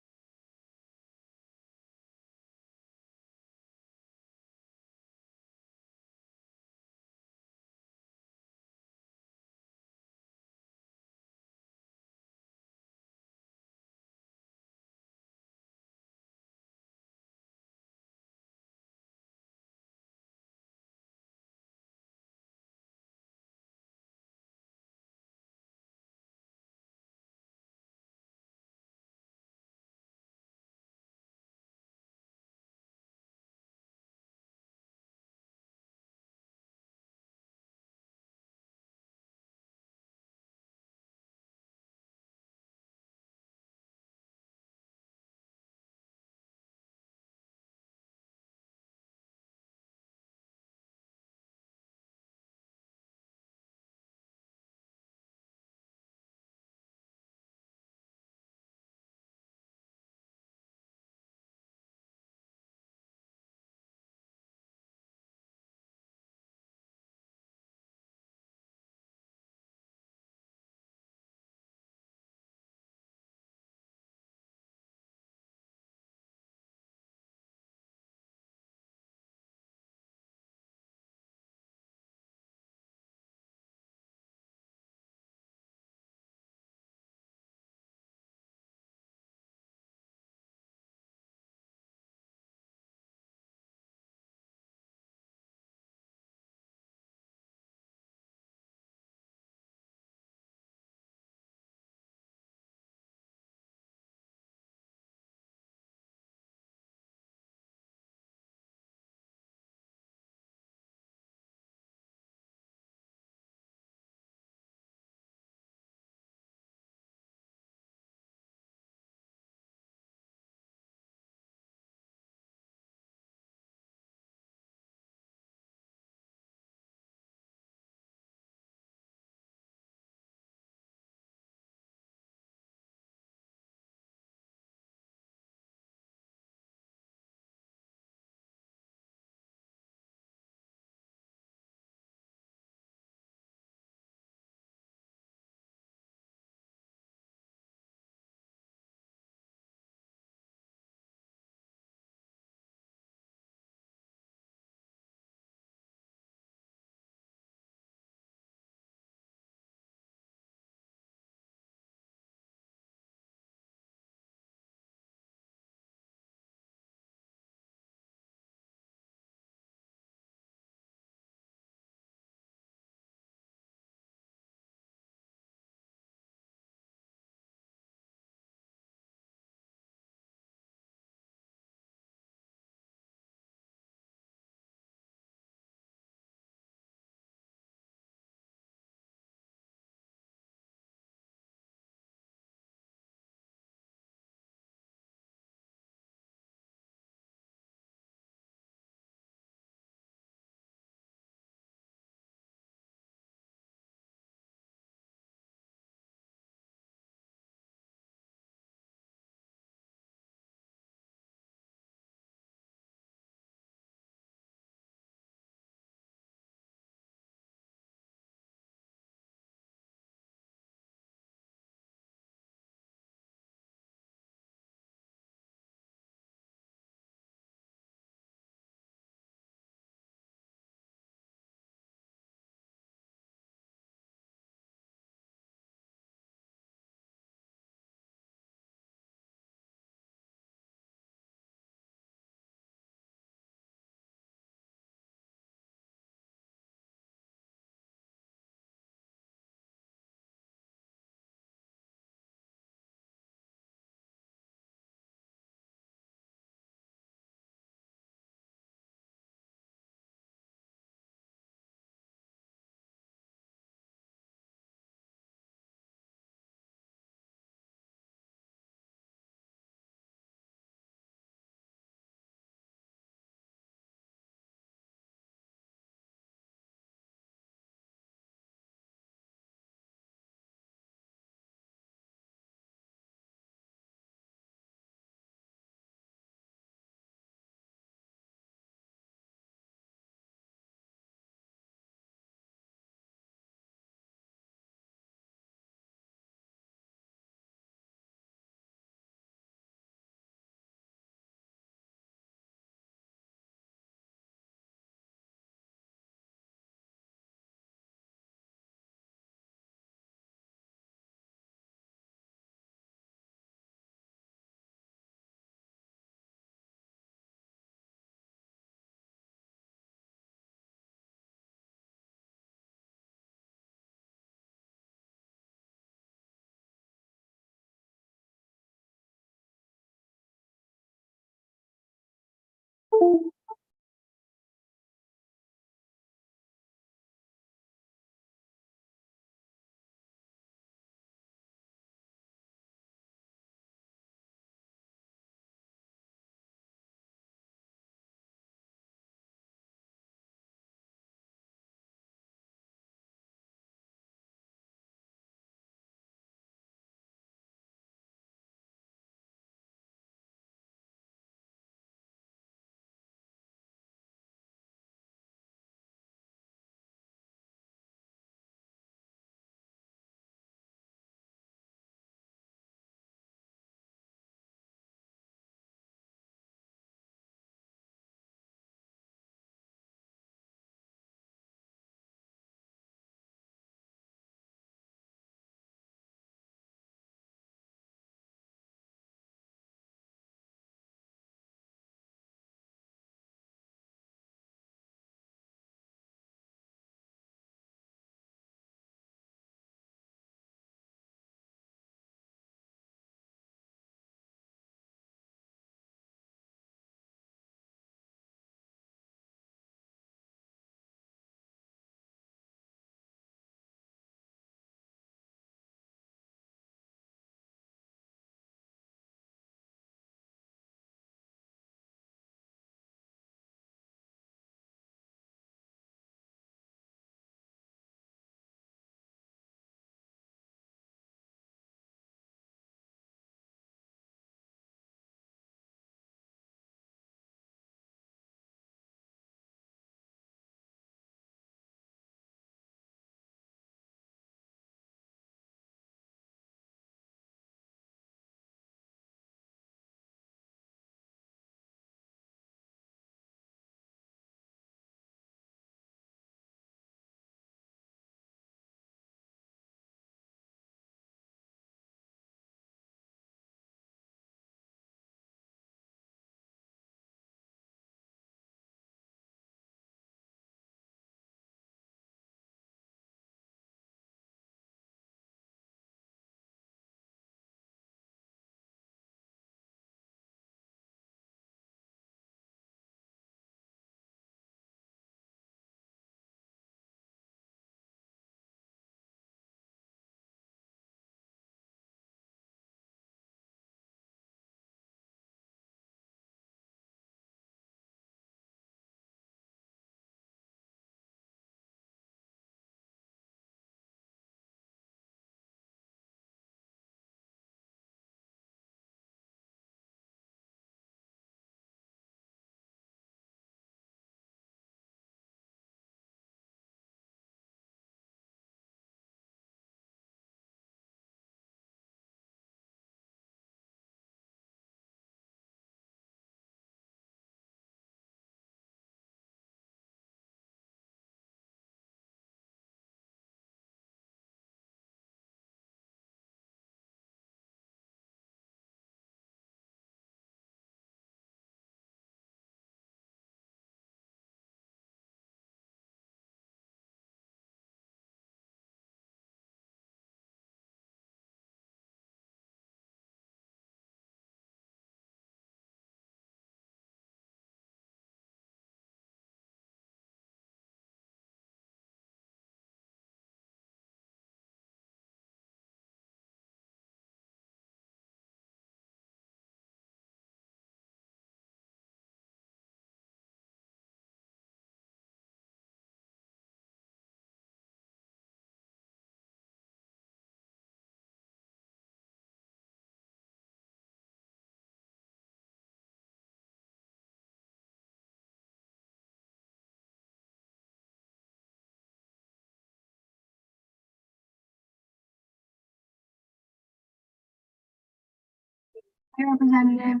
Hi, Representative.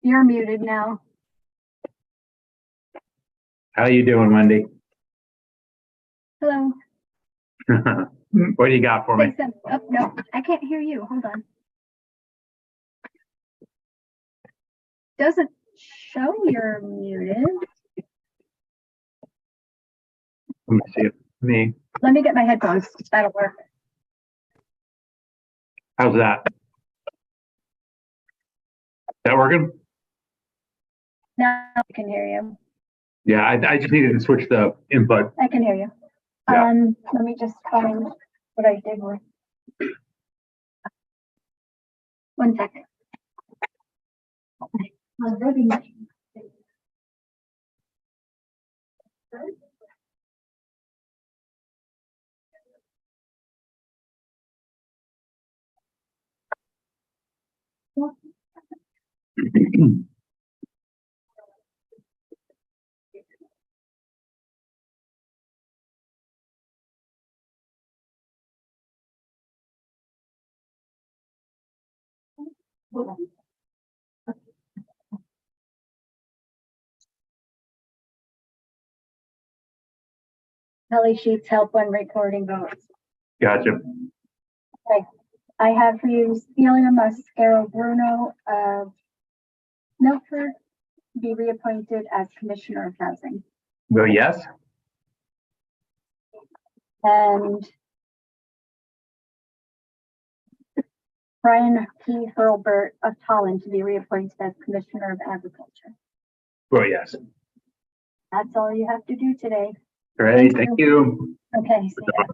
You're muted now. How you doing, Wendy? Hello. What do you got for me? Say some- Oh, no, I can't hear you. Hold on. Doesn't show you're muted. Let me see if me. Let me get my headphones. That'll work. How's that? That working? Now I can hear you. Yeah, I just needed to switch the input. I can hear you. Yeah. Let me just find what I did with. One second. Okay. Kelly Sheets help when recording votes. Gotcha. Okay, I have for you Celia Mascaro Bruno of Milford be reappointed as Commissioner of Housing. Well, yes. And Brian P. Hurlbert of Tolland to be reappointed as Commissioner of Agriculture. Well, yes. That's all you have to do today. Great. Thank you. Okay, see ya.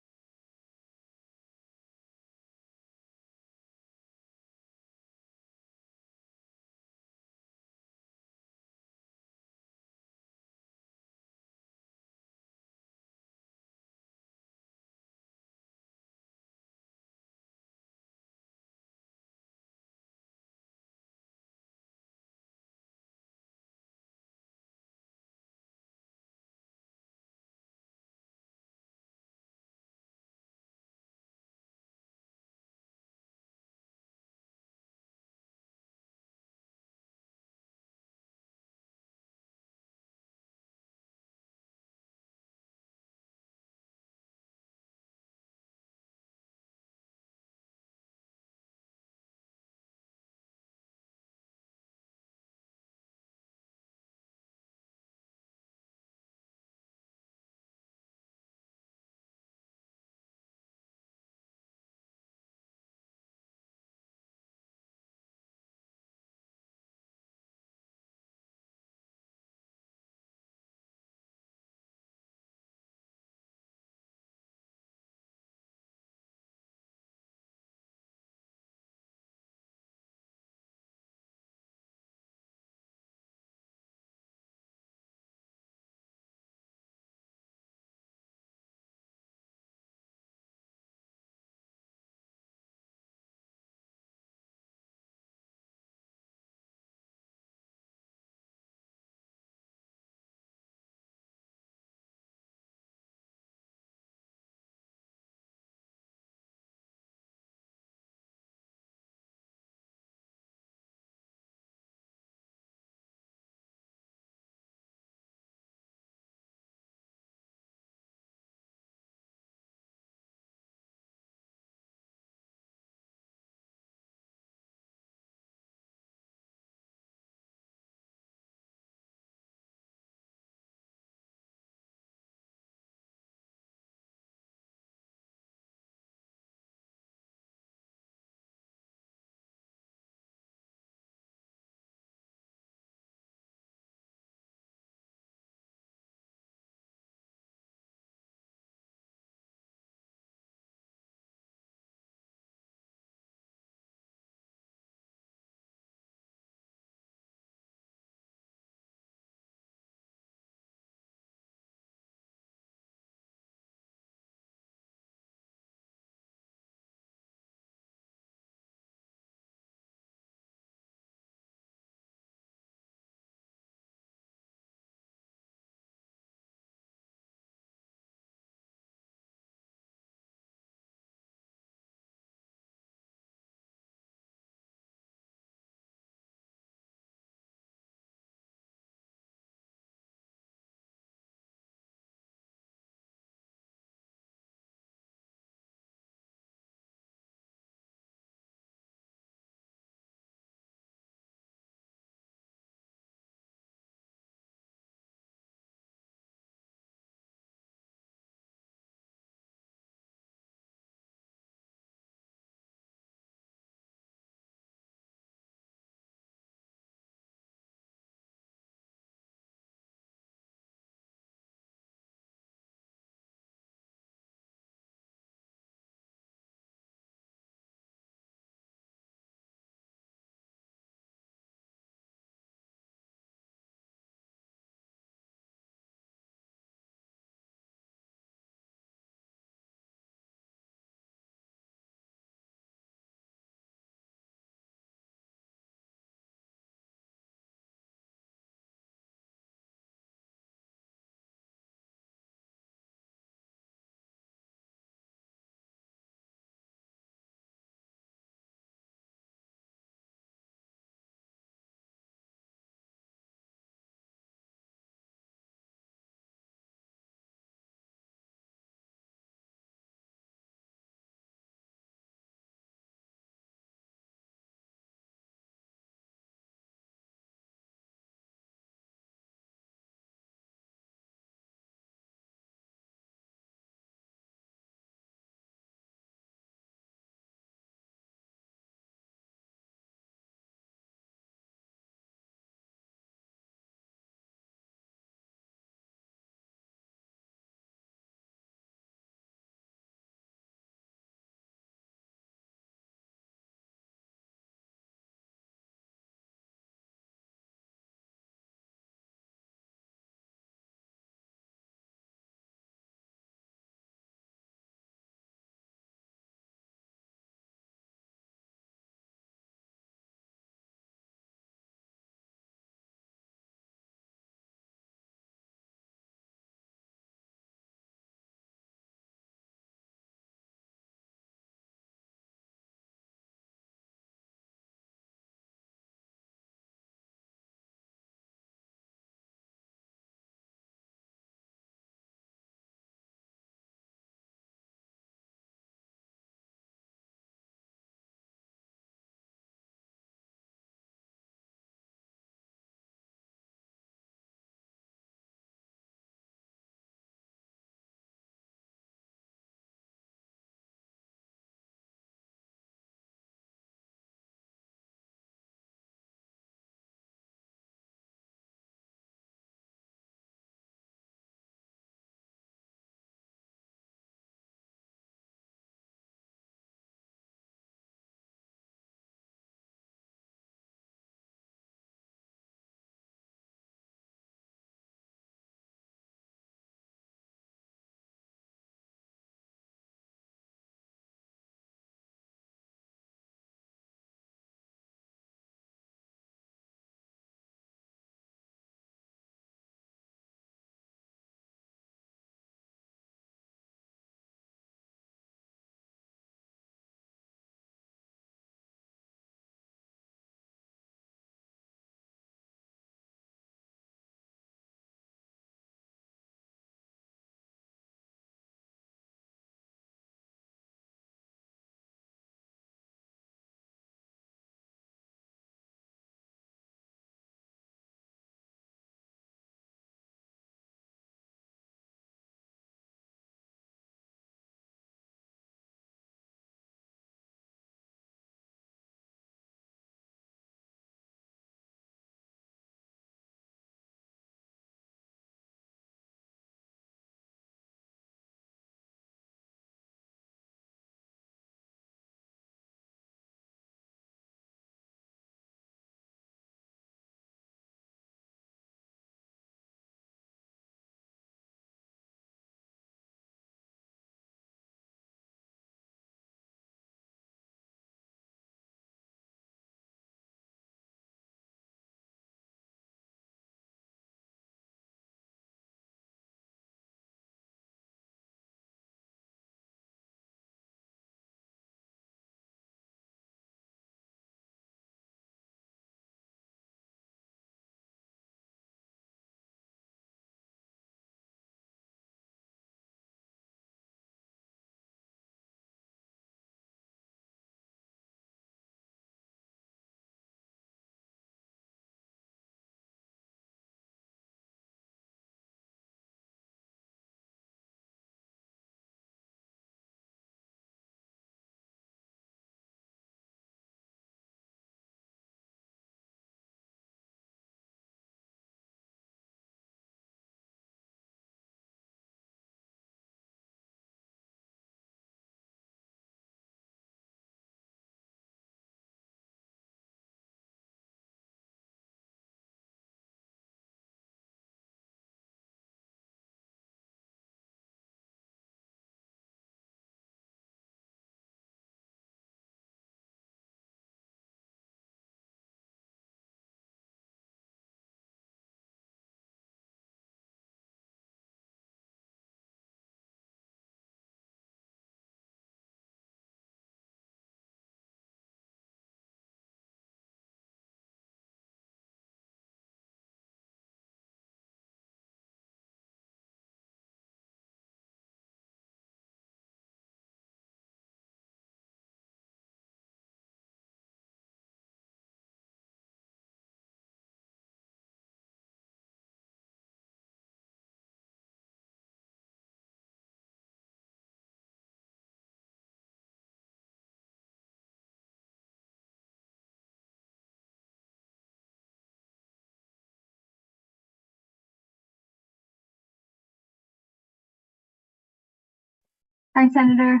Hi, Senator.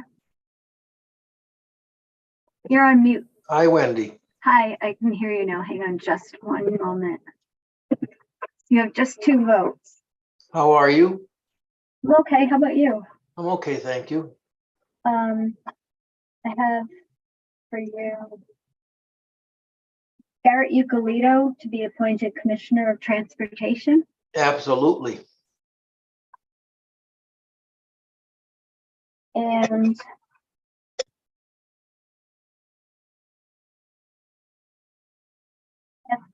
You're on mute. Hi, Wendy. Hi, I can hear you now. Hang on just one moment. You have just 2 votes. How are you? I'm okay. How about you? I'm okay, thank you. I have for you Garrett Ucolito to be appointed Commissioner of Transportation. Absolutely. And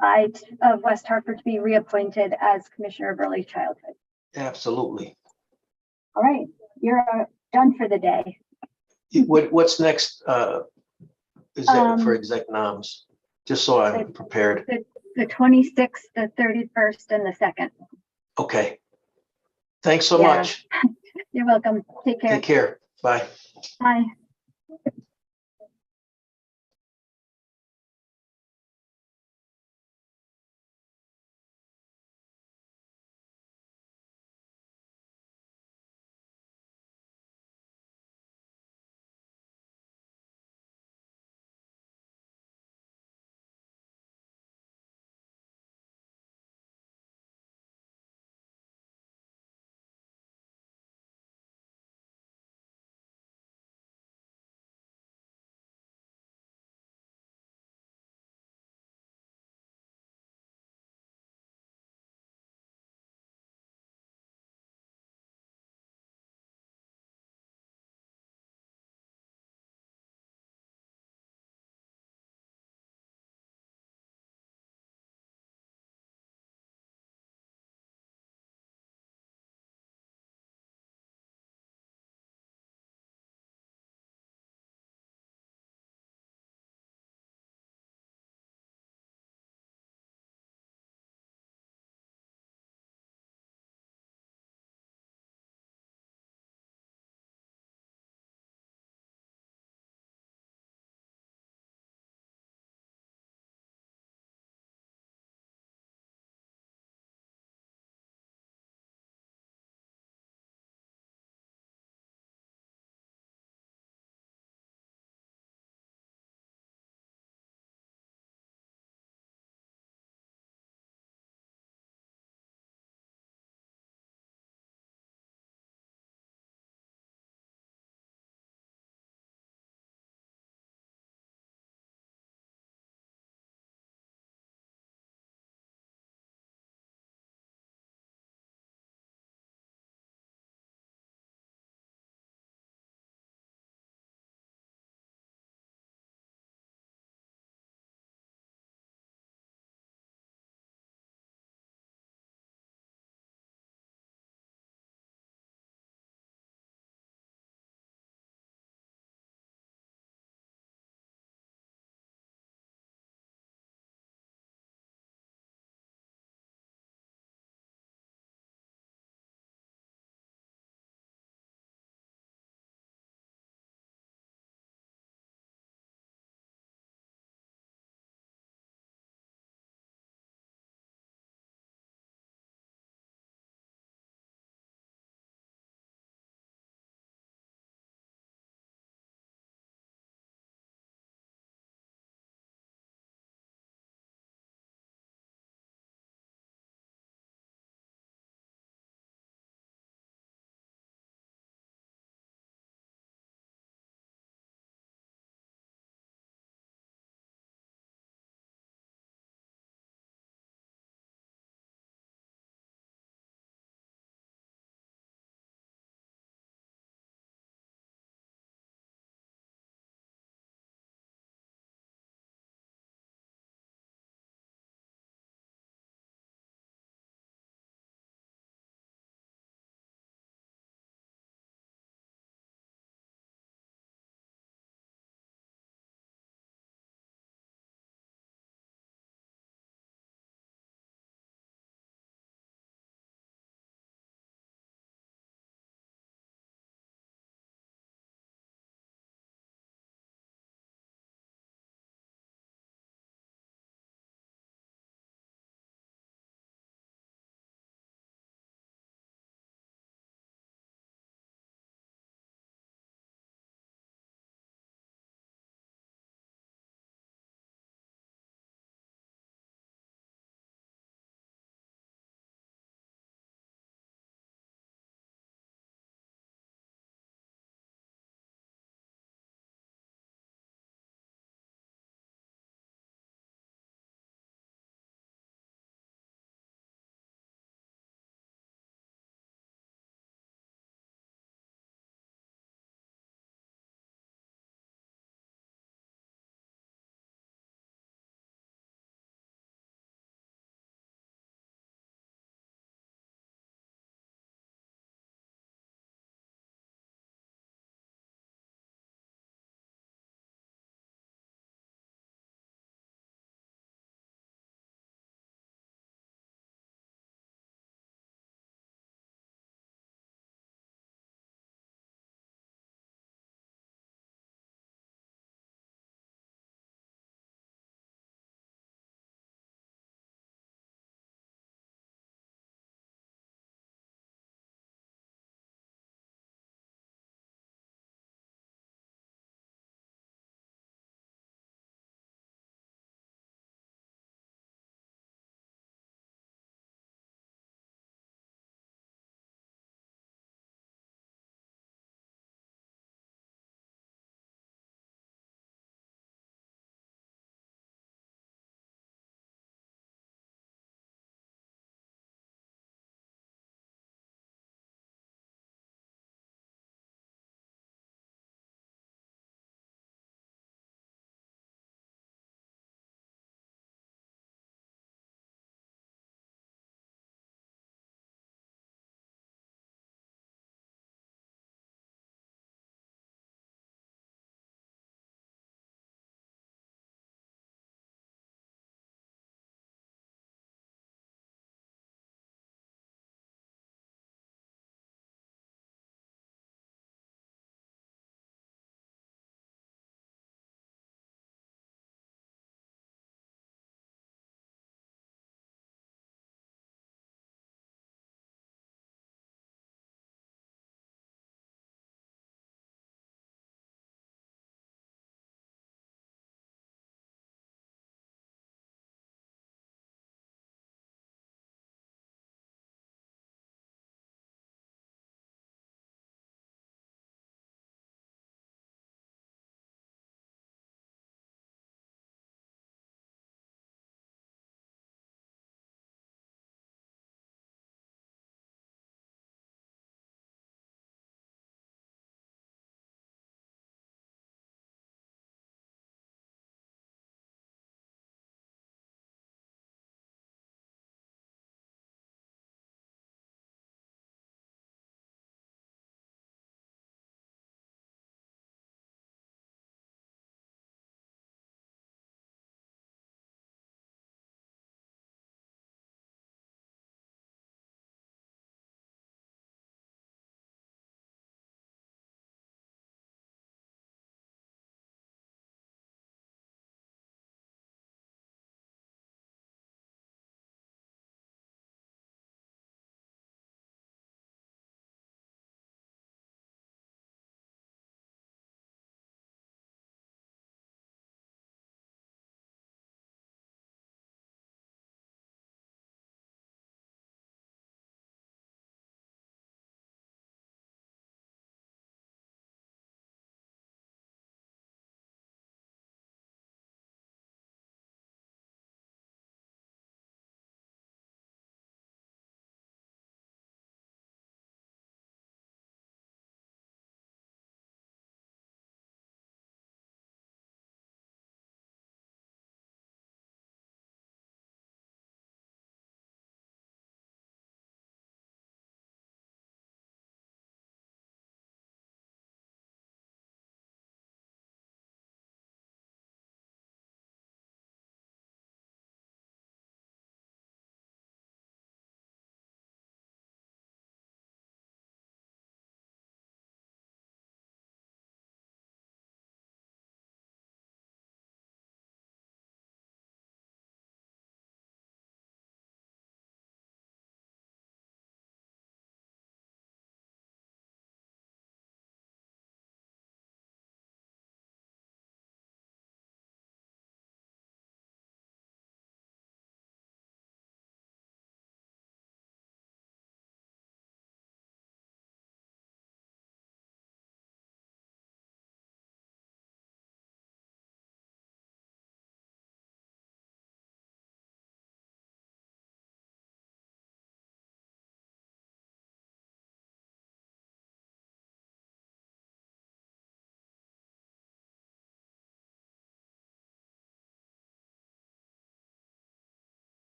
I of West Hartford to be reappointed as Commissioner of Early Childhood. Absolutely. All right, you're done for the day. What's next? Is that for Um, Exec Noms? Just so I'm prepared. The 26th, the 31st, and the 2nd. Okay. Thanks so Yeah. much. You're welcome. Take care. Take care. Bye. Bye.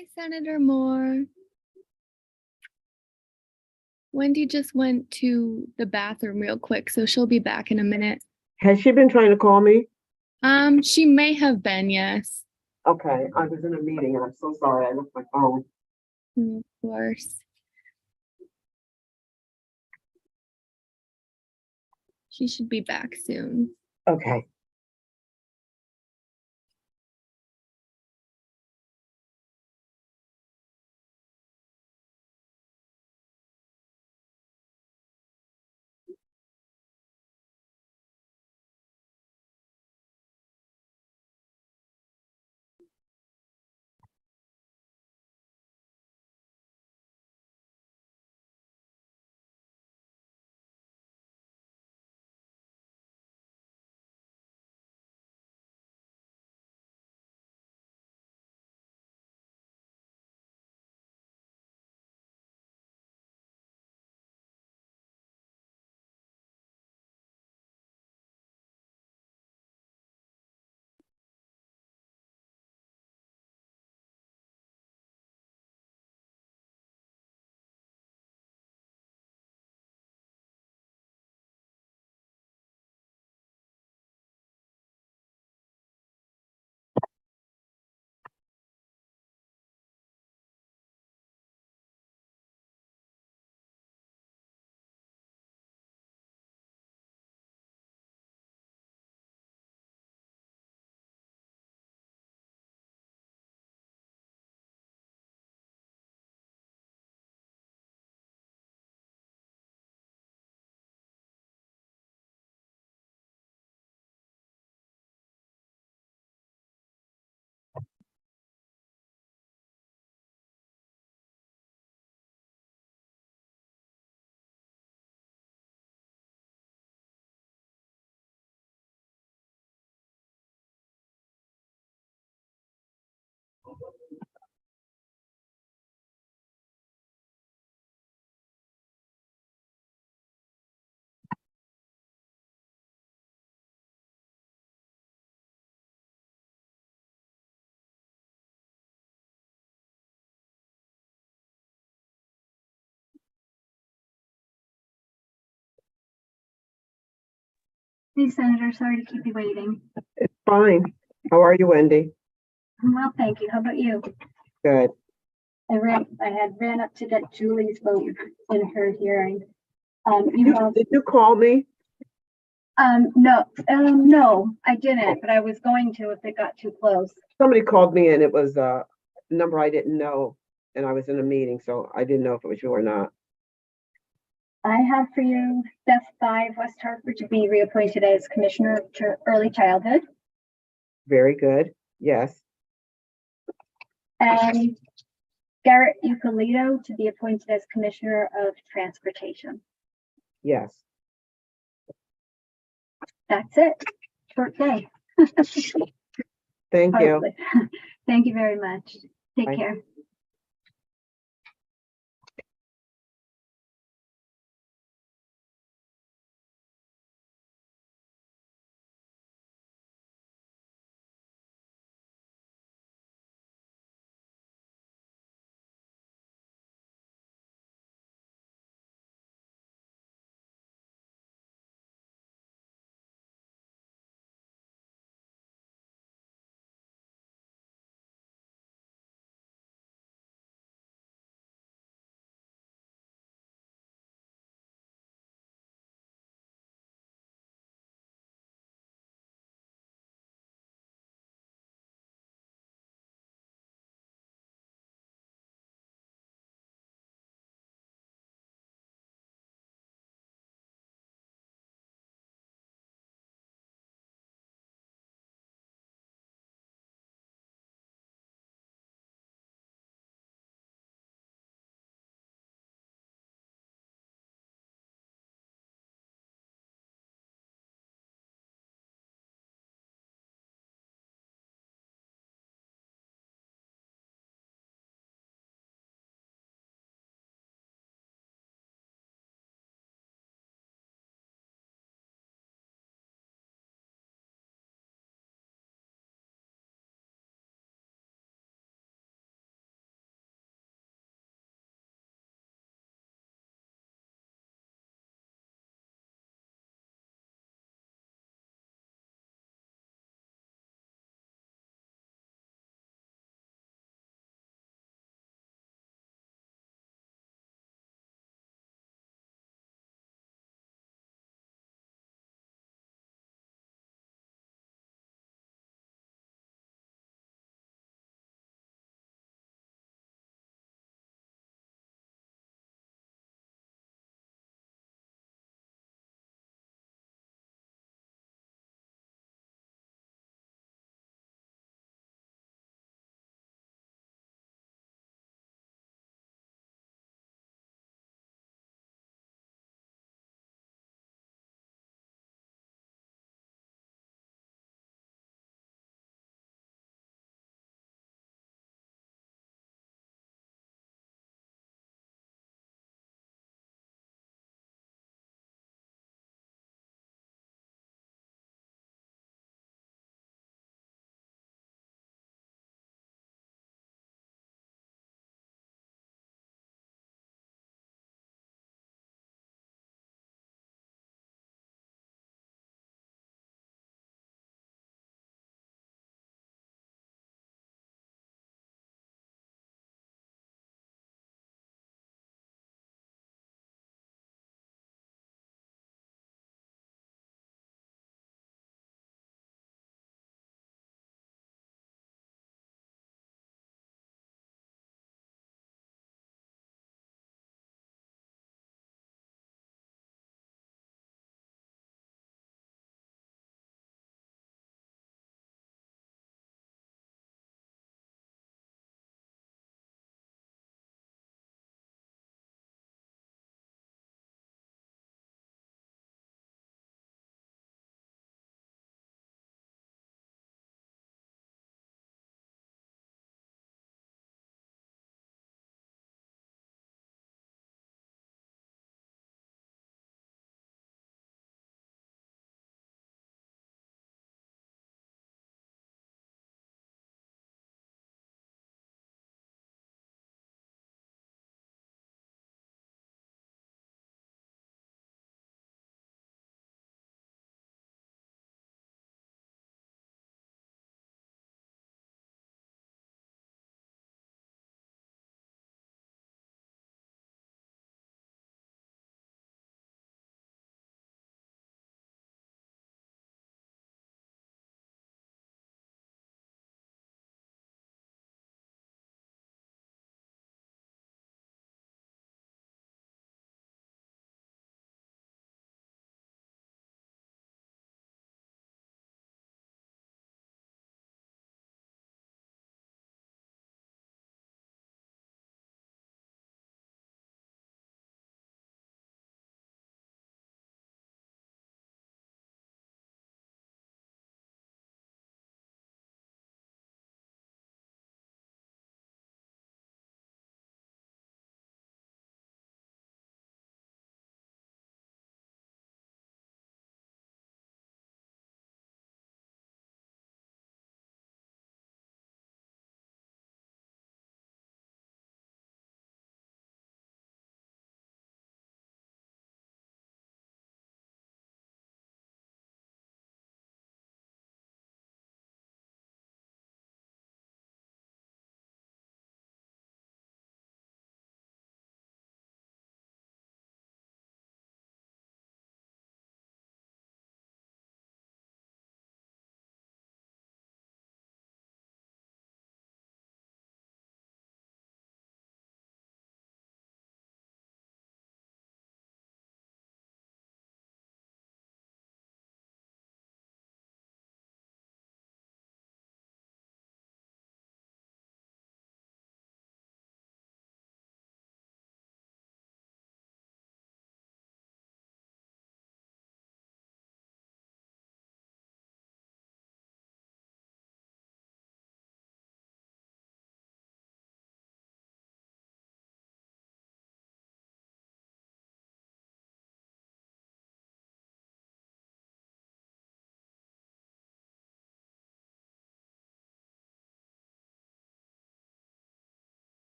Hi, Senator Moore. Wendy just went to the bathroom real quick, so she'll be back in a minute. Has she been trying to call me? She may have been, yes. Okay, I was in a meeting and I'm so sorry. I left my phone. Of course. She should be back soon. Okay. Hey, Senator, sorry to keep you waiting. It's fine. How are you, Wendy? I'm well, thank you. How about you? Good. I had ran up to get Julie's vote in her hearing. Did you call me? No, I didn't, but I was going to if it got too close. Somebody called me and it was a number I didn't know, and I was in a meeting, so I didn't know if it was you or not. I have for you Steph 5 West Hartford to be reappointed as Commissioner of Early Childhood. Very good. Yes. And Garrett Eucalito to be appointed as Commissioner of Transportation. Yes. That's it. Short day. Thank you. Thank you very much. Take Bye. care.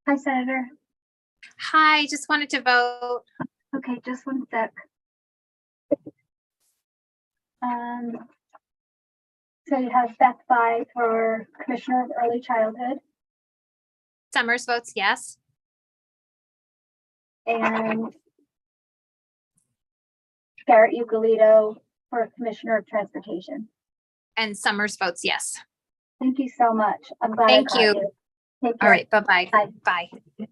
Hi, Senator. Hi, just wanted to vote. Okay, just one sec. So you have Beth Bai for Commissioner of Early Childhood Summers votes yes. and Garrett Ugolito for Commissioner of Transportation. And Summers votes yes. Thank you so much. I'm glad I Thank caught you. you. Take All care. right, bye-bye. Bye. Bye.